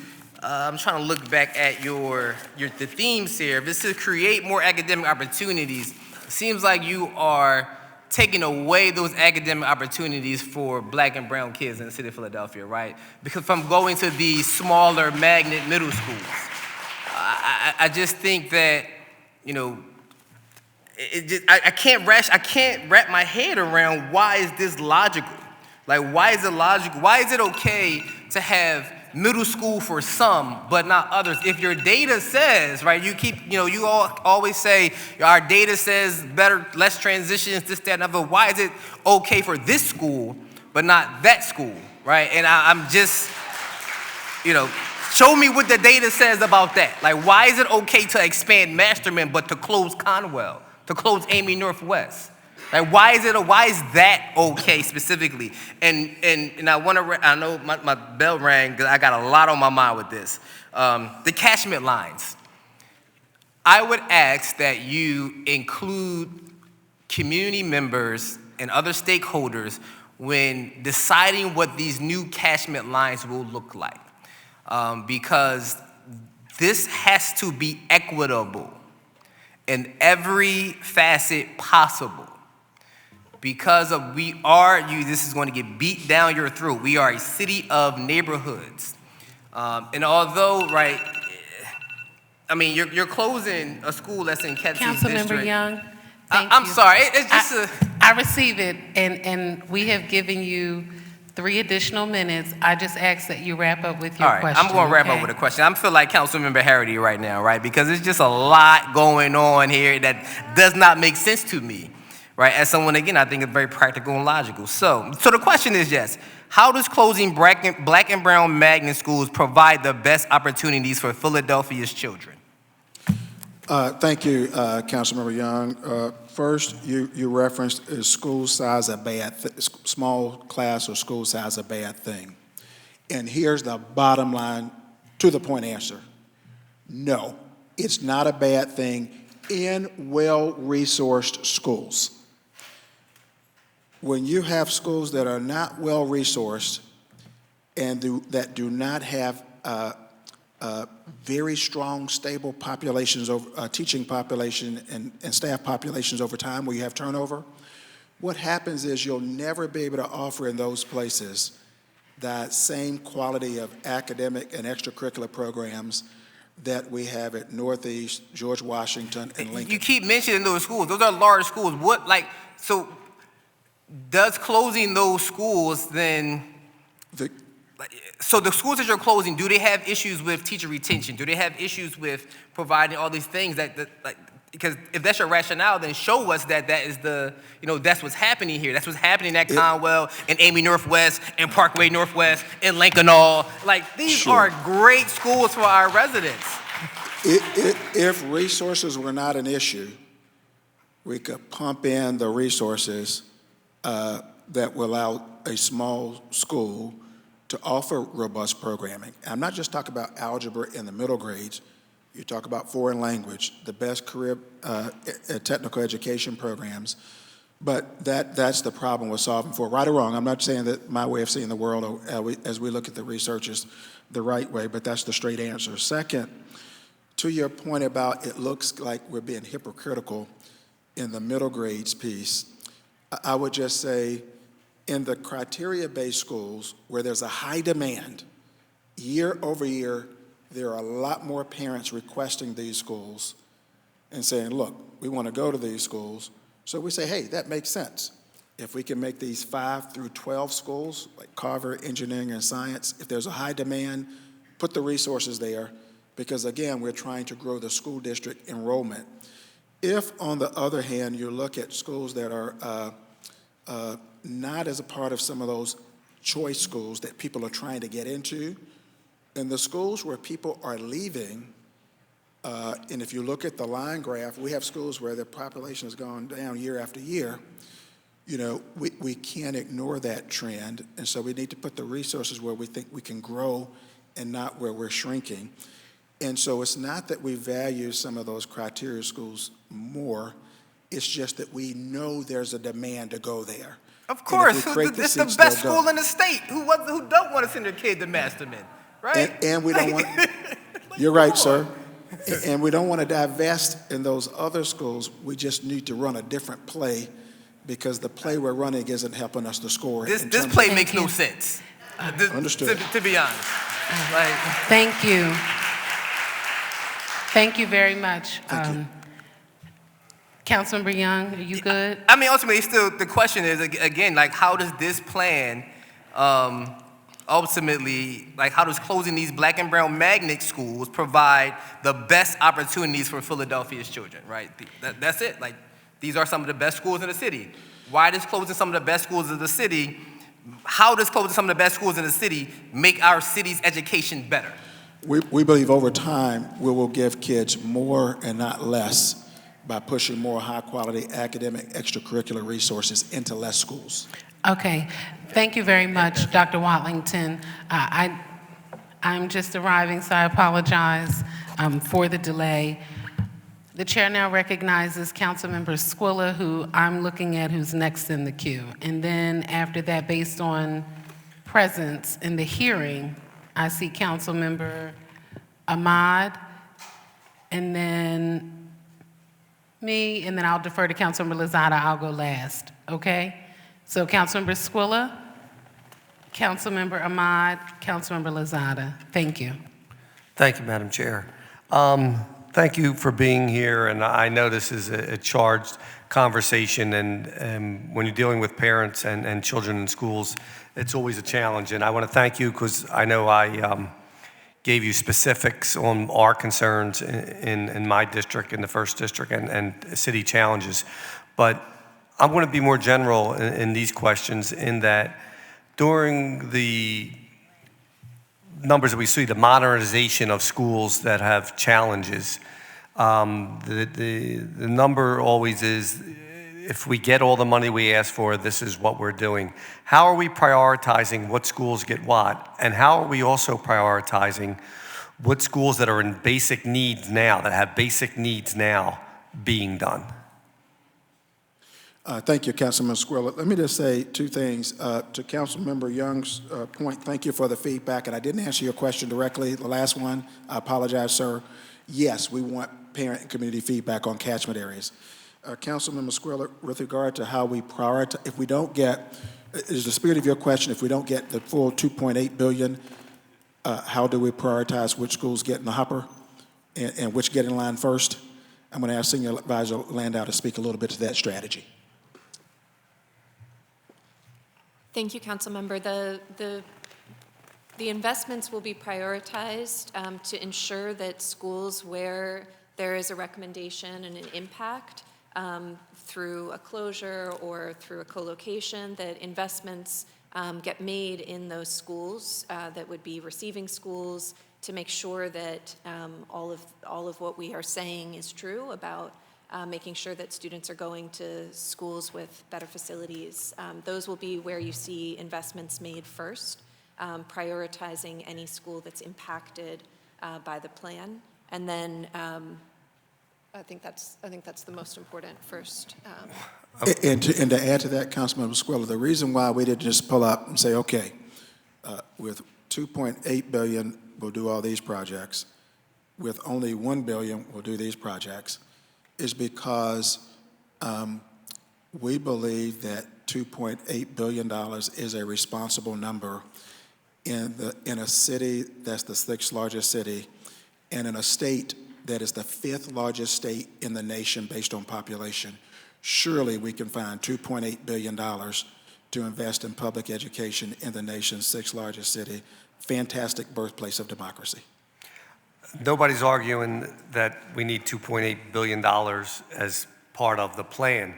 I'm trying to look back at the themes here, if it's to create more academic opportunities, it seems like you are taking away those academic opportunities for Black and brown kids in the city of Philadelphia, right? Because from going to these smaller magnet middle schools, I just think that, I can't wrap my head around why is this logical? Like, why is it logical? Why is it okay to have middle school for some, but not others? If your data says, right, you always say, our data says better, less transitions, this, that, and other. Why is it okay for this school, but not that school, right? And I'm just, show me what the data says about that. Like, why is it okay to expand Masterman, but to close Conwell, to close Amy Northwest? Like, why is that okay specifically? And I know my bell rang because I got a lot on my mind with this. The catchment lines. I would ask that you include community members and other stakeholders when deciding what these new catchment lines will look like. Because this has to be equitable in every facet possible. Because this is going to get beat down your throat. We are a city of neighborhoods. And although, right, you're closing a school that's in Ketsy's district. Councilmember Young, I'm sorry, it's just I receive it, and we have given you 3 additional minutes. I just ask that you wrap up with your question. I'm going to wrap up with a question. I feel like Councilmember Harity right now, right? Because there's just a lot going on here that does not make sense to me. Right, as someone, again, I think it's very practical and logical. So the question is, yes, how does closing Black and brown magnet schools provide the best opportunities for Philadelphia's children? Thank you, Councilmember Young. First, you referenced is school size a bad small class or school size a bad thing? And here's the bottom line, to the point answer. No, it's not a bad thing in well-resourced schools. When you have schools that are not well-resourced and that do not have very strong, stable populations, teaching population and staff populations over time, where you have turnover, what happens is you'll never be able to offer in those places that same quality of academic and extracurricular programs that we have at Northeast, George Washington, and Lincoln. You keep mentioning those schools. Those are large schools. So does closing those schools then, so the schools that you're closing, do they have issues with teacher retention? Do they have issues with providing all these things because if that's your rationale, then show us that is that's what's happening here. That's what's happening at Conwell and Amy Northwest and Parkway Northwest and Lincoln. These are great schools for our residents. If resources were not an issue, we could pump in the resources that will allow a small school to offer robust programming. I'm not just talking about algebra in the middle grades. You talk about foreign language, the best career technical education programs, but that's the problem we're solving for. Right or wrong, I'm not saying that my way of seeing the world as we look at the research is the right way, but that's the straight answer. Second, to your point about it looks like we're being hypocritical in the middle grades piece, I would just say in the criteria-based schools where there's a high demand, year over year, there are a lot more parents requesting these schools and saying, look, we want to go to these schools. So we say, hey, that makes sense. If we can make these 5 through 12 schools, like Carver, engineering, and science, if there's a high demand, put the resources there, because again, we're trying to grow the school district enrollment. If, on the other hand, you look at schools that are not as a part of some of those choice schools that people are trying to get into, and the schools where people are leaving, and if you look at the line graph, we have schools where the population has gone down year after year. We can't ignore that trend, and so we need to put the resources where we think we can grow and not where we're shrinking. And so it's not that we value some of those criteria schools more, it's just that we know there's a demand to go there. Of course, it's the best school in the state. Who don't want to send their kid to Masterman, right? And we don't want, you're right, sir. And we don't want to divest in those other schools. We just need to run a different play because the play we're running isn't helping us to score. This play makes no sense. Understood. To be honest. Thank you. Thank you very much. Councilmember Young, are you good? I mean, ultimately, still, the question is, again, how does this plan ultimately, how does closing these black and brown magnet schools provide the best opportunities for Philadelphia's children, right? That's it. These are some of the best schools in the city. Why does closing some of the best schools in the city, how does closing some of the best schools in the city make our city's education better? We believe over time, we will give kids more and not less by pushing more high-quality academic extracurricular resources into less schools. Okay, thank you very much, Dr. Watlington. I'm just arriving, so I apologize for the delay. The chair now recognizes Councilmember Squilla, who I'm looking at, who's next in the queue. And then after that, based on presence in the hearing, I see Councilmember Ahmad, and then me, and then I'll defer to Councilmember Lozada. I'll go last, okay? So Councilmember Squilla, Councilmember Ahmad, Councilmember Lozada. Thank you. Thank you, Madam Chair. Thank you for being here, and I know this is a charged conversation, and when you're dealing with parents and children in schools, it's always a challenge, and I want to thank you because I know I gave you specifics on our concerns in my district, in the first district, and city challenges. But I'm going to be more general in these questions in that during the numbers that we see, the modernization of schools that have challenges, the number always is, if we get all the money we ask for, this is what we're doing. How are we prioritizing what schools get what? And how are we also prioritizing what schools that are in basic needs now, that have basic needs now being done? Thank you, Councilman Squilla. Let me just say two things. To Councilmember Young's point, thank you for the feedback, and I didn't answer your question directly, the last one. I apologize, sir. Yes, we want parent and community feedback on catchment areas. Councilman Musquilla, with regard to how we prioritize, if we don't get, is the spirit of your question, if we don't get the full $2.8 billion, how do we prioritize which schools get in the hopper and which get in line first? I'm going to ask Senior Advisor Landau to speak a little bit to that strategy. Thank you, Councilmember. The investments will be prioritized to ensure that schools where there is a recommendation and an impact through a closure or through a co-location, that investments get made in those schools that would be receiving schools to make sure that all of what we are saying is true about making sure that students are going to schools with better facilities. Those will be where you see investments made first, prioritizing any school that's impacted by the plan. And then I think that's the most important first. And to add to that, Councilman Musquilla, the reason why we didn't just pull up and say, okay, with $2.8 billion, we'll do all these projects. With only $1 billion, we'll do these projects, is because we believe that $2.8 billion is a responsible number in a city that's the 6th largest city, and in a state that is the 5th largest state in the nation based on population. Surely we can find $2.8 billion to invest in public education in the nation's 6th largest city. Fantastic birthplace of democracy. Nobody's arguing that we need $2.8 billion as part of the plan.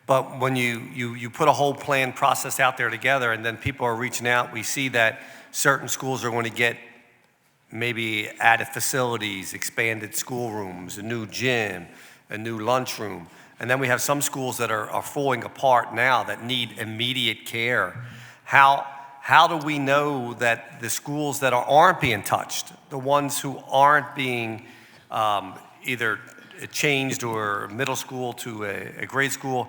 But when you put a whole plan process out there together and then people are reaching out, we see that certain schools are going to get maybe added facilities, expanded schoolrooms, a new gym, a new lunchroom. And then we have some schools that are falling apart now that need immediate care. How do we know that the schools that aren't being touched, the ones who aren't being either changed or middle school to a grade school,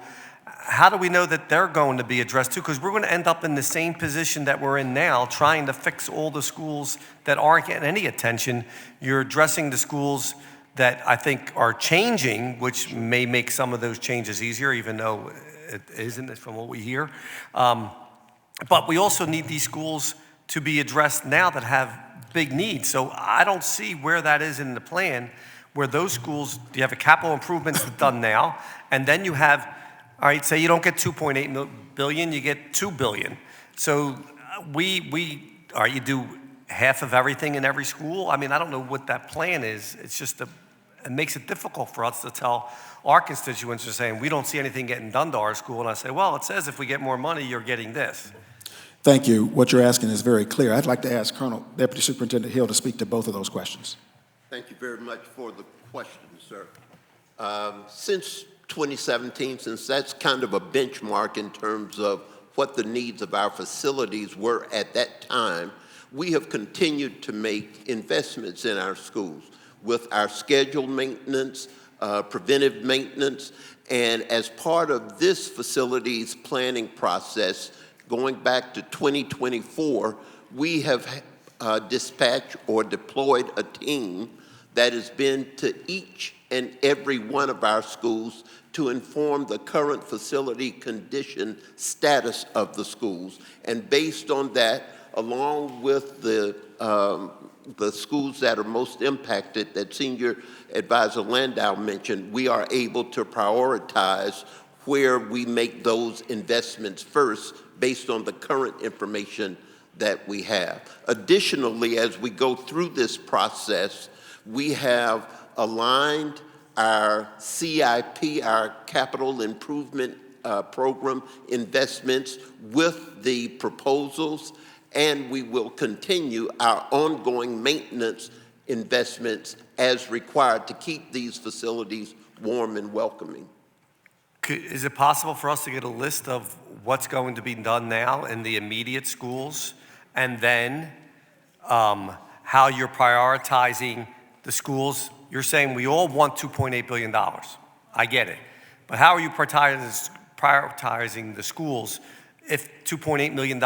how do we know that they're going to be addressed too? Because we're going to end up in the same position that we're in now, trying to fix all the schools that aren't getting any attention. You're addressing the schools that I think are changing, which may make some of those changes easier, even though it isn't from what we hear. But we also need these schools to be addressed now that have big needs. So I don't see where that is in the plan, where those schools, you have a capital improvements done now, and then you have, all right, say you don't get $2.8 billion, you get $2 billion. So you do half of everything in every school? I mean, I don't know what that plan is. It's just it makes it difficult for us to tell our constituents are saying, we don't see anything getting done to our school. And I say, well, it says if we get more money, you're getting this. Thank you. What you're asking is very clear. I'd like to ask Deputy Superintendent Hill to speak to both of those questions. Thank you very much for the question, sir. Since 2017, since that's kind of a benchmark in terms of what the needs of our facilities were at that time, we have continued to make investments in our schools with our scheduled maintenance, preventive maintenance, and as part of this facilities planning process, going back to 2024, we have dispatched or deployed a team that has been to each and every one of our schools to inform the current facility condition status of the schools. And based on that, along with the schools that are most impacted that Senior Advisor Landau mentioned, we are able to prioritize where we make those investments first based on the current information that we have. Additionally, as we go through this process, we have aligned our CIP, our capital improvement program investments with the proposals, and we will continue our ongoing maintenance investments as required to keep these facilities warm and welcoming. Is it possible for us to get a list of what's going to be done now in the immediate schools, and then how you're prioritizing the schools? You're saying we all want $2.8 billion. I get it. But how are you prioritizing the schools if $2.8 million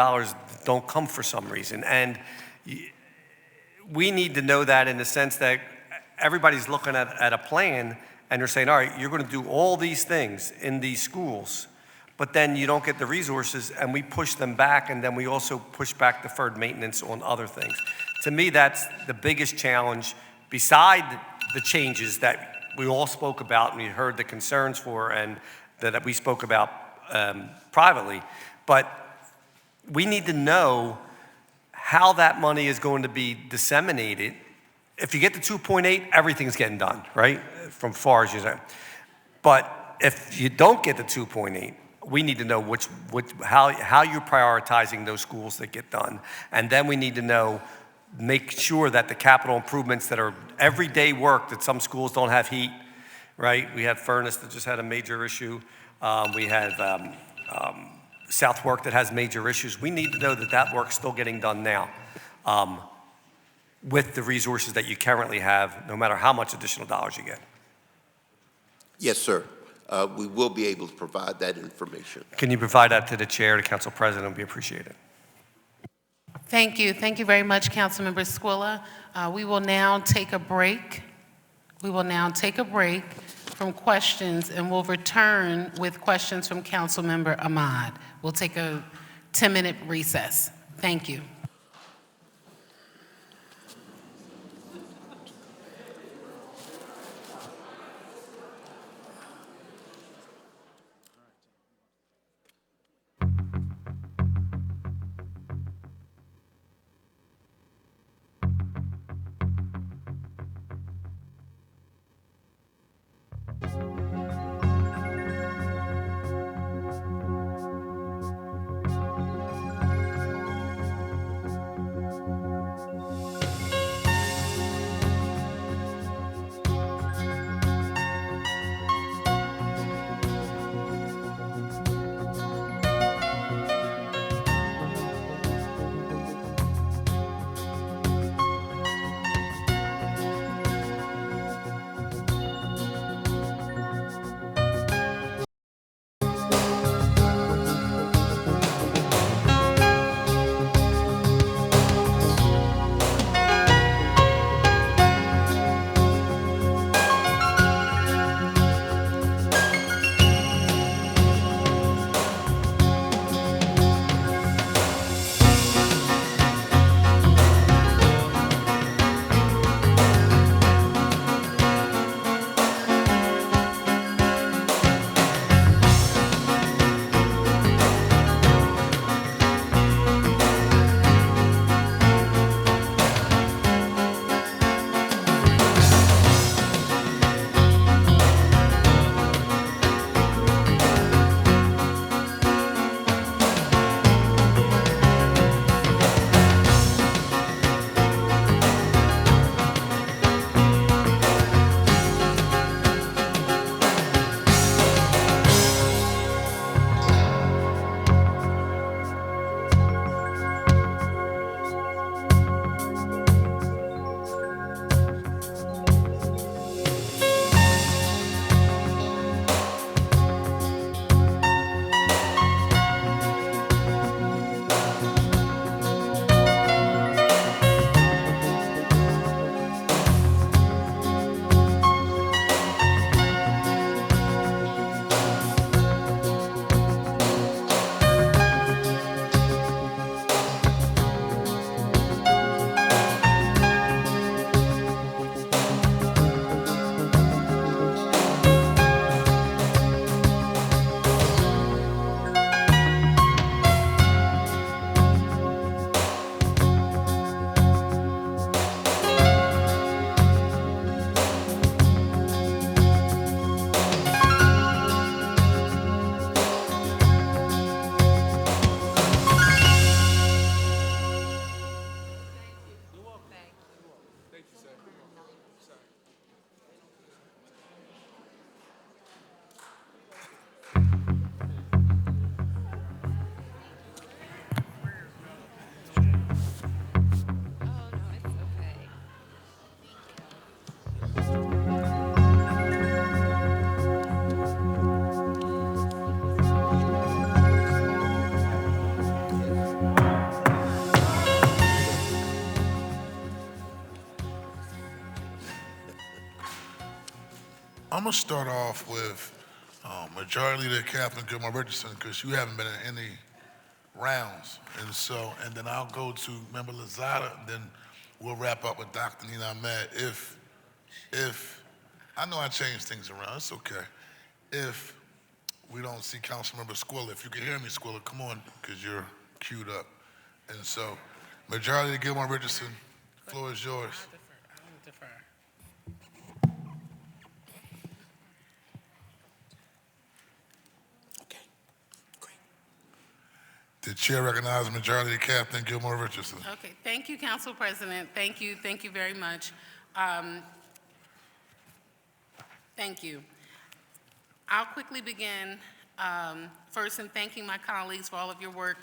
don't come for some reason? And we need to know that in the sense that everybody's looking at a plan, and you're saying, all right, you're going to do all these things in these schools, but then you don't get the resources, and we push them back, and then we also push back deferred maintenance on other things. To me, that's the biggest challenge, beside the changes that we all spoke about and we heard the concerns for, and that we spoke about privately. But we need to know how that money is going to be disseminated. If you get to 2.8, everything's getting done, right? From far as you know. But if you don't get to 2.8, we need to know how you're prioritizing those schools that get done. And then we need to know, make sure that the capital improvements that are everyday work, that some schools don't have heat, right? We had Furnace that just had a major issue. We have Southwark that has major issues. We need to know that that work's still getting done now with the resources that you currently have, no matter how much additional dollars you get. Yes, sir. We will be able to provide that information. Can you provide that to the chair, the council president? We appreciate it. Thank you. Thank you very much, Councilmember Squilla. We will now take a break. We will now take a break from questions, and we'll return with questions from Councilmember Ahmad. We'll take a 10-minute recess. Thank you. I'm gonna start off with Majority Leader Catherine Gilmore Richardson, because you haven't been in any rounds. And then I'll go to Member Lozada, and then we'll wrap up with Dr. Nina Ahmed. If I know I changed things around, it's okay. If we don't see Councilmember Squilla, if you can hear me, Squilla, come on, because you're queued up. And so, Majority Leader Gilmore Richardson, floor is yours. I'll defer. The chair recognizes Majority Leader Catherine Gilmore Richardson. Okay, thank you, Council President. Thank you very much. Thank you. I'll quickly begin first in thanking my colleagues for all of your work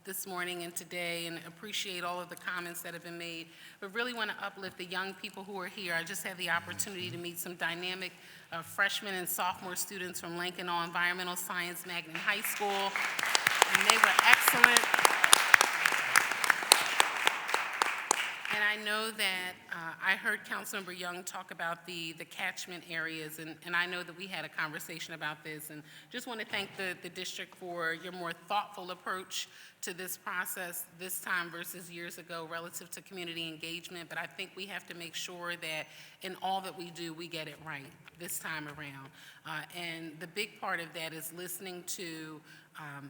this morning and today, and appreciate all of the comments that have been made, but really want to uplift the young people who are here. I just had the opportunity to meet some dynamic freshmen and sophomore students from Lincoln Environmental Science Magnet High School, and they were excellent. And I know that I heard Councilmember Young talk about the catchment areas, and I know that we had a conversation about this, and just want to thank the district for your more thoughtful approach to this process this time versus years ago relative to community engagement. But I think we have to make sure that in all that we do, we get it right this time around. And the big part of that is listening to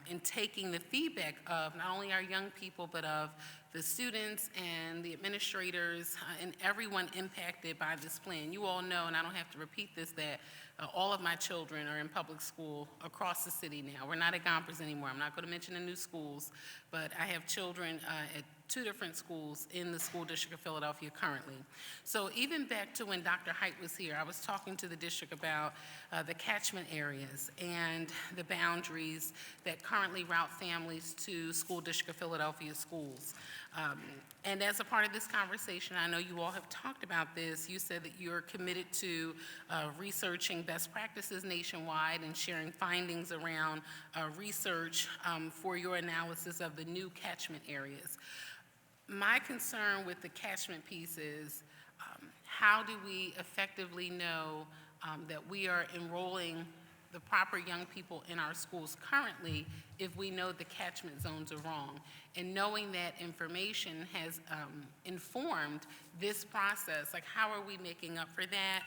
and taking the feedback of not only our young people, but of the students and the administrators and everyone impacted by this plan. You all know, and I don't have to repeat this, that all of my children are in public school across the city now. We're not at Gompers anymore. I'm not going to mention the new schools, but I have children at 2 different schools in the school district of Philadelphia currently. So even back to when Dr. Height was here, I was talking to the district about the catchment areas and the boundaries that currently route families to school district of Philadelphia schools. And as a part of this conversation, I know you all have talked about this. You said that you're committed to researching best practices nationwide and sharing findings around research for your analysis of the new catchment areas. My concern with the catchment piece is how do we effectively know that we are enrolling the proper young people in our schools currently if we know the catchment zones are wrong? And knowing that information has informed this process, like how are we making up for that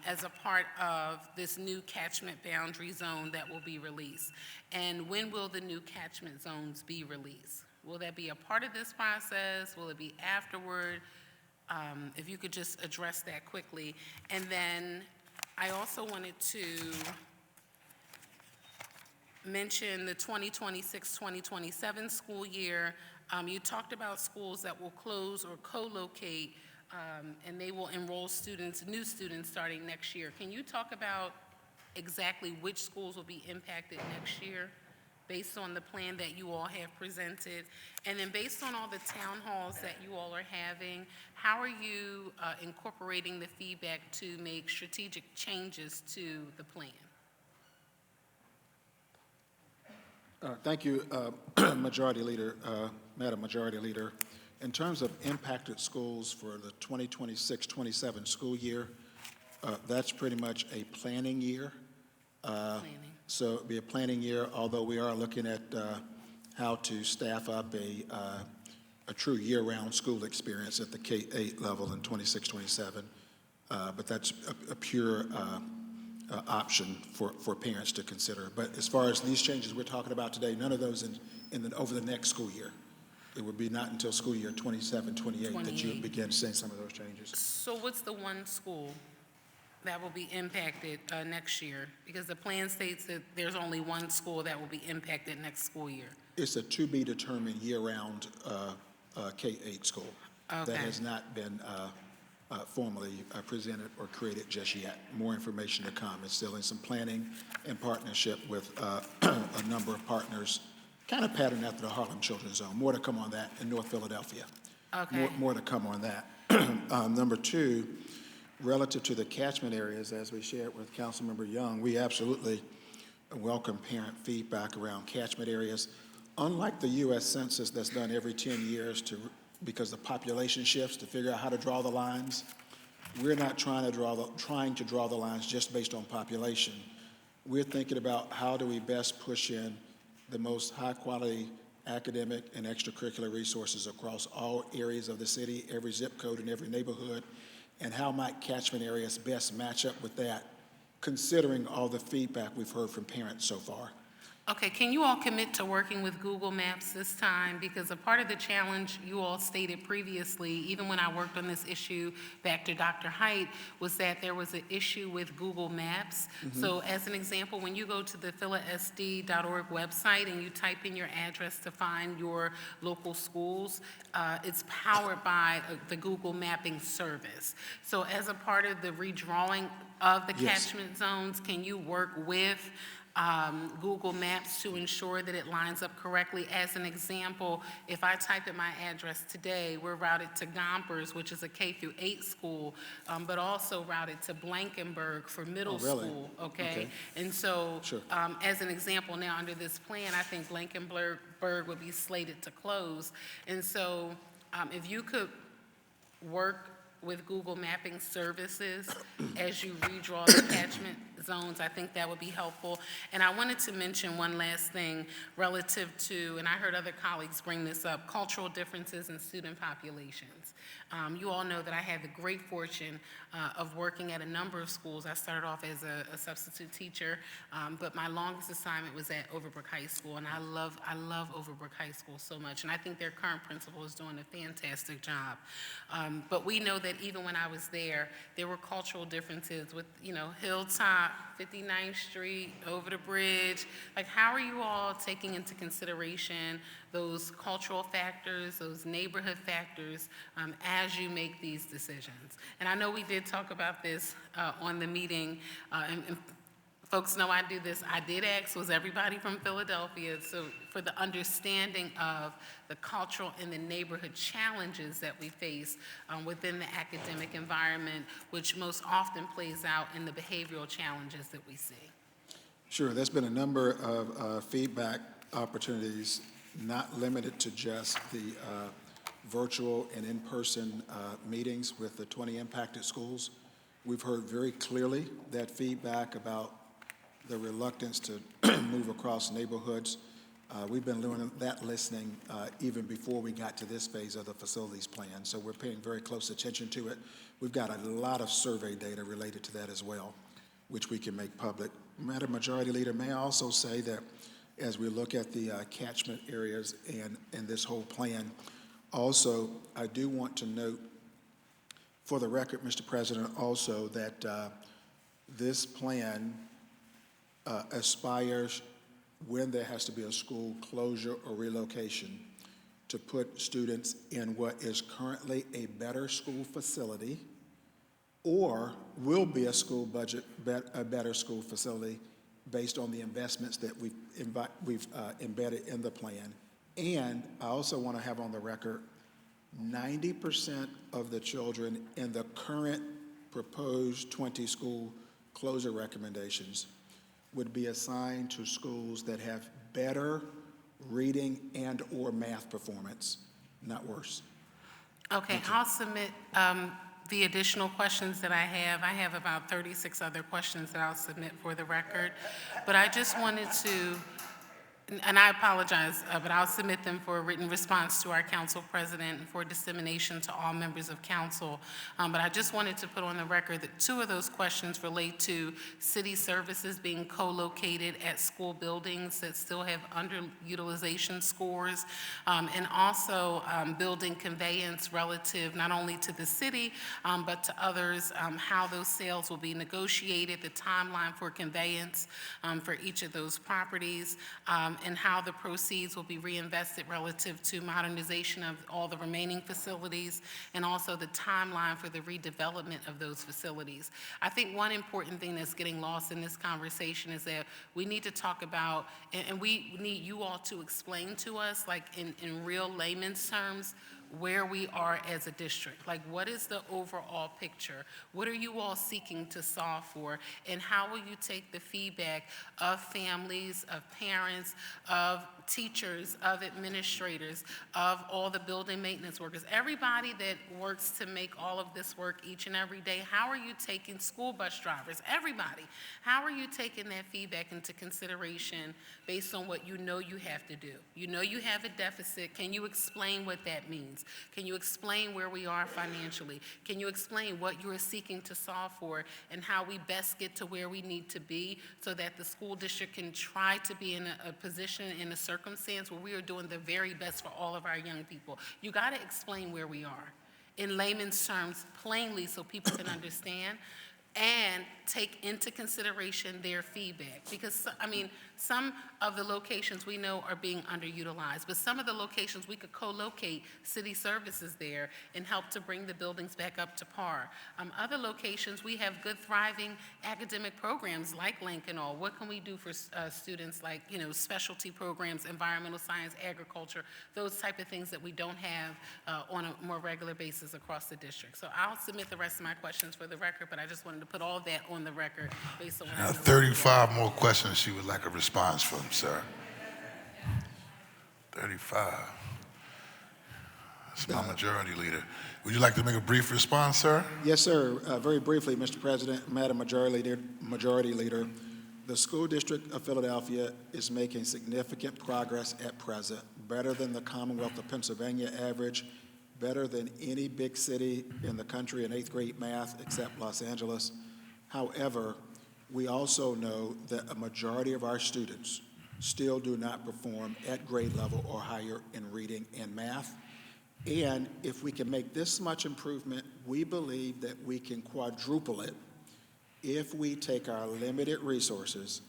as a part of this new catchment boundary zone that will be released? And when will the new catchment zones be released? Will that be a part of this process? Will it be afterward? If you could just address that quickly. And then I also wanted to mention the 2026-2027 school year. You talked about schools that will close or co-locate, and they will enroll students, new students starting next year. Can you talk about exactly which schools will be impacted next year based on the plan that you all have presented? And then based on all the town halls that you all are having, how are you incorporating the feedback to make strategic changes to the plan? Thank you, Majority Leader, Madam Majority Leader. In terms of impacted schools for the 2026-27 school year, that's pretty much a planning year. So it'll be a planning year, although we are looking at how to staff up a true year-round school experience at the K-8 level in 26-27. But that's a pure option for parents to consider. But as far as these changes we're talking about today, none of those over the next school year. It would be not until school year 27-28 that you would begin seeing some of those changes. So what's the one school that will be impacted next year? Because the plan states that there's only one school that will be impacted next school year. It's a to-be-determined year-round K-8 school. Okay. That has not been formally presented or created just yet. More information to come. It's still in some planning and partnership with a number of partners, kind of patterned after the Harlem Children's Zone. More to come on that in North Philadelphia. Okay. More to come on that. Number two, relative to the catchment areas, as we shared with Councilmember Young, we absolutely welcome parent feedback around catchment areas. Unlike the U.S. Census that's done every 10 years because the population shifts to figure out how to draw the lines, we're not trying to draw the lines just based on population. We're thinking about how do we best push in the most high-quality academic and extracurricular resources across all areas of the city, every zip code and every neighborhood, and how might catchment areas best match up with that, considering all the feedback we've heard from parents so far. Okay, can you all commit to working with Google Maps this time? Because a part of the challenge you all stated previously, even when I worked on this issue back to Dr. Height, was that there was an issue with Google Maps. So as an example, when you go to the philasd.org website and you type in your address to find your local schools, it's powered by the Google Mapping service. So as a part of the redrawing of the catchment zones, can you work with Google Maps to ensure that it lines up correctly? As an example, if I type in my address today, we're routed to Gompers, which is a K-8 school, but also routed to Blankenberg for middle school, okay? And so, as an example now, under this plan, I think Blankenberg would be slated to close. And so, if you could work with Google Mapping services as you redraw the catchment zones, I think that would be helpful. And I wanted to mention one last thing relative to, and I heard other colleagues bring this up, cultural differences in student populations. You all know that I had the great fortune of working at a number of schools. I started off as a substitute teacher, but my longest assignment was at Overbrook High School, and I love Overbrook High School so much, and I think their current principal is doing a fantastic job. But we know that even when I was there were cultural differences with, Hilltop, 59th Street, over the bridge. Like, how are you all taking into consideration those cultural factors, those neighborhood factors, as you make these decisions? And I know we did talk about this on the meeting, and folks know I do this. I did ask, was everybody from Philadelphia? So for the understanding of the cultural and the neighborhood challenges that we face within the academic environment, which most often plays out in the behavioral challenges that we see. Sure, there's been a number of feedback opportunities, not limited to just the virtual and in-person meetings with the 20 impacted schools. We've heard very clearly that feedback about the reluctance to move across neighborhoods. We've been doing that listening even before we got to this phase of the facilities plan, so we're paying very close attention to it. We've got a lot of survey data related to that as well, which we can make public. Madam Majority Leader, may I also say that as we look at the catchment areas and this whole plan, also, I do want to note for the record, Mr. President, also that this plan aspires, when there has to be a school closure or relocation, to put students in what is currently a better school facility or will be a better school facility based on the investments that we've embedded in the plan. And I also want to have on the record 90% of the children in the current proposed 20 school closure recommendations would be assigned to schools that have better reading and or math performance, not worse. Okay, I'll submit the additional questions that I have. I have about 36 other questions that I'll submit for the record, but I just wanted to, and I apologize, but I'll submit them for a written response to our council president and for dissemination to all members of council. But I just wanted to put on the record that 2 of those questions relate to city services being co-located at school buildings that still have underutilization scores, and also building conveyance relative not only to the city, but to others, how those sales will be negotiated, the timeline for conveyance for each of those properties, and how the proceeds will be reinvested relative to modernization of all the remaining facilities, and also the timeline for the redevelopment of those facilities. I think one important thing that's getting lost in this conversation is that we need to talk about, and we need you all to explain to us, like in real layman's terms, where we are as a district. Like, what is the overall picture? What are you all seeking to solve for? And how will you take the feedback of families, of parents, of teachers, of administrators, of all the building maintenance workers, everybody that works to make all of this work each and every day? How are you taking school bus drivers, everybody? How are you taking that feedback into consideration based on what you know you have to do? You know you have a deficit. Can you explain what that means? Can you explain where we are financially? Can you explain what you are seeking to solve for and how we best get to where we need to be so that the school district can try to be in a position, in a circumstance where we are doing the very best for all of our young people? You got to explain where we are in layman's terms, plainly, so people can understand, and take into consideration their feedback. Because, I mean, some of the locations we know are being underutilized, but some of the locations we could co-locate city services there and help to bring the buildings back up to par. Other locations, we have good, thriving academic programs like Lincoln Hall. What can we do for students like, you know, specialty programs, environmental science, agriculture, those type of things that we don't have on a more regular basis across the district. So I'll submit the rest of my questions for the record, but I just wanted to put all that on the record based on what I know. 35 more questions she would like a response from, sir. 35. That's my majority leader. Would you like to make a brief response, sir? Yes, sir. Very briefly, Mr. President, Madam Majority Leader, the School District of Philadelphia is making significant progress at present, better than the Commonwealth of Pennsylvania average, better than any big city in the country in 8th grade math except Los Angeles. However, we also know that a majority of our students still do not perform at grade level or higher in reading and math. And if we can make this much improvement, we believe that we can quadruple it if we take our limited resources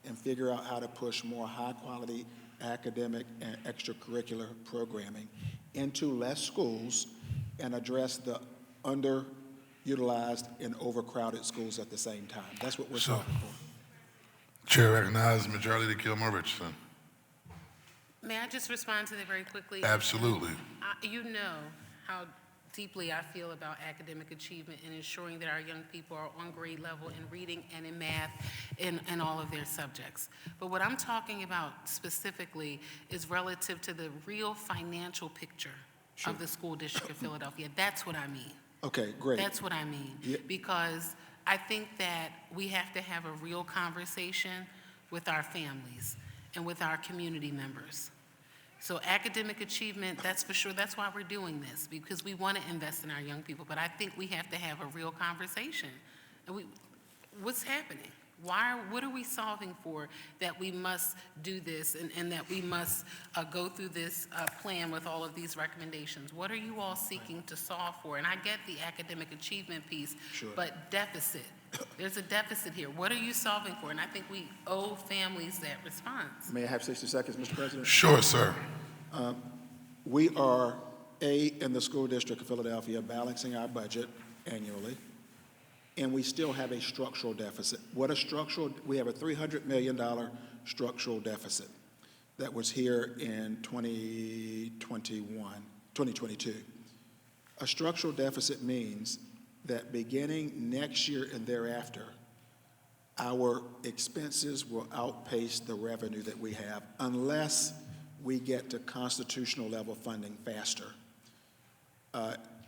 and figure out how to push more high-quality academic and extracurricular programming into less schools and address the underutilized and overcrowded schools at the same time. That's what we're talking for. Chair recognizes Majority Leader Gilmore Richardson. May I just respond to that very quickly? Absolutely. You know how deeply I feel about academic achievement and ensuring that our young people are on grade level in reading and in math in all of their subjects. But what I'm talking about specifically is relative to the real financial picture of the School District of Philadelphia. That's what I mean. Okay, great. That's what I mean. Yeah. Because I think that we have to have a real conversation with our families and with our community members. So academic achievement, that's for sure. That's why we're doing this, because we want to invest in our young people. But I think we have to have a real conversation. And what's happening? What are we solving for that we must do this and that we must go through this plan with all of these recommendations? What are you all seeking to solve for? And I get the academic achievement piece, but deficit. There's a deficit here. What are you solving for? And I think we owe families that response. May I have 60 seconds, Mr. President? Sure, sir. We are, in the School District of Philadelphia, balancing our budget annually, and we still have a structural deficit. We have a $300 million structural deficit that was here in 2022. A structural deficit means that beginning next year and thereafter, our expenses will outpace the revenue that we have unless we get to constitutional level funding faster.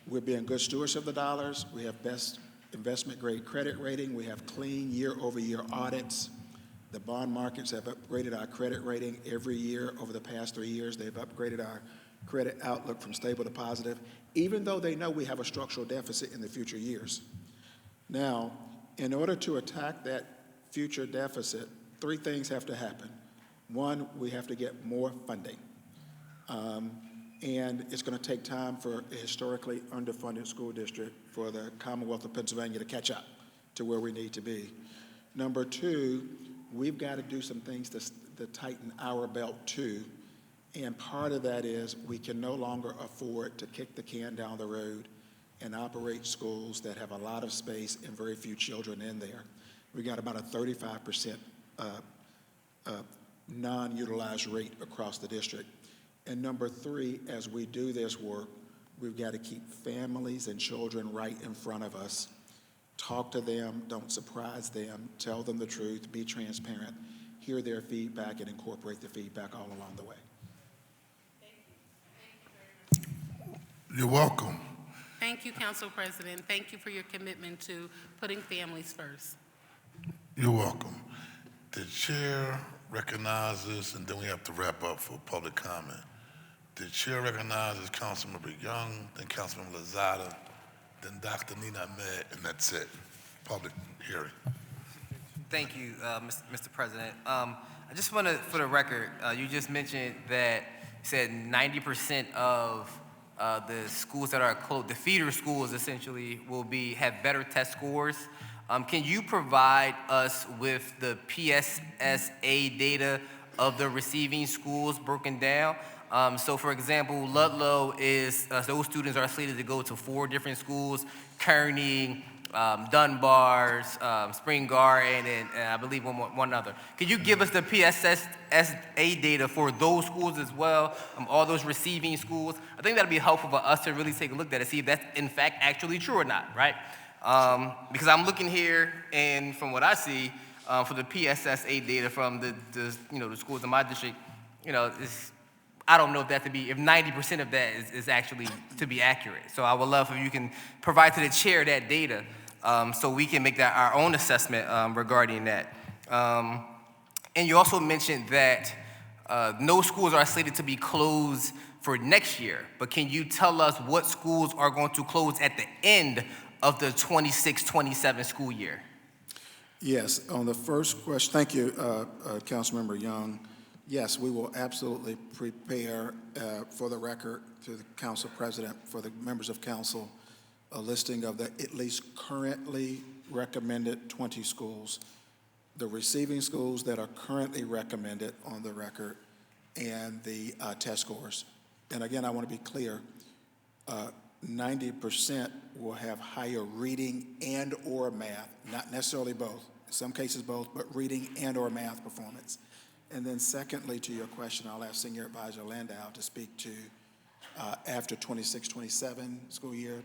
We're being good stewards of the dollars. We have best investment grade credit rating. We have clean year-over-year audits. The bond markets have upgraded our credit rating every year over the past 3 years. They've upgraded our credit outlook from stable to positive, even though they know we have a structural deficit in the future years. Now, in order to attack that future deficit, 3 things have to happen. One, we have to get more funding. And it's going to take time for a historically underfunded school district for the Commonwealth of Pennsylvania to catch up to where we need to be. Number 2, we've got to do some things to tighten our belt too. And part of that is we can no longer afford to kick the can down the road and operate schools that have a lot of space and very few children in there. We got about a 35% non-utilized rate across the district. And number 3, as we do this work, We've got to keep families and children right in front of us. Talk to them, don't surprise them, tell them the truth, be transparent, hear their feedback, and incorporate the feedback all along the way. You're welcome. Thank you, Council President. Thank you for your commitment to putting families first. You're welcome. The chair recognizes, and then we have to wrap up for public comment. The chair recognizes Councilmember Young, then Councilmember Lozada, then Dr. Nina Ahmed, and that's it. Public hearing. Thank you, Mr. President. I just want to, for the record, you just mentioned that you said 90% of the schools that are closed, the feeder schools essentially, will have better test scores. Can you provide us with the PSSA data of the receiving schools broken down? So for example, Ludlow is, those students are slated to go to 4 different schools: Kearney, Dunbar's, Spring Garden, and I believe one other. Could you give us the PSSA data for those schools as well, all those receiving schools? I think that'd be helpful for us to really take a look at it, see if that's in fact actually true or not, right? Because I'm looking here, and from what I see, for the PSSA data from the schools in my district, I don't know if that to be, if 90% of that is actually to be accurate. So I would love if you can provide to the chair that data, so we can make that our own assessment regarding that. And you also mentioned that no schools are slated to be closed for next year, but can you tell us what schools are going to close at the end of the 26-27 school year? Yes, on the first question, thank you, Councilmember Young. Yes, we will absolutely prepare for the record to the Council President, for the members of Council, a listing of the at least currently recommended 20 schools, the receiving schools that are currently recommended on the record, and the test scores. And again, I want to be clear, 90% will have higher reading and or math, not necessarily both, in some cases both, but reading and or math performance. And then secondly, to your question, I'll ask Senior Advisor Landau to speak to after 26-27 school year.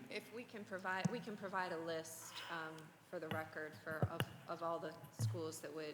If we can provide a list for the record of all the schools that would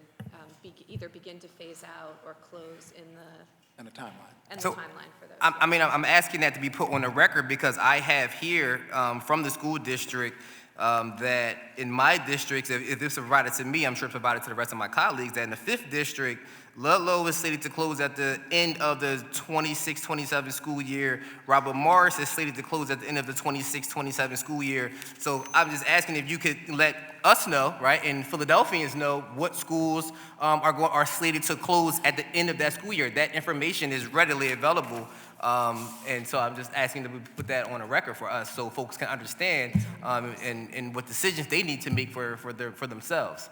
either begin to phase out or close in the and a timeline. And So, the timeline for those. I'm asking that to be put on the record because I have here from the school district that in my districts, if this is provided to me, I'm sure it's provided to the rest of my colleagues, that in the 5th district, Ludlow is slated to close at the end of the 26-27 school year. Robert Morris is slated to close at the end of the 26-27 school year. So I'm just asking if you could let us know, right, and Philadelphians know what schools are slated to close at the end of that school year. That information is readily available. And so I'm just asking to put that on a record for us so folks can understand and what decisions they need to make for themselves.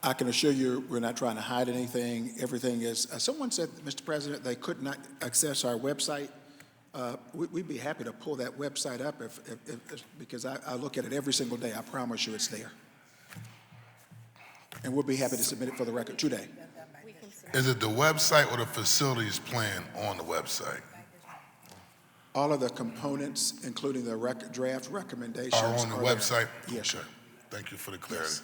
I can assure you we're not trying to hide anything. Everything is, someone said, Mr. President, they could not access our website. We'd be happy to pull that website up because I look at it every single day. I promise you it's there. And we'll be happy to submit it for the record today. Is it the website or the facilities plan on the website? All of the components, including the draft recommendations. Are on the website? Yes, sir. Thank you for the clarity. Yes.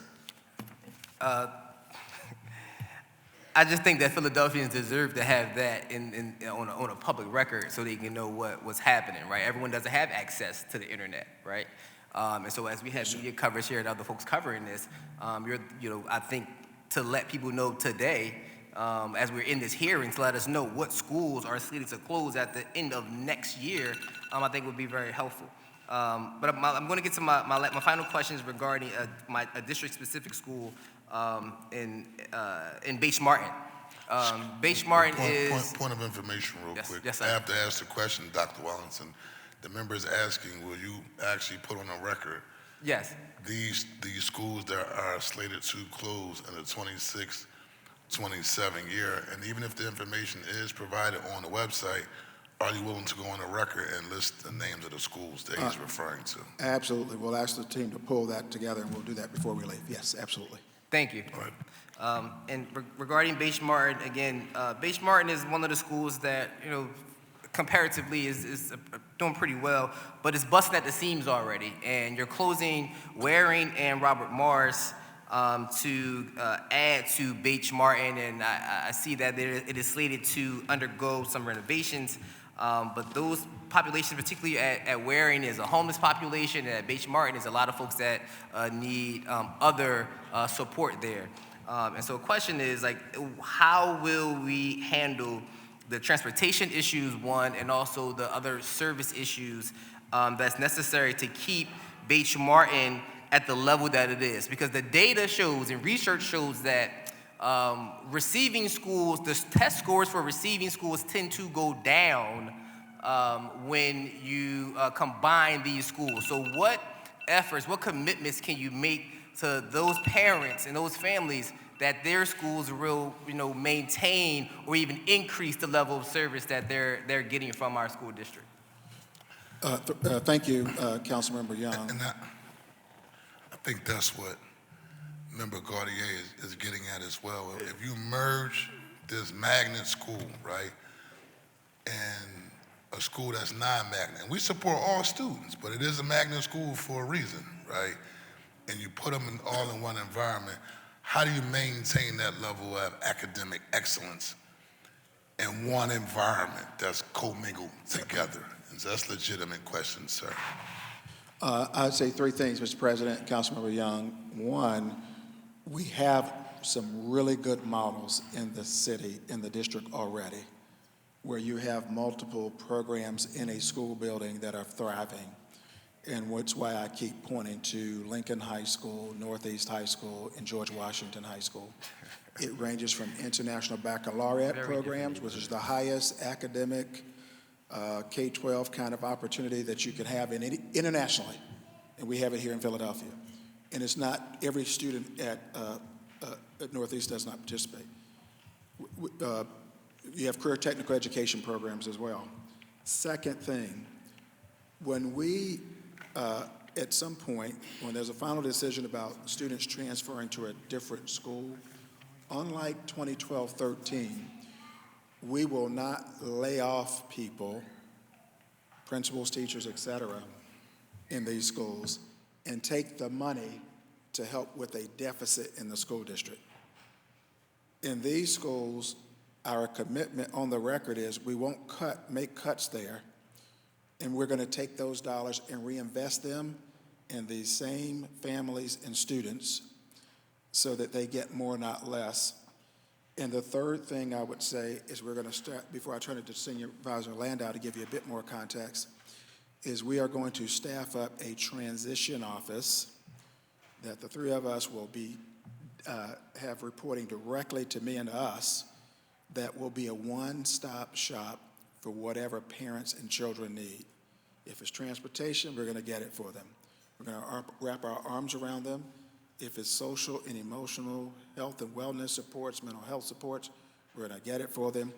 I just think that Philadelphians deserve to have that on a public record so they can know what's happening, right? Everyone doesn't have access to the internet, right? And so as we have media coverage here and other folks covering this, I think to let people know today, as we're in this hearing, to let us know what schools are slated to close at the end of next year, I think would be very helpful. But I'm going to get to my final questions regarding a district-specific school in Bache Martin. Bache Martin is... Point of information real quick. Yes, I have to ask the question, Dr. Wellington. The member is asking, will you actually put on the record Yes. these schools that are slated to close in the 26-27 year? And even if the information is provided on the website, are you willing to go on the record and list the names of the schools that he's referring to? Absolutely. We'll ask the team to pull that together, and we'll do that before we leave. Yes, absolutely. Thank you. All right. And regarding Bache Martin, again, Bache Martin is one of the schools that, comparatively is doing pretty well, but it's busting at the seams already. And you're closing Waring and Robert Morris to add to Bache Martin, and I see that it is slated to undergo some renovations. But those populations, particularly at Waring, is a homeless population, and at Bache Martin is a lot of folks that need other support there. And so the question is, like, how will we handle the transportation issues, one, and also the other service issues that's necessary to keep Bache Martin at the level that it is? Because the data shows and research shows that receiving schools, the test scores for receiving schools tend to go down when you combine these schools. So what efforts, what commitments can you make to those parents and those families that their schools will, maintain or even increase the level of service that they're getting from our school district? Thank you, Councilmember Young. And I think that's what Member Gautier is getting at as well. If you merge this magnet school, right, and a school that's non-magnet, and we support all students, but it is a magnet school for a reason, right? And you put them all in one environment, how do you maintain that level of academic excellence in one environment that's commingled together? And so that's a legitimate question, sir. I'd say three things, Mr. President, Councilmember Young. One, we have some really good models in the city, in the district already, where you have multiple programs in a school building that are thriving. And that's why I keep pointing to Lincoln High School, Northeast High School, and George Washington High School. It ranges from international baccalaureate programs, which is the highest academic K-12 kind of opportunity that you can have internationally, and we have it here in Philadelphia. And it's not every student at Northeast does not participate. You have career technical education programs as well. Second thing, when we, at some point, when there's a final decision about students transferring to a different school, unlike 2012-13, we will not lay off people, principals, teachers, et cetera, in these schools and take the money to help with a deficit in the school district. In these schools, our commitment on the record is we won't make cuts there, and we're going to take those dollars and reinvest them in these same families and students so that they get more, not less. And the third thing I would say is we're going to start, before I turn it to Senior Advisor Landau to give you a bit more context, is we are going to staff up a transition office that the three of us will be have reporting directly to me and to us, that will be a one-stop shop for whatever parents and children need. If it's transportation, we're going to get it for them. We're going to wrap our arms around them. If it's social and emotional health and wellness supports, mental health supports, we're going to get it for them.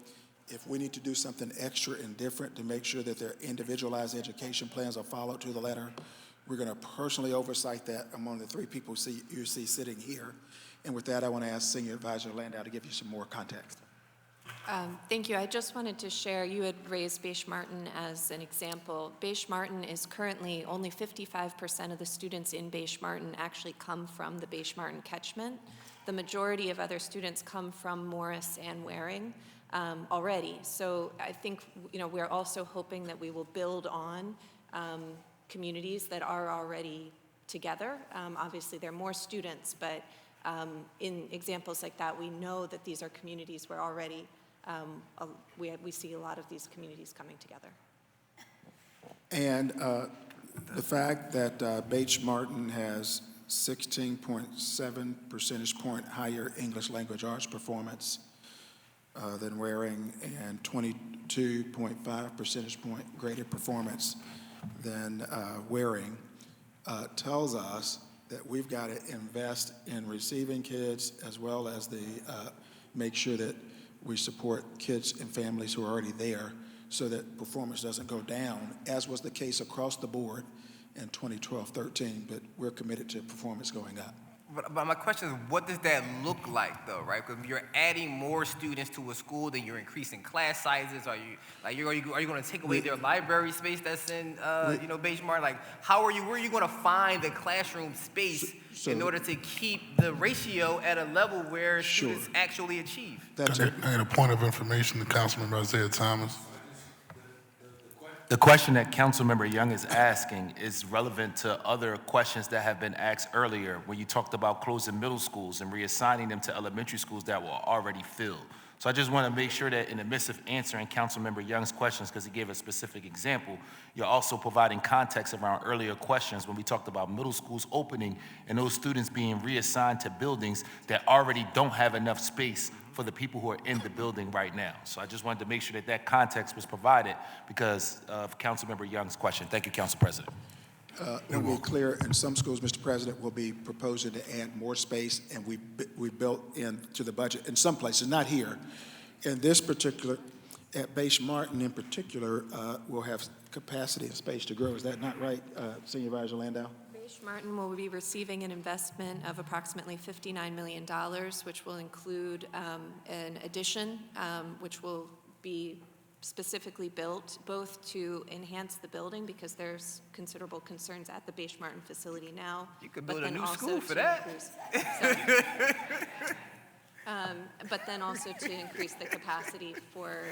If we need to do something extra and different to make sure that their individualized education plans are followed to the letter, we're going to personally oversight that among the three people you see sitting here. And with that, I want to ask Senior Advisor Landau to give you some more context. Thank you. I just wanted to share, you had raised Bache Martin as an example. Bache Martin is currently only 55% of the students in Bache Martin actually come from the Bache Martin catchment. The majority of other students come from Morris and Waring already. So I think, we're also hoping that we will build on communities that are already together. Obviously, there are more students, but in examples like that, we know that these are communities where already we see a lot of these communities coming together. And the fact that Bache Martin has 16.7 percentage point higher English language arts performance than Waring and 22.5 percentage point greater performance than Waring tells us that we've got to invest in receiving kids as well as make sure that we support kids and families who are already there so that performance doesn't go down, as was the case across the board in 2012-13, but we're committed to performance going up. But my question is, what does that look like, though, right? Because you're adding more students to a school, then you're increasing class sizes. Are you going to take away their library space that's in, Beige Martin? Like, where are you going to find the classroom space in order to keep the ratio at a level where students actually achieve? I had a point of information to Councilmember Isaiah Thomas. The question that Councilmember Young is asking is relevant to other questions that have been asked earlier when you talked about closing middle schools and reassigning them to elementary schools that were already filled. So I just want to make sure that in the midst of answering Councilmember Young's questions, because he gave a specific example, you're also providing context around earlier questions when we talked about middle schools opening and those students being reassigned to buildings that already don't have enough space for the people who are in the building right now. So I just wanted to make sure that that context was provided because of Councilmember Young's question. Thank you, Council President. To be clear, in some schools, Mr. President, we'll be proposing to add more space, and we built into the budget. In some places, not here. In this particular, at Beige Martin in particular, we'll have capacity and space to grow. Is that not right, Senior Advisor Landau? Beige Martin will be receiving an investment of approximately $59 million, which will include an addition, which will be specifically built both to enhance the building because there's considerable concerns at the Beige Martin facility now. You could build a new school for that. But then also to increase the capacity for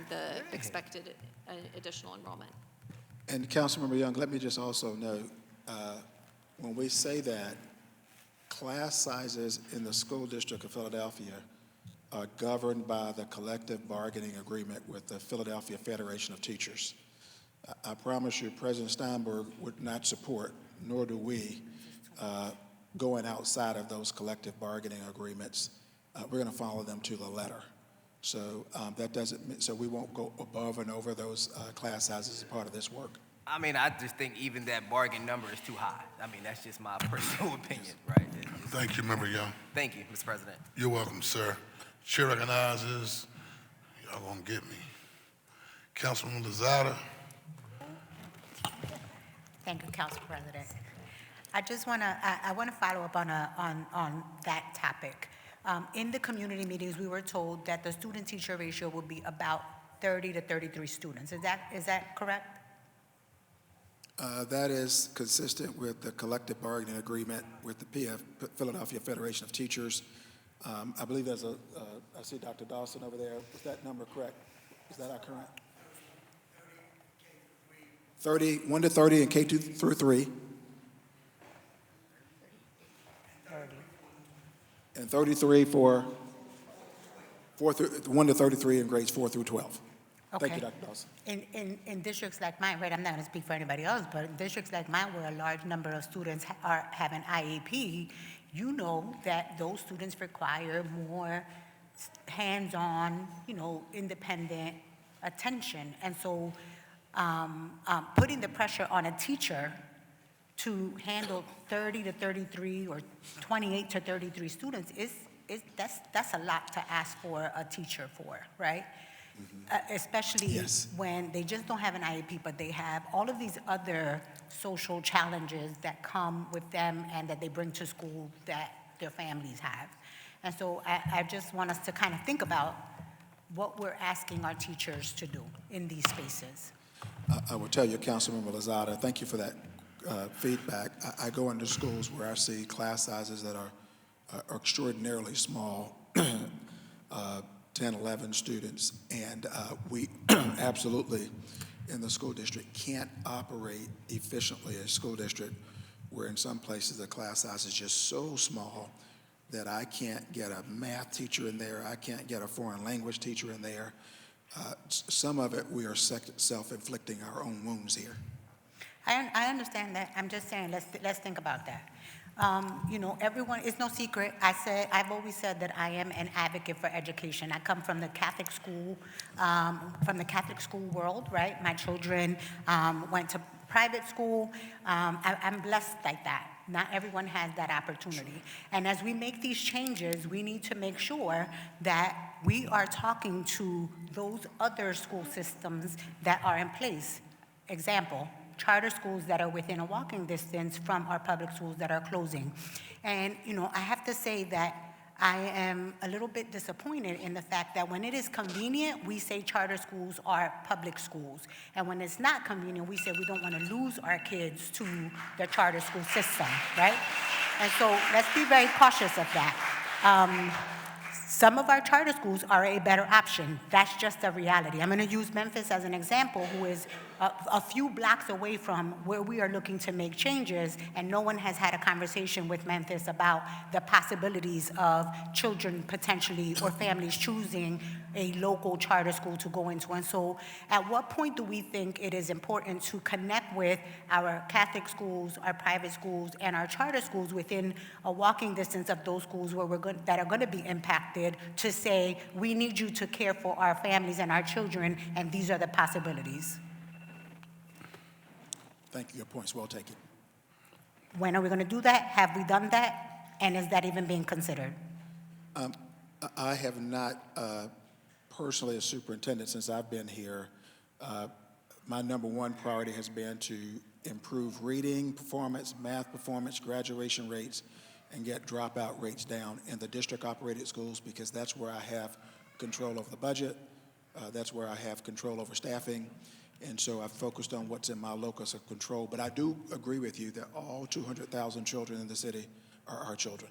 the expected additional enrollment. And Councilmember Young, let me just also note, when we say that, class sizes in the school district of Philadelphia are governed by the collective bargaining agreement with the Philadelphia Federation of Teachers. I promise you, President Steinberg would not support, nor do we, going outside of those collective bargaining agreements. We're going to follow them to the letter. So that doesn't, so we won't go above and over those class sizes as part of this work. I mean, I just think even that bargain number is too high. I mean, that's just my personal opinion, right? Thank you, Member Young. Thank you, Mr. President. You're welcome, sir. Chair recognizes, y'all gonna get me, Councilwoman Lozada. Thank you, Council President. I just wanna, I wanna follow up on that topic. In the community meetings, we were told that the student-teacher ratio would be about 30 to 33 students. Is that correct? That is consistent with the collective bargaining agreement with the Philadelphia Federation of Teachers. I believe there's I see Dr. Dawson over there. Is that number correct? Is that our current? 30, 1 to 30 in K2 through 3. 30. And 33 for 1 to 33 in grades 4 through 12. Okay. Thank you, Dr. Dawson. In districts like mine, right, I'm not gonna speak for anybody else, but in districts like mine where a large number of students have an IEP, you know that those students require more hands-on, independent attention. And so putting the pressure on a teacher to handle 30 to 33 or 28 to 33 students that's a lot to ask for a teacher for, right? Especially when they just don't have an IEP, but they have all of these other social challenges that come with them and that they bring to school that their families have. And so I just want us to kind of think about what we're asking our teachers to do in these spaces. I will tell you, Councilmember Lozada, thank you for that feedback. I go into schools where I see class sizes that are extraordinarily small, 10, 11 students, and we absolutely, in the school district, can't operate efficiently as a school district where in some places the class size is just so small that I can't get a math teacher in there, I can't get a foreign language teacher in there. Some of it, we are self-inflicting our own wounds here. I understand that. I'm just saying, let's think about that. Everyone, it's no secret. I've always said that I am an advocate for education. I come from the Catholic school, world, right? My children went to private school. I'm blessed like that. Not everyone has that opportunity. And as we make these changes, we need to make sure that we are talking to those other school systems that are in place. Example, charter schools that are within a walking distance from our public schools that are closing. And, I have to say that I am a little bit disappointed in the fact that when it is convenient, we say charter schools are public schools. And when it's not convenient, we say we don't want to lose our kids to the charter school system, right? And so let's be very cautious of that. Some of our charter schools are a better option. That's just a reality. I'm going to use Memphis as an example, who is a few blocks away from where we are looking to make changes, and no one has had a conversation with Memphis about the possibilities of children potentially or families choosing a local charter school to go into. And so at what point do we think it is important to connect with our Catholic schools, our private schools, and our charter schools within a walking distance of those schools where that are going to be impacted, to say, we need you to care for our families and our children, and these are the possibilities? Thank you. Your point's well taken. When are we going to do that? Have we done that? And is that even being considered? I have not personally, as superintendent, since I've been here, my number one priority has been to improve reading performance, math performance, graduation rates, and get dropout rates down in the district-operated schools, because that's where I have control over the budget, that's where I have control over staffing, and so I've focused on what's in my locus of control. But I do agree with you that all 200,000 children in the city are our children.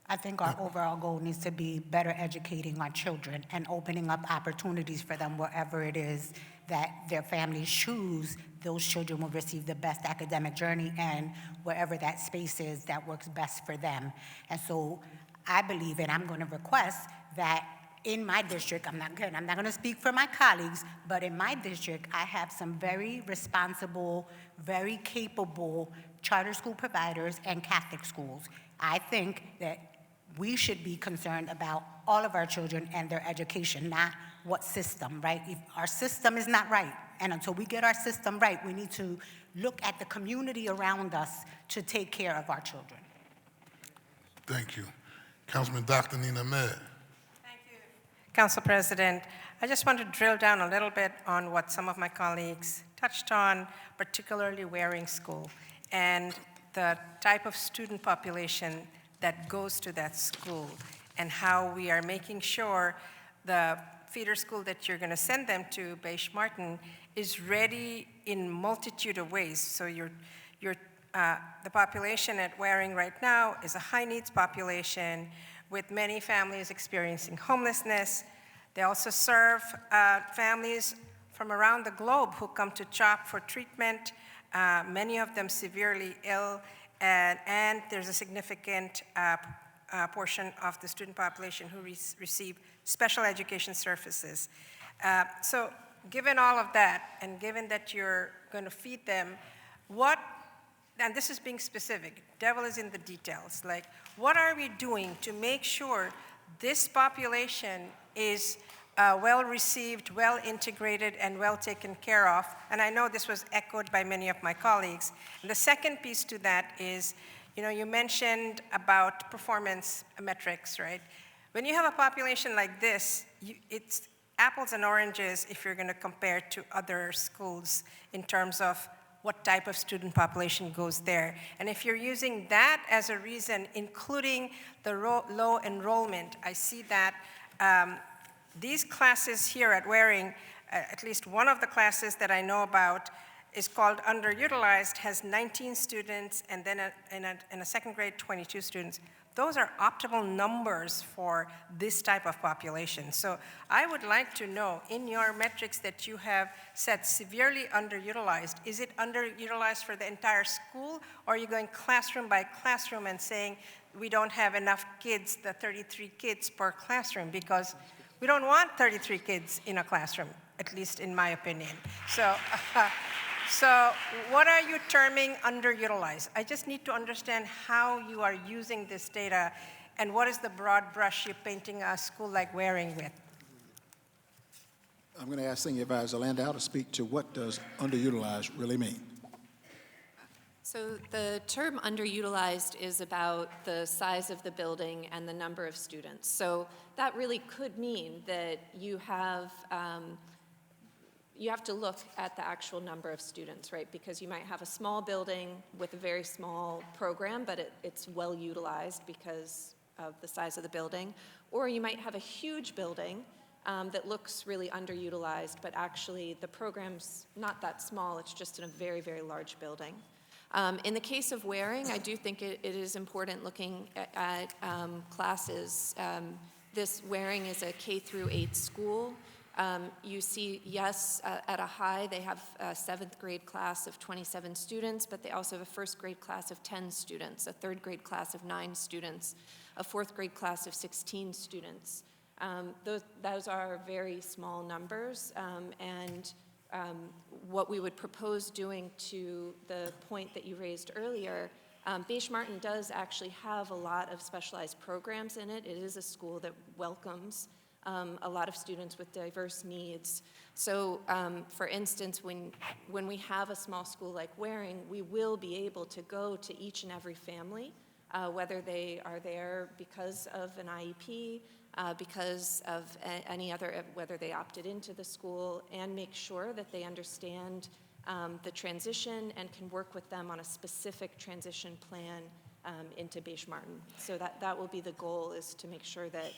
I think our overall goal needs to be better educating our children and opening up opportunities for them wherever it is that their families choose. Those children will receive the best academic journey, and wherever that space is that works best for them. And so I believe, and I'm going to request that in my district, I'm not going to speak for my colleagues, but in my district, I have some very responsible, very capable charter school providers and Catholic schools. I think that we should be concerned about all of our children and their education, not what system, right? If our system is not right, and until we get our system right, we need to look at the community around us to take care of our children. Thank you. Councilman Dr. Nina Ahmed. Council President, I just want to drill down a little bit on what some of my colleagues touched on, particularly Waring School, and the type of student population that goes to that school, and how we are making sure the feeder school that you're going to send them to, Beish Martin, is ready in multitude of ways. So the population at Waring right now is a high-needs population with many families experiencing homelessness. They also serve families from around the globe who come to CHOP for treatment, many of them severely ill, and there's a significant portion of the student population who receive special education services. So given all of that, and given that you're going to feed them, and this is being specific, devil is in the details, like what are we doing to make sure this population is well received, well integrated, and well taken care of? And I know this was echoed by many of my colleagues. And the second piece to that is, you mentioned about performance metrics, right? When you have a population like this, it's apples and oranges if you're going to compare to other schools in terms of what type of student population goes there. And if you're using that as a reason, including the low enrollment, I see that these classes here at Waring, at least one of the classes that I know about is called underutilized, has 19 students, and then in a second grade, 22 students. Those are optimal numbers for this type of population. So I would like to know, in your metrics that you have set severely underutilized, is it underutilized for the entire school, or are you going classroom by classroom and saying we don't have enough kids, the 33 kids per classroom, because we don't want 33 kids in a classroom, at least in my opinion. So what are you terming underutilized? I just need to understand how you are using this data, and what is the broad brush you're painting a school like Waring with? I'm going to ask Senior Advisor Landau to speak to what does underutilized really mean. So the term underutilized is about the size of the building and the number of students. So that really could mean that you have you have to look at the actual number of students, right? Because you might have a small building with a very small program, but it's well utilized because of the size of the building. Or you might have a huge building that looks really underutilized, but actually the program's not that small, it's just in a very, very large building. In the case of Waring, I do think it is important looking at classes. This Waring is a K through 8 school. You see, yes, at a high, they have a 7th grade class of 27 students, but they also have a 1st grade class of 10 students, a 3rd grade class of 9 students, a 4th grade class of 16 students. Those are very small numbers, and what we would propose doing, to the point that you raised earlier, Beige Martin does actually have a lot of specialized programs in it. It is a school that welcomes a lot of students with diverse needs. So, for instance, when we have a small school like Waring, we will be able to go to each and every family, whether they are there because of an IEP, because of any other, whether they opted into the school, and make sure that they understand the transition and can work with them on a specific transition plan into Beige Martin. So that will be the goal, is to make sure that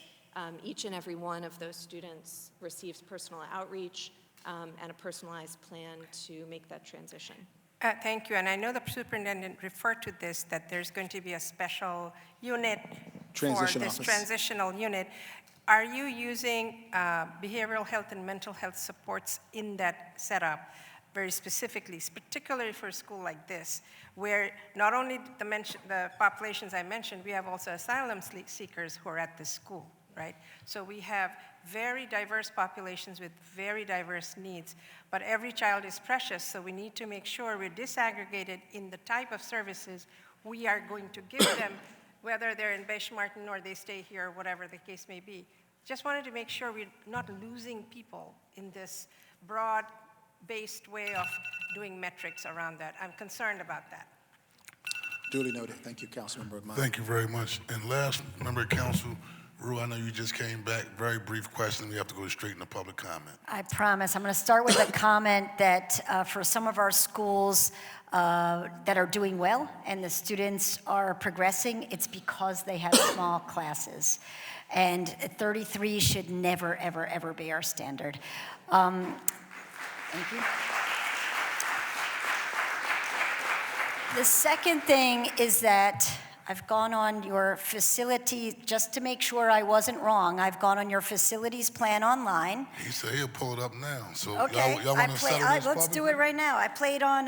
each and every one of those students receives personal outreach and a personalized plan to make that transition. Thank you, and I know the superintendent referred to this, that there's going to be a special unit Transition for this office. transitional unit. Are you using behavioral health and mental health supports in that setup very specifically, particularly for a school like this, where not only the populations I mentioned, we have also asylum seekers who are at this school, right? So we have very diverse populations with very diverse needs, but every child is precious, so we need to make sure we're disaggregated in the type of services we are going to give them, whether they're in Beige Martin or they stay here, or whatever the case may be. Just wanted to make sure we're not losing people in this broad-based way of doing metrics around that. I'm concerned about that. Duly noted. Thank you, Councilmember Ahmad. Thank you very much. And last member of council, Rue, I know you just came back. Very brief question. We have to go straight into public comment. I promise. I'm going to start with a comment that for some of our schools that are doing well and the students are progressing, it's because they have small classes. And 33 should never, ever, ever be our standard. Thank you. The second thing is that I've gone on your facility, just to make sure I wasn't wrong, I've gone on your facilities plan online. He said he'll pull it up now. So Okay, y'all want to settle this let's do it right now. I played on,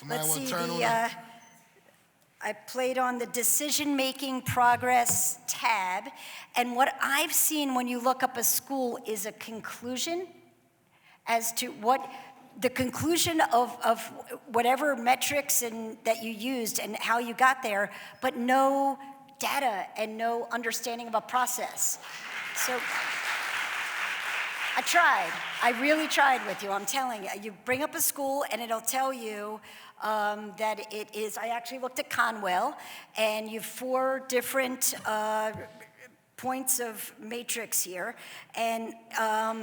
let's see, I played on the decision-making progress tab, and what I've seen when you look up a school is a conclusion as to what the conclusion of whatever metrics that you used and how you got there, but no data and no understanding of a process. So I tried. I really tried with you. I'm telling you. You bring up a school and it'll tell you that it is. I actually looked at Conwell, and you have 4 different points of matrix here, and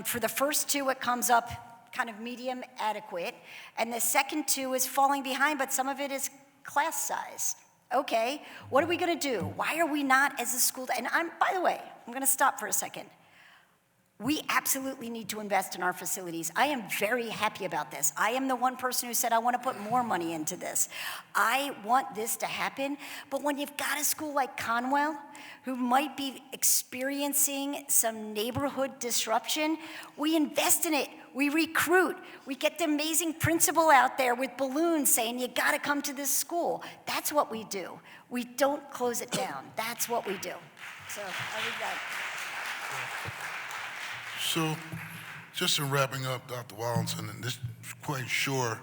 for the first 2, it comes up kind of medium adequate, and the second 2 is falling behind, but some of it is class size. Okay, what are we going to do? Why are we not, as a school, and by the way, I'm going to stop for a second. We absolutely need to invest in our facilities. I am very happy about this. I am the one person who said I want to put more money into this. I want this to happen, but when you've got a school like Conwell, who might be experiencing some neighborhood disruption, we invest in it. We recruit. We get the amazing principal out there with balloons saying, you gotta come to this school. That's what we do. We don't close it down. That's what we do. So I leave that. So, just in wrapping up, Dr. Wallington, and this quite sure,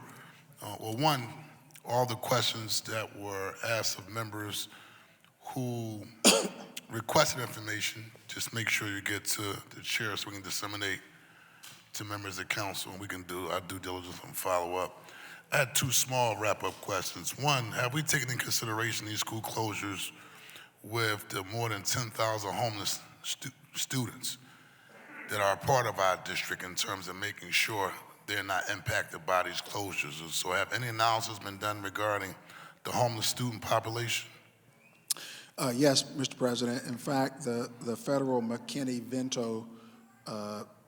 well, one, all the questions that were asked of members who requested information, just make sure you get to the chair so we can disseminate to members of council, and we can do our due diligence and follow up. I had 2 small wrap-up questions. One, have we taken in consideration these school closures with the more than 10,000 homeless students that are a part of our district, in terms of making sure they're not impacted by these closures. And so have any analysis been done regarding the homeless student population? Yes, Mr. President. In fact, the federal McKinney-Vento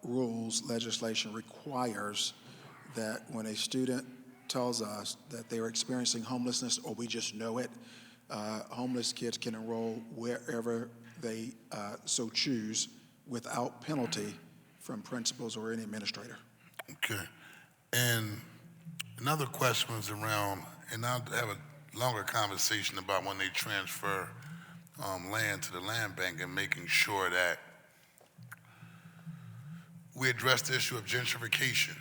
rules legislation requires that when a student tells us that they are experiencing homelessness or we just know it, homeless kids can enroll wherever they so choose without penalty from principals or any administrator. Okay. And another question was around, and I'll have a longer conversation about when they transfer land to the land bank and making sure that we address the issue of gentrification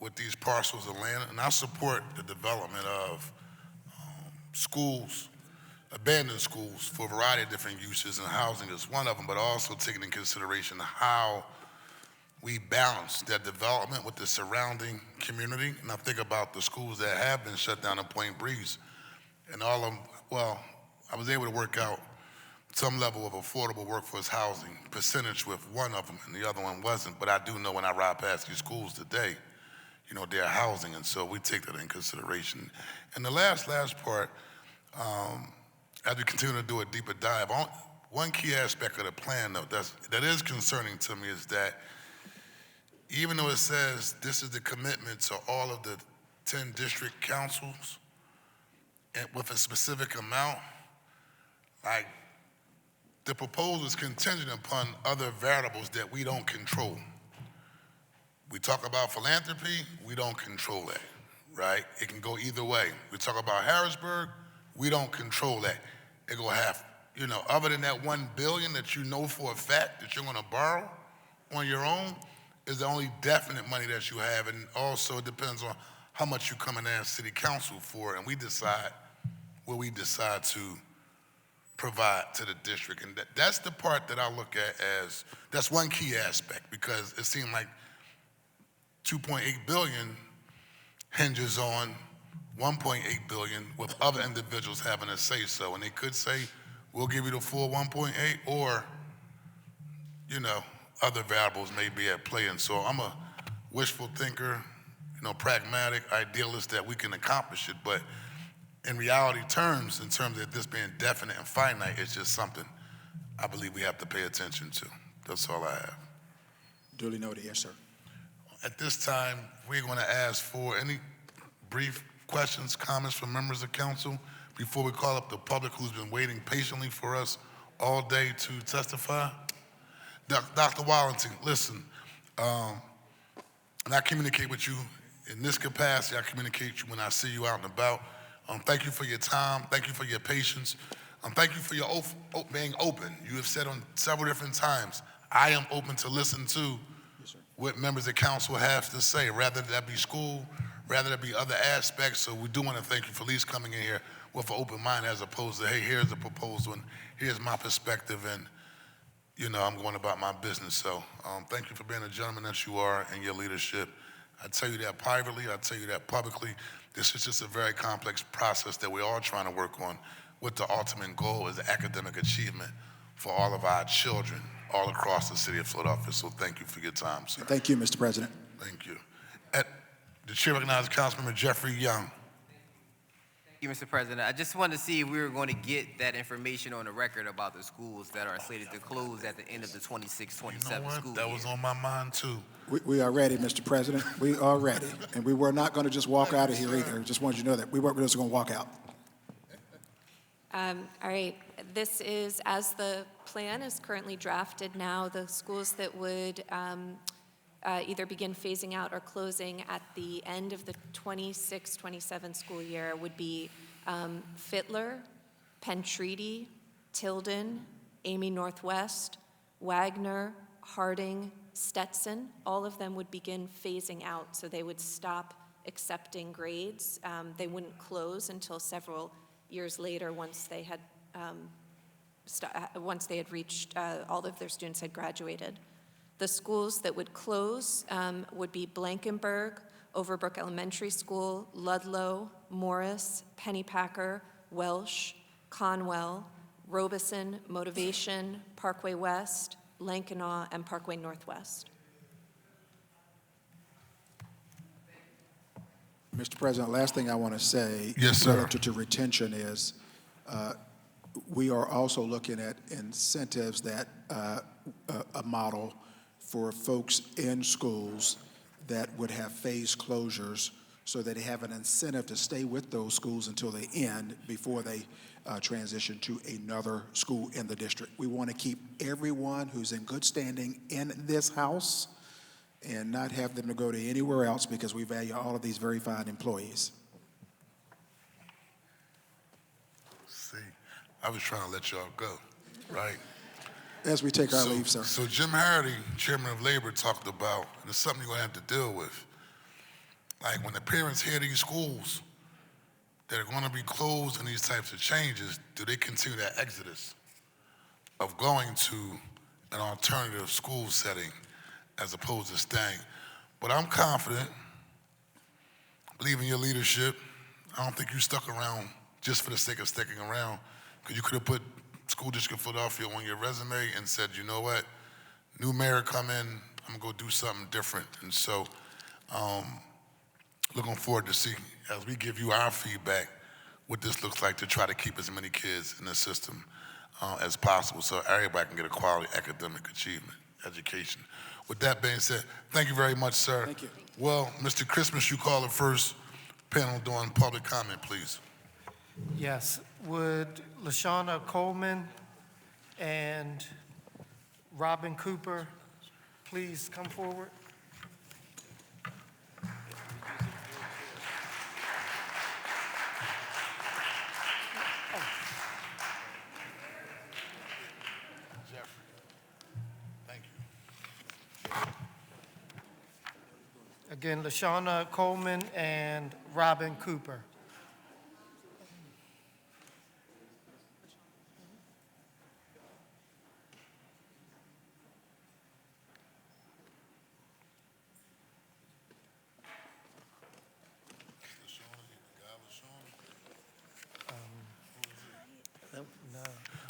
with these parcels of land. And I support the development of schools, abandoned schools for a variety of different uses, and housing is one of them, but also taking into consideration how we balance that development with the surrounding community. And I think about the schools that have been shut down in Point Breeze, and all of them, well, I was able to work out some level of affordable workforce housing percentage with one of them, and the other one wasn't. But I do know when I ride past these schools today, you know, they're housing, and so we take that in consideration. And the last part, as we continue to do a deeper dive, one key aspect of the plan, though, that is concerning to me is that even though it says this is the commitment to all of the 10 district councils and with a specific amount, like the proposal is contingent upon other variables that we don't control. We talk about philanthropy, we don't control that, right? It can go either way. We talk about Harrisburg, we don't control that. It go half, you know, other than that $1 billion that you know for a fact that you're gonna borrow on your own is the only definite money that you have, and also it depends on how much you come in as city council for, and we decide what we decide to provide to the district. And that's the part that I look at as, that's one key aspect, because it seemed like 2.8 billion hinges on 1.8 billion with other individuals having a say so. And they could say, we'll give you the full 1.8, or, you know, other variables may be at play. And so I'm a wishful thinker, you know, pragmatic, idealist that we can accomplish it. But in reality terms, in terms of this being definite and finite, it's just something I believe we have to pay attention to. That's all I have. Duly noted, yes, sir. At this time, we're going to ask for any brief questions, comments from members of council before we call up the public who's been waiting patiently for us all day to testify. Dr. Wallington, listen, and I communicate with you in this capacity. I communicate with you when I see you out and about. Thank you for your time. Thank you for your patience. Thank you for your being open. You have said on several different times, I am open to listen to what members of council have to say, rather that be school, rather that be other aspects. So we do want to thank you for at least coming in here with an open mind, as opposed to, hey, here's a proposal and here's my perspective, and, you know, I'm going about my business. So thank you for being a gentleman that you are and your leadership. I tell you that privately, I tell you that publicly. This is just a very complex process that we're all trying to work on, with the ultimate goal is academic achievement for all of our children all across the city of Philadelphia. So thank you for your time, sir. Thank you, Mr. President. Thank you. The chair recognizes Councilmember Jeffrey Young. Thank you, Mr. President. I just wanted to see if we were going to get that information on the record about the schools that are slated to close at the end of the 26-27 school year. That was on my mind, too. We are ready, Mr. President. We are ready. And we were not going to just walk out of here either. Just wanted you to know that. We weren't just going to walk out. All right, this is, as the plan is currently drafted now, the schools that would either begin phasing out or closing at the end of the 26-27 school year would be Fittler, Penn Treaty, Tilden, Amy Northwest, Wagner, Harding, Stetson. All of them would begin phasing out, so they would stop accepting grades. They wouldn't close until several years later, once they had reached, all of their students had graduated. The schools that would close would be Blankenberg, Overbrook Elementary School, Ludlow, Morris, Pennypacker, Welsh, Conwell, Robeson, Motivation, Parkway West, Lankanaw, and Parkway Northwest. Mr. President, last thing I want to say Yes, sir. relative to retention is we are also looking at incentives that a model for folks in schools that would have phased closures so that they have an incentive to stay with those schools until they end before they transition to another school in the district. We want to keep everyone who's in good standing in this house and not have them to go to anywhere else because we value all of these very fine employees. See, I was trying to let y'all go, right? As we take our leave, sir. So Jim Hardy, chairman of Labor, talked about, and it's something you're gonna have to deal with. Like when the parents hear these schools that are gonna be closed and these types of changes, do they continue that exodus of going to an alternative school setting as opposed to staying? But I'm confident, believe in your leadership. I don't think you stuck around just for the sake of sticking around, because you could have put School District of Philadelphia on your resume and said, you know what, new mayor come in, I'm gonna go do something different. And so, looking forward to see, as we give you our feedback, what this looks like to try to keep as many kids in the system as possible so everybody can get a quality academic achievement, education. With that being said, thank you very much, sir. Thank you. Well, Mr. Christmas, you call the first panel during public comment, please. Yes. Would LaShawna Coleman and Robin Cooper please come forward? Jeffrey, thank you. Again, LaShawna Coleman and Robin Cooper.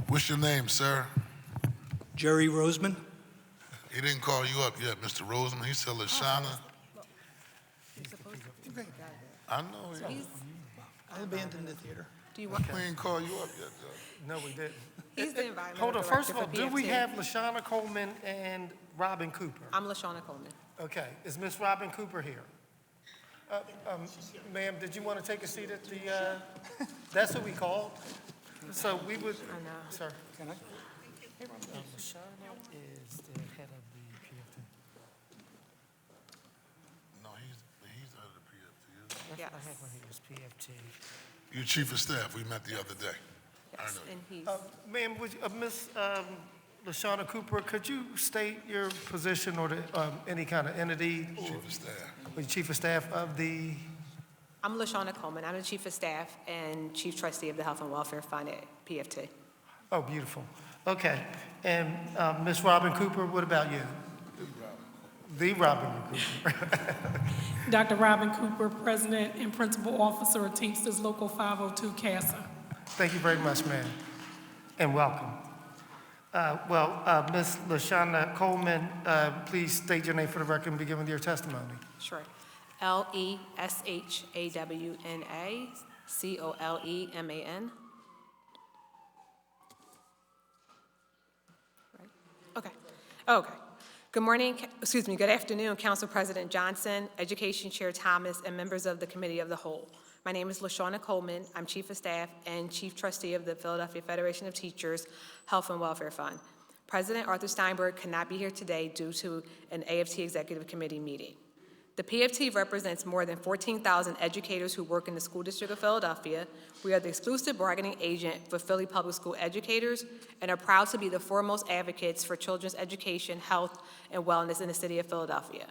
What's your name, sir? Jerry Roseman. He didn't call you up yet, Mr. Roseman. He said LaShawna. I know. I abandoned the theater. Do you want? We didn't call you up yet, though. No, we didn't. He's the environmental Hold on, first of all, director do for we PFT. have LaShawna Coleman and Robin Cooper? I'm LaShawna Coleman. Okay, is Miss Robin Cooper here? Ma'am, did you want to take a seat at the, that's who we called? So we would, I know. sir. Can I? LaShawna is the head of the PFT. No, he's out of the PFT. That's what I had when he was PFT. You chief of staff, we met the other day. I Yes, know. and he's. Ma'am, would you, Miss LaShawna Cooper, could you state your position or the, any kind of entity? Chief of staff. Or chief of staff of the, I'm LaShawna Coleman. I'm the Chief of Staff and Chief Trustee of the Health and Welfare Fund at PFT. oh, beautiful. Okay, and Miss Robin Cooper, what about you? The Robin Cooper. Dr. Robin Cooper, President and Principal Officer of Teamsters Local 502 CASA. Thank you very much, ma'am, and welcome. Ms. LaShawna Coleman, please state your name for the record and begin with your testimony. Sure. LESHAWNA COLEMAN. Right? Okay. Okay. Good afternoon, Council President Johnson, Education Chair Thomas, and members of the Committee of the Whole. My name is LaShawna Coleman. I'm Chief of Staff and Chief Trustee of the Philadelphia Federation of Teachers Health and Welfare Fund. President Arthur Steinberg could not be here today due to an AFT Executive Committee meeting. The PFT represents more than 14,000 educators who work in the School District of Philadelphia. We are the exclusive bargaining agent for Philly Public School educators and are proud to be the foremost advocates for children's education, health, and wellness in the city of Philadelphia.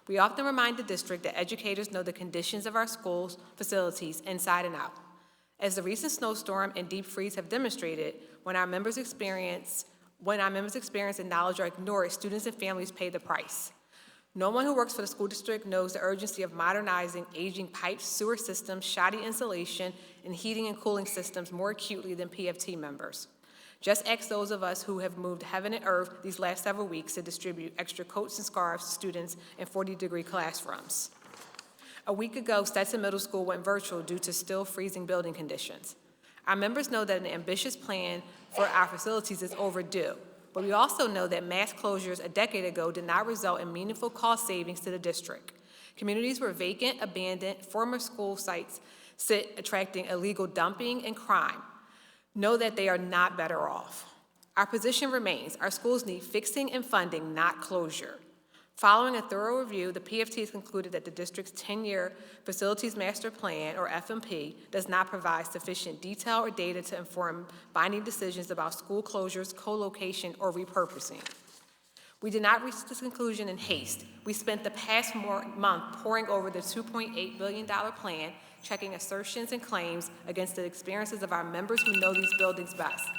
We often remind the district that educators know the conditions of our schools' facilities inside and out. As the recent snowstorm and deep freeze have demonstrated, when our members experience and knowledge are ignored, students and families pay the price. No one who works for the school district knows the urgency of modernizing aging pipes, sewer systems, shoddy insulation, and heating and cooling systems more acutely than PFT members. Just ask those of us who have moved heaven and earth these last several weeks to distribute extra coats and scarves to students in 40-degree classrooms. A week ago, Stetson Middle School went virtual due to still freezing building conditions. Our members know that an ambitious plan for our facilities is overdue, but we also know that mass closures a decade ago did not result in meaningful cost savings to the district. Communities were vacant, abandoned, former school sites sit attracting illegal dumping and crime. Know that they are not better off. Our position remains, our schools need fixing and funding, not closure. Following a thorough review, the PFT has concluded that the district's 10-year Facilities Master Plan, or FMP, does not provide sufficient detail or data to inform binding decisions about school closures, co-location, or repurposing. We did not reach this conclusion in haste. We spent the past month poring over the $2.8 billion plan, checking assertions and claims against the experiences of our members who know these buildings best.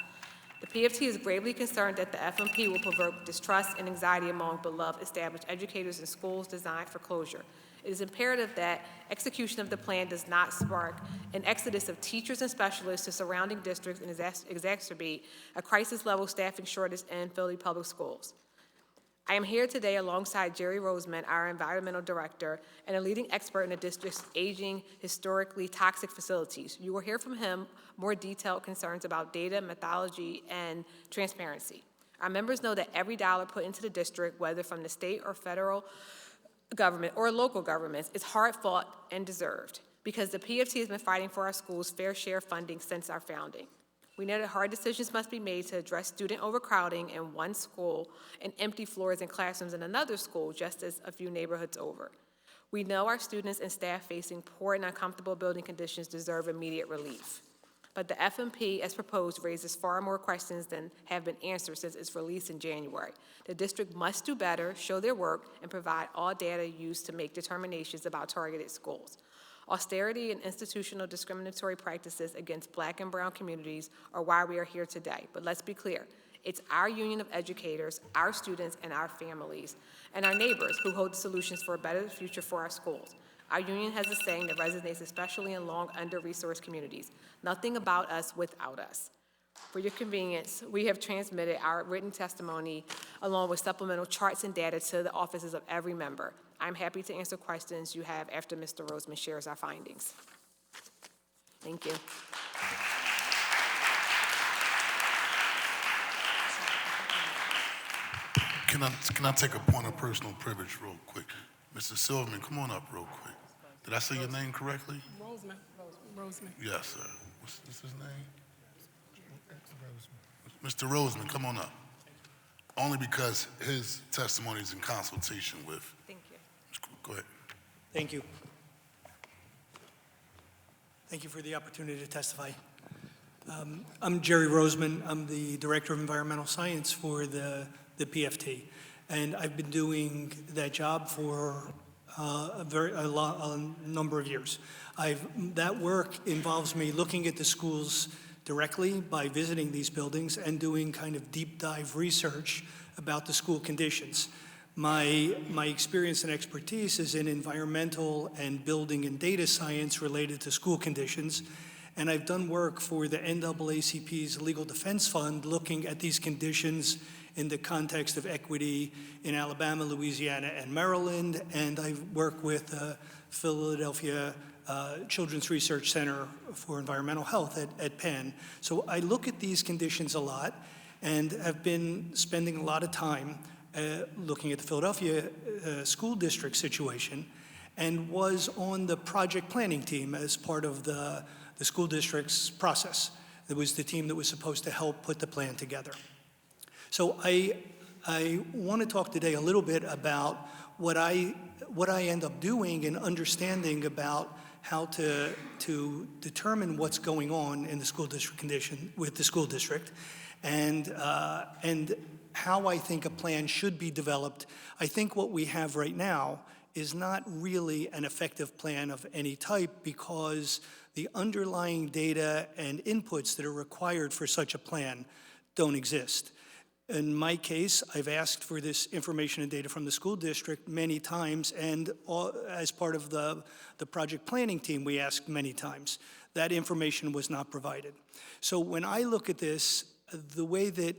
The PFT is gravely concerned that the FMP will provoke distrust and anxiety among beloved established educators in schools designed for closure. It is imperative that execution of the plan does not spark an exodus of teachers and specialists to surrounding districts and exacerbate a crisis-level staffing shortage in Philly Public Schools. I am here today alongside Jerry Roseman, our environmental director, and a leading expert in the district's aging, historically toxic facilities. You will hear from him more detailed concerns about data, methodology, and transparency. Our members know that every dollar put into the district, whether from the state or federal government or local governments, is hard fought and deserved, because the PFT has been fighting for our schools' fair share funding since our founding. We know that hard decisions must be made to address student overcrowding in one school and empty floors and classrooms in another school, just as a few neighborhoods over. We know our students and staff facing poor and uncomfortable building conditions deserve immediate relief. But the FMP, as proposed, raises far more questions than have been answered since its release in January. The district must do better, show their work, and provide all data used to make determinations about targeted schools. Austerity and institutional discriminatory practices against Black and brown communities are why we are here today. But let's be clear, it's our union of educators, our students, and our families, and our neighbors who hold the solutions for a better future for our schools. Our union has a saying that resonates especially in long, under-resourced communities: nothing about us without us. For your convenience, we have transmitted our written testimony along with supplemental charts and data to the offices of every member. I'm happy to answer questions you have after Mr. Roseman shares our findings. Thank you. Can I take a point of personal privilege real quick? Mr. Silverman, come on up real quick. Did I say your name correctly? Roseman. Yes, sir. What's his name? Mr. Roseman, come on up. Only because his testimony is in consultation with. Thank you. Go ahead. Thank you. Thank you for the opportunity to testify. I'm Jerry Roseman. I'm the Director of Environmental Science for the PFT. And I've been doing that job for a number of years. That work involves me looking at the schools directly by visiting these buildings and doing kind of deep dive research about the school conditions. My experience and expertise is in environmental and building and data science related to school conditions, and I've done work for the NAACP's Legal Defense Fund looking at these conditions in the context of equity in Alabama, Louisiana, and Maryland, and I've worked with Philadelphia Children's Research Center for Environmental Health at Penn. So I look at these conditions a lot and have been spending a lot of time looking at the Philadelphia school district situation, and was on the project planning team as part of the school district's process. It was the team that was supposed to help put the plan together. So I want to talk today a little bit about what I end up doing and understanding about how to determine what's going on in the school district condition with the school district, and how I think a plan should be developed. I think what we have right now is not really an effective plan of any type, because the underlying data and inputs that are required for such a plan don't exist. In my case, I've asked for this information and data from the school district many times, and as part of the project planning team, we asked many times. That information was not provided. So when I look at this, the way that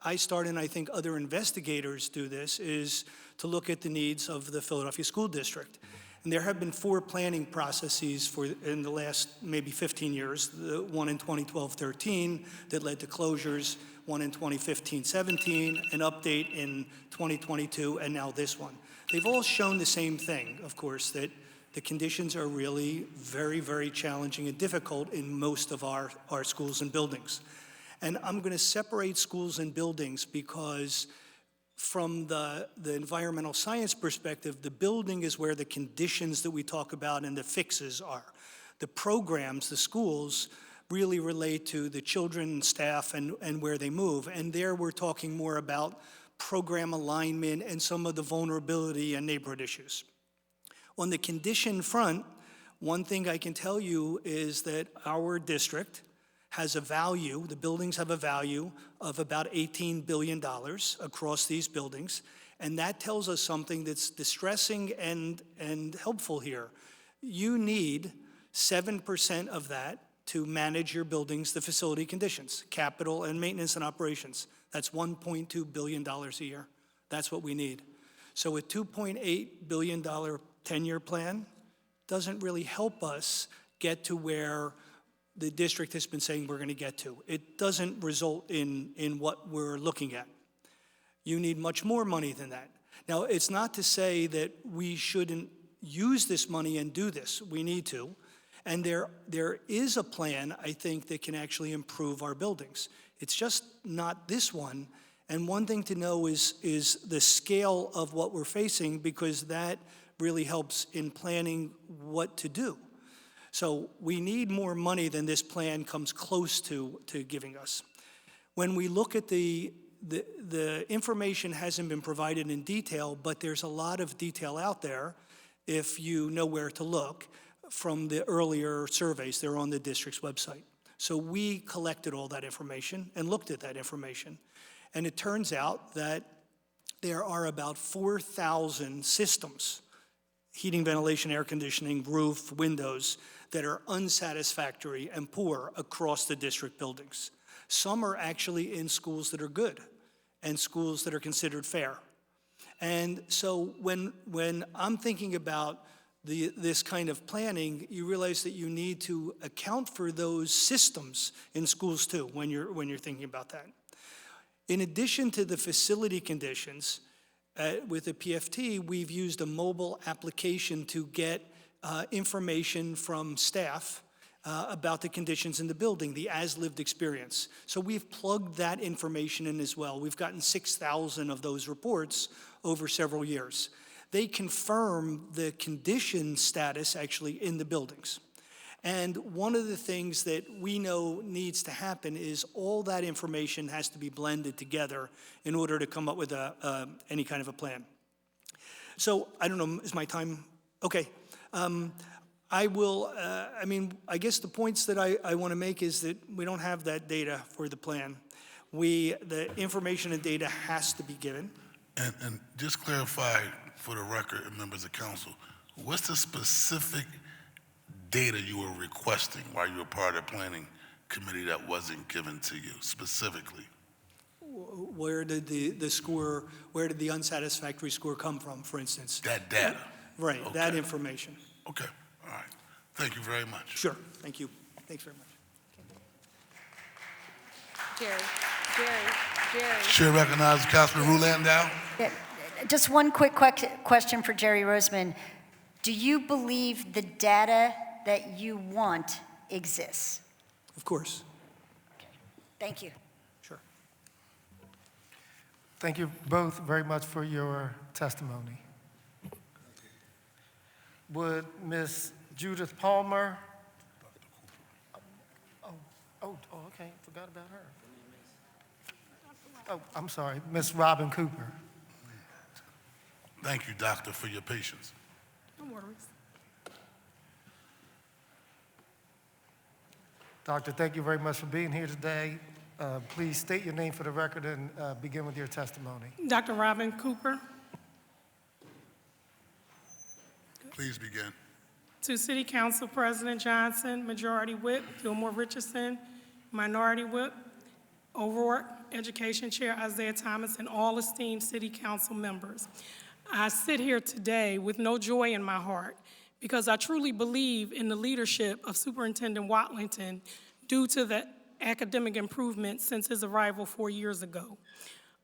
I start, and I think other investigators do this, is to look at the needs of the Philadelphia School District. And there have been 4 planning processes in the last maybe 15 years, the one in 2012-13 that led to closures, one in 2015-17, an update in 2022, and now this one. They've all shown the same thing, of course, that the conditions are really very, very challenging and difficult in most of our schools and buildings. And I'm going to separate schools and buildings because from the environmental science perspective, the building is where the conditions that we talk about and the fixes are. The programs, the schools, really relate to the children and staff and where they move. And there we're talking more about program alignment and some of the vulnerability and neighborhood issues. On the condition front, one thing I can tell you is that our district has a value, the buildings have a value of about $18 billion across these buildings, and that tells us something that's distressing and helpful here. You need 7% of that to manage your buildings, the facility conditions, capital and maintenance and operations. That's $1.2 billion a year. That's what we need. So a $2.8 billion 10-year plan doesn't really help us get to where the district has been saying we're going to get to. It doesn't result in what we're looking at. You need much more money than that. Now, it's not to say that we shouldn't use this money and do this. We need to. And there is a plan, I think, that can actually improve our buildings. It's just not this one. And one thing to know is the scale of what we're facing, because that really helps in planning what to do. So we need more money than this plan comes close to giving us. When we look at the information hasn't been provided in detail, but there's a lot of detail out there if you know where to look from the earlier surveys. They're on the district's website. So we collected all that information and looked at that information. And it turns out that there are about 4,000 systems, heating, ventilation, air conditioning, roof, windows, that are unsatisfactory and poor across the district buildings. Some are actually in schools that are good and schools that are considered fair. And so when I'm thinking about this kind of planning, you realize that you need to account for those systems in schools too when you're thinking about that. In addition to the facility conditions, with the PFT, we've used a mobile application to get information from staff about the conditions in the building, the as-lived experience. So we've plugged that information in as well. We've gotten 6,000 of those reports over several years. They confirm the condition status actually in the buildings. And one of the things that we know needs to happen is all that information has to be blended together in order to come up with any kind of a plan. So I don't know, is my time? Okay. I guess the points that I want to make is that we don't have that data for the plan. The information and data has to be given. And just clarify for the record and members of council, what's the specific data you were requesting while you were part of the planning committee that wasn't given to you specifically? Where did where did the unsatisfactory score come from, for instance? That data. Right, Okay. that information. Okay, all right. Thank you very much. Sure, thank you. Thanks very much. Jerry. Chair recognizes Councilman Rulandau. Yeah, just one quick question for Jerry Roseman. Do you believe the data that you want exists? Of course. Thank you. Sure. Thank you both very much for your testimony. Would Ms. Judith Palmer? Okay, forgot about her. Oh, I'm sorry, Ms. Robin Cooper. Thank you, doctor, for your patience. No worries. Doctor, thank you very much for being here today. Please state your name for the record and begin with your testimony. Dr. Robin Cooper. Please begin. To City Council President Johnson, Majority Whip Gilmore Richardson, Minority Whip O'Rourke, Education Chair Isaiah Thomas, and all esteemed City Council members. I sit here today with no joy in my heart because I truly believe in the leadership of Superintendent Watlington due to the academic improvements since his arrival 4 years ago.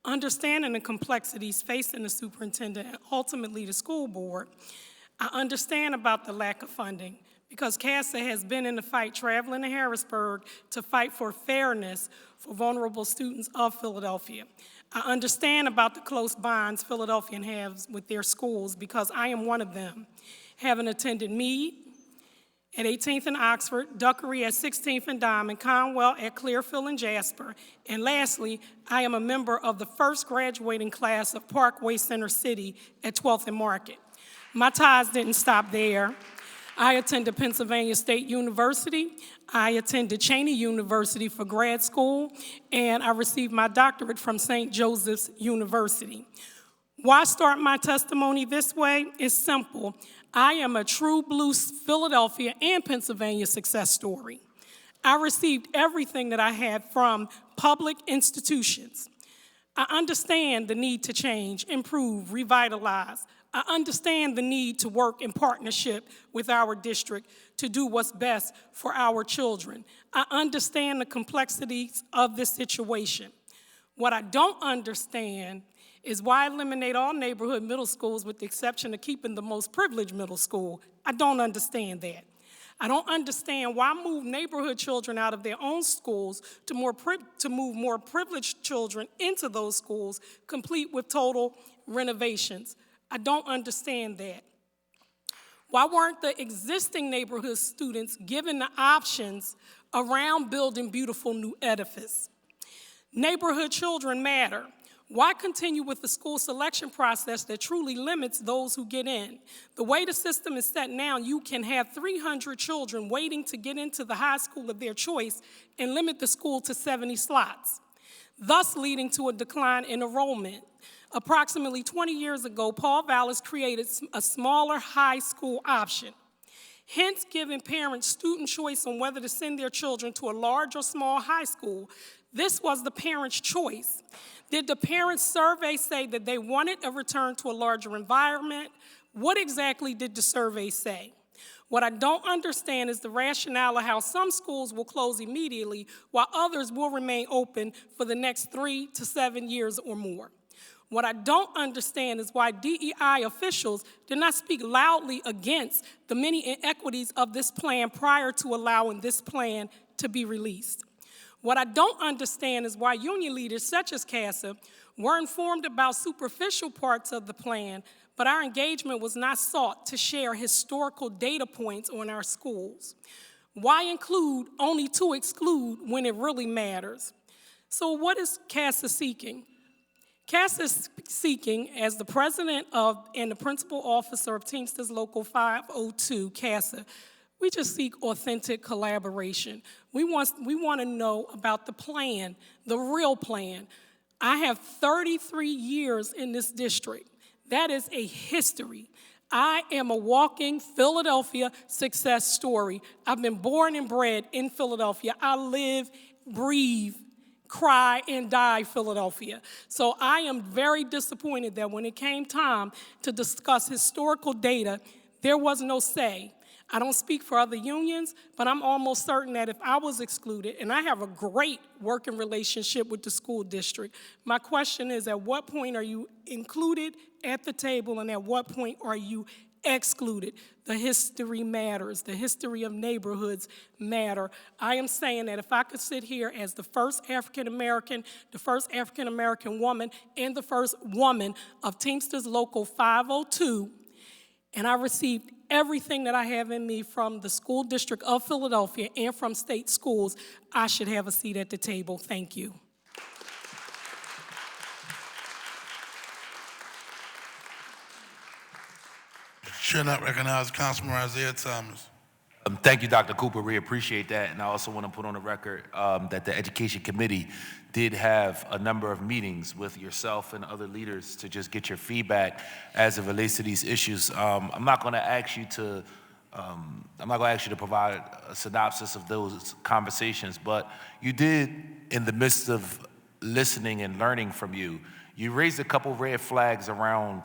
Understanding the complexities facing the superintendent and ultimately the school board, I understand about the lack of funding because CASA has been in the fight traveling to Harrisburg to fight for fairness for vulnerable students of Philadelphia. I understand about the close bonds Philadelphians have with their schools because I am one of them, having attended Meade at 18th and Oxford, Duckery at 16th and Diamond, Conwell at Clearfield and Jasper, and lastly, I am a member of the first graduating class of Parkway Center City at 12th and Market. My ties didn't stop there. I attended Pennsylvania State University. I attended Cheney University for grad school, and I received my doctorate from St. Joseph's University. Why start my testimony this way? It's simple. I am a true blue Philadelphia and Pennsylvania success story. I received everything that I had from public institutions. I understand the need to change, improve, revitalize. I understand the need to work in partnership with our district to do what's best for our children. I understand the complexities of this situation. What I don't understand is why eliminate all neighborhood middle schools with the exception of keeping the most privileged middle school. I don't understand that. I don't understand why move neighborhood children out of their own schools to move more privileged children into those schools, complete with total renovations. I don't understand that. Why weren't the existing neighborhood students given the options around building beautiful new edifice? Neighborhood children matter. Why continue with the school selection process that truly limits those who get in? The way the system is set now, you can have 300 children waiting to get into the high school of their choice and limit the school to 70 slots, thus leading to a decline in enrollment. Approximately 20 years ago, Paul Vallis created a smaller high school option, hence giving parents student choice on whether to send their children to a large or small high school. This was the parents' choice. Did the parents' survey say that they wanted a return to a larger environment? What exactly did the survey say? What I don't understand is the rationale of how some schools will close immediately while others will remain open for the next 3 to 7 years or more. What I don't understand is why DEI officials did not speak loudly against the many inequities of this plan prior to allowing this plan to be released. What I don't understand is why union leaders such as CASA were informed about superficial parts of the plan, but our engagement was not sought to share historical data points on our schools. Why include only to exclude when it really matters? So what is CASA seeking? CASA is seeking, as the president of and the principal officer of Teamsters Local 502, CASA, we just seek authentic collaboration. We want to know about the plan, the real plan. I have 33 years in this district. That is a history. I am a walking Philadelphia success story. I've been born and bred in Philadelphia. I live, breathe, cry, and die Philadelphia. So I am very disappointed that when it came time to discuss historical data, there was no say. I don't speak for other unions, but I'm almost certain that if I was excluded, and I have a great working relationship with the school district, my question is, at what point are you included at the table, and at what point are you excluded? The history matters. The history of neighborhoods matter. I am saying that if I could sit here as the first African-American, the first African-American woman, and the first woman of Teamsters Local 502, and I received everything that I have in me from the school district of Philadelphia and from state schools, I should have a seat at the table. Thank you. Chair not recognize Councilman Isaiah Thomas. Thank you, Dr. Cooper. We appreciate that. And I also want to put on the record that the Education Committee did have a number of meetings with yourself and other leaders to just get your feedback as it relates to these issues. I'm not going to ask you to provide a synopsis of those conversations, but you did, in the midst of listening and learning from you, you raised a couple red flags around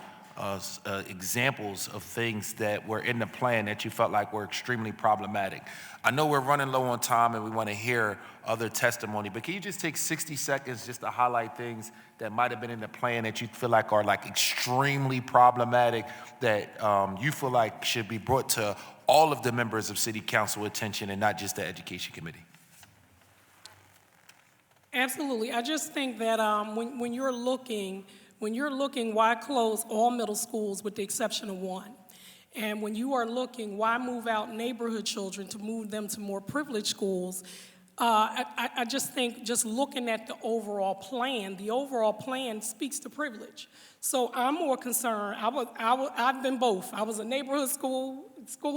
examples of things that were in the plan that you felt like were extremely problematic. I know we're running low on time and we want to hear other testimony, but can you just take 60 seconds just to highlight things that might have been in the plan that you feel like are like extremely problematic, that you feel like should be brought to all of the members of City Council attention and not just the Education Committee? Absolutely. I just think that when you're looking, why close all middle schools with the exception of one? And when you are looking, why move out neighborhood children to move them to more privileged schools? I just think just looking at the overall plan speaks to privilege. So I'm more concerned. I've been both. I was a neighborhood school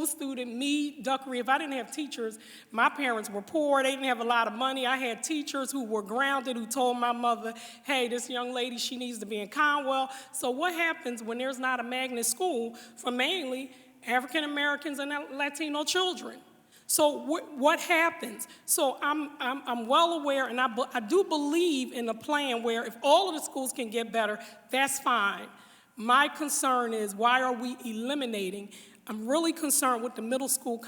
student, me, Duckery. If I didn't have teachers, my parents were poor, they didn't have a lot of money. I had teachers who were grounded, who told my mother, hey, this young lady, she needs to be in Conwell. So what happens when there's not a magnet school for mainly African Americans and Latino children? So what happens? So I'm well aware, and I do believe in a plan where if all of the schools can get better, that's fine. My concern is, why are we eliminating? I'm really concerned with the middle school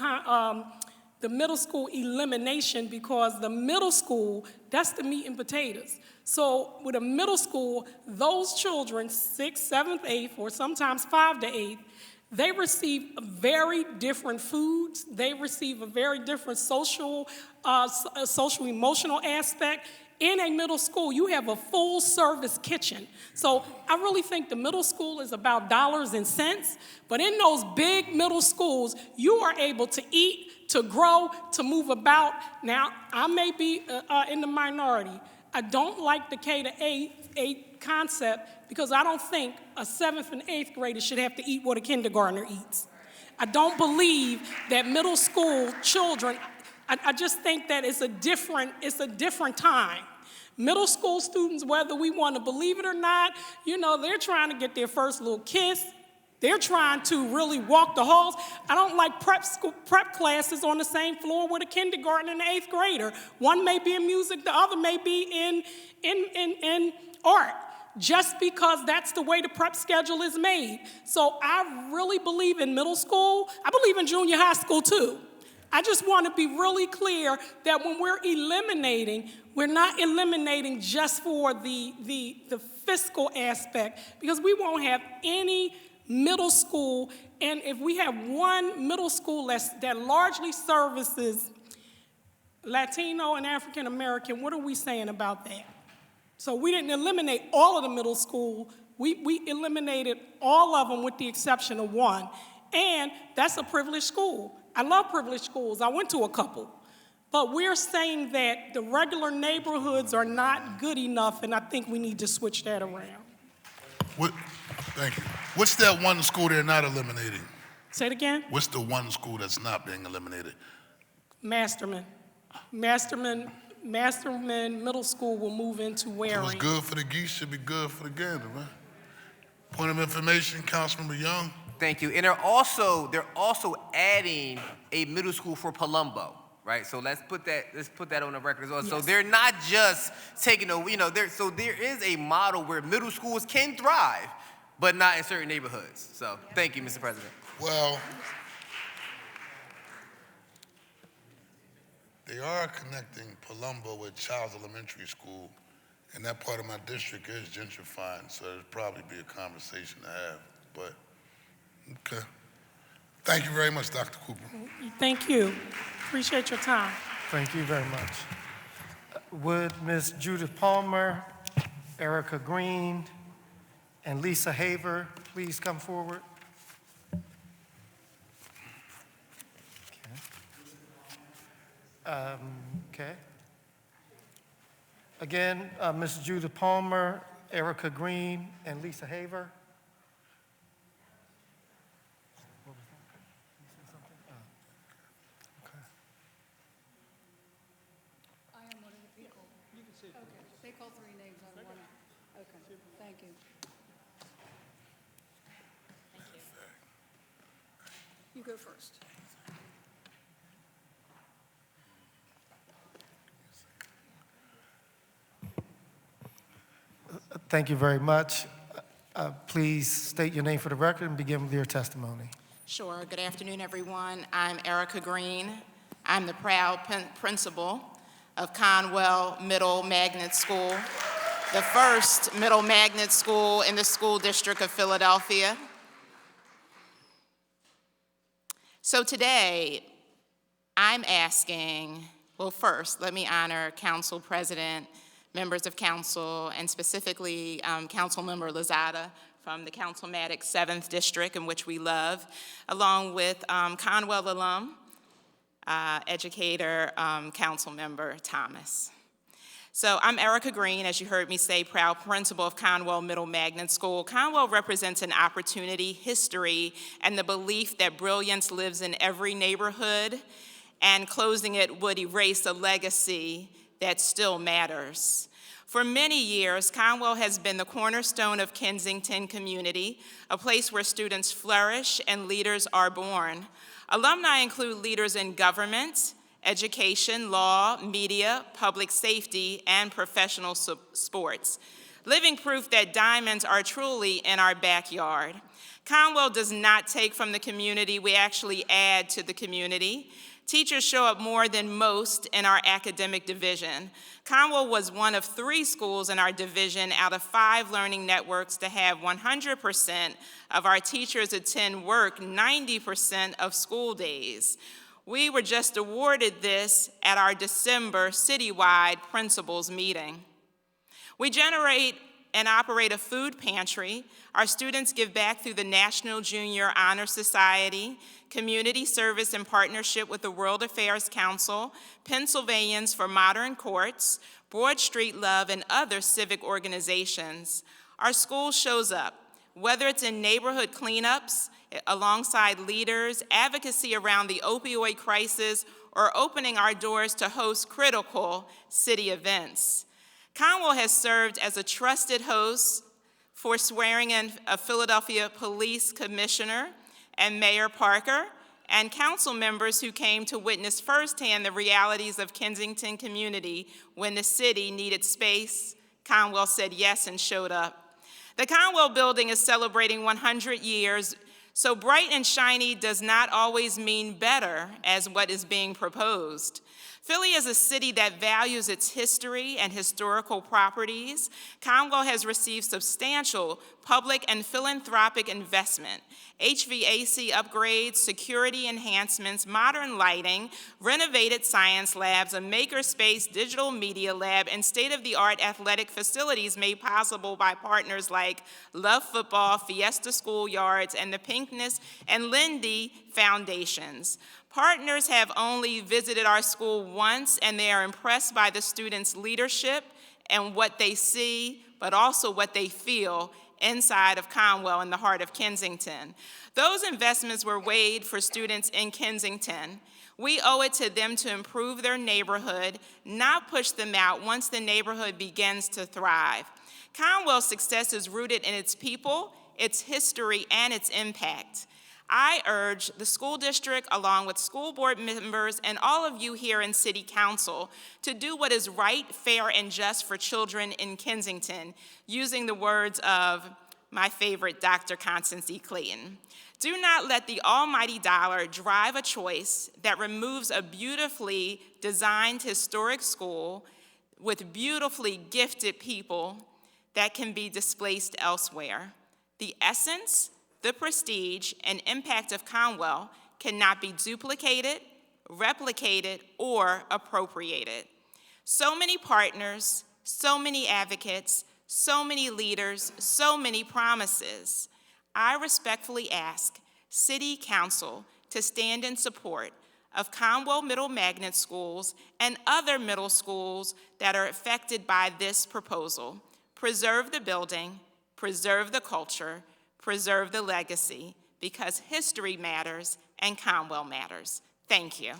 elimination, because the middle school, that's the meat and potatoes. So with a middle school, those children, 6th, 7th, 8th, or sometimes 5 to 8, they receive very different foods. They receive a very different social emotional aspect. In a middle school, you have a full service kitchen. So I really think the middle school is about dollars and cents, but in those big middle schools, you are able to eat, to grow, to move about. Now, I may be in the minority. I don't like the K to 8 concept, because I don't think a 7th and 8th grader should have to eat what a kindergartner eats. I don't believe that middle school children, I just think that it's a different time. Middle school students, whether we want to believe it or not, they're trying to get their first little kiss. They're trying to really walk the halls. I don't like prep classes on the same floor with a kindergartner and an 8th grader. One may be in music, the other may be in art, just because that's the way the prep schedule is made. So I really believe in middle school. I believe in junior high school too. I just want to be really clear that when we're eliminating, we're not eliminating just for the fiscal aspect, because we won't have any middle school. And if we have one middle school that largely services Latino and African American, what are we saying about that? So we didn't eliminate all of the middle school. We eliminated all of them with the exception of one. And that's a privileged school. I love privileged schools. I went to a couple. But we're saying that the regular neighborhoods are not good enough, and I think we need to switch that around. Thank you. What's that one school they're not eliminating? Say it again? What's the one school that's not being eliminated? Masterman Middle School will move into Waring. What's good for the geese should be good for the gander, man. Point of information, Councilmember Young. Thank you. And they're also adding a middle school for Palumbo, right? So let's put that on the record as well. Yes. So they're not just taking so there is a model where middle schools can thrive, but not in certain neighborhoods. So thank you, Mr. President. Well, they are connecting Palumbo with Childs Elementary School, and that part of my district is gentrifying, so there'd probably be a conversation to have, but okay. Thank you very much, Dr. Cooper. Thank you. Appreciate your time. Thank you very much. Would Ms. Judith Palmer, Erica Green, and Lisa Haver please come forward? Okay. Again, Ms. Judith Palmer, Erica Green, and Lisa Haver. They call 3 names on one. Okay, thank you. Thank you. You go first. Thank you very much. Please state your name for the record and begin with your testimony. Sure. Good afternoon, everyone. I'm Erica Green. I'm the proud principal of Conwell Middle Magnet School, the first middle magnet school in the school district of Philadelphia. So today, I'm asking, well, first, let me honor Council President, members of council, and specifically Councilmember Lozada from the Councilmatic 7th District, in which we love, along with Conwell alum, educator, Councilmember Thomas. So I'm Erica Green, as you heard me say, proud principal of Conwell Middle Magnet School. Conwell represents an opportunity, history, and the belief that brilliance lives in every neighborhood, and closing it would erase a legacy that still matters. For many years, Conwell has been the cornerstone of Kensington community, a place where students flourish and leaders are born. Alumni include leaders in government, education, law, media, public safety, and professional sports. Living proof that diamonds are truly in our backyard. Conwell does not take from the community, we actually add to the community. Teachers show up more than most in our academic division. Conwell was one of 3 schools in our division out of 5 learning networks to have 100% of our teachers attend work 90% of school days. We were just awarded this at our December citywide principals meeting. We generate and operate a food pantry. Our students give back through the National Junior Honor Society, community service in partnership with the World Affairs Council, Pennsylvanians for Modern Courts, Broad Street Love, and other civic organizations. Our school shows up, whether it's in neighborhood cleanups, alongside leaders, advocacy around the opioid crisis, or opening our doors to host critical city events. Conwell has served as a trusted host for swearing in a Philadelphia Police Commissioner and Mayor Parker, and council members who came to witness firsthand the realities of Kensington community when the city needed space. Conwell said yes and showed up. The Conwell building is celebrating 100 years, so bright and shiny does not always mean better as what is being proposed. Philly is a city that values its history and historical properties. Conwell has received substantial public and philanthropic investment, HVAC upgrades, security enhancements, modern lighting, renovated science labs, a makerspace digital media lab, and state-of-the-art athletic facilities made possible by partners like Love Football, Fiesta Schoolyards, and the Pinkness and Lindy Foundations. Partners have only visited our school once, and they are impressed by the students' leadership and what they see, but also what they feel inside of Conwell in the heart of Kensington. Those investments were made for students in Kensington. We owe it to them to improve their neighborhood, not push them out once the neighborhood begins to thrive. Conwell's success is rooted in its people, its history, and its impact. I urge the school district, along with school board members and all of you here in City Council, to do what is right, fair, and just for children in Kensington, using the words of my favorite Dr. Constance E. Clayton. Do not let the almighty dollar drive a choice that removes a beautifully designed historic school with beautifully gifted people that can be displaced elsewhere. The essence, the prestige, and impact of Conwell cannot be duplicated, replicated, or appropriated. So many partners, so many advocates, so many leaders, so many promises. I respectfully ask City Council to stand in support of Conwell Middle Magnet Schools and other middle schools that are affected by this proposal. Preserve the building, preserve the culture, preserve the legacy, because history matters and Conwell matters. Thank you.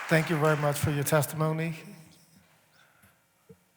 Thank you very much for your testimony.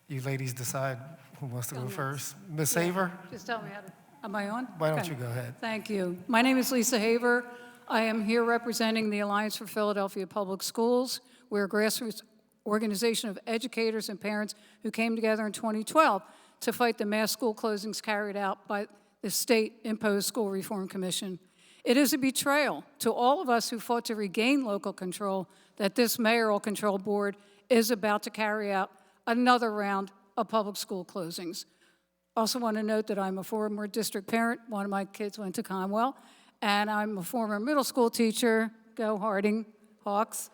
You ladies decide who wants to go first. Ms. Haver, Just tell me how to, am I on? why don't Okay. you go ahead? Thank you. My name is Lisa Haver. I am here representing the Alliance for Philadelphia Public Schools. We're a grassroots organization of educators and parents who came together in 2012 to fight the mass school closings carried out by the state-imposed School Reform Commission. It is a betrayal to all of us who fought to regain local control that this mayoral control board is about to carry out another round of public school closings. Also want to note that I'm a former district parent. One of my kids went to Conwell, and I'm a former middle school teacher. Go Harding Hawks.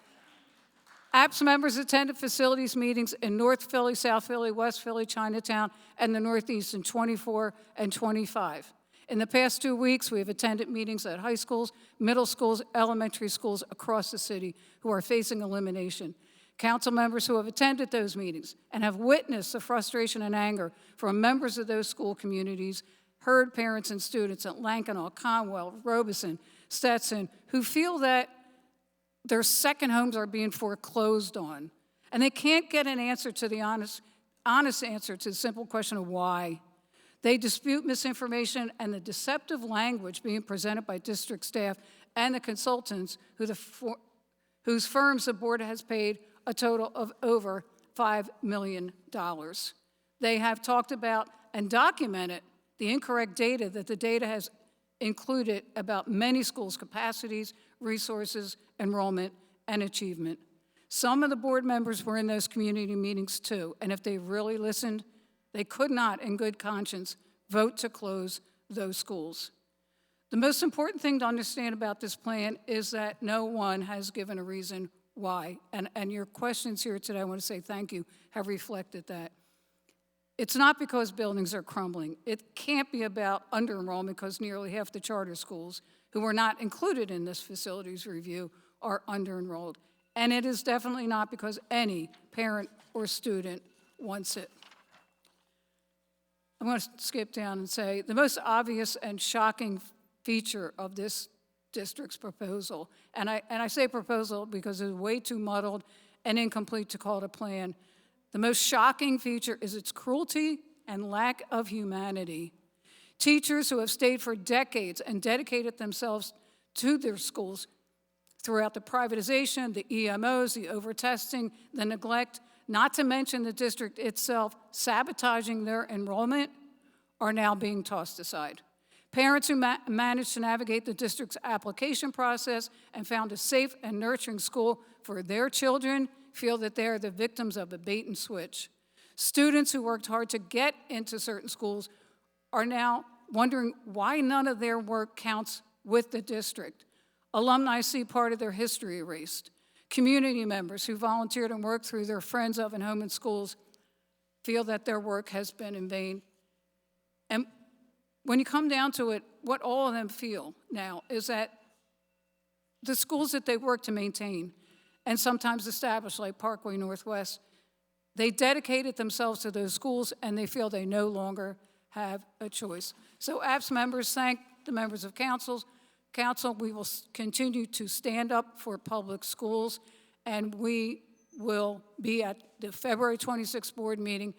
APS members attended facilities meetings in North Philly, South Philly, West Philly, Chinatown, and the Northeast in 24 and 25. In the past 2 weeks, we have attended meetings at high schools, middle schools, elementary schools across the city who are facing elimination. Council members who have attended those meetings and have witnessed the frustration and anger from members of those school communities heard parents and students at Lankenau, Conwell, Robeson, Stetson, who feel that their second homes are being foreclosed on. And they can't get an answer to the honest answer to the simple question of why. They dispute misinformation and the deceptive language being presented by district staff and the consultants whose firms the board has paid a total of over $5 million. They have talked about and documented the incorrect data that the data has included about many schools' capacities, resources, enrollment, and achievement. Some of the board members were in those community meetings too, and if they really listened, they could not, in good conscience, vote to close those schools. The most important thing to understand about this plan is that no one has given a reason why, and your questions here today, I want to say thank you, have reflected that. It's not because buildings are crumbling. It can't be about under-enrollment because nearly half the charter schools who were not included in this facilities review are under-enrolled. And it is definitely not because any parent or student wants it. I'm going to skip down and say the most obvious and shocking feature of this district's proposal, and I say proposal because it's way too muddled and incomplete to call it a plan. The most shocking feature is its cruelty and lack of humanity. Teachers who have stayed for decades and dedicated themselves to their schools throughout the privatization, the EMOs, the over-testing, the neglect, not to mention the district itself sabotaging their enrollment, are now being tossed aside. Parents who managed to navigate the district's application process and found a safe and nurturing school for their children feel that they are the victims of a bait and switch. Students who worked hard to get into certain schools are now wondering why none of their work counts with the district. Alumni see part of their history erased. Community members who volunteered and worked through their Friends of and Home in Schools feel that their work has been in vain. And when you come down to it, what all of them feel now is that the schools that they work to maintain and sometimes establish, like Parkway Northwest, they dedicated themselves to those schools and they feel they no longer have a choice. So APS members thank the members of council. We will continue to stand up for public schools, and we will be at the February 26th board meeting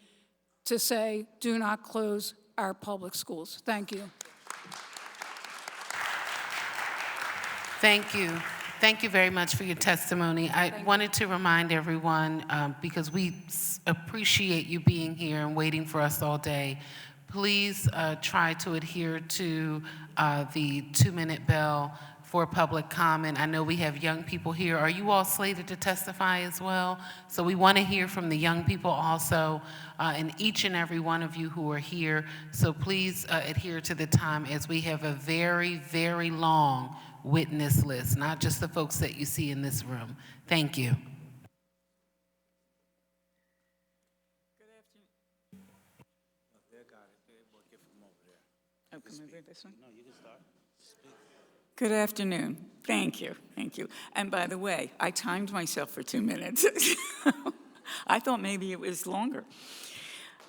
to say, do not close our public schools. Thank you. Thank you. Thank you very much for your testimony. I wanted to remind everyone, because we appreciate you being here and waiting for us all day, please try to adhere to the 2-minute bell for public comment. I know we have young people here. Are you all slated to testify as well? So we want to hear from the young people also, and each and every one of you who are here. So please adhere to the time, as we have a very, very long witness list, not just the folks that you see in this room. Thank you. Good afternoon. Thank you. Thank you. And by the way, I timed myself for 2 minutes. I thought maybe it was longer.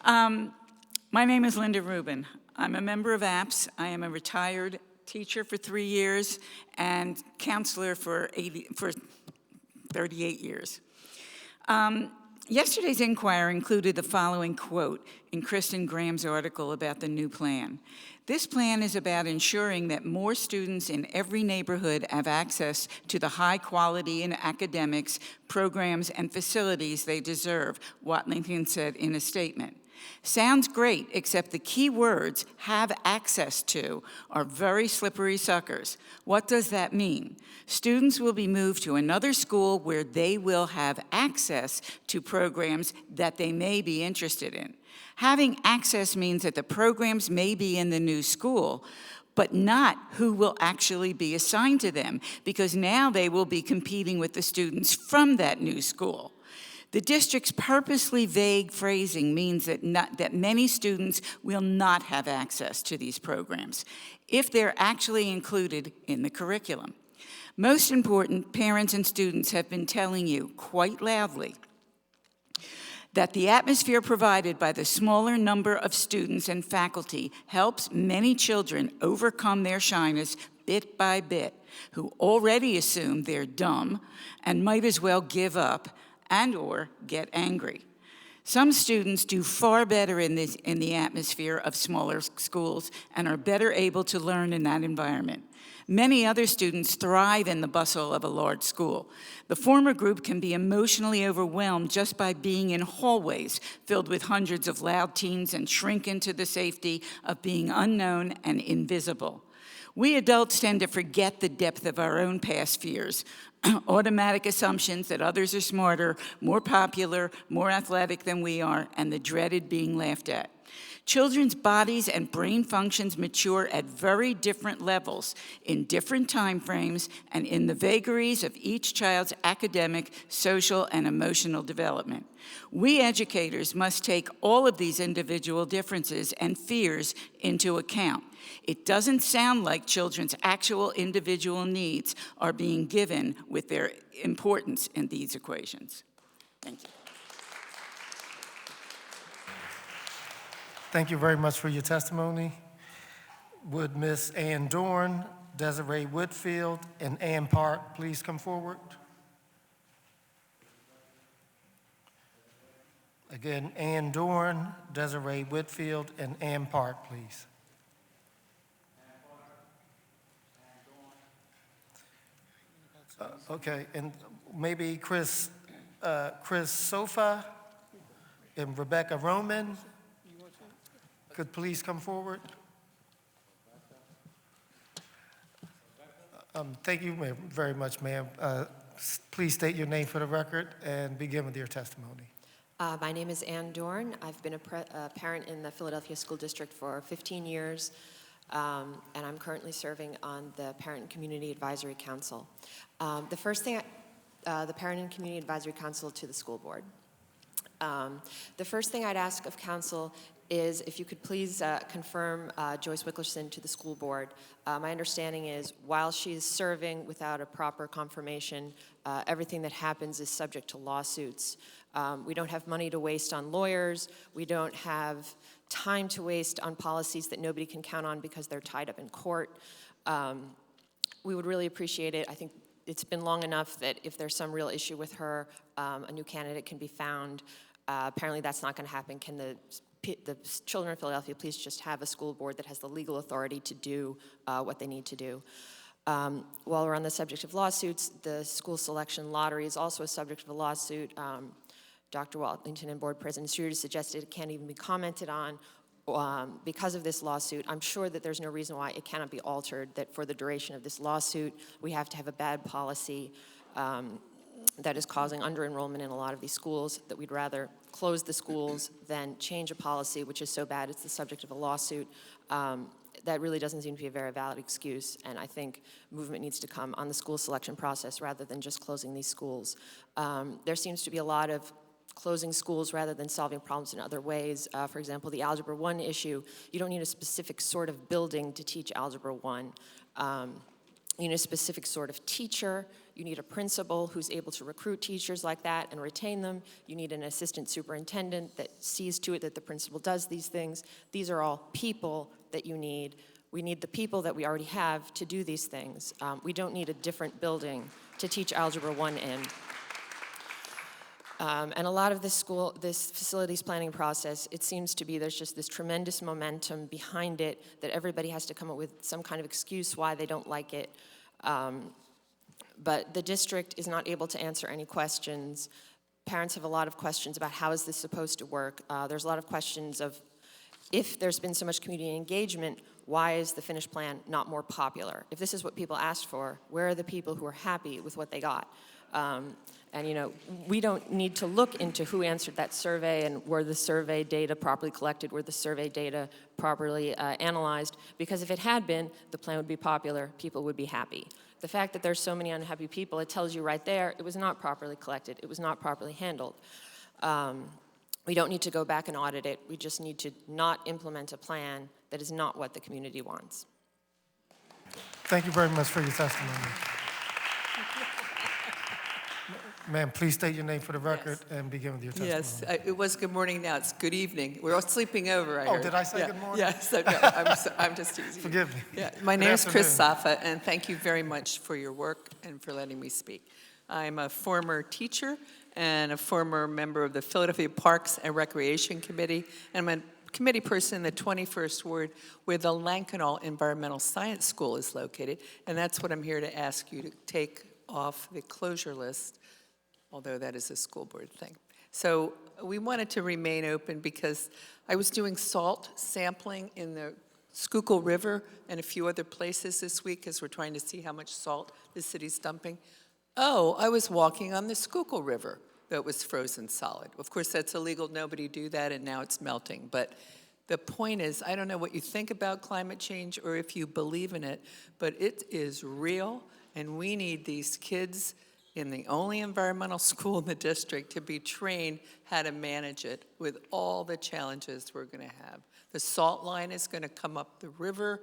My name is Linda Rubin. I'm a member of APS. I am a retired teacher for 3 years and counselor for 38 years. Yesterday's Inquirer included the following quote in Kristen Graham's article about the new plan. This plan is about ensuring that more students in every neighborhood have access to the high quality in academics, programs, and facilities they deserve, Watlington said in a statement. Sounds great, except the key words, have access to, are very slippery suckers. What does that mean? Students will be moved to another school where they will have access to programs that they may be interested in. Having access means that the programs may be in the new school, but not who will actually be assigned to them, because now they will be competing with the students from that new school. The district's purposely vague phrasing means that many students will not have access to these programs if they're actually included in the curriculum. Most important, parents and students have been telling you quite loudly that the atmosphere provided by the smaller number of students and faculty helps many children overcome their shyness bit by bit, who already assume they're dumb and might as well give up and or get angry. Some students do far better in the atmosphere of smaller schools and are better able to learn in that environment. Many other students thrive in the bustle of a large school. The former group can be emotionally overwhelmed just by being in hallways filled with hundreds of loud teens and shrink into the safety of being unknown and invisible. We adults tend to forget the depth of our own past fears, automatic assumptions that others are smarter, more popular, more athletic than we are, and the dreaded being laughed at. Children's bodies and brain functions mature at very different levels in different time frames and in the vagaries of each child's academic, social, and emotional development. We educators must take all of these individual differences and fears into account. It doesn't sound like children's actual individual needs are being given with their importance in these equations. Thank you. Thank you very much for your testimony. Would Ms. Ann Dorn, Desiree Whitfield, and Ann Park please come forward? Again, Ann Dorn, Desiree Whitfield, and Ann Park, please. Okay, and maybe Chris Sofa and Rebecca Roman could please come forward. Thank you very much, ma'am. Please state your name for the record and begin with your testimony. My name is Ann Dorn. I've been a parent in the Philadelphia School District for 15 years, and I'm currently serving on the Parent and Community Advisory Council. The first thing, the Parent and Community Advisory Council to the school board. The first thing I'd ask of council is if you could please confirm Joyce Wickerson to the school board. My understanding is while she's serving without a proper confirmation, everything that happens is subject to lawsuits. We don't have money to waste on lawyers. We don't have time to waste on policies that nobody can count on because they're tied up in court. We would really appreciate it. I think it's been long enough that if there's some real issue with her, a new candidate can be found. Apparently that's not going to happen. Can the children of Philadelphia please just have a school board that has the legal authority to do what they need to do? While we're on the subject of lawsuits, the school selection lottery is also a subject of a lawsuit. Dr. Watlington and Board President Streeter suggested it can't even be commented on because of this lawsuit. I'm sure that there's no reason why it cannot be altered, that for the duration of this lawsuit, we have to have a bad policy that is causing under-enrollment in a lot of these schools, that we'd rather close the schools than change a policy which is so bad it's the subject of a lawsuit. That really doesn't seem to be a very valid excuse, and I think movement needs to come on the school selection process rather than just closing these schools. There seems to be a lot of closing schools rather than solving problems in other ways. For example, the Algebra 1 issue, you don't need a specific sort of building to teach Algebra 1. You need a specific sort of teacher. You need a principal who's able to recruit teachers like that and retain them. You need an assistant superintendent that sees to it that the principal does these things. These are all people that you need. We need the people that we already have to do these things. We don't need a different building to teach Algebra 1 in. And a lot of this facilities planning process, it seems to be there's just this tremendous momentum behind it that everybody has to come up with some kind of excuse why they don't like it. But the district is not able to answer any questions. Parents have a lot of questions about how is this supposed to work. There's a lot of questions of if there's been so much community engagement, why is the finished plan not more popular? If this is what people asked for, where are the people who are happy with what they got? And, you know, we don't need to look into who answered that survey and were the survey data properly collected, were the survey data properly analyzed, because if it had been, the plan would be popular, people would be happy. The fact that there's so many unhappy people, it tells you right there, it was not properly collected, it was not properly handled. We don't need to go back and audit it, we just need to not implement a plan that is not what the community wants. Thank you very much for your testimony. Ma'am, please state your name for the record and begin with your testimony. Yes, it was good morning now. It's good evening. We're all sleeping over, I heard. Oh, did I say good morning? Yes, okay. I'm just teasing you. Forgive me. Yeah, my name is Chris Safa, and thank you very much for your work and for letting me speak. I'm a former teacher and a former member of the Philadelphia Parks and Recreation Committee, and I'm a committee person in the 21st Ward where the Lankenau Environmental Science School is located, and that's what I'm here to ask you to take off the closure list, although that is a school board thing. So we wanted to remain open because I was doing salt sampling in the Schuylkill River and a few other places this week as we're trying to see how much salt the city's dumping. Oh, I was walking on the Schuylkill River that was frozen solid. Of course, that's illegal. Nobody do that, and now it's melting. But the point is, I don't know what you think about climate change or if you believe in it, but it is real, and we need these kids in the only environmental school in the district to be trained how to manage it with all the challenges we're going to have. The salt line is going to come up the river,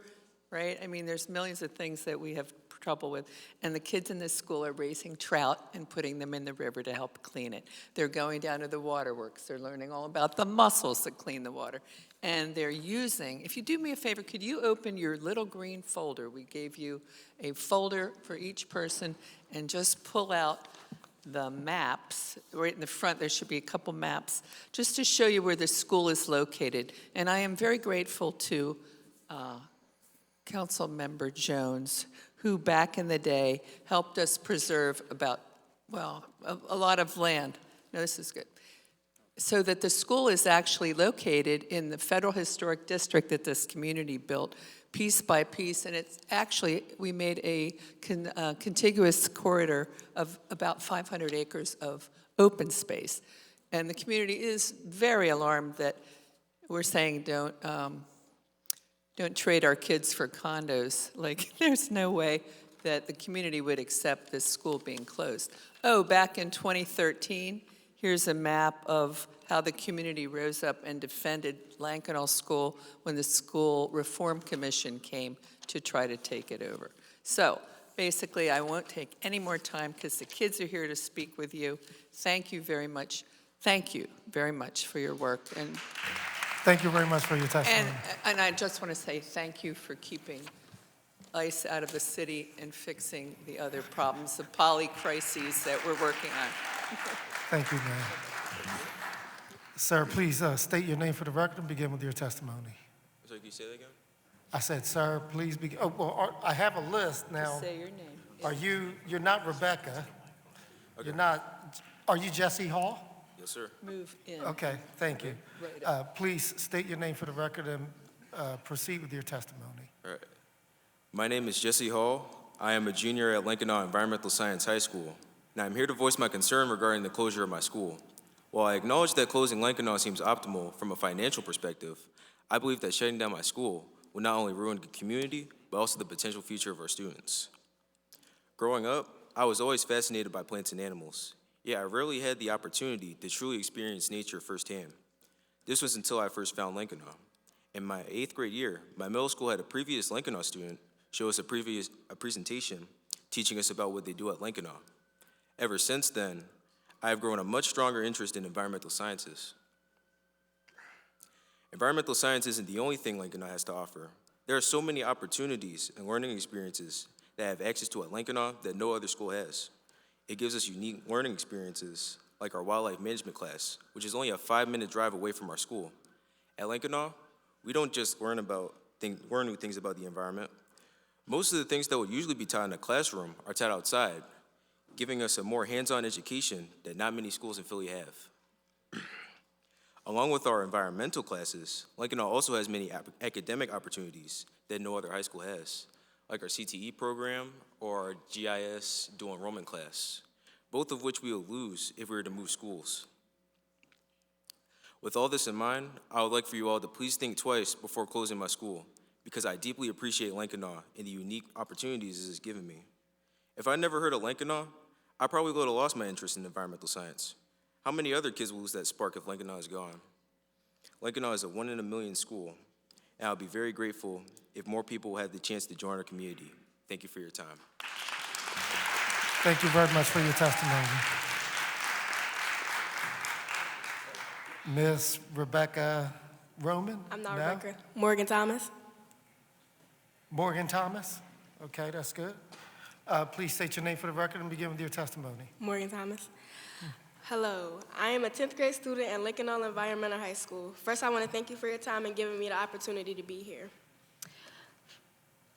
right? I mean, there's millions of things that we have trouble with. And the kids in this school are raising trout and putting them in the river to help clean it. They're going down to the waterworks. They're learning all about the mussels that clean the water. And they're using, if you do me a favor, could you open your little green folder? We gave you a folder for each person and just pull out the maps. Right in the front, there should be a couple maps just to show you where the school is located. And I am very grateful to Council Member Jones, who back in the day helped us preserve about, well, a lot of land. No, this is good. So that the school is actually located in the Federal Historic District that this community built piece by piece, and it's actually, we made a contiguous corridor of about 500 acres of open space. And the community is very alarmed that we're saying don't trade our kids for condos. Like, there's no way that the community would accept this school being closed. Oh, back in 2013, here's a map of how the community rose up and defended Lankenau School when the School Reform Commission came to try to take it over. So basically, I won't take any more time because the kids are here to speak with you. Thank you very much. Thank you very much for your work. And thank you very much for your testimony. And I just want to say thank you for keeping ICE out of the city and fixing the other problems, the poly crises that we're working on. Thank you, ma'am. Sir, please state your name for the record and begin with your testimony. So can you say that again? I said, sir, please begin. Oh, well, I have a list now. Say your name. You're not Rebecca. Okay. You're not, are you Jesse Hall? Yes, sir. Move in. Okay, thank you. Right up. Please state your name for the record and proceed with your testimony. All right. My name is Jesse Hall. I am a junior at Lankenau Environmental Science High School. Now, I'm here to voice my concern regarding the closure of my school. While I acknowledge that closing Lankenau seems optimal from a financial perspective, I believe that shutting down my school will not only ruin the community, but also the potential future of our students. Growing up, I was always fascinated by plants and animals, yet I rarely had the opportunity to truly experience nature firsthand. This was until I first found Lankenau. In my 8th grade year, my middle school had a previous Lankenau student show us a presentation teaching us about what they do at Lankenau. Ever since then, I have grown a much stronger interest in environmental sciences. Environmental science isn't the only thing Lankenau has to offer. There are so many opportunities and learning experiences that I have access to at Lankenau that no other school has. It gives us unique learning experiences like our wildlife management class, which is only a 5-minute drive away from our school. At Lincoln, we don't just learn new things about the environment. Most of the things that would usually be taught in a classroom are taught outside, giving us a more hands-on education that not many schools in Philly have. Along with our environmental classes, Lincoln also has many academic opportunities that no other high school has, like our CTE program or our GIS dual enrollment class, both of which we will lose if we were to move schools. With all this in mind, I would like for you all to please think twice before closing my school, because I deeply appreciate Lincoln and the unique opportunities this has given me. If I never heard of Lincoln, I probably would have lost my interest in environmental science. How many other kids will lose that spark if Lincoln is gone? Lincoln is a 1 in a million school, and I'll be very grateful if more people had the chance to join our community. Thank you for your time. Thank you very much for your testimony. Ms. Rebecca Roman? I'm not No? Rebecca. Morgan Thomas. Morgan Thomas? Okay, that's good. Please state your name for the record and begin with your testimony. Morgan Thomas. Hello, I am a 10th grade student at Lincoln Environmental High School. First, I want to thank you for your time and giving me the opportunity to be here.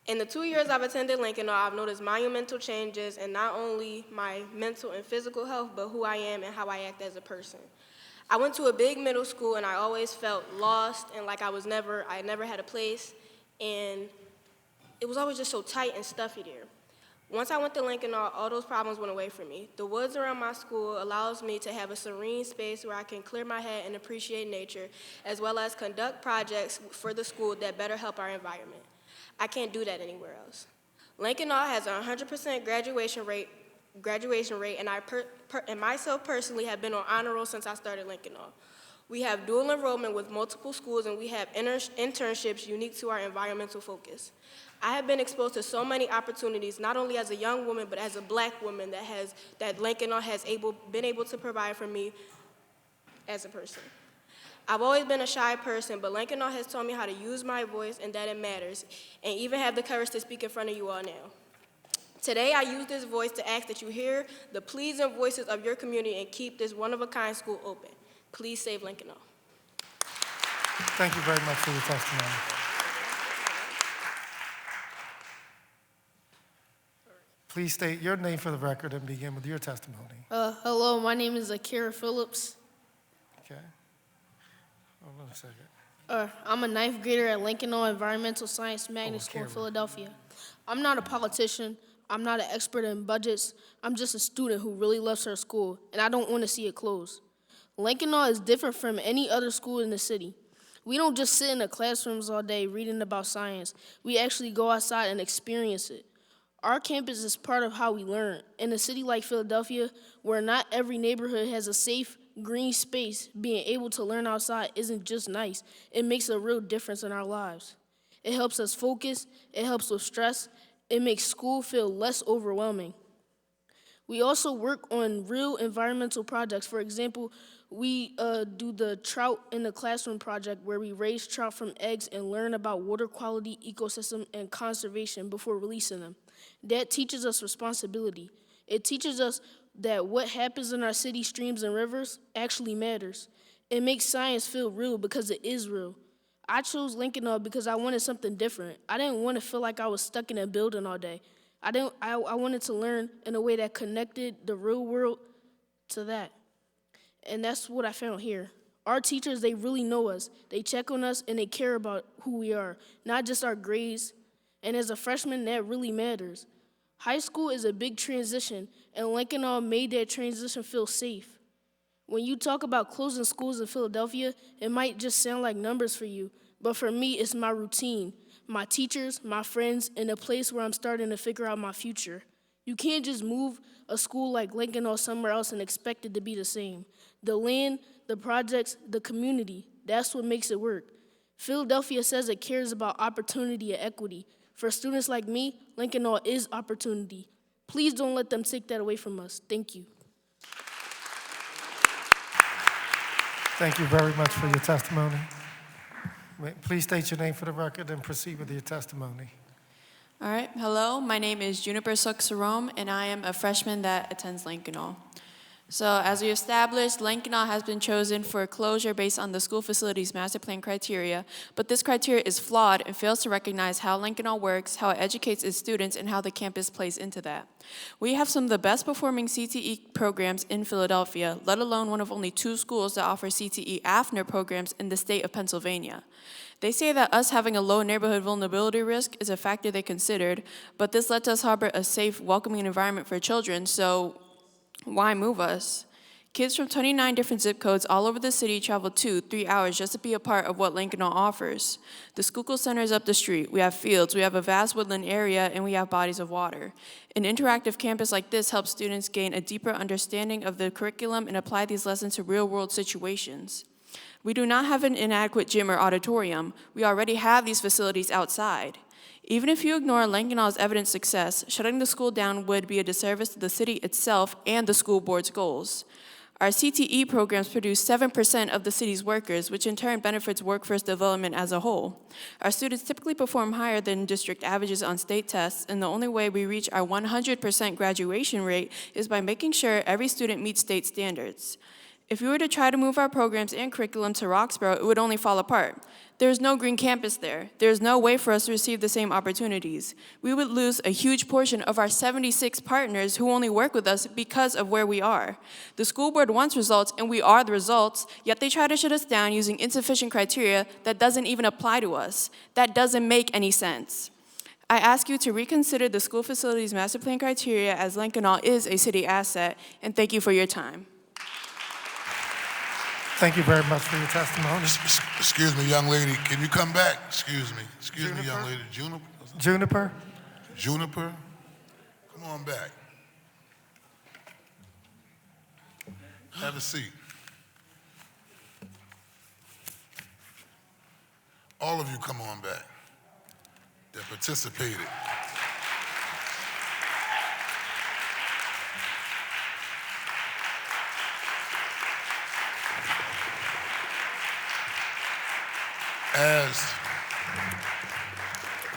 In the 2 years I've attended Lincoln, I've noticed monumental changes in not only my mental and physical health, but who I am and how I act as a person. I went to a big middle school and I always felt lost and like I never had a place, and it was always just so tight and stuffy there. Once I went to Lincoln, all those problems went away from me. The woods around my school allows me to have a serene space where I can clear my head and appreciate nature, as well as conduct projects for the school that better help our environment. I can't do that anywhere else. Lincoln has a 100% graduation rate, and I myself personally have been on honor roll since I started Lincoln. We have dual enrollment with multiple schools, and we have internships unique to our environmental focus. I have been exposed to so many opportunities, not only as a young woman, but as a black woman that Lincoln has been able to provide for me as a person. I've always been a shy person, but Lincoln has taught me how to use my voice and that it matters, and even have the courage to speak in front of you all now. Today, I use this voice to ask that you hear the pleas and voices of your community and keep this one-of-a-kind school open. Please save Lincoln. Thank you very much for your testimony. Please state your name for the record and begin with your testimony. Hello, my name is Akira Phillips. Okay. Hold on a second. I'm a 9th grader at Lincoln Environmental Science Magnet School in Philadelphia. I'm not a politician. I'm not an expert in budgets. I'm just a student who really loves her school, and I don't want to see it close. Lincoln is different from any other school in the city. We don't just sit in the classrooms all day reading about science. We actually go outside and experience it. Our campus is part of how we learn. In a city like Philadelphia, where not every neighborhood has a safe, green space, being able to learn outside isn't just nice. It makes a real difference in our lives. It helps us focus. It helps with stress. It makes school feel less overwhelming. We also work on real environmental projects. For example, we do the Trout in the Classroom project, where we raise trout from eggs and learn about water quality, ecosystem, and conservation before releasing them. That teaches us responsibility. It teaches us that what happens in our city streams and rivers actually matters. It makes science feel real because it is real. I chose Lincoln because I wanted something different. I didn't want to feel like I was stuck in a building all day. I wanted to learn in a way that connected the real world to that. And that's what I found here. Our teachers, they really know us. They check on us and they care about who we are, not just our grades. And as a freshman, that really matters. High school is a big transition, and Lincoln made that transition feel safe. When you talk about closing schools in Philadelphia, it might just sound like numbers for you, but for me, it's my routine, my teachers, my friends, and a place where I'm starting to figure out my future. You can't just move a school like Lincoln or somewhere else and expect it to be the same. The land, the projects, the community, that's what makes it work. Philadelphia says it cares about opportunity and equity. For students like me, Lincoln is opportunity. Please don't let them take that away from us. Thank you. Thank you very much for your testimony. Please state your name for the record and proceed with your testimony. All right, hello, my name is Juniper Suxarome, and I am a freshman that attends Lincoln. So as we established, Lankenau has been chosen for closure based on the school facilities master plan criteria, but this criteria is flawed and fails to recognize how Lankenau works, how it educates its students, and how the campus plays into that. We have some of the best performing CTE programs in Philadelphia, let alone one of only 2 schools that offer CTE AFNER programs in the state of Pennsylvania. They say that us having a low neighborhood vulnerability risk is a factor they considered, but this lets us harbor a safe, welcoming environment for children, so why move us? Kids from 29 different zip codes all over the city travel 2-3 hours just to be a part of what Lankenau offers. The Schuylkill Center is up the street. We have fields, we have a vast woodland area, and we have bodies of water. An interactive campus like this helps students gain a deeper understanding of the curriculum and apply these lessons to real-world situations. We do not have an inadequate gym or auditorium. We already have these facilities outside. Even if you ignore Lankenau's evident success, shutting the school down would be a disservice to the city itself and the school board's goals. Our CTE programs produce 7% of the city's workers, which in turn benefits workforce development as a whole. Our students typically perform higher than district averages on state tests, and the only way we reach our 100% graduation rate is by making sure every student meets state standards. If we were to try to move our programs and curriculum to Roxborough, it would only fall apart. There is no green campus there. There is no way for us to receive the same opportunities. We would lose a huge portion of our 76 partners who only work with us because of where we are. The school board wants results, and we are the results, yet they try to shut us down using insufficient criteria that doesn't even apply to us. That doesn't make any sense. I ask you to reconsider the school facilities master plan criteria, as Lankenau is a city asset, and thank you for your time. Thank you very much for your testimony. Excuse me, young lady, can you come back? Excuse me, young lady. Juniper? Juniper? Come on back. Have a seat. All of you come on back that participated.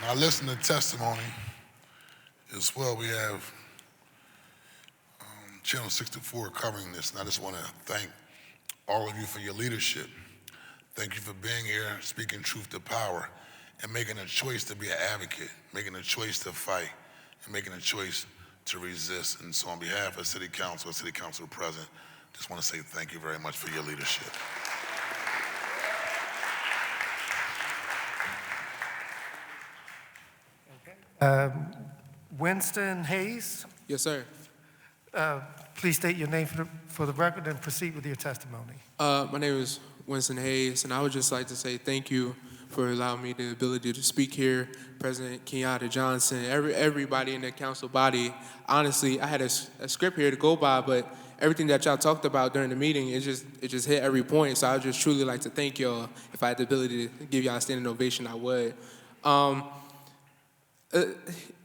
When I listen to testimony as well, we have Channel 64 covering this, and I just want to thank all of you for your leadership. Thank you for being here, speaking truth to power, and making a choice to be an advocate, making a choice to fight, and making a choice to resist. And so on behalf of City Council President, just want to say thank you very much for your leadership. Winston Hayes, Yes, sir. please state your name for the record and proceed with your testimony. My name is Winston Hayes, and I would just like to say thank you for allowing me the ability to speak here. President Kenyatta Johnson, everybody in the council body. Honestly, I had a script here to go by, but everything that y'all talked about during the meeting, it just hit every point. So I would just truly like to thank y'all. If I had the ability to give y'all a standing ovation, I would.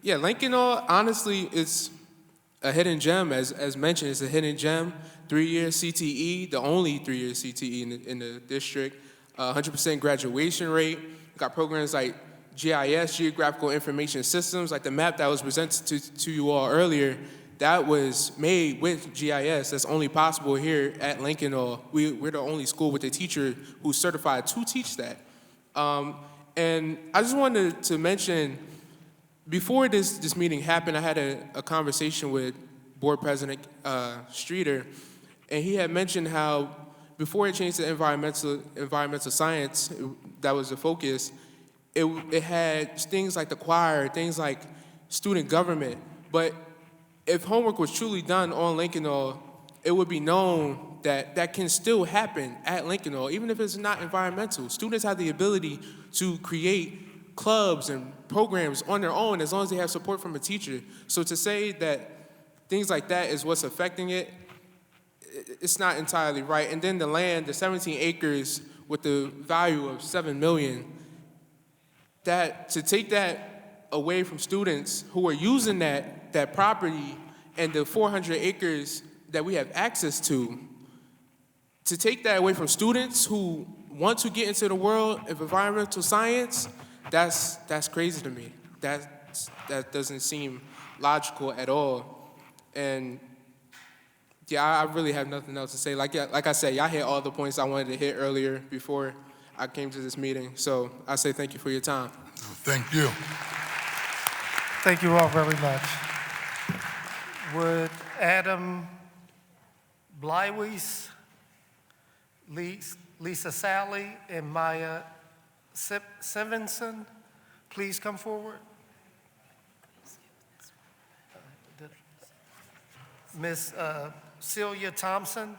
Yeah, Lankenau, honestly, it's a hidden gem. As mentioned, it's a hidden gem. 3-year CTE, the only 3-year CTE in the district. 100% graduation rate. We've got programs like GIS, Geographical Information Systems, like the map that was presented to you all earlier. That was made with GIS. That's only possible here at Lankenau. We're the only school with a teacher who's certified to teach that. And I just wanted to mention, before this meeting happened, I had a conversation with Board President Streeter, and he had mentioned how before it changed to environmental science, that was the focus, it had things like the choir, things like student government. But if homework was truly done on Lankenau, it would be known that that can still happen at Lankenau, even if it's not environmental. Students have the ability to create clubs and programs on their own as long as they have support from a teacher. So to say that things like that is what's affecting it, it's not entirely right. And then the land, the 17 acres with the value of $7 million, that to take that away from students who are using that property and the 400 acres that we have access to take that away from students who want to get into the world of environmental science, that's crazy to me. That doesn't seem logical at all. And Yeah, I really have nothing else to say. Like I said, y'all hit all the points I wanted to hit earlier before I came to this meeting. So I say thank you for your time. Thank you. Thank you all very much. Would Adam Blyweis, Lisa Sally, and Maya Simonson please come forward? Miss Celia Thompson,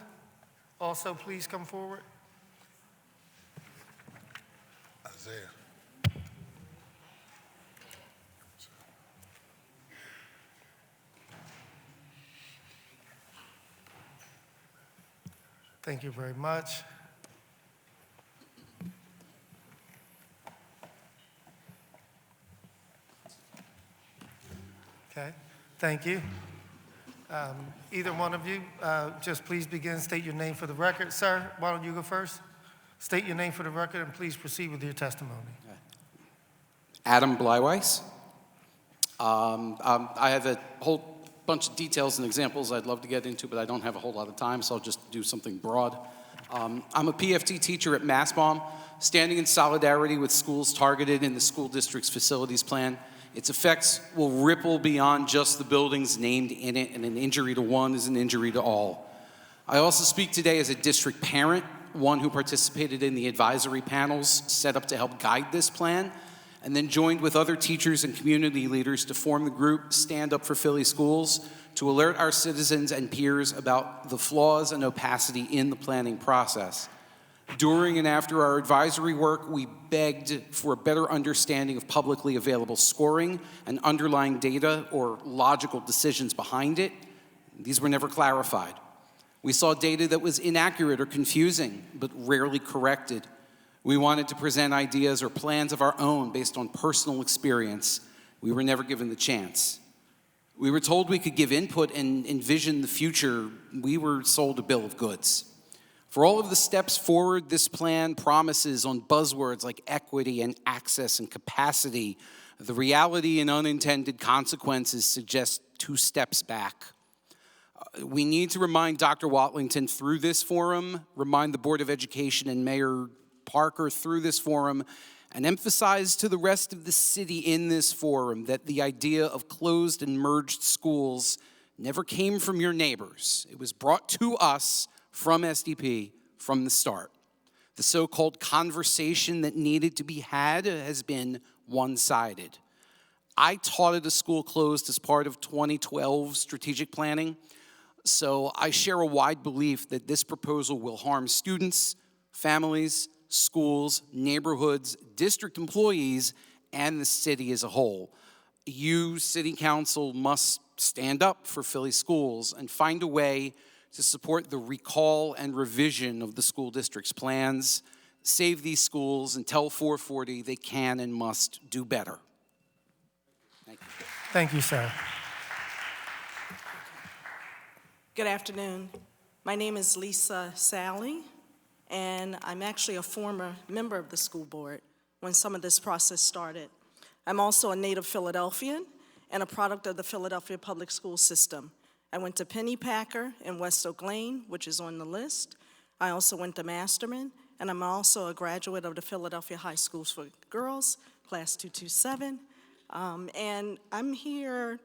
also please come forward. Isaiah. Thank you very much. Okay, thank you. Either one of you, just please begin, state your name for the record. Sir, why don't you go first? State your name for the record and please proceed with your testimony. Adam Blyweis. I have a whole bunch of details and examples I'd love to get into, but I don't have a whole lot of time, so I'll just do something broad. I'm a PFT teacher at Mastbaum, standing in solidarity with schools targeted in the school district's facilities plan. Its effects will ripple beyond just the buildings named in it, and an injury to one is an injury to all. I also speak today as a district parent, one who participated in the advisory panels set up to help guide this plan, and then joined with other teachers and community leaders to form the group Stand Up for Philly Schools to alert our citizens and peers about the flaws and opacity in the planning process. During and after our advisory work, we begged for a better understanding of publicly available scoring and underlying data or logical decisions behind it. These were never clarified. We saw data that was inaccurate or confusing, but rarely corrected. We wanted to present ideas or plans of our own based on personal experience. We were never given the chance. We were told we could give input and envision the future. We were sold a bill of goods. For all of the steps forward, this plan promises on buzzwords like equity and access and capacity. The reality and unintended consequences suggest 2 steps back. We need to remind Dr. Watlington through this forum, remind the Board of Education and Mayor Parker through this forum, and emphasize to the rest of the city in this forum that the idea of closed and merged schools never came from your neighbors. It was brought to us from SDP from the start. The so-called conversation that needed to be had has been one-sided. I taught at a school closed as part of 2012 strategic planning, so I share a wide belief that this proposal will harm students, families, schools, neighborhoods, district employees, and the city as a whole. You, City Council, must stand up for Philly schools and find a way to support the recall and revision of the school district's plans, save these schools, and tell 440 they can and must do better. Thank you. Thank you, sir. Good afternoon. My name is Lisa Sally, and I'm actually a former member of the school board when some of this process started. I'm also a native Philadelphian and a product of the Philadelphia public school system. I went to Pennypacker in West Oak Lane, which is on the list. I also went to Masterman, and I'm also a graduate of the Philadelphia High Schools for Girls, class 227. And I'm here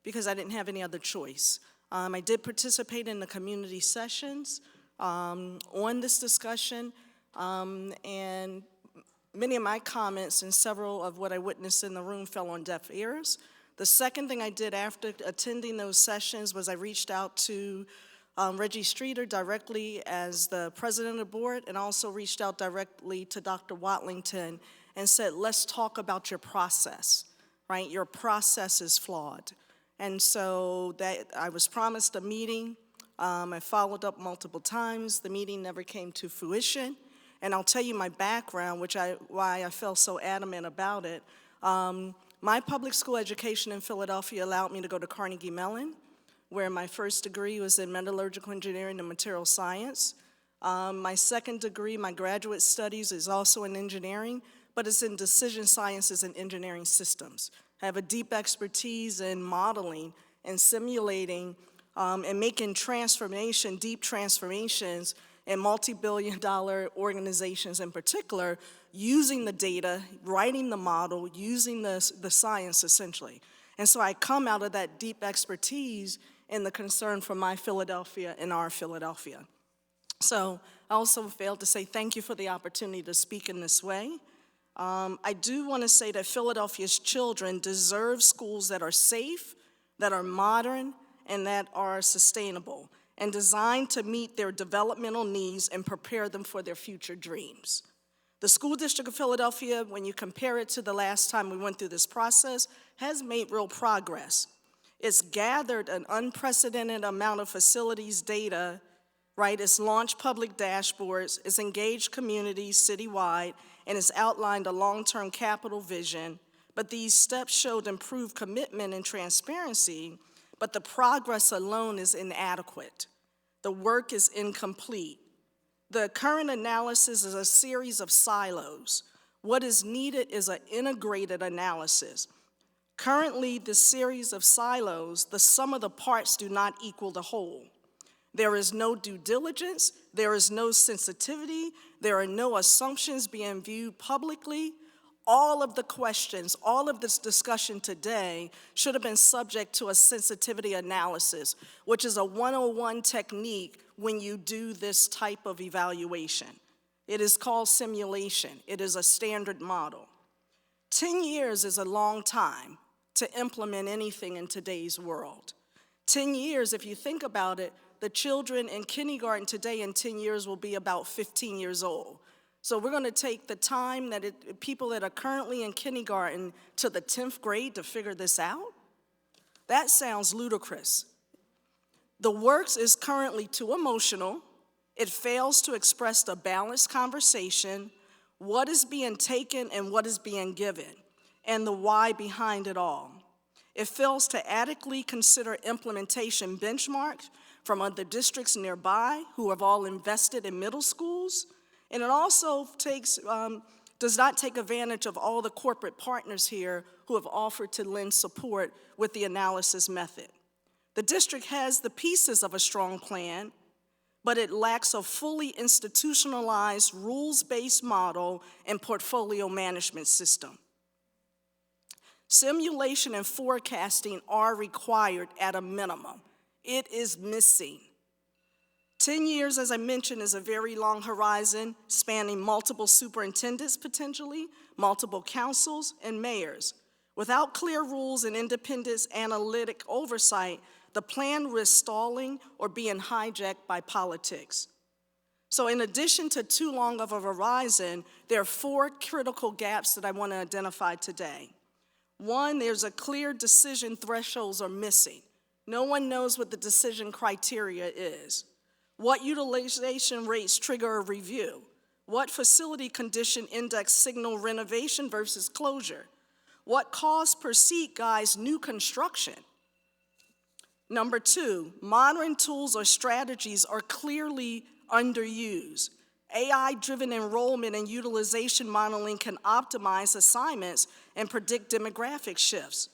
because I didn't have any other choice. I did participate in the community sessions on this discussion, and many of my comments and several of what I witnessed in the room fell on deaf ears. The second thing I did after attending those sessions was I reached out to Reggie Streeter directly as the president of the board, and also reached out directly to Dr. Watlington and said, let's talk about your process, right? Your process is flawed. And so that I was promised a meeting. I followed up multiple times. The meeting never came to fruition. And I'll tell you my background, why I felt so adamant about it. My public school education in Philadelphia allowed me to go to Carnegie Mellon, where my first degree was in metallurgical engineering and material science. My second degree, my graduate studies, is also in engineering, but it's in decision sciences and engineering systems. I have a deep expertise in modeling and simulating and making deep transformations in multi-billion-dollar organizations in particular, using the data, writing the model, using the science essentially. And so I come out of that deep expertise and the concern for my Philadelphia and our Philadelphia. So I also failed to say thank you for the opportunity to speak in this way. I do want to say that Philadelphia's children deserve schools that are safe, that are modern, and that are sustainable, and designed to meet their developmental needs and prepare them for their future dreams. The School District of Philadelphia, when you compare it to the last time we went through this process, has made real progress. It's gathered an unprecedented amount of facilities data, right? It's launched public dashboards, it's engaged communities citywide, and it's outlined a long-term capital vision. But these steps showed improved commitment and transparency, but the progress alone is inadequate. The work is incomplete. The current analysis is a series of silos. What is needed is an integrated analysis. Currently, this series of silos, the sum of the parts do not equal the whole. There is no due diligence, there is no sensitivity, there are no assumptions being viewed publicly. All of the questions, all of this discussion today should have been subject to a sensitivity analysis, which is a 101 technique when you do this type of evaluation. It is called simulation. It is a standard model. 10 years is a long time to implement anything in today's world. 10 years, if you think about it, the children in kindergarten today in 10 years will be about 15 years old. So we're going to take the time that people that are currently in kindergarten to the 10th grade to figure this out? That sounds ludicrous. The works is currently too emotional. It fails to express the balanced conversation, what is being taken and what is being given, and the why behind it all. It fails to adequately consider implementation benchmarks from other districts nearby who have all invested in middle schools. And it also does not take advantage of all the corporate partners here who have offered to lend support with the analysis method. The district has the pieces of a strong plan, but it lacks a fully institutionalized, rules-based model and portfolio management system. Simulation and forecasting are required at a minimum. It is missing. 10 years, as I mentioned, is a very long horizon, spanning multiple superintendents potentially, multiple councils, and mayors. Without clear rules and independent analytic oversight, the plan risks stalling or being hijacked by politics. So in addition to too long of a horizon, there are 4 critical gaps that I want to identify today. 1, there's a clear decision thresholds are missing. No one knows what the decision criteria is. What utilization rates trigger a review? What facility condition index signal renovation versus closure? What cost per seat guides new construction? Number 2, modern tools or strategies are clearly underused. AI-driven enrollment and utilization modeling can optimize assignments and predict demographic shifts.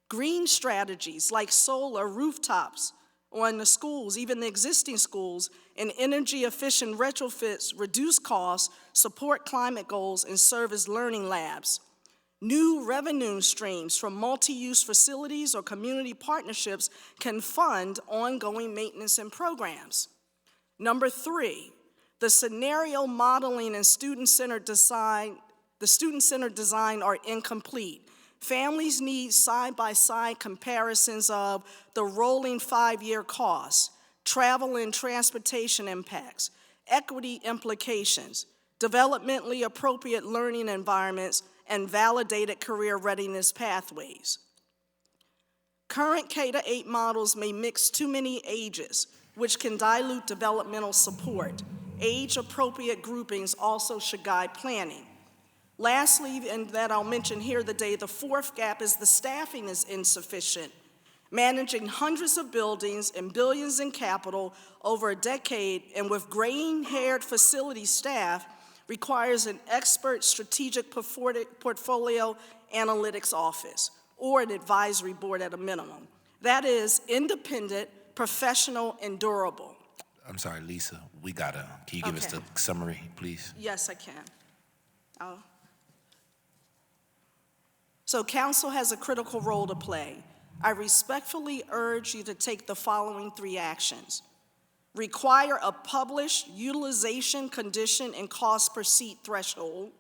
Green strategies like solar rooftops on the schools, even the existing schools, and energy-efficient retrofits reduce costs, support climate goals, and serve as learning labs. New revenue streams from multi-use facilities or community partnerships can fund ongoing maintenance and programs. Number 3, the scenario modeling and student-centered design are incomplete. Families need side-by-side comparisons of the rolling 5-year costs, travel and transportation impacts, equity implications, developmentally appropriate learning environments, and validated career readiness pathways. Current K-8 models may mix too many ages, which can dilute developmental support. Age-appropriate groupings also should guide planning. Lastly, and that I'll mention here today, the 4th gap is the staffing is insufficient. Managing hundreds of buildings and billions in capital over a decade and with gray-haired facility staff requires an expert strategic portfolio analytics office or an advisory board at a minimum. That is independent, professional, and durable. I'm sorry, Lisa, can you give us the summary, please? Yes, I can. So council has a critical role to play. I respectfully urge you to take the following 3 actions. Require a published utilization, condition, and cost per seat threshold.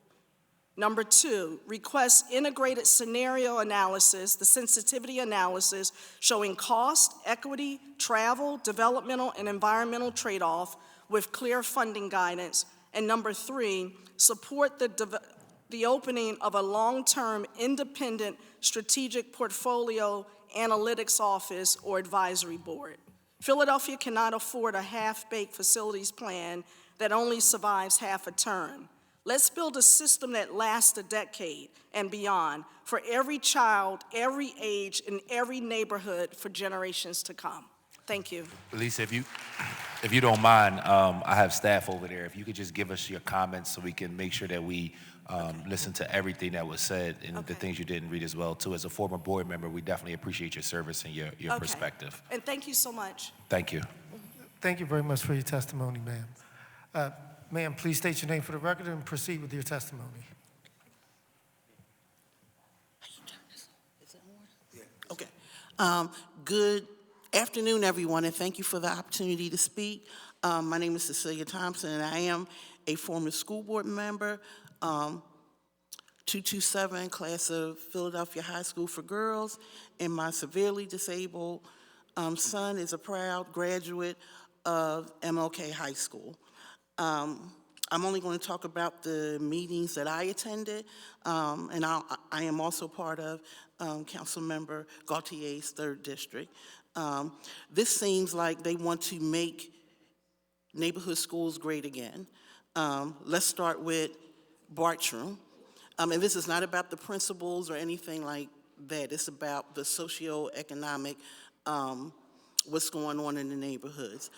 Number 2, request integrated scenario analysis, the sensitivity analysis showing cost, equity, travel, developmental, and environmental trade-off with clear funding guidance. And number 3, support the opening of a long-term independent strategic portfolio analytics office or advisory board. Philadelphia cannot afford a half-baked facilities plan that only survives half a term. Let's build a system that lasts a decade and beyond for every child, every age, in every neighborhood for generations to come. Thank you. Lisa, if you don't mind, I have staff over there. If you could just give us your comments so we can make sure that we listen to everything that was said and the things you didn't read as well, too. As a former board member, we definitely appreciate your service and your perspective. And thank you so much. Thank you. Thank you very much for your testimony, ma'am. Ma'am, please state your name for the record and proceed with your testimony. Okay. Good afternoon, everyone, and thank you for the opportunity to speak. My name is Cecilia Thompson, and I am a former school board member, 227 class of Philadelphia High School for Girls, and my severely disabled son is a proud graduate of MLK High School. I'm only going to talk about the meetings that I attended, and I am also part of Councilmember Gautier's 3rd District. This seems like they want to make neighborhood schools great again. Let's start with Bartram. And this is not about the principals or anything like that. It's about the socioeconomic, what's going on in the neighborhoods.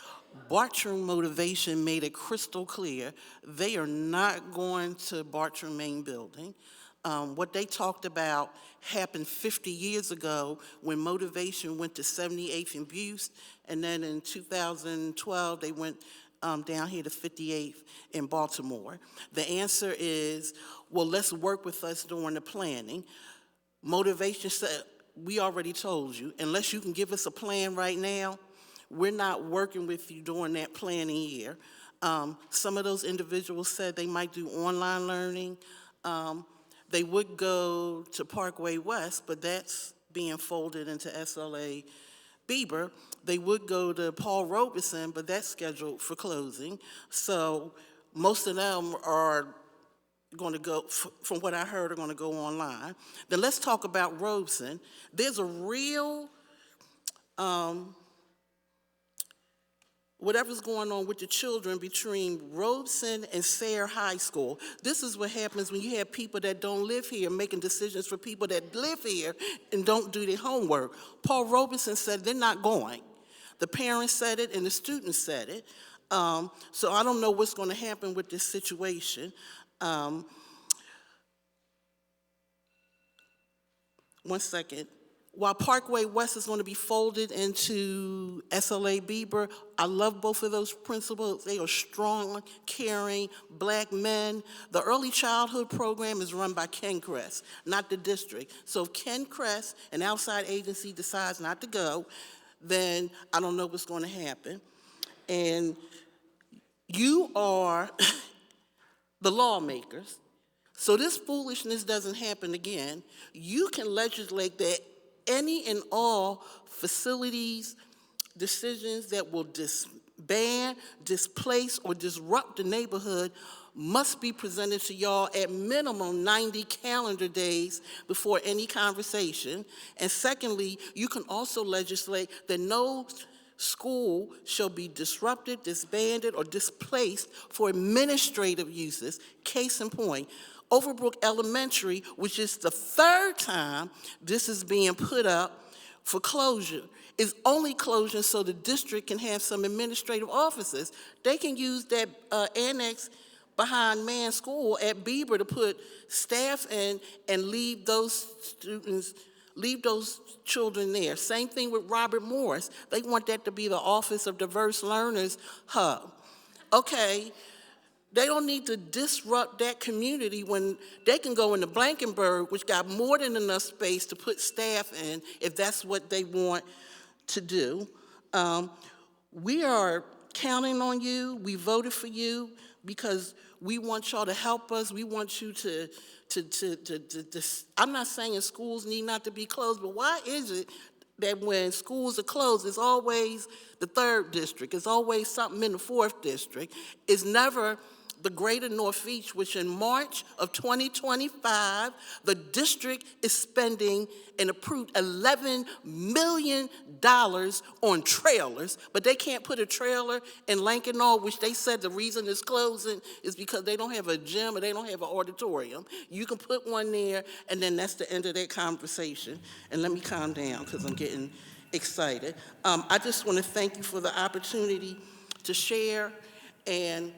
Bartram Motivation made it crystal clear they are not going to Bartram Main Building. What they talked about happened 50 years ago when Motivation went to 78th and Buse, and then in 2012 they went down here to 58th in Baltimore. The answer is, well, let's work with us during the planning. Motivation said, we already told you, unless you can give us a plan right now, we're not working with you during that planning year. Some of those individuals said they might do online learning. They would go to Parkway West, but that's being folded into SLA Bieber. They would go to Paul Robeson, but that's scheduled for closing. So most of them are going to go, from what I heard, are going to go online. Then let's talk about Robeson. There's a real, whatever's going on with the children between Robeson and Sayre High School. This is what happens when you have people that don't live here making decisions for people that live here and don't do their homework. Paul Robeson said they're not going. The parents said it and the students said it. So I don't know what's going to happen with this situation. One second. While Parkway West is going to be folded into SLA Bieber, I love both of those principals. They are strong, caring, black men. The early childhood program is run by Ken Crest, not the district. So if Ken Crest, an outside agency, decides not to go, then I don't know what's going to happen. And you are the lawmakers, so this foolishness doesn't happen again. You can legislate that any and all facilities decisions that will disband, displace, or disrupt the neighborhood must be presented to y'all at minimum 90 calendar days before any conversation. And secondly, you can also legislate that no school shall be disrupted, disbanded, or displaced for administrative uses. Case in point, Overbrook Elementary, which is the 3rd time this is being put up for closure, is only closure so the district can have some administrative offices. They can use that annex behind Mann School at Bieber to put staff in and leave those students Leave those children there. Same thing with Robert Morris. They want that to be the Office of Diverse Learners hub. Okay, they don't need to disrupt that community when they can go into Blankenburg, which got more than enough space to put staff in if that's what they want to do. We are counting on you. We voted for you because we want y'all to help us. We want you to I'm not saying schools need not to be closed, but why is it that when schools are closed, it's always the 3rd district, it's always something in the 4th district, it's never the greater Northeast, which in March of 2025, the district is spending an approved $11 million on trailers, but they can't put a trailer in Lankenau, which they said the reason it's closing is because they don't have a gym or they don't have an auditorium. You can put one there, and then that's the end of that conversation. And let me calm down, because I'm getting excited. I just want to thank you for the opportunity to share, and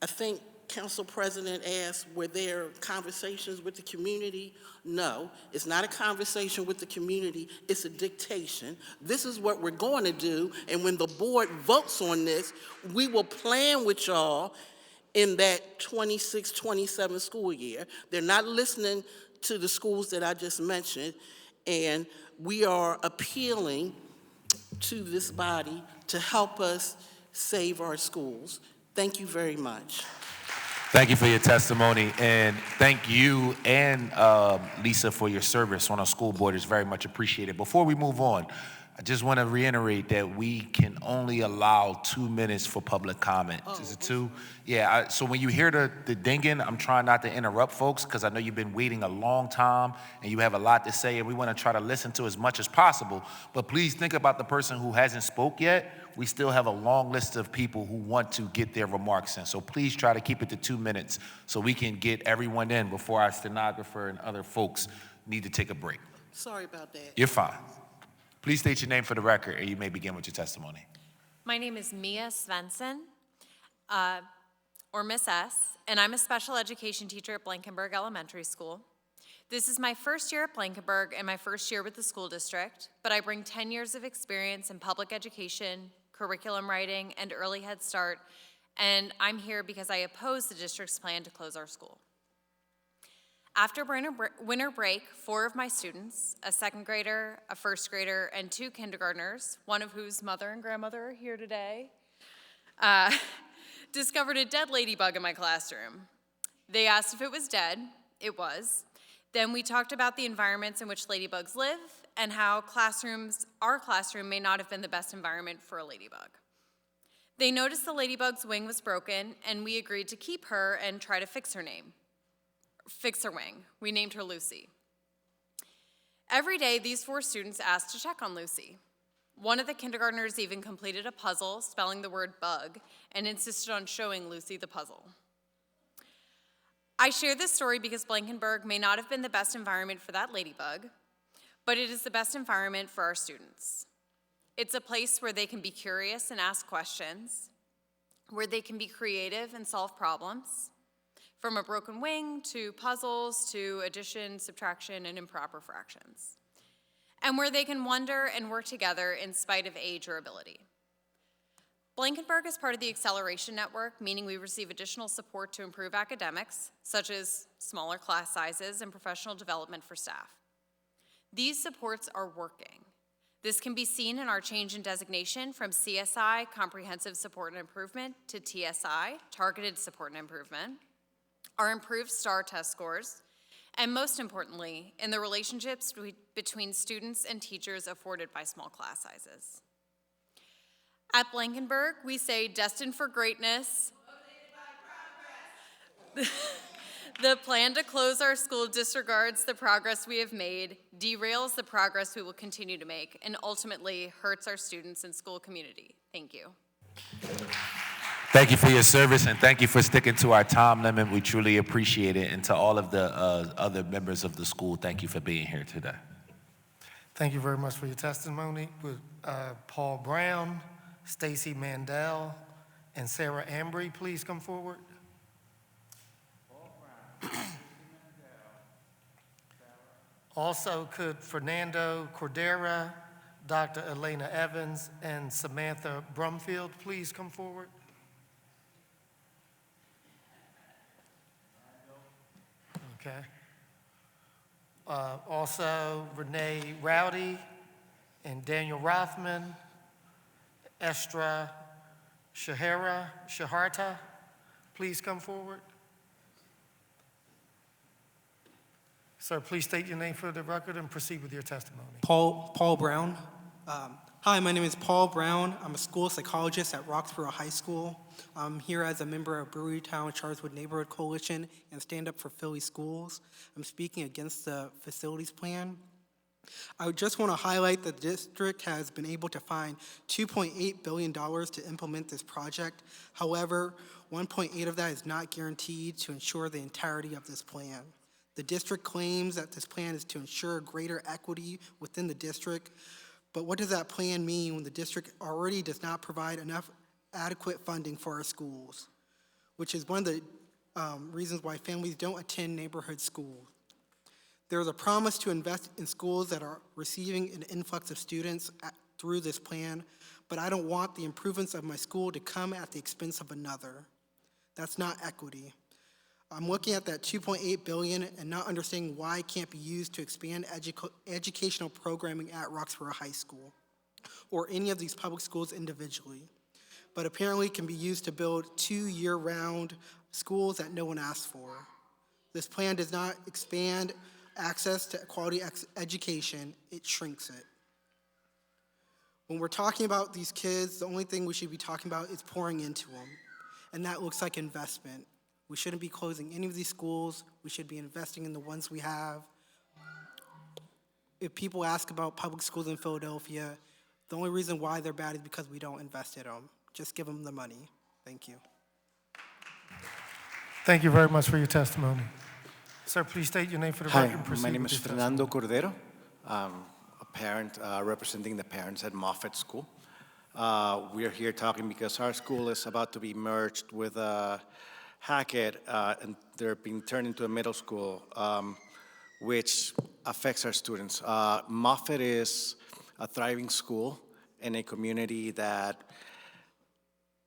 I think Council President asked, were there conversations with the community? No, it's not a conversation with the community, it's a dictation. This is what we're going to do, and when the board votes on this, we will plan with y'all in that 26-27 school year. They're not listening to the schools that I just mentioned, and we are appealing to this body to help us save our schools. Thank you very much. Thank you for your testimony, and thank you and Lisa for your service on our school board. It's very much appreciated. Before we move on, I just want to reiterate that we can only allow 2 minutes for public comment. Is it 2? Yeah, so when you hear the dinging, I'm trying not to interrupt folks because I know you've been waiting a long time and you have a lot to say, and we want to try to listen to as much as possible. But please think about the person who hasn't spoke yet. We still have a long list of people who want to get their remarks in. So please try to keep it to 2 minutes so we can get everyone in before our stenographer and other folks need to take a break. Sorry about that. You're fine. Please state your name for the record, and you may begin with your testimony. My name is Mia Svensson, or Miss S, and I'm a special education teacher at Blankenburg Elementary School. This is my first year at Blankenburg and my first year with the school district, but I bring 10 years of experience in public education, curriculum writing, and early Head Start, and I'm here because I oppose the district's plan to close our school. After winter break, 4 of my students, a 2nd grader, a 1st grader, and 2 kindergartners, one of whose mother and grandmother are here today, discovered a dead ladybug in my classroom. They asked if it was dead. It was. Then we talked about the environments in which ladybugs live and how our classroom may not have been the best environment for a ladybug. They noticed the ladybug's wing was broken, and we agreed to keep her and try to fix her wing. We named her Lucy. Every day, these 4 students asked to check on Lucy. One of the kindergartners even completed a puzzle spelling the word bug and insisted on showing Lucy the puzzle. I share this story because Blankenburg may not have been the best environment for that ladybug, but it is the best environment for our students. It's a place where they can be curious and ask questions, where they can be creative and solve problems, from a broken wing to puzzles to addition, subtraction, and improper fractions, and where they can wonder and work together in spite of age or ability. Blankenburg is part of the Acceleration Network, meaning we receive additional support to improve academics, such as smaller class sizes and professional development for staff. These supports are working. This can be seen in our change in designation from CSI, Comprehensive Support and Improvement, to TSI, Targeted Support and Improvement, our improved STAR test scores, and most importantly, in the relationships between students and teachers afforded by small class sizes. At Blankenburg, we say destined for greatness. The plan to close our school disregards the progress we have made, derails the progress we will continue to make, and ultimately hurts our students and school community. Thank you. Thank you for your service, and thank you for sticking to our time limit. We truly appreciate it. And to all of the other members of the school, thank you for being here today. Thank you very much for your testimony. With Paul Brown, Stacy Mandel, and Sarah Ambry, please come forward. Also, could Fernando Cordera, Dr. Elena Evans, and Samantha Brumfield please come forward? Okay. Also, Renee Rowdy and Daniel Rothman, Estra Shaharta, please come forward. Sir, please state your name for the record and proceed with your testimony. Paul Brown. Hi, my name is Paul Brown. I'm a school psychologist at Roxborough High School. I'm here as a member of Brewerytown Charleswood Neighborhood Coalition and Stand Up for Philly Schools. I'm speaking against the facilities plan. I would just want to highlight that the district has been able to find $2.8 billion to implement this project. However, 1.8 of that is not guaranteed to ensure the entirety of this plan. The district claims that this plan is to ensure greater equity within the district, but what does that plan mean when the district already does not provide enough adequate funding for our schools, which is one of the reasons why families don't attend neighborhood schools. There is a promise to invest in schools that are receiving an influx of students through this plan, but I don't want the improvements of my school to come at the expense of another. That's not equity. I'm looking at that $2.8 billion and not understanding why it can't be used to expand educational programming at Roxborough High School or any of these public schools individually, but apparently can be used to build 2 year-round schools that no one asked for. This plan does not expand access to quality education, it shrinks it. When we're talking about these kids, the only thing we should be talking about is pouring into them, and that looks like investment. We shouldn't be closing any of these schools. We should be investing in the ones we have. If people ask about public schools in Philadelphia, the only reason why they're bad is because we don't invest in them. Just give them the money. Thank you. Thank you very much for your testimony. Sir, please state your name for the record and proceed My name with is your Fernando Cordero. I'm a parent representing the parents at Moffett School. We're here talking because our school is about to be merged with Hackett, and they're being turned into a middle school, which affects our students. Moffett is a thriving school in a community that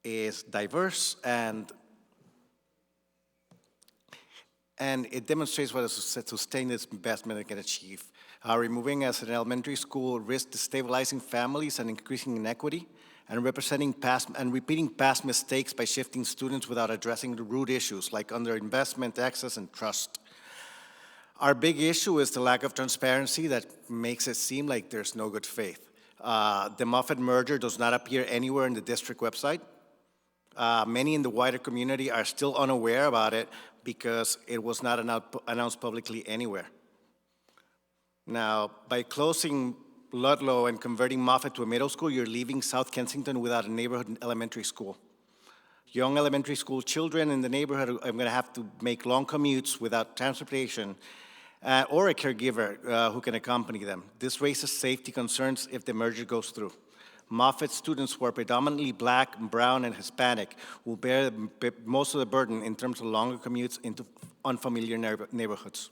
is diverse and it demonstrates what a sustained investment it can achieve. Removing as an elementary school risks destabilizing families and increasing inequity, and repeating past mistakes by shifting students without addressing the root issues like underinvestment, access, and trust. Our big issue is the lack of transparency that makes it seem like there's no good faith. The Moffett merger does not appear anywhere in the district website. Many in the wider community are still unaware about it because it was not announced publicly anywhere. Now, by closing Ludlow and converting Moffett to a middle school, you're leaving South Kensington without a neighborhood elementary school. Young elementary school children in the neighborhood are going to have to make long commutes without transportation or a caregiver who can accompany them. This raises safety concerns if the merger goes through. Moffett students who are predominantly Black, brown, and Hispanic will bear most of the burden in terms of longer commutes into unfamiliar neighborhoods.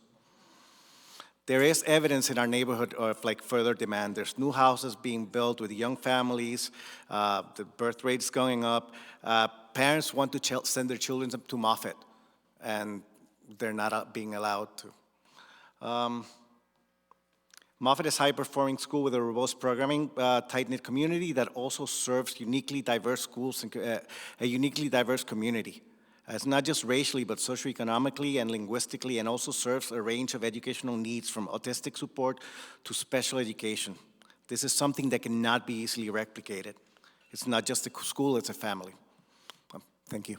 There is evidence in our neighborhood of further demand. There's new houses being built with young families. The birth rate is going up. Parents want to send their children to Moffett, and they're not being allowed to. Moffett is a high-performing school with a robust programming, tight-knit community that also serves uniquely diverse schools and a uniquely diverse community. It's not just racially, but socioeconomically and linguistically, and also serves a range of educational needs from autistic support to special education. This is something that cannot be easily replicated. It's not just a school, it's a family. Thank you.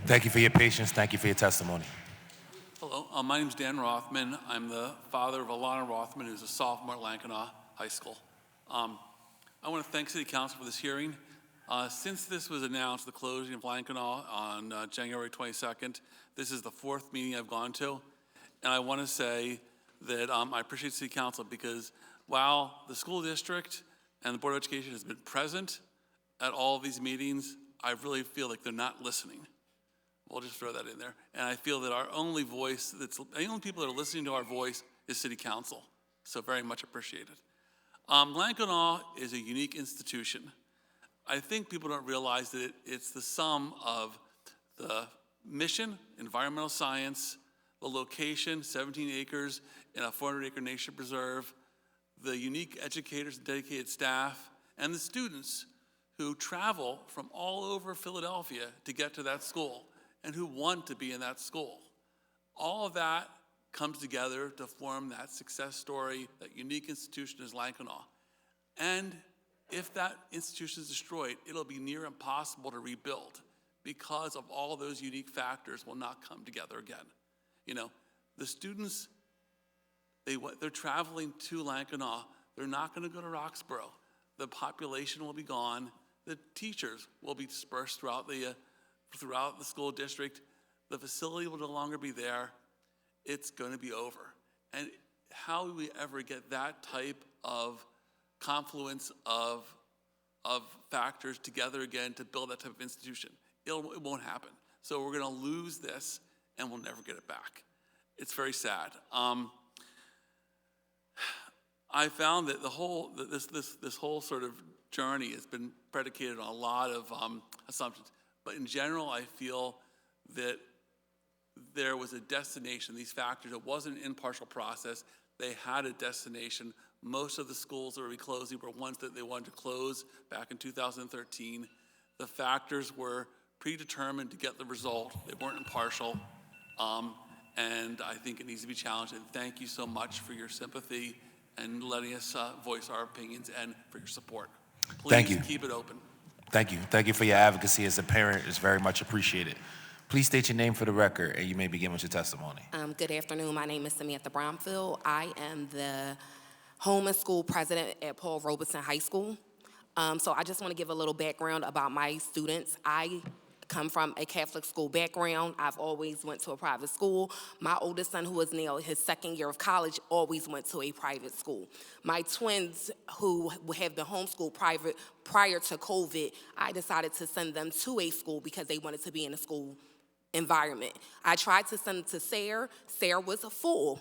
Thank you for your patience. Thank you for your testimony. Hello, my name's Dan Rothman. I'm the father of Alana Rothman, who's a sophomore at Lankenau High School. I want to thank City Council for this hearing. Since this was announced, the closing of Lankenau on January 22nd, this is the 4th meeting I've gone to. And I want to say that I appreciate City Council because while the school district and the Board of Education has been present at all of these meetings, I really feel like they're not listening. We'll just throw that in there. And I feel that our only voice, the only people that are listening to our voice is City Council. So very much appreciated. Lankenau is a unique institution. I think people don't realize that it's the sum of the mission, environmental science, the location, 17 acres in a 400-acre nature preserve, the unique educators and dedicated staff, and the students who travel from all over Philadelphia to get to that school and who want to be in that school. All of that comes together to form that success story, that unique institution is Lankenau. And if that institution is destroyed, it'll be near impossible to rebuild because of all those unique factors will not come together again. You know, the students, they're traveling to Lankenau. They're not going to go to Roxborough. The population will be gone. The teachers will be dispersed throughout the school district. The facility will no longer be there. It's going to be over. And how will we ever get that type of confluence of factors together again to build that type of institution? It won't happen. So we're going to lose this, and we'll never get it back. It's very sad. I found that this whole sort of journey has been predicated on a lot of assumptions. But in general, I feel that there was a destination, these factors. It wasn't an impartial process. They had a destination. Most of the schools that were closing were ones that they wanted to close back in 2013. The factors were predetermined to get the result. They weren't impartial. And I think it needs to be challenged. And thank you so much for your sympathy and letting us voice our opinions and for your support. Please Thank you. Keep it open. Thank you. Thank you for your advocacy as a parent. It's very much appreciated. Please state your name for the record, and you may begin with your testimony. Good afternoon. My name is Samantha Bromfield. I am the home and school president at Paul Robeson High School. So I just want to give a little background about my students. I come from a Catholic school background. I've always went to a private school. My oldest son, who is now his second year of college, always went to a private school. My twins, who have been homeschooled private prior to COVID, I decided to send them to a school because they wanted to be in a school environment. I tried to send them to Sayre. Sayre was full.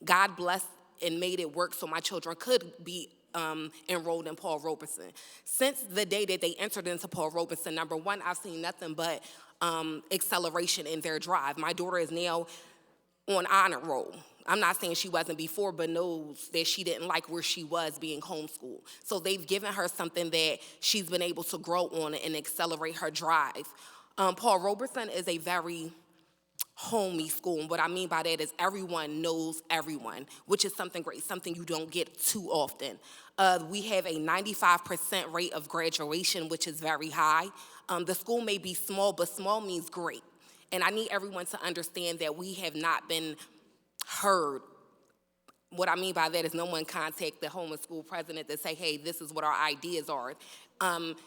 God blessed and made it work so my children could be enrolled in Paul Robeson. Since the day that they entered into Paul Robeson, number one, I've seen nothing but acceleration in their drive. My daughter is now on honor roll. I'm not saying she wasn't before, but knows that she didn't like where she was being homeschooled. So they've given her something that she's been able to grow on and accelerate her drive. Paul Robeson is a very homey school, and what I mean by that is everyone knows everyone, which is something great, something you don't get too often. We have a 95% rate of graduation, which is very high. The school may be small, but small means great. And I need everyone to understand that we have not been heard. What I mean by that is no one contact the home and school president to say, hey, this is what our ideas are,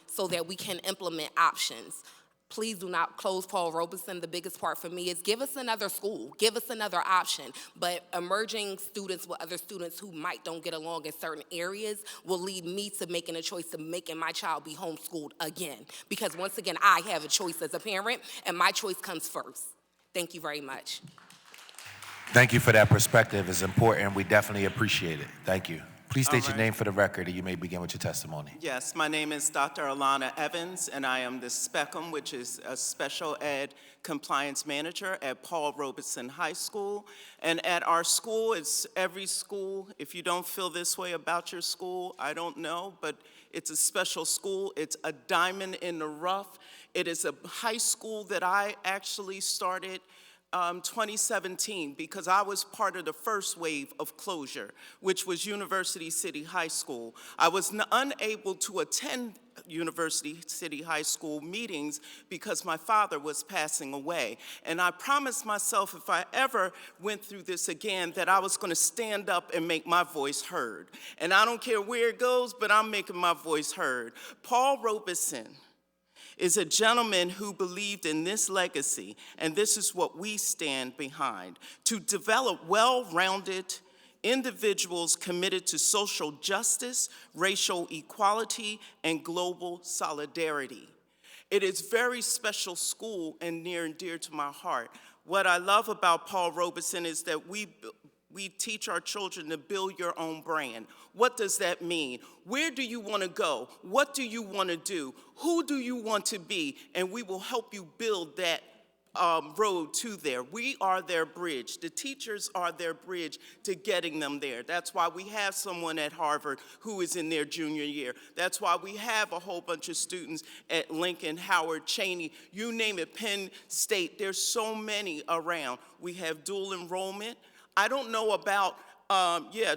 so that we can implement options. Please do not close Paul Robeson. The biggest part for me is give us another school, give us another option. But emerging students with other students who don't get along in certain areas will lead me to making a choice of making my child be homeschooled again. Because once again, I have a choice as a parent, and my choice comes first. Thank you very much. Thank you for that perspective. It's important. We definitely appreciate it. Thank you. Please state your name for the record, and you may begin with your testimony. Yes, my name is Dr. Alana Evans, and I am the SPECM, which is a Special Ed Compliance Manager at Paul Robeson High School. And at our school, it's every school. If you don't feel this way about your school, I don't know, but it's a special school. It's a diamond in the rough. It is a high school that I actually started 2017, because I was part of the first wave of closure, which was University City High School. I was unable to attend University City High School meetings because my father was passing away. And I promised myself if I ever went through this again that I was going to stand up and make my voice heard. And I don't care where it goes, but I'm making my voice heard. Paul Robeson is a gentleman who believed in this legacy, and this is what we stand behind: to develop well-rounded individuals committed to social justice, racial equality, and global solidarity. It is very special school and near and dear to my heart. What I love about Paul Robeson is that we teach our children to build your own brand. What does that mean? Where do you want to go? What do you want to do? Who do you want to be? And we will help you build that road to there. We are their bridge. The teachers are their bridge to getting them there. That's why we have someone at Harvard who is in their junior year. That's why we have a whole bunch of students at Lincoln, Howard, Cheney, you name it, Penn State. There's so many around. We have dual enrollment. I don't know about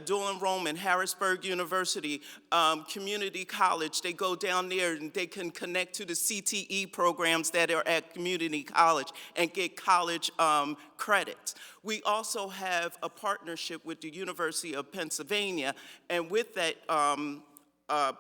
dual enrollment, Harrisburg University, community college. They go down there and they can connect to the CTE programs that are at community college and get college credits. We also have a partnership with the University of Pennsylvania, and with that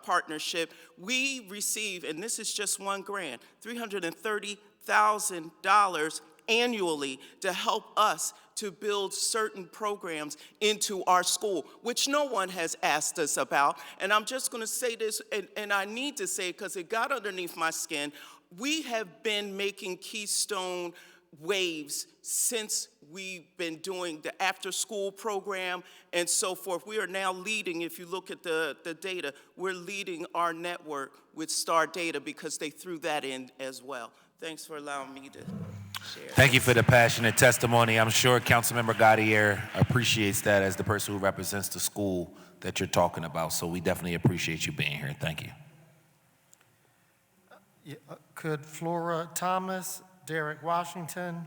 partnership, we receive, and this is just one grant, $330,000 annually to help us to build certain programs into our school, which no one has asked us about. And I'm just going to say this, and I need to say it because it got underneath my skin. We have been making Keystone waves since we've been doing the after-school program and so forth. We are now leading, if you look at the data, we're leading our network with Star Data because they threw that in as well. Thanks for allowing me to share. Thank you for the passionate testimony. I'm sure Councilmember Gaudier appreciates that as the person who represents the school that you're talking about. So we definitely appreciate you being here. Thank you. Could Flora Thomas, Derek Washington,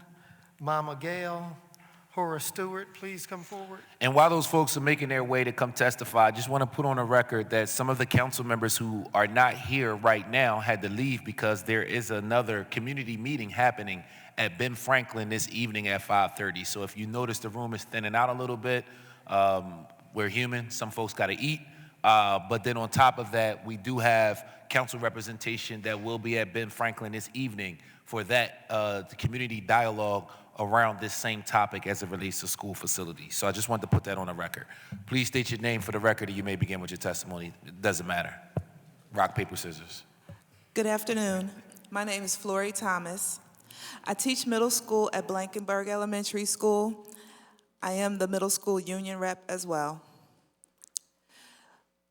Mama Gail, Horace Stewart please come forward? And while those folks are making their way to come testify, I just want to put on a record that some of the council members who are not here right now had to leave because there is another community meeting happening at Ben Franklin this evening at 5:30. So if you notice the room is thinning out a little bit, we're human, some folks got to eat. But then on top of that, we do have council representation that will be at Ben Franklin this evening for that, the community dialogue around this same topic as it relates to school facilities. So I just wanted to put that on the record. Please state your name for the record and you may begin with your testimony. It doesn't matter. Rock, paper, scissors. Good afternoon. My name is Flory Thomas. I teach middle school at Blankenburg Elementary School. I am the middle school union rep as well.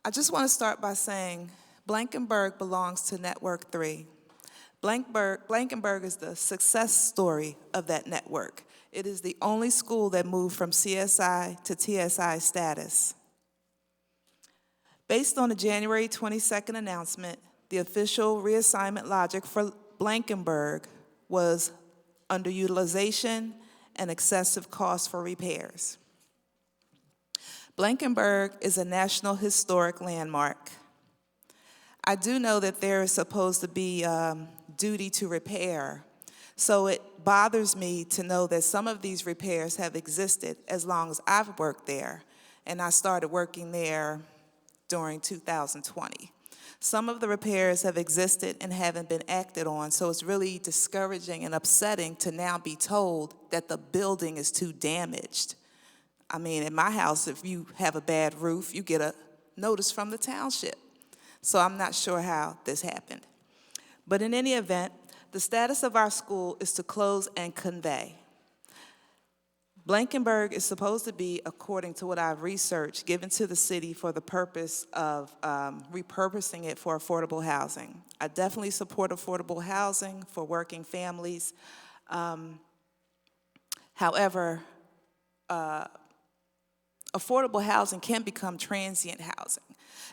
I just want to start by saying Blankenburg belongs to Network 3. Blankenburg is the success story of that network. It is the only school that moved from CSI to TSI status. Based on the January 22nd announcement, the official reassignment logic for Blankenburg was underutilization and excessive costs for repairs. Blankenburg is a National Historic Landmark. I do know that there is supposed to be duty to repair, so it bothers me to know that some of these repairs have existed as long as I've worked there, and I started working there during 2020. Some of the repairs have existed and haven't been acted on, so it's really discouraging and upsetting to now be told that the building is too damaged. I mean, in my house, if you have a bad roof, you get a notice from the township. So I'm not sure how this happened. But in any event, the status of our school is to close and convey. Blankenburg is supposed to be, according to what I've researched, given to the city for the purpose of repurposing it for affordable housing. I definitely support affordable housing for working families. However, affordable housing can become transient housing,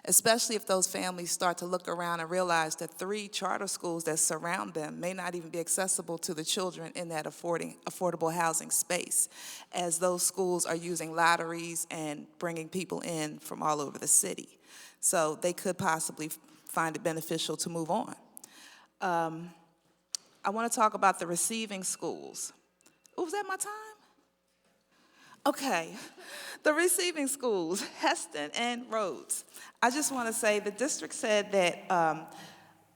especially if those families start to look around and realize that 3 charter schools that surround them may not even be accessible to the children in that affordable housing space, as those schools are using lotteries and bringing people in from all over the city. So they could possibly find it beneficial to move on. I want to talk about the receiving schools. Oh, was that my time? Okay, the receiving schools, Heston and Rhodes. I just want to say the district said that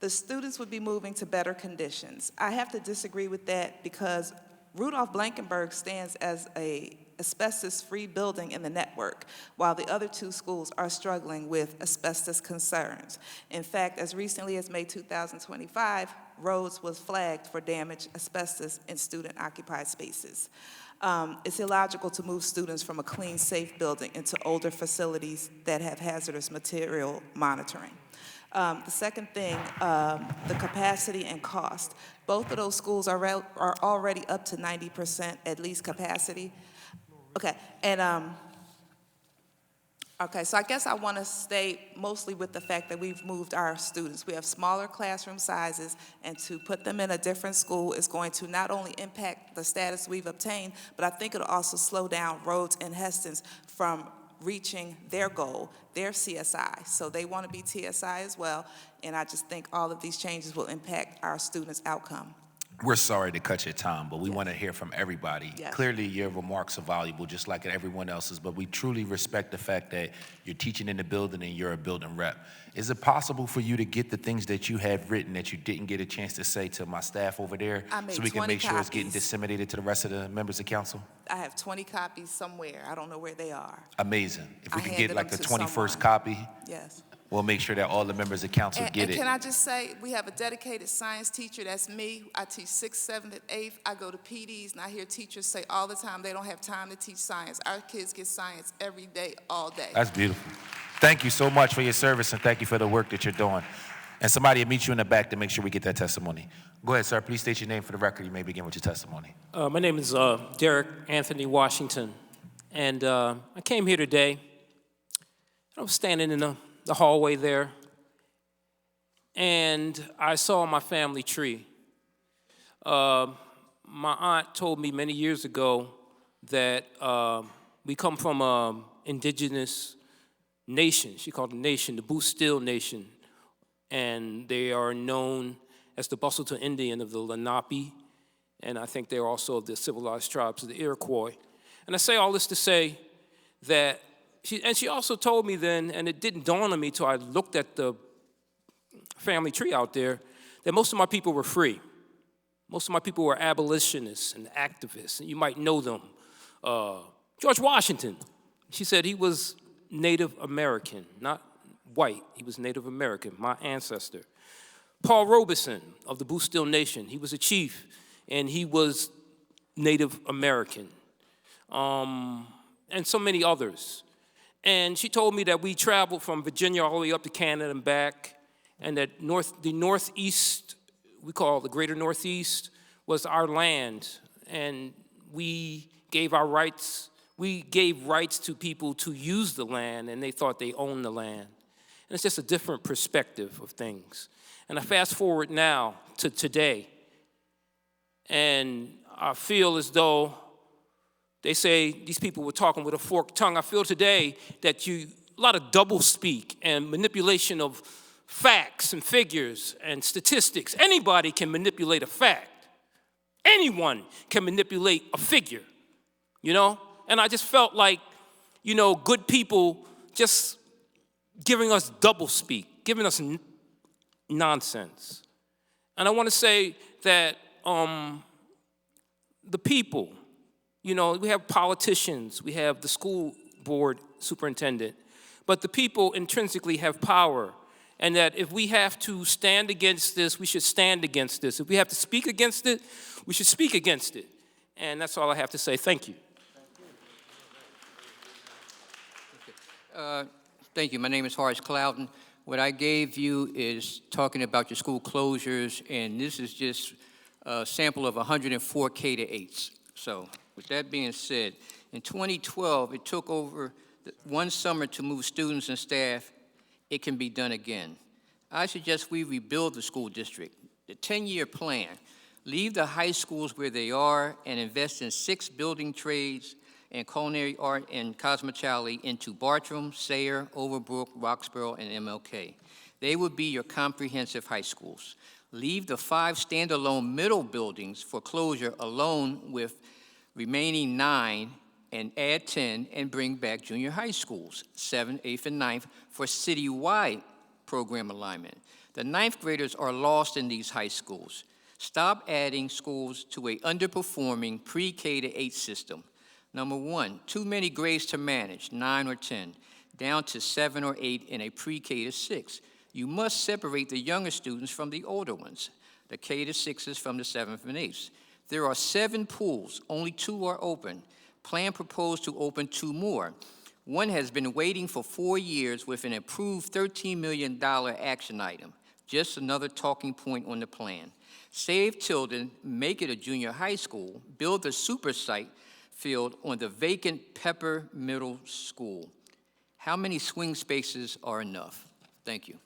the students would be moving to better conditions. I have to disagree with that because Rudolph Blankenburg stands as a asbestos-free building in the network, while the other 2 schools are struggling with asbestos concerns. In fact, as recently as May 2025, roads was flagged for damage, asbestos, in student-occupied spaces. It's illogical to move students from a clean, safe building into older facilities that have hazardous material monitoring. The second thing, the capacity and cost. Both of those schools are already up to 90% at least capacity. Okay, and okay, so I guess I want to stay mostly with the fact that we've moved our students. We have smaller classroom sizes, and to put them in a different school is going to not only impact the status we've obtained, but I think it'll also slow down Rhodes and Heston's from reaching their goal, their CSI. So they want to be TSI as well, and I just think all of these changes will impact our students' outcome. We're sorry to cut your time, but we want to hear from everybody. Yes. Clearly, your remarks are valuable, just like everyone else's, but we truly respect the fact that you're teaching in the building and you're a building rep. Is it possible for you to get the things that you have written that you didn't get a chance to say to my staff over there, I made so we can 20 make sure it's getting copies. disseminated to the rest of the members of council? I have 20 copies somewhere. I don't know where they are. Amazing. If we I could handed get like them the to 21st someone. copy, Yes. we'll make sure that all the members of council get And it. can I just say, we have a dedicated science teacher, that's me. I teach 6th, 7th, and 8th. I go to PDs, and I hear teachers say all the time they don't have time to teach science. Our kids get science every day, all day. That's beautiful. Thank you so much for your service, and thank you for the work that you're doing. And somebody will meet you in the back to make sure we get that testimony. Go ahead, sir. Please state your name for the record. You may begin with your testimony. My name is Derek Anthony Washington, and I came here today. I was standing in the hallway there, and I saw my family tree. My aunt told me many years ago that we come from an indigenous nation. She called it a nation, the Bastille Nation, and they are known as the Busselton Indian of the Lenape, and I think they're also the civilized tribes of the Iroquois. And I say all this to say that she also told me then, and it didn't dawn on me till I looked at the family tree out there, that most of my people were free. Most of my people were abolitionists and activists, and you might know them. George Washington, she said he was Native American, not white. He was Native American, my ancestor. Paul Robeson of the Bastille Nation, he was a chief, and he was Native American. And so many others. And she told me that we traveled from Virginia all the way up to Canada and back, and that the Northeast, we call the greater Northeast, was our land, and we gave rights to people to use the land, and they thought they owned the land. And it's just a different perspective of things. And I fast forward now to today, and I feel as though they say these people were talking with a forked tongue. I feel today that a lot of double speak and manipulation of facts and figures and statistics. Anybody can manipulate a fact. Anyone can manipulate a figure, you know? And I just felt like, good people just giving us double speak, giving us nonsense. And I want to say that the people, we have politicians, we have the school board superintendent, but the people intrinsically have power. And that if we have to stand against this, we should stand against this. If we have to speak against it, we should speak against it. And that's all I have to say. Thank you. Thank you. My name is Horace Clouden. What I gave you is talking about your school closures, and this is just a sample of 104 K-8s. So with that being said, in 2012, it took over one summer to move students and staff. It can be done again. I suggest we rebuild the school district. The 10-year plan, leave the high schools where they are and invest in 6 building trades and culinary art and cosmetology into Bartram, Sayre, Overbrook, Roxborough, and MLK. They would be your comprehensive high schools. Leave the 5 standalone middle buildings for closure alone with remaining 9 and add 10 and bring back junior high schools, 7th, 8th, and 9th for citywide program alignment. The 9th graders are lost in these high schools. Stop adding schools to an underperforming pre-K to 8 system. Number 1, too many grades to manage, 9 or 10, down to 7 or 8 in a pre-K to 6. You must separate the younger students from the older ones. the K to 6s from the 7th and 8th. There are 7 pools, only 2 are open. Plan proposed to open 2 more. One has been waiting for 4 years with an approved $13 million action item. Just another talking point on the plan. Save Tilden, make it a junior high school, build a super site field on the vacant Pepper Middle School. How many swing spaces are enough? Thank you.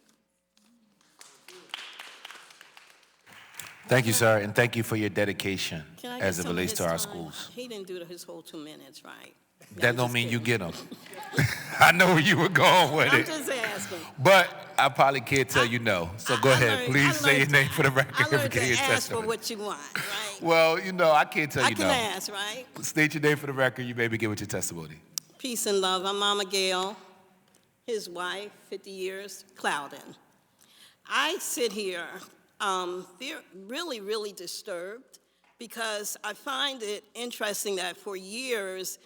Thank you, sir, and thank you for your dedication Can I get as it some of relates his to our time? schools. He didn't do his whole 2 minutes, right? That don't mean you get them. I know where you were going with I'm it. just asking. But I probably can't tell you no. So go ahead. Please say your name for the record I and learned get to your ask for testimony. what you want, right? Well, you know, I can't tell I you can no. ask, right? State your name for the record. You may begin with your testimony. Peace and love. I'm Mama Gail, his wife, 50 years, Clouden. I sit here really, really disturbed because I find it interesting that for years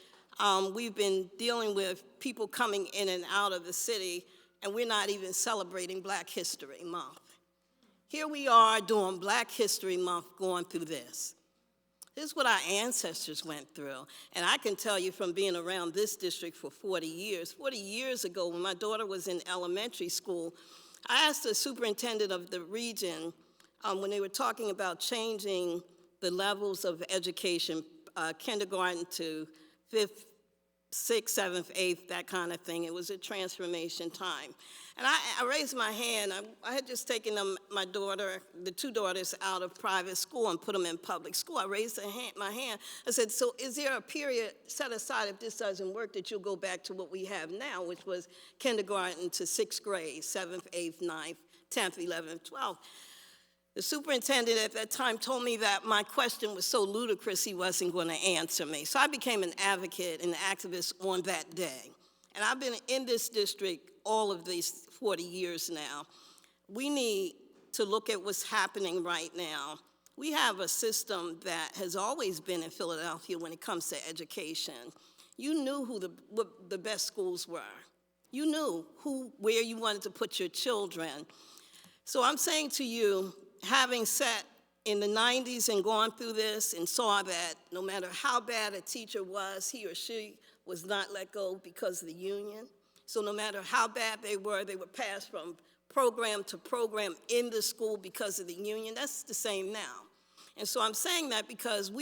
we've been dealing with people coming in and out of the city, and we're not even celebrating Black History Month. Here we are doing Black History Month going through this. This is what our ancestors went through. And I can tell you from being around this district for 40 years ago when my daughter was in elementary school, I asked the superintendent of the region when they were talking about changing the levels of education, kindergarten to 5th, 6th, 7th, 8th, that kind of thing. It was a transformation time. And I raised my hand. I had just taken my daughter, the 2 daughters, out of private school and put them in public school. I raised my hand. I said, so is there a period set aside if this doesn't work that you'll go back to what we have now, which was kindergarten to 6th grade, 7th, 8th, 9th, 10th, 11th, 12th. The superintendent at that time told me that my question was so ludicrous he wasn't going to answer me. So I became an advocate and activist on that day. And I've been in this district all of these 40 years now. We need to look at what's happening right now. We have a system that has always been in Philadelphia when it comes to education. You knew what the best schools were. You knew where you wanted to put your children. So I'm saying to you, having sat in the 90s and gone through this and saw that no matter how bad a teacher was, he or she was not let go because of the union. So no matter how bad they were passed from program to program in the school because of the union. That's the same now. And so I'm saying that because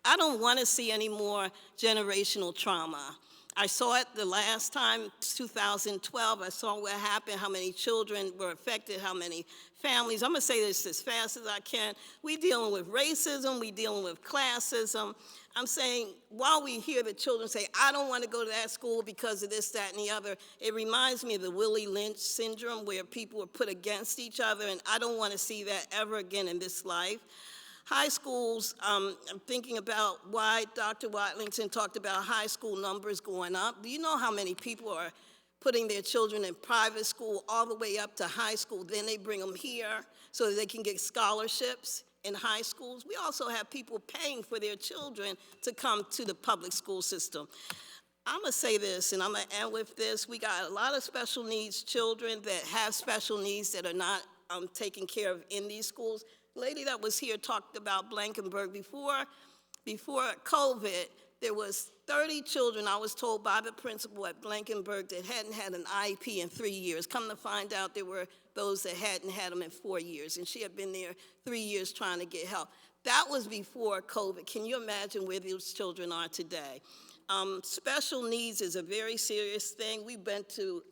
I don't want to see any more generational trauma. I saw it the last time, 2012. I saw what happened, how many children were affected, how many families. I'm going to say this as fast as I can. We're dealing with racism. We're dealing with classism. I'm saying while we hear the children say, I don't want to go to that school because of this, that, and the other, it reminds me of the Willie Lynch syndrome where people were put against each other, and I don't want to see that ever again in this life. High schools, I'm thinking about why Dr. Watlington talked about high school numbers going up. Do you know how many people are putting their children in private school all the way up to high school? Then they bring them here so that they can get scholarships in high schools. We also have people paying for their children to come to the public school system. I'm gonna say this, and I'm gonna end with this. We got a lot of special needs children that have special needs that are not taken care of in these schools. The lady that was here talked about Blankenberg. Before COVID, there was 30 children, I was told by the principal at Blankenberg, that hadn't had an IEP in 3 years. Come to find out, there were those that hadn't had them in 4 years, and she had been there 3 years trying to get help. That was before COVID. Can you imagine where those children are today? Special needs is a very serious thing. We've been to,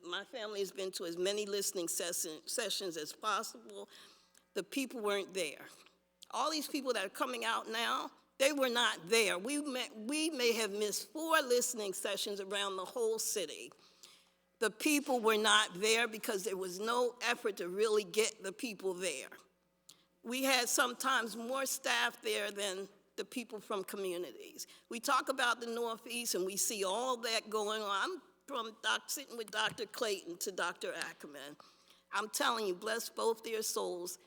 my family has been to as many listening sessions as possible. The people weren't there. All these people that are coming out now, they were not there. We may have missed 4 listening sessions around the whole city. The people were not there because there was no effort to really get the people there. We had sometimes more staff there than the people from communities. We talk about the Northeast and we see all that going on. I'm from sitting with Dr. Clayton to Dr. Ackerman. I'm telling you, bless both their souls.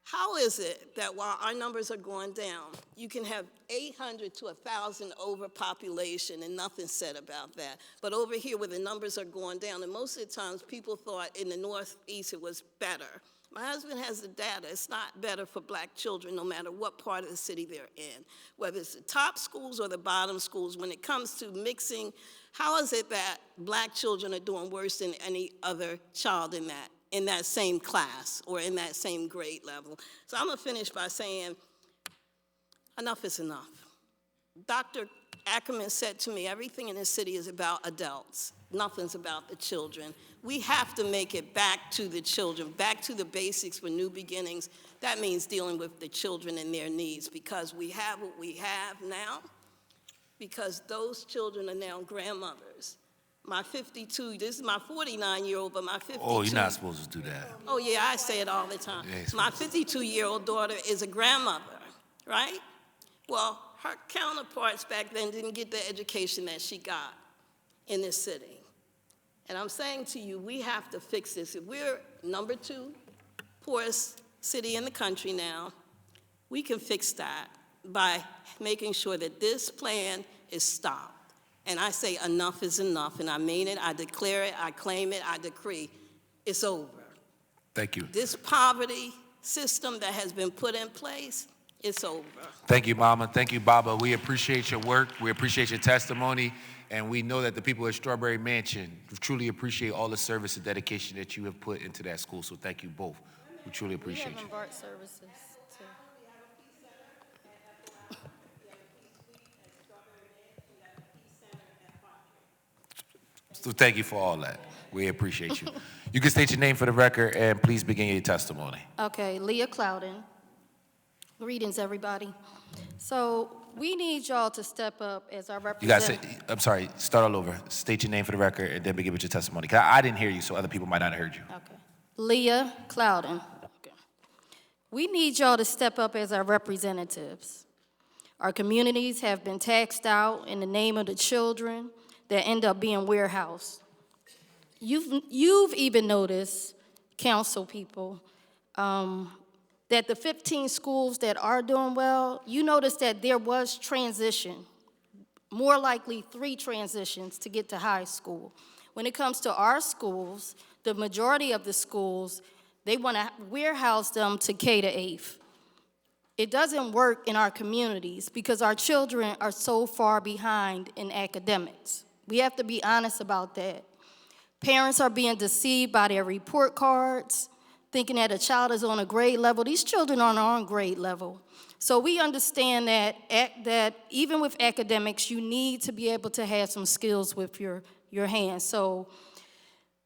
How is it that while our numbers are going down, you can have 800 to 1,000 overpopulation and nothing said about that? But over here where the numbers are going down, and most of the times people thought in the Northeast it was better. My husband has the data. It's not better for black children no matter what part of the city they're in, whether it's the top schools or the bottom schools. When it comes to mixing, how is it that black children are doing worse than any other child in that same class or in that same grade level? So I'm gonna finish by saying, enough is enough. Dr. Ackerman said to me, everything in this city is about adults. Nothing's about the children. We have to make it back to the children, back to the basics for new beginnings. That means dealing with the children and their needs, because we have what we have now, because those children are now grandmothers. My 52, this is my 49-year-old, but my 52. Oh, you're not supposed to do that. Oh, yeah, I say it all the time. Yeah, My 52-year-old daughter is a grandmother, right? Well, her counterparts back then didn't get the education that she got in this city. And I'm saying to you, we have to fix this. If we're number 2 poorest city in the country now, we can fix that by making sure that this plan is stopped. And I say enough is enough, and I mean it, I declare it, I claim it, I decree. It's over. Thank you. This poverty system that has been put in place, it's over. Thank you, Mama. Thank you, Baba. We appreciate your work. We appreciate your testimony. And we know that the people at Strawberry Mansion truly appreciate all the service and dedication that you have put into that school. So thank you both. We truly appreciate you. BART services too. So thank you for all that. We appreciate you. You can state your name for the record and please begin your testimony. Okay, Leah Clouden. Greetings, everybody. So we need y'all to step up as our You guys say, representatives. I'm sorry, start all over. State your name for the record and then begin with your testimony. 'Cause I didn't hear you, so other people might not have heard you. Okay. Leah Clouden. Okay. We need y'all to step up as our representatives. Our communities have been taxed out in the name of the children that end up being warehoused. You've even noticed, council people, that the 15 schools that are doing well, you notice that there was transition, more likely 3 transitions to get to high school. When it comes to our schools, the majority of the schools, they want to warehouse them to K to 8th. It doesn't work in our communities because our children are so far behind in academics. We have to be honest about that. Parents are being deceived by their report cards, thinking that a child is on a grade level. These children aren't on grade level. So we understand that even with academics, you need to be able to have some skills with your hands. So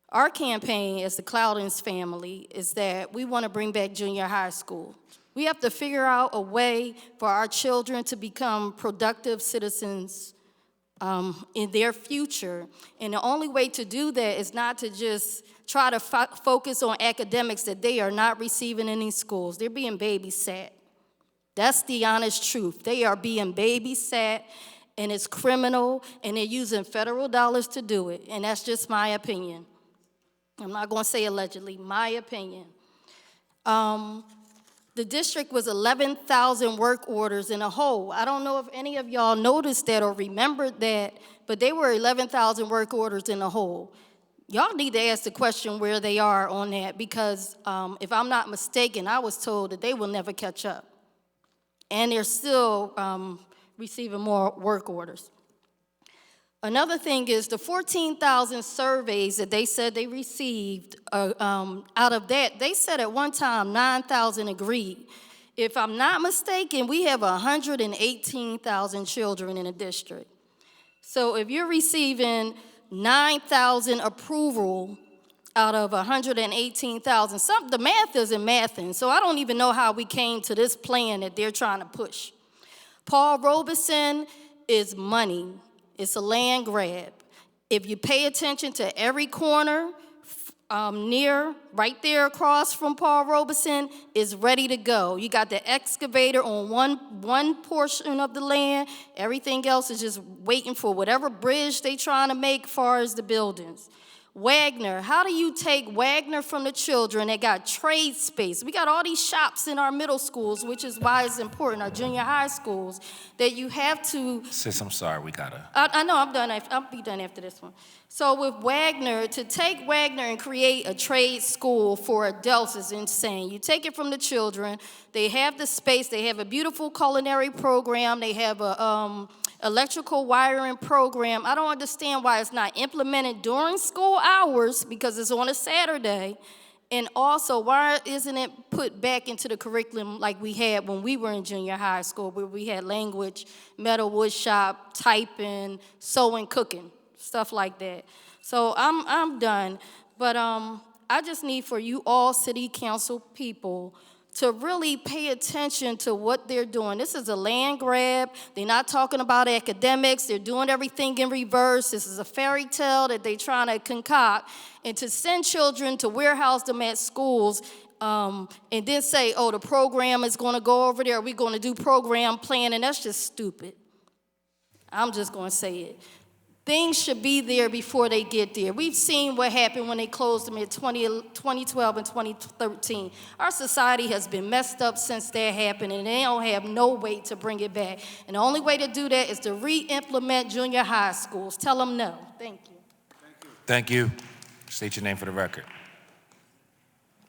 our campaign as the Cloudens family is that we want to bring back junior high school. We have to figure out a way for our children to become productive citizens in their future. And the only way to do that is not to just try to focus on academics that they are not receiving in these schools. They're being babysat. That's the honest truth. They are being babysat, and it's criminal, and they're using federal dollars to do it. And that's just my opinion. I'm not going to say allegedly, my opinion. The district was 11,000 work orders in a hole. I don't know if any of y'all noticed that or remembered that, but they were 11,000 work orders in a hole. Y'all need to ask the question where they are on that, because if I'm not mistaken, I was told that they will never catch up. And they're still receiving more work orders. Another thing is the 14,000 surveys that they said they received, out of that, they said at one time 9,000 agreed. If I'm not mistaken, we have 118,000 children in the district. So if you're receiving 9,000 approval out of 118,000, the math isn't mathing, so I don't even know how we came to this plan that they're trying to push. Paul Robeson is money. It's a land grab. If you pay attention to every corner right there across from Paul Robeson is ready to go. You got the excavator on one portion of the land. Everything else is just waiting for whatever bridge they trying to make as far as the buildings. Wagner, how do you take Wagner from the children that got trade space? We got all these shops in our middle schools, which is why it's important, our junior high schools, that you have to. Sis, I'm sorry, we gotta. I know, I'm done. I'll be done after this one. So with Wagner, to take Wagner and create a trade school for adults is insane. You take it from the children. They have the space. They have a beautiful culinary program. They have a electrical wiring program. I don't understand why it's not implemented during school hours because it's on a Saturday. And also, why isn't it put back into the curriculum like we had when we were in junior high school, where we had language, metal wood shop, typing, sewing, cooking, stuff like that. So I'm done. But I just need for you all city council people to really pay attention to what they're doing. This is a land grab. They're not talking about academics. They're doing everything in reverse. This is a fairy tale that they're trying to concoct. And to send children to warehouse them at schools and then say, oh, the program is going to go over there. We're going to do program planning. That's just stupid. I'm just going to say it. Things should be there before they get there. We've seen what happened when they closed them in 2012 and 2013. Our society has been messed up since that happened, and they don't have no way to bring it back. And the only way to do that is to re-implement junior high schools. Tell them no. Thank you. Thank you. State your name for the record.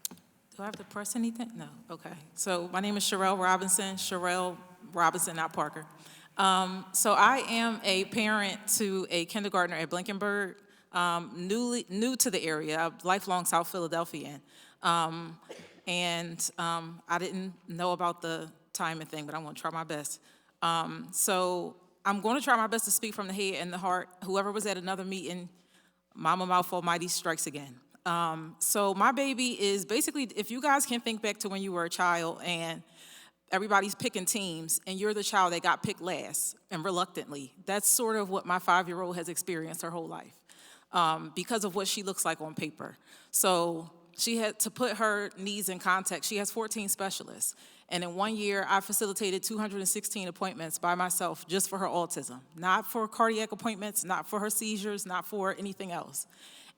Do I have to press anything? No. Okay. So my name is Sherelle Robinson, not Parker. So I am a parent to a kindergartner at Blankenburg, new to the area, a lifelong South Philadelphian. I didn't know about the timing thing, but I'm going to try my best. So I'm going to try my best to speak from the head and the heart. Whoever was at another meeting, Mama Mouth Almighty strikes again. So my baby is basically, if you guys can think back to when you were a child and everybody's picking teams, and you're the child that got picked last, and reluctantly. That's sort of what my 5-year-old has experienced her whole life because of what she looks like on paper. So she had to put her needs in context. She has 14 specialists. And in 1 year, I facilitated 216 appointments by myself just for her autism. Not for cardiac appointments, not for her seizures, not for anything else.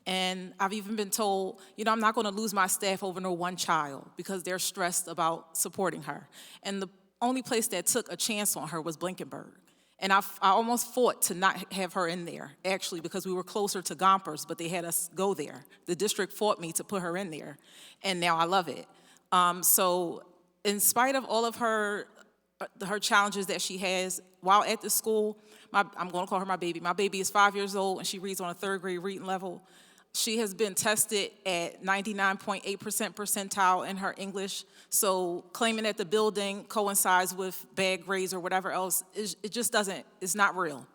And I've even been told, I'm not going to lose my staff over no one child because they're stressed about supporting her. And the only place that took a chance on her was Blankenburg. And I almost fought to not have her in there, actually, because we were closer to Gompers, but they had us go there. The district fought me to put her in there, and now I love it. So in spite of all of her challenges that she has while at the school, I'm going to call her my baby. My baby is 5 years old, and she reads on a 3rd grade reading level. She has been tested at 99.8% percentile in her English, so claiming that the building coincides with bad grades or whatever else, it just doesn't, it's not real.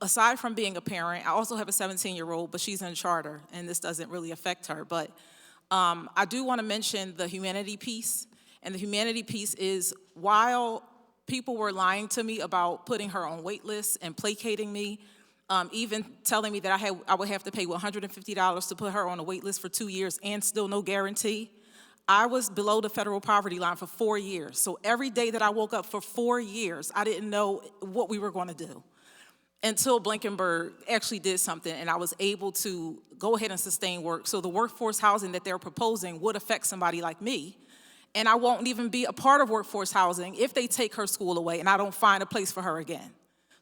Aside from being a parent, I also have a 17-year-old, but she's in charter, and this doesn't really affect her. But I do want to mention the humanity piece, and the humanity piece is while people were lying to me about putting her on wait lists and placating me, even telling me that I would have to pay $150 to put her on a wait list for 2 years and still no guarantee. I was below the federal poverty line for 4 years. So every day that I woke up for 4 years, I didn't know what we were going to do until Blankenburg actually did something, and I was able to go ahead and sustain work. So the workforce housing that they're proposing would affect somebody like me, and I won't even be a part of workforce housing if they take her school away and I don't find a place for her again.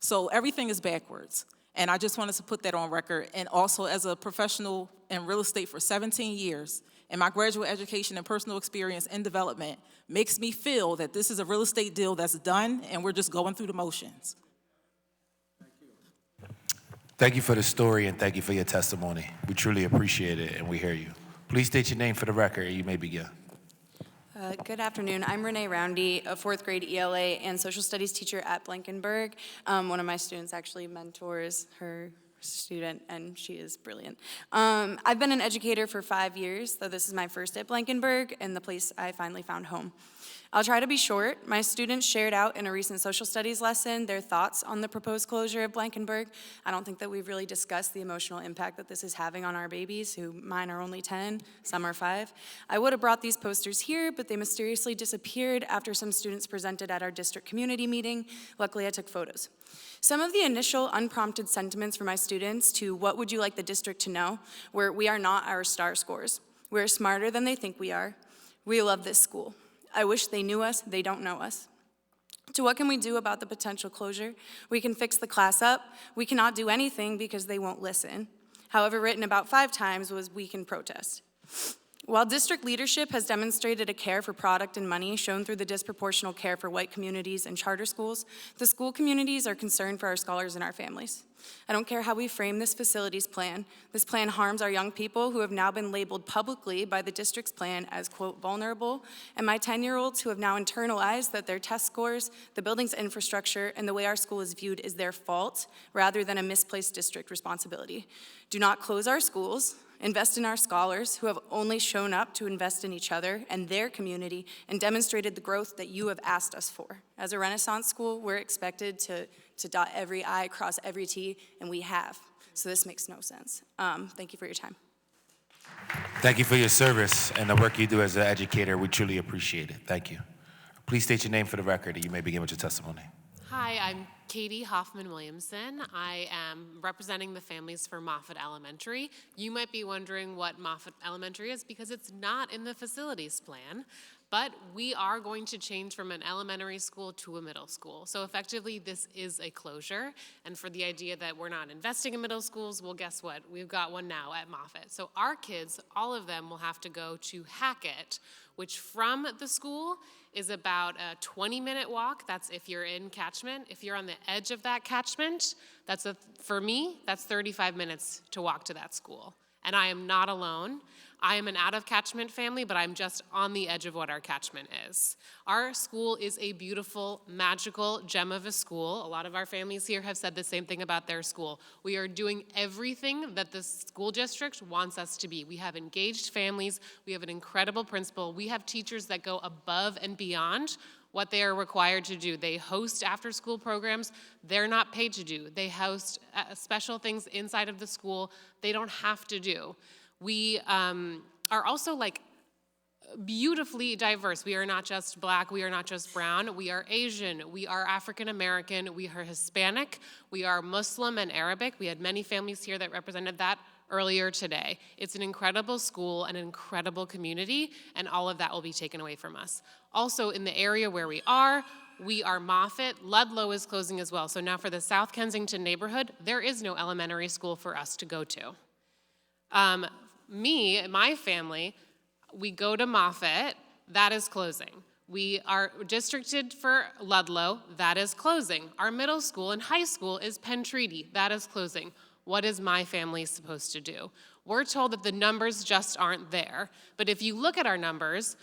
So everything is backwards. And I just wanted to put that on record. And also as a professional in real estate for 17 years, and my graduate education and personal experience in development makes me feel that this is a real estate deal that's done and we're just going through the motions. Thank you for the story and thank you for your testimony. We truly appreciate it and we hear you. Please state your name for the record and you may begin. Good afternoon. I'm Renee Roundy, a 4th grade ELA and social studies teacher at Blankenburg. One of my students actually mentors her student, and she is brilliant. I've been an educator for 5 years, though this is my first at Blankenburg and the place I finally found home. I'll try to be short. My students shared out in a recent social studies lesson their thoughts on the proposed closure of Blankenburg. I don't think that we've really discussed the emotional impact that this is having on our babies, who mine are only 10, some are 5. I would have brought these posters here, but they mysteriously disappeared after some students presented at our district community meeting. Luckily, I took photos. Some of the initial unprompted sentiments from my students to what would you like the district to know were we are not our STAR scores. We're smarter than they think we are. We love this school. I wish they knew us, they don't know us. To what can we do about the potential closure? We can fix the class up. We cannot do anything because they won't listen. However, written about 5 times was we can protest. While district leadership has demonstrated a care for product and money shown through the disproportional care for white communities and charter schools, the school communities are concerned for our scholars and our families. I don't care how we frame this facilities plan. This plan harms our young people who have now been labeled publicly by the district's plan as, quote, vulnerable, and my 10-year-olds who have now internalized that their test scores, the building's infrastructure, and the way our school is viewed is their fault rather than a misplaced district responsibility. Do not close our schools. Invest in our scholars who have only shown up to invest in each other and their community and demonstrated the growth that you have asked us for. As a Renaissance school, we're expected to dot every I, cross every T, and we have. So this makes no sense. Thank you for your time. Thank you for your service and the work you do as an educator. We truly appreciate it. Thank you. Please state your name for the record, and you may begin with your testimony. Hi, I'm Katie Hoffman-Williamson. I am representing the families for Moffett Elementary. You might be wondering what Moffett Elementary is because it's not in the facilities plan, but we are going to change from an elementary school to a middle school. So effectively, this is a closure. And for the idea that we're not investing in middle schools, well, guess what? We've got one now at Moffett. So our kids, all of them, will have to go to Hackett, which from the school is about a 20-minute walk. That's if you're in catchment. If you're on the edge of that catchment, for me, that's 35 minutes to walk to that school. And I am not alone. I am an out-of-catchment family, but I'm just on the edge of what our catchment is. Our school is a beautiful, magical gem of a school. A lot of our families here have said the same thing about their school. We are doing everything that the school district wants us to be. We have engaged families. We have an incredible principal. We have teachers that go above and beyond what they are required to do. They host after-school programs they're not paid to do. They host special things inside of the school they don't have to do. We are also beautifully diverse. We are not just Black, we are not just brown, we are Asian, we are African American, we are Hispanic, we are Muslim and Arabic. We had many families here that represented that earlier today. It's an incredible school, an incredible community, and all of that will be taken away from us. Also, in the area where we are Moffett. Ludlow is closing as well. So now for the South Kensington neighborhood, there is no elementary school for us to go to. Me and my family, we go to Moffett, that is closing. We are districted for Ludlow, that is closing. Our middle school and high school is Penn Treaty, that is closing. What is my family supposed to do? We're told that the numbers just aren't there. But if you look at our numbers,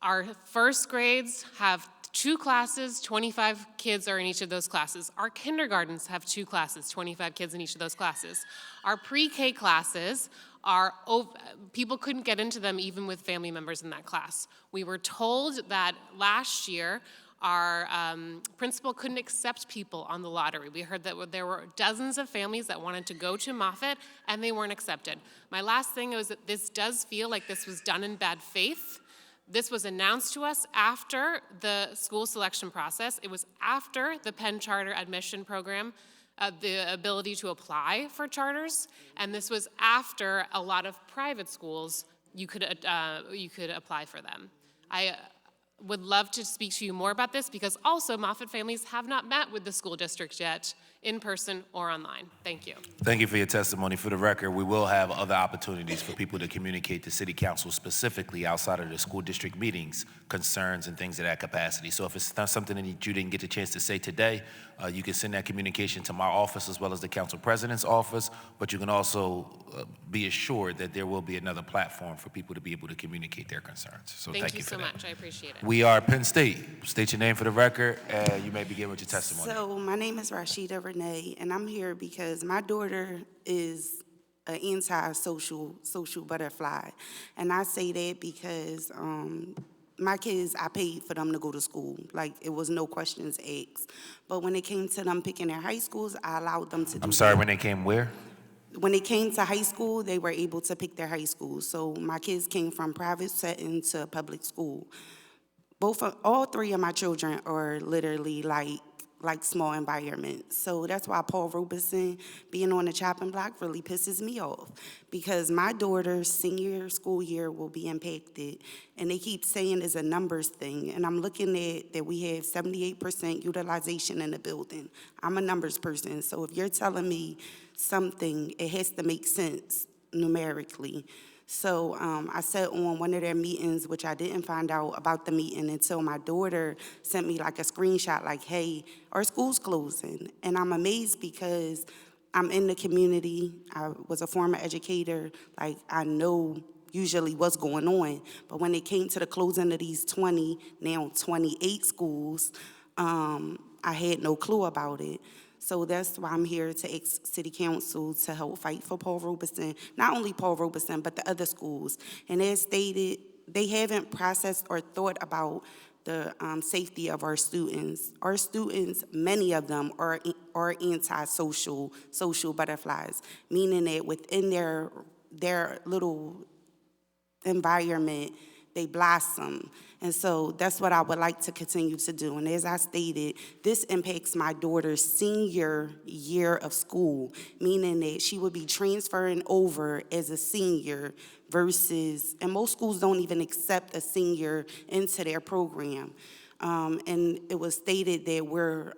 our first grades have 2 classes, 25 kids are in each of those classes. Our kindergartens have 2 classes, 25 kids in each of those classes. Our pre-K classes people couldn't get into them even with family members in that class. We were told that last year our principal couldn't accept people on the lottery. We heard that there were dozens of families that wanted to go to Moffett and they weren't accepted. My last thing was that this does feel like this was done in bad faith. This was announced to us after the school selection process. It was after the Penn Charter admission program, the ability to apply for charters, and this was after a lot of private schools, you could apply for them. I would love to speak to you more about this because also Moffett families have not met with the school district yet, in person or online. Thank you. Thank you for your testimony. For the record, we will have other opportunities for people to communicate to City Council specifically outside of the school district meetings, concerns and things of that capacity. So if it's not something that you didn't get a chance to say today, you can send that communication to my office as well as the Council President's office, but you can also be assured that there will be another platform for people to be able to communicate their concerns. So thank you for so that. much. I appreciate it. We are Penn State. State your name for the record, and you may begin with your testimony. So my name is Rashida Renee, and I'm here because my daughter is an anti-social butterfly. And I say that because my kids, I paid for them to go to school. Like, it was no questions asked. But when it came to them picking their high schools, I allowed them to do I'm sorry, that. when they came where? When it came to high school, they were able to pick their high school. So my kids came from private setting to public school. All three of my children are literally like small environments. So that's why Paul Robeson being on the chopping block really pisses me off, because my daughter's senior school year will be impacted, and they keep saying it's a numbers thing, and I'm looking at that we have 78% utilization in the building. I'm a numbers person, so if you're telling me something, it has to make sense numerically. So I sat on one of their meetings, which I didn't find out about the meeting until my daughter sent me like a screenshot like, hey, our school's closing. And I'm amazed because I'm in the community. I was a former educator. Like, I know usually what's going on. But when it came to the closing of these now 28 schools, I had no clue about it. So that's why I'm here to ask City Council to help fight for Paul Robeson, not only Paul Robeson, but the other schools. And as stated, they haven't processed or thought about the safety of our students. Our students, many of them are antisocial, social butterflies, meaning that within their little environment, they blossom. And so that's what I would like to continue to do. And as I stated, this impacts my daughter's senior year of school, meaning that she would be transferring over as a senior versus, and most schools don't even accept a senior into their program. And it was stated that we're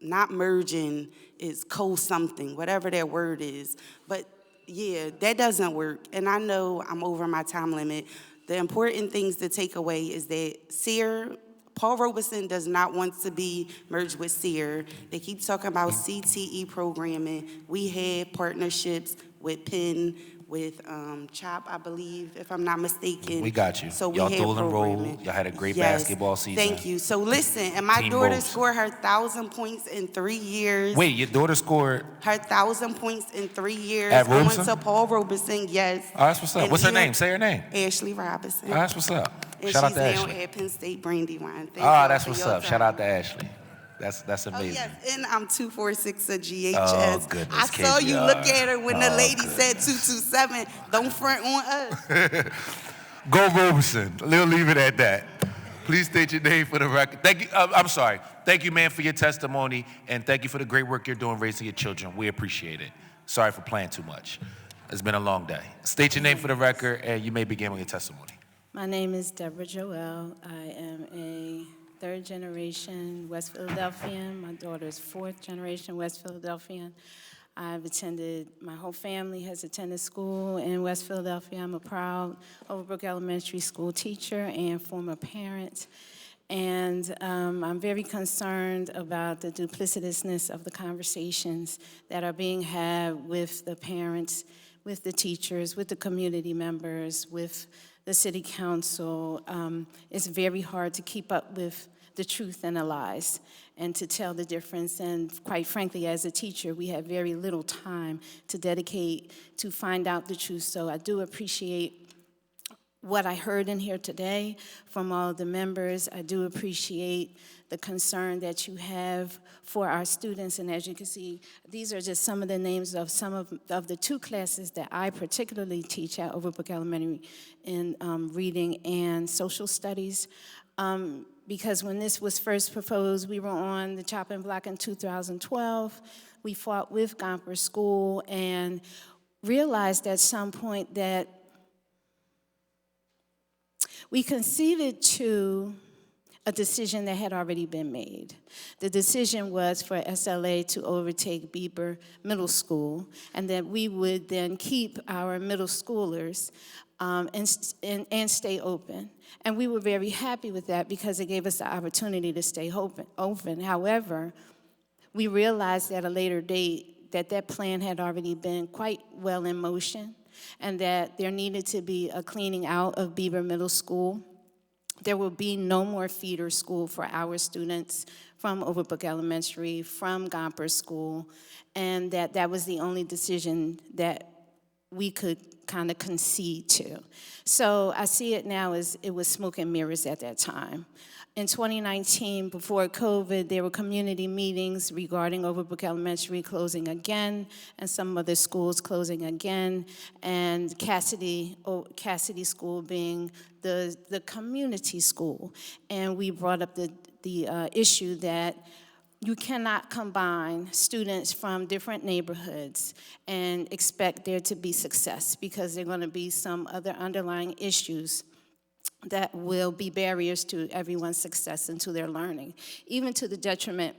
not merging, is co-something, whatever that word is. But yeah, that doesn't work. And I know I'm over my time limit. The important things to take away is that Paul Robeson does not want to be merged with SEER. They keep talking about CTE programming. We had partnerships with Penn, with CHOP, I believe, if I'm not mistaken. We got you. So we Y'all had dual enrolled. programming. Y'all had a great Yes, basketball season. Thank you. So listen, and my Team daughter Bows. scored her 1,000 points in 3 years. Wait, your daughter scored? Her 1,000 points in 3 years. At Going Robeson? to Paul Robeson, yes. Oh, that's what's up. And What's her here- name? Say her name. Ashley Robinson. Oh, that's what's up. And Shout out she's to now Ashley. at Penn State Brandywine. Thank Ah, y'all that's for what's your up. Shout time. out to Ashley. That's Oh, amazing. yes, and I'm 246 at GHS. Oh, goodness, I saw you KBR. look at her when the Oh, lady goodness. said 227. Don't front on us. Go Robeson. We'll leave it at that. Please state your name for the record. Thank you. I'm sorry. Thank you, man, for your testimony, and thank you for the great work you're doing raising your children. We appreciate it. Sorry for playing too much. It's been a long day. State your name for the record, and you may begin with your testimony. My name is Deborah Joel. I am a third-generation West Philadelphian. My daughter's fourth-generation West Philadelphian. My whole family has attended school in West Philadelphia. I'm a proud Overbrook Elementary School teacher and former parent. And I'm very concerned about the duplicitousness of the conversations that are being had with the parents, with the teachers, with the community members, with the city council. It's very hard to keep up with the truth and the lies and to tell the difference. And quite frankly, as a teacher, we have very little time to dedicate to find out the truth. So I do appreciate what I heard in here today from all of the members. I do appreciate the concern that you have for our students. And as you can see, these are just some of the names of some of the two classes that I particularly teach at Overbrook Elementary in reading and social studies. Because when this was first proposed, we were on the chopping block in 2012. We fought with Gomper School and realized at some point that we conceded to a decision that had already been made. The decision was for SLA to overtake Bieber Middle School, and that we would then keep our middle schoolers and stay open. And we were very happy with that because it gave us the opportunity to stay open. However, we realized at a later date that that plan had already been quite well in motion and that there needed to be a cleaning out of Bieber Middle School. There will be no more feeder school for our students from Overbrook Elementary, from Gomper School, and that was the only decision that we could kind of concede to. So I see it now as it was smoke and mirrors at that time. In 2019, before COVID, there were community meetings regarding Overbrook Elementary closing again and some other schools closing again, and Cassidy School being the community school. And we brought up the issue that you cannot combine students from different neighborhoods and expect there to be success, because there are going to be some other underlying issues that will be barriers to everyone's success and to their learning, even to the detriment,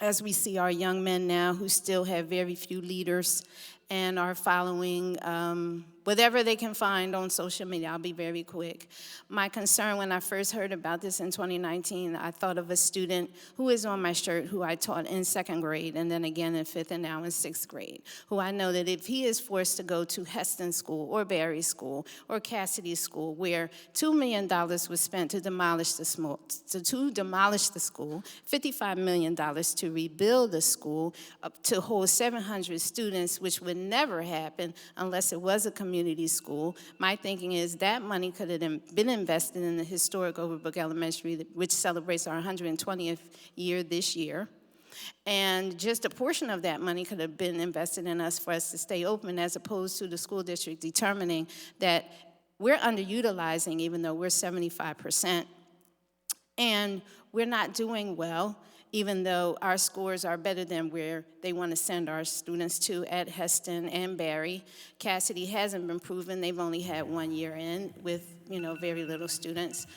as we see our young men now who still have very few leaders and are following whatever they can find on social media. I'll be very quick. My concern when I first heard about this in 2019, I thought of a student who is on my shirt who I taught in 2nd grade and then again in 5th and now in 6th grade, who I know that if he is forced to go to Heston School or Barry School or Cassidy School, where $2 million was spent to demolish the school, $55 million to rebuild the school, to hold 700 students, which would never happen unless it was a community school. My thinking is that money could have been invested in the historic Overbrook Elementary, which celebrates our 120th year this year. And just a portion of that money could have been invested in us for us to stay open, as opposed to the school district determining that we're underutilizing, even though we're 75%. And we're not doing well, even though our scores are better than where they want to send our students to at Heston and Barry. Cassidy hasn't been proven. They've only had 1 year in with, very little students.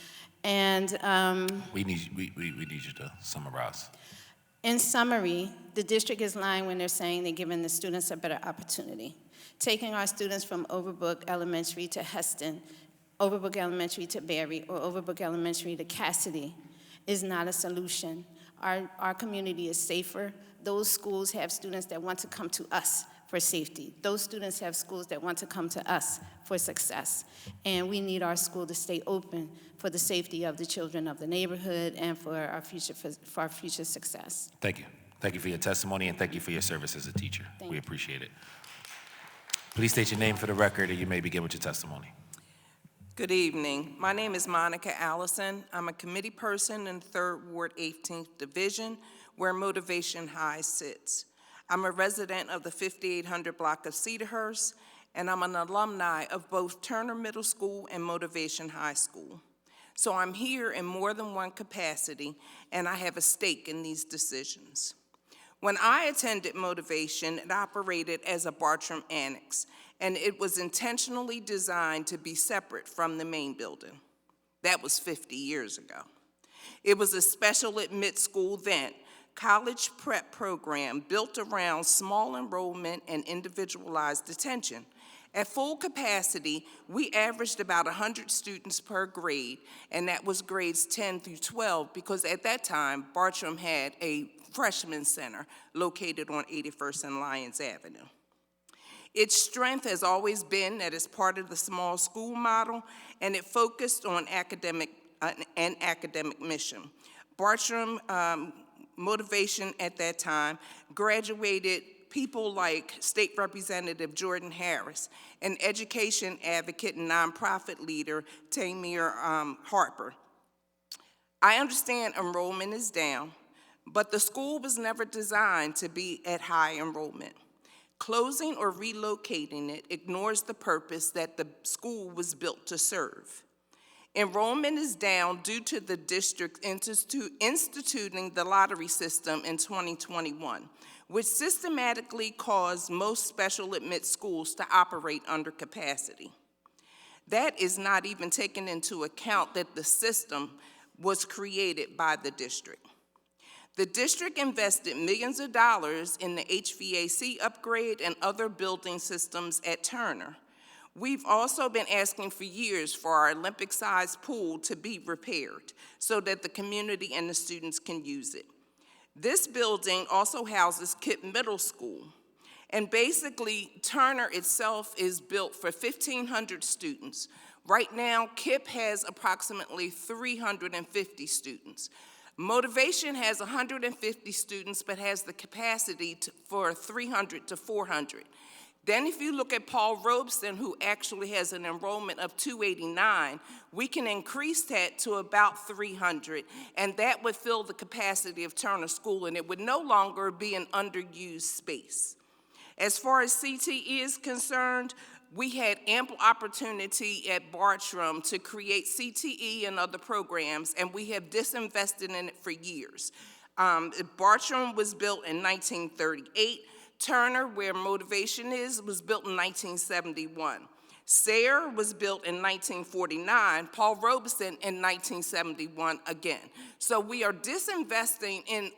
And we need you to summarize. In summary, the district is lying when they're saying they're giving the students a better opportunity. Taking our students from Overbrook Elementary to Heston, Overbrook Elementary to Barry, or Overbrook Elementary to Cassidy is not a solution. Our community is safer. Those schools have students that want to come to us for safety. Those students have schools that want to come to us for success. And we need our school to stay open for the safety of the children of the neighborhood and for our future success. Thank you. Thank you for your testimony, and thank you for your service as a teacher. We appreciate it. Please state your name for the record, and you may begin with your testimony. Good evening. My name is Monica Allison. I'm a committee person in 3rd Ward, 18th Division, where Motivation High sits. I'm a resident of the 5800 block of Cedarhurst, and I'm an alumni of both Turner Middle School and Motivation High School. So I'm here in more than one capacity, and I have a stake in these decisions. When I attended Motivation, it operated as a Bartram Annex, and it was intentionally designed to be separate from the main building. That was 50 years ago. It was a special admit school then, college prep program built around small enrollment and individualized attention. At full capacity, we averaged about 100 students per grade, and that was grades 10 through 12, because at that time, Bartram had a freshman center located on 81st and Lyons Avenue. Its strength has always been that it's part of the small school model, and it focused on academic mission. Bartram Motivation at that time graduated people like State Representative Jordan Harris, and education advocate and nonprofit leader Tamir Harper. I understand enrollment is down, but the school was never designed to be at high enrollment. Closing or relocating it ignores the purpose that the school was built to serve. Enrollment is down due to the district instituting the lottery system in 2021, which systematically caused most special admit schools to operate under capacity. That is not even taken into account that the system was created by the district. The district invested millions of dollars in the HVAC upgrade and other building systems at Turner. We've also been asking for years for our Olympic-sized pool to be repaired so that the community and the students can use it. This building also houses KIPP Middle School. And basically, Turner itself is built for 1,500 students. Right now, KIPP has approximately 350 students. Motivation has 150 students, but has the capacity for 300 to 400. Then if you look at Paul Robeson, who actually has an enrollment of 289, we can increase that to about 300, and that would fill the capacity of Turner School, and it would no longer be an underused space. As far as CTE is concerned, we had ample opportunity at Bartram to create CTE and other programs, and we have disinvested in it for years. Bartram was built in 1938. Turner, where Motivation is, was built in 1971. Sayre was built in 1949, Paul Robeson in 1971 again. So we are disinvesting in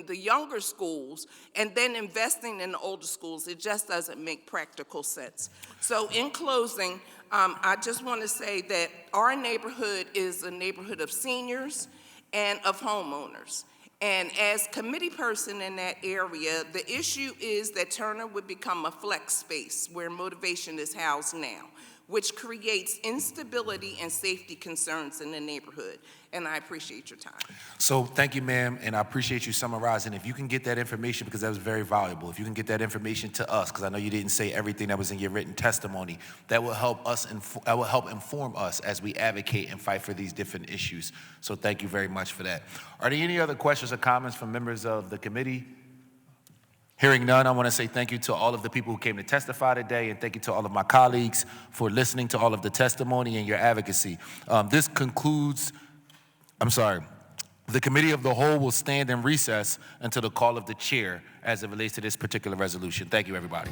the younger schools and then investing in the older schools. It just doesn't make practical sense. So in closing, I just want to say that our neighborhood is a neighborhood of seniors and of homeowners. And as committee person in that area, the issue is that Turner would become a flex space where Motivation is housed now, which creates instability and safety concerns in the neighborhood. And I appreciate your time. So thank you, ma'am, and I appreciate you summarizing. If you can get that information, because that was very valuable, if you can get that information to us, because I know you didn't say everything that was in your written testimony, that will help us, that will help inform us as we advocate and fight for these different issues. So thank you very much for that. Are there any other questions or comments from members of the committee? Hearing none, I want to say thank you to all of the people who came to testify today, and thank you to all of my colleagues for listening to all of the testimony and your advocacy. This concludes, the committee of the whole will stand in recess until the call of the chair as it relates to this particular resolution. Thank you, everybody.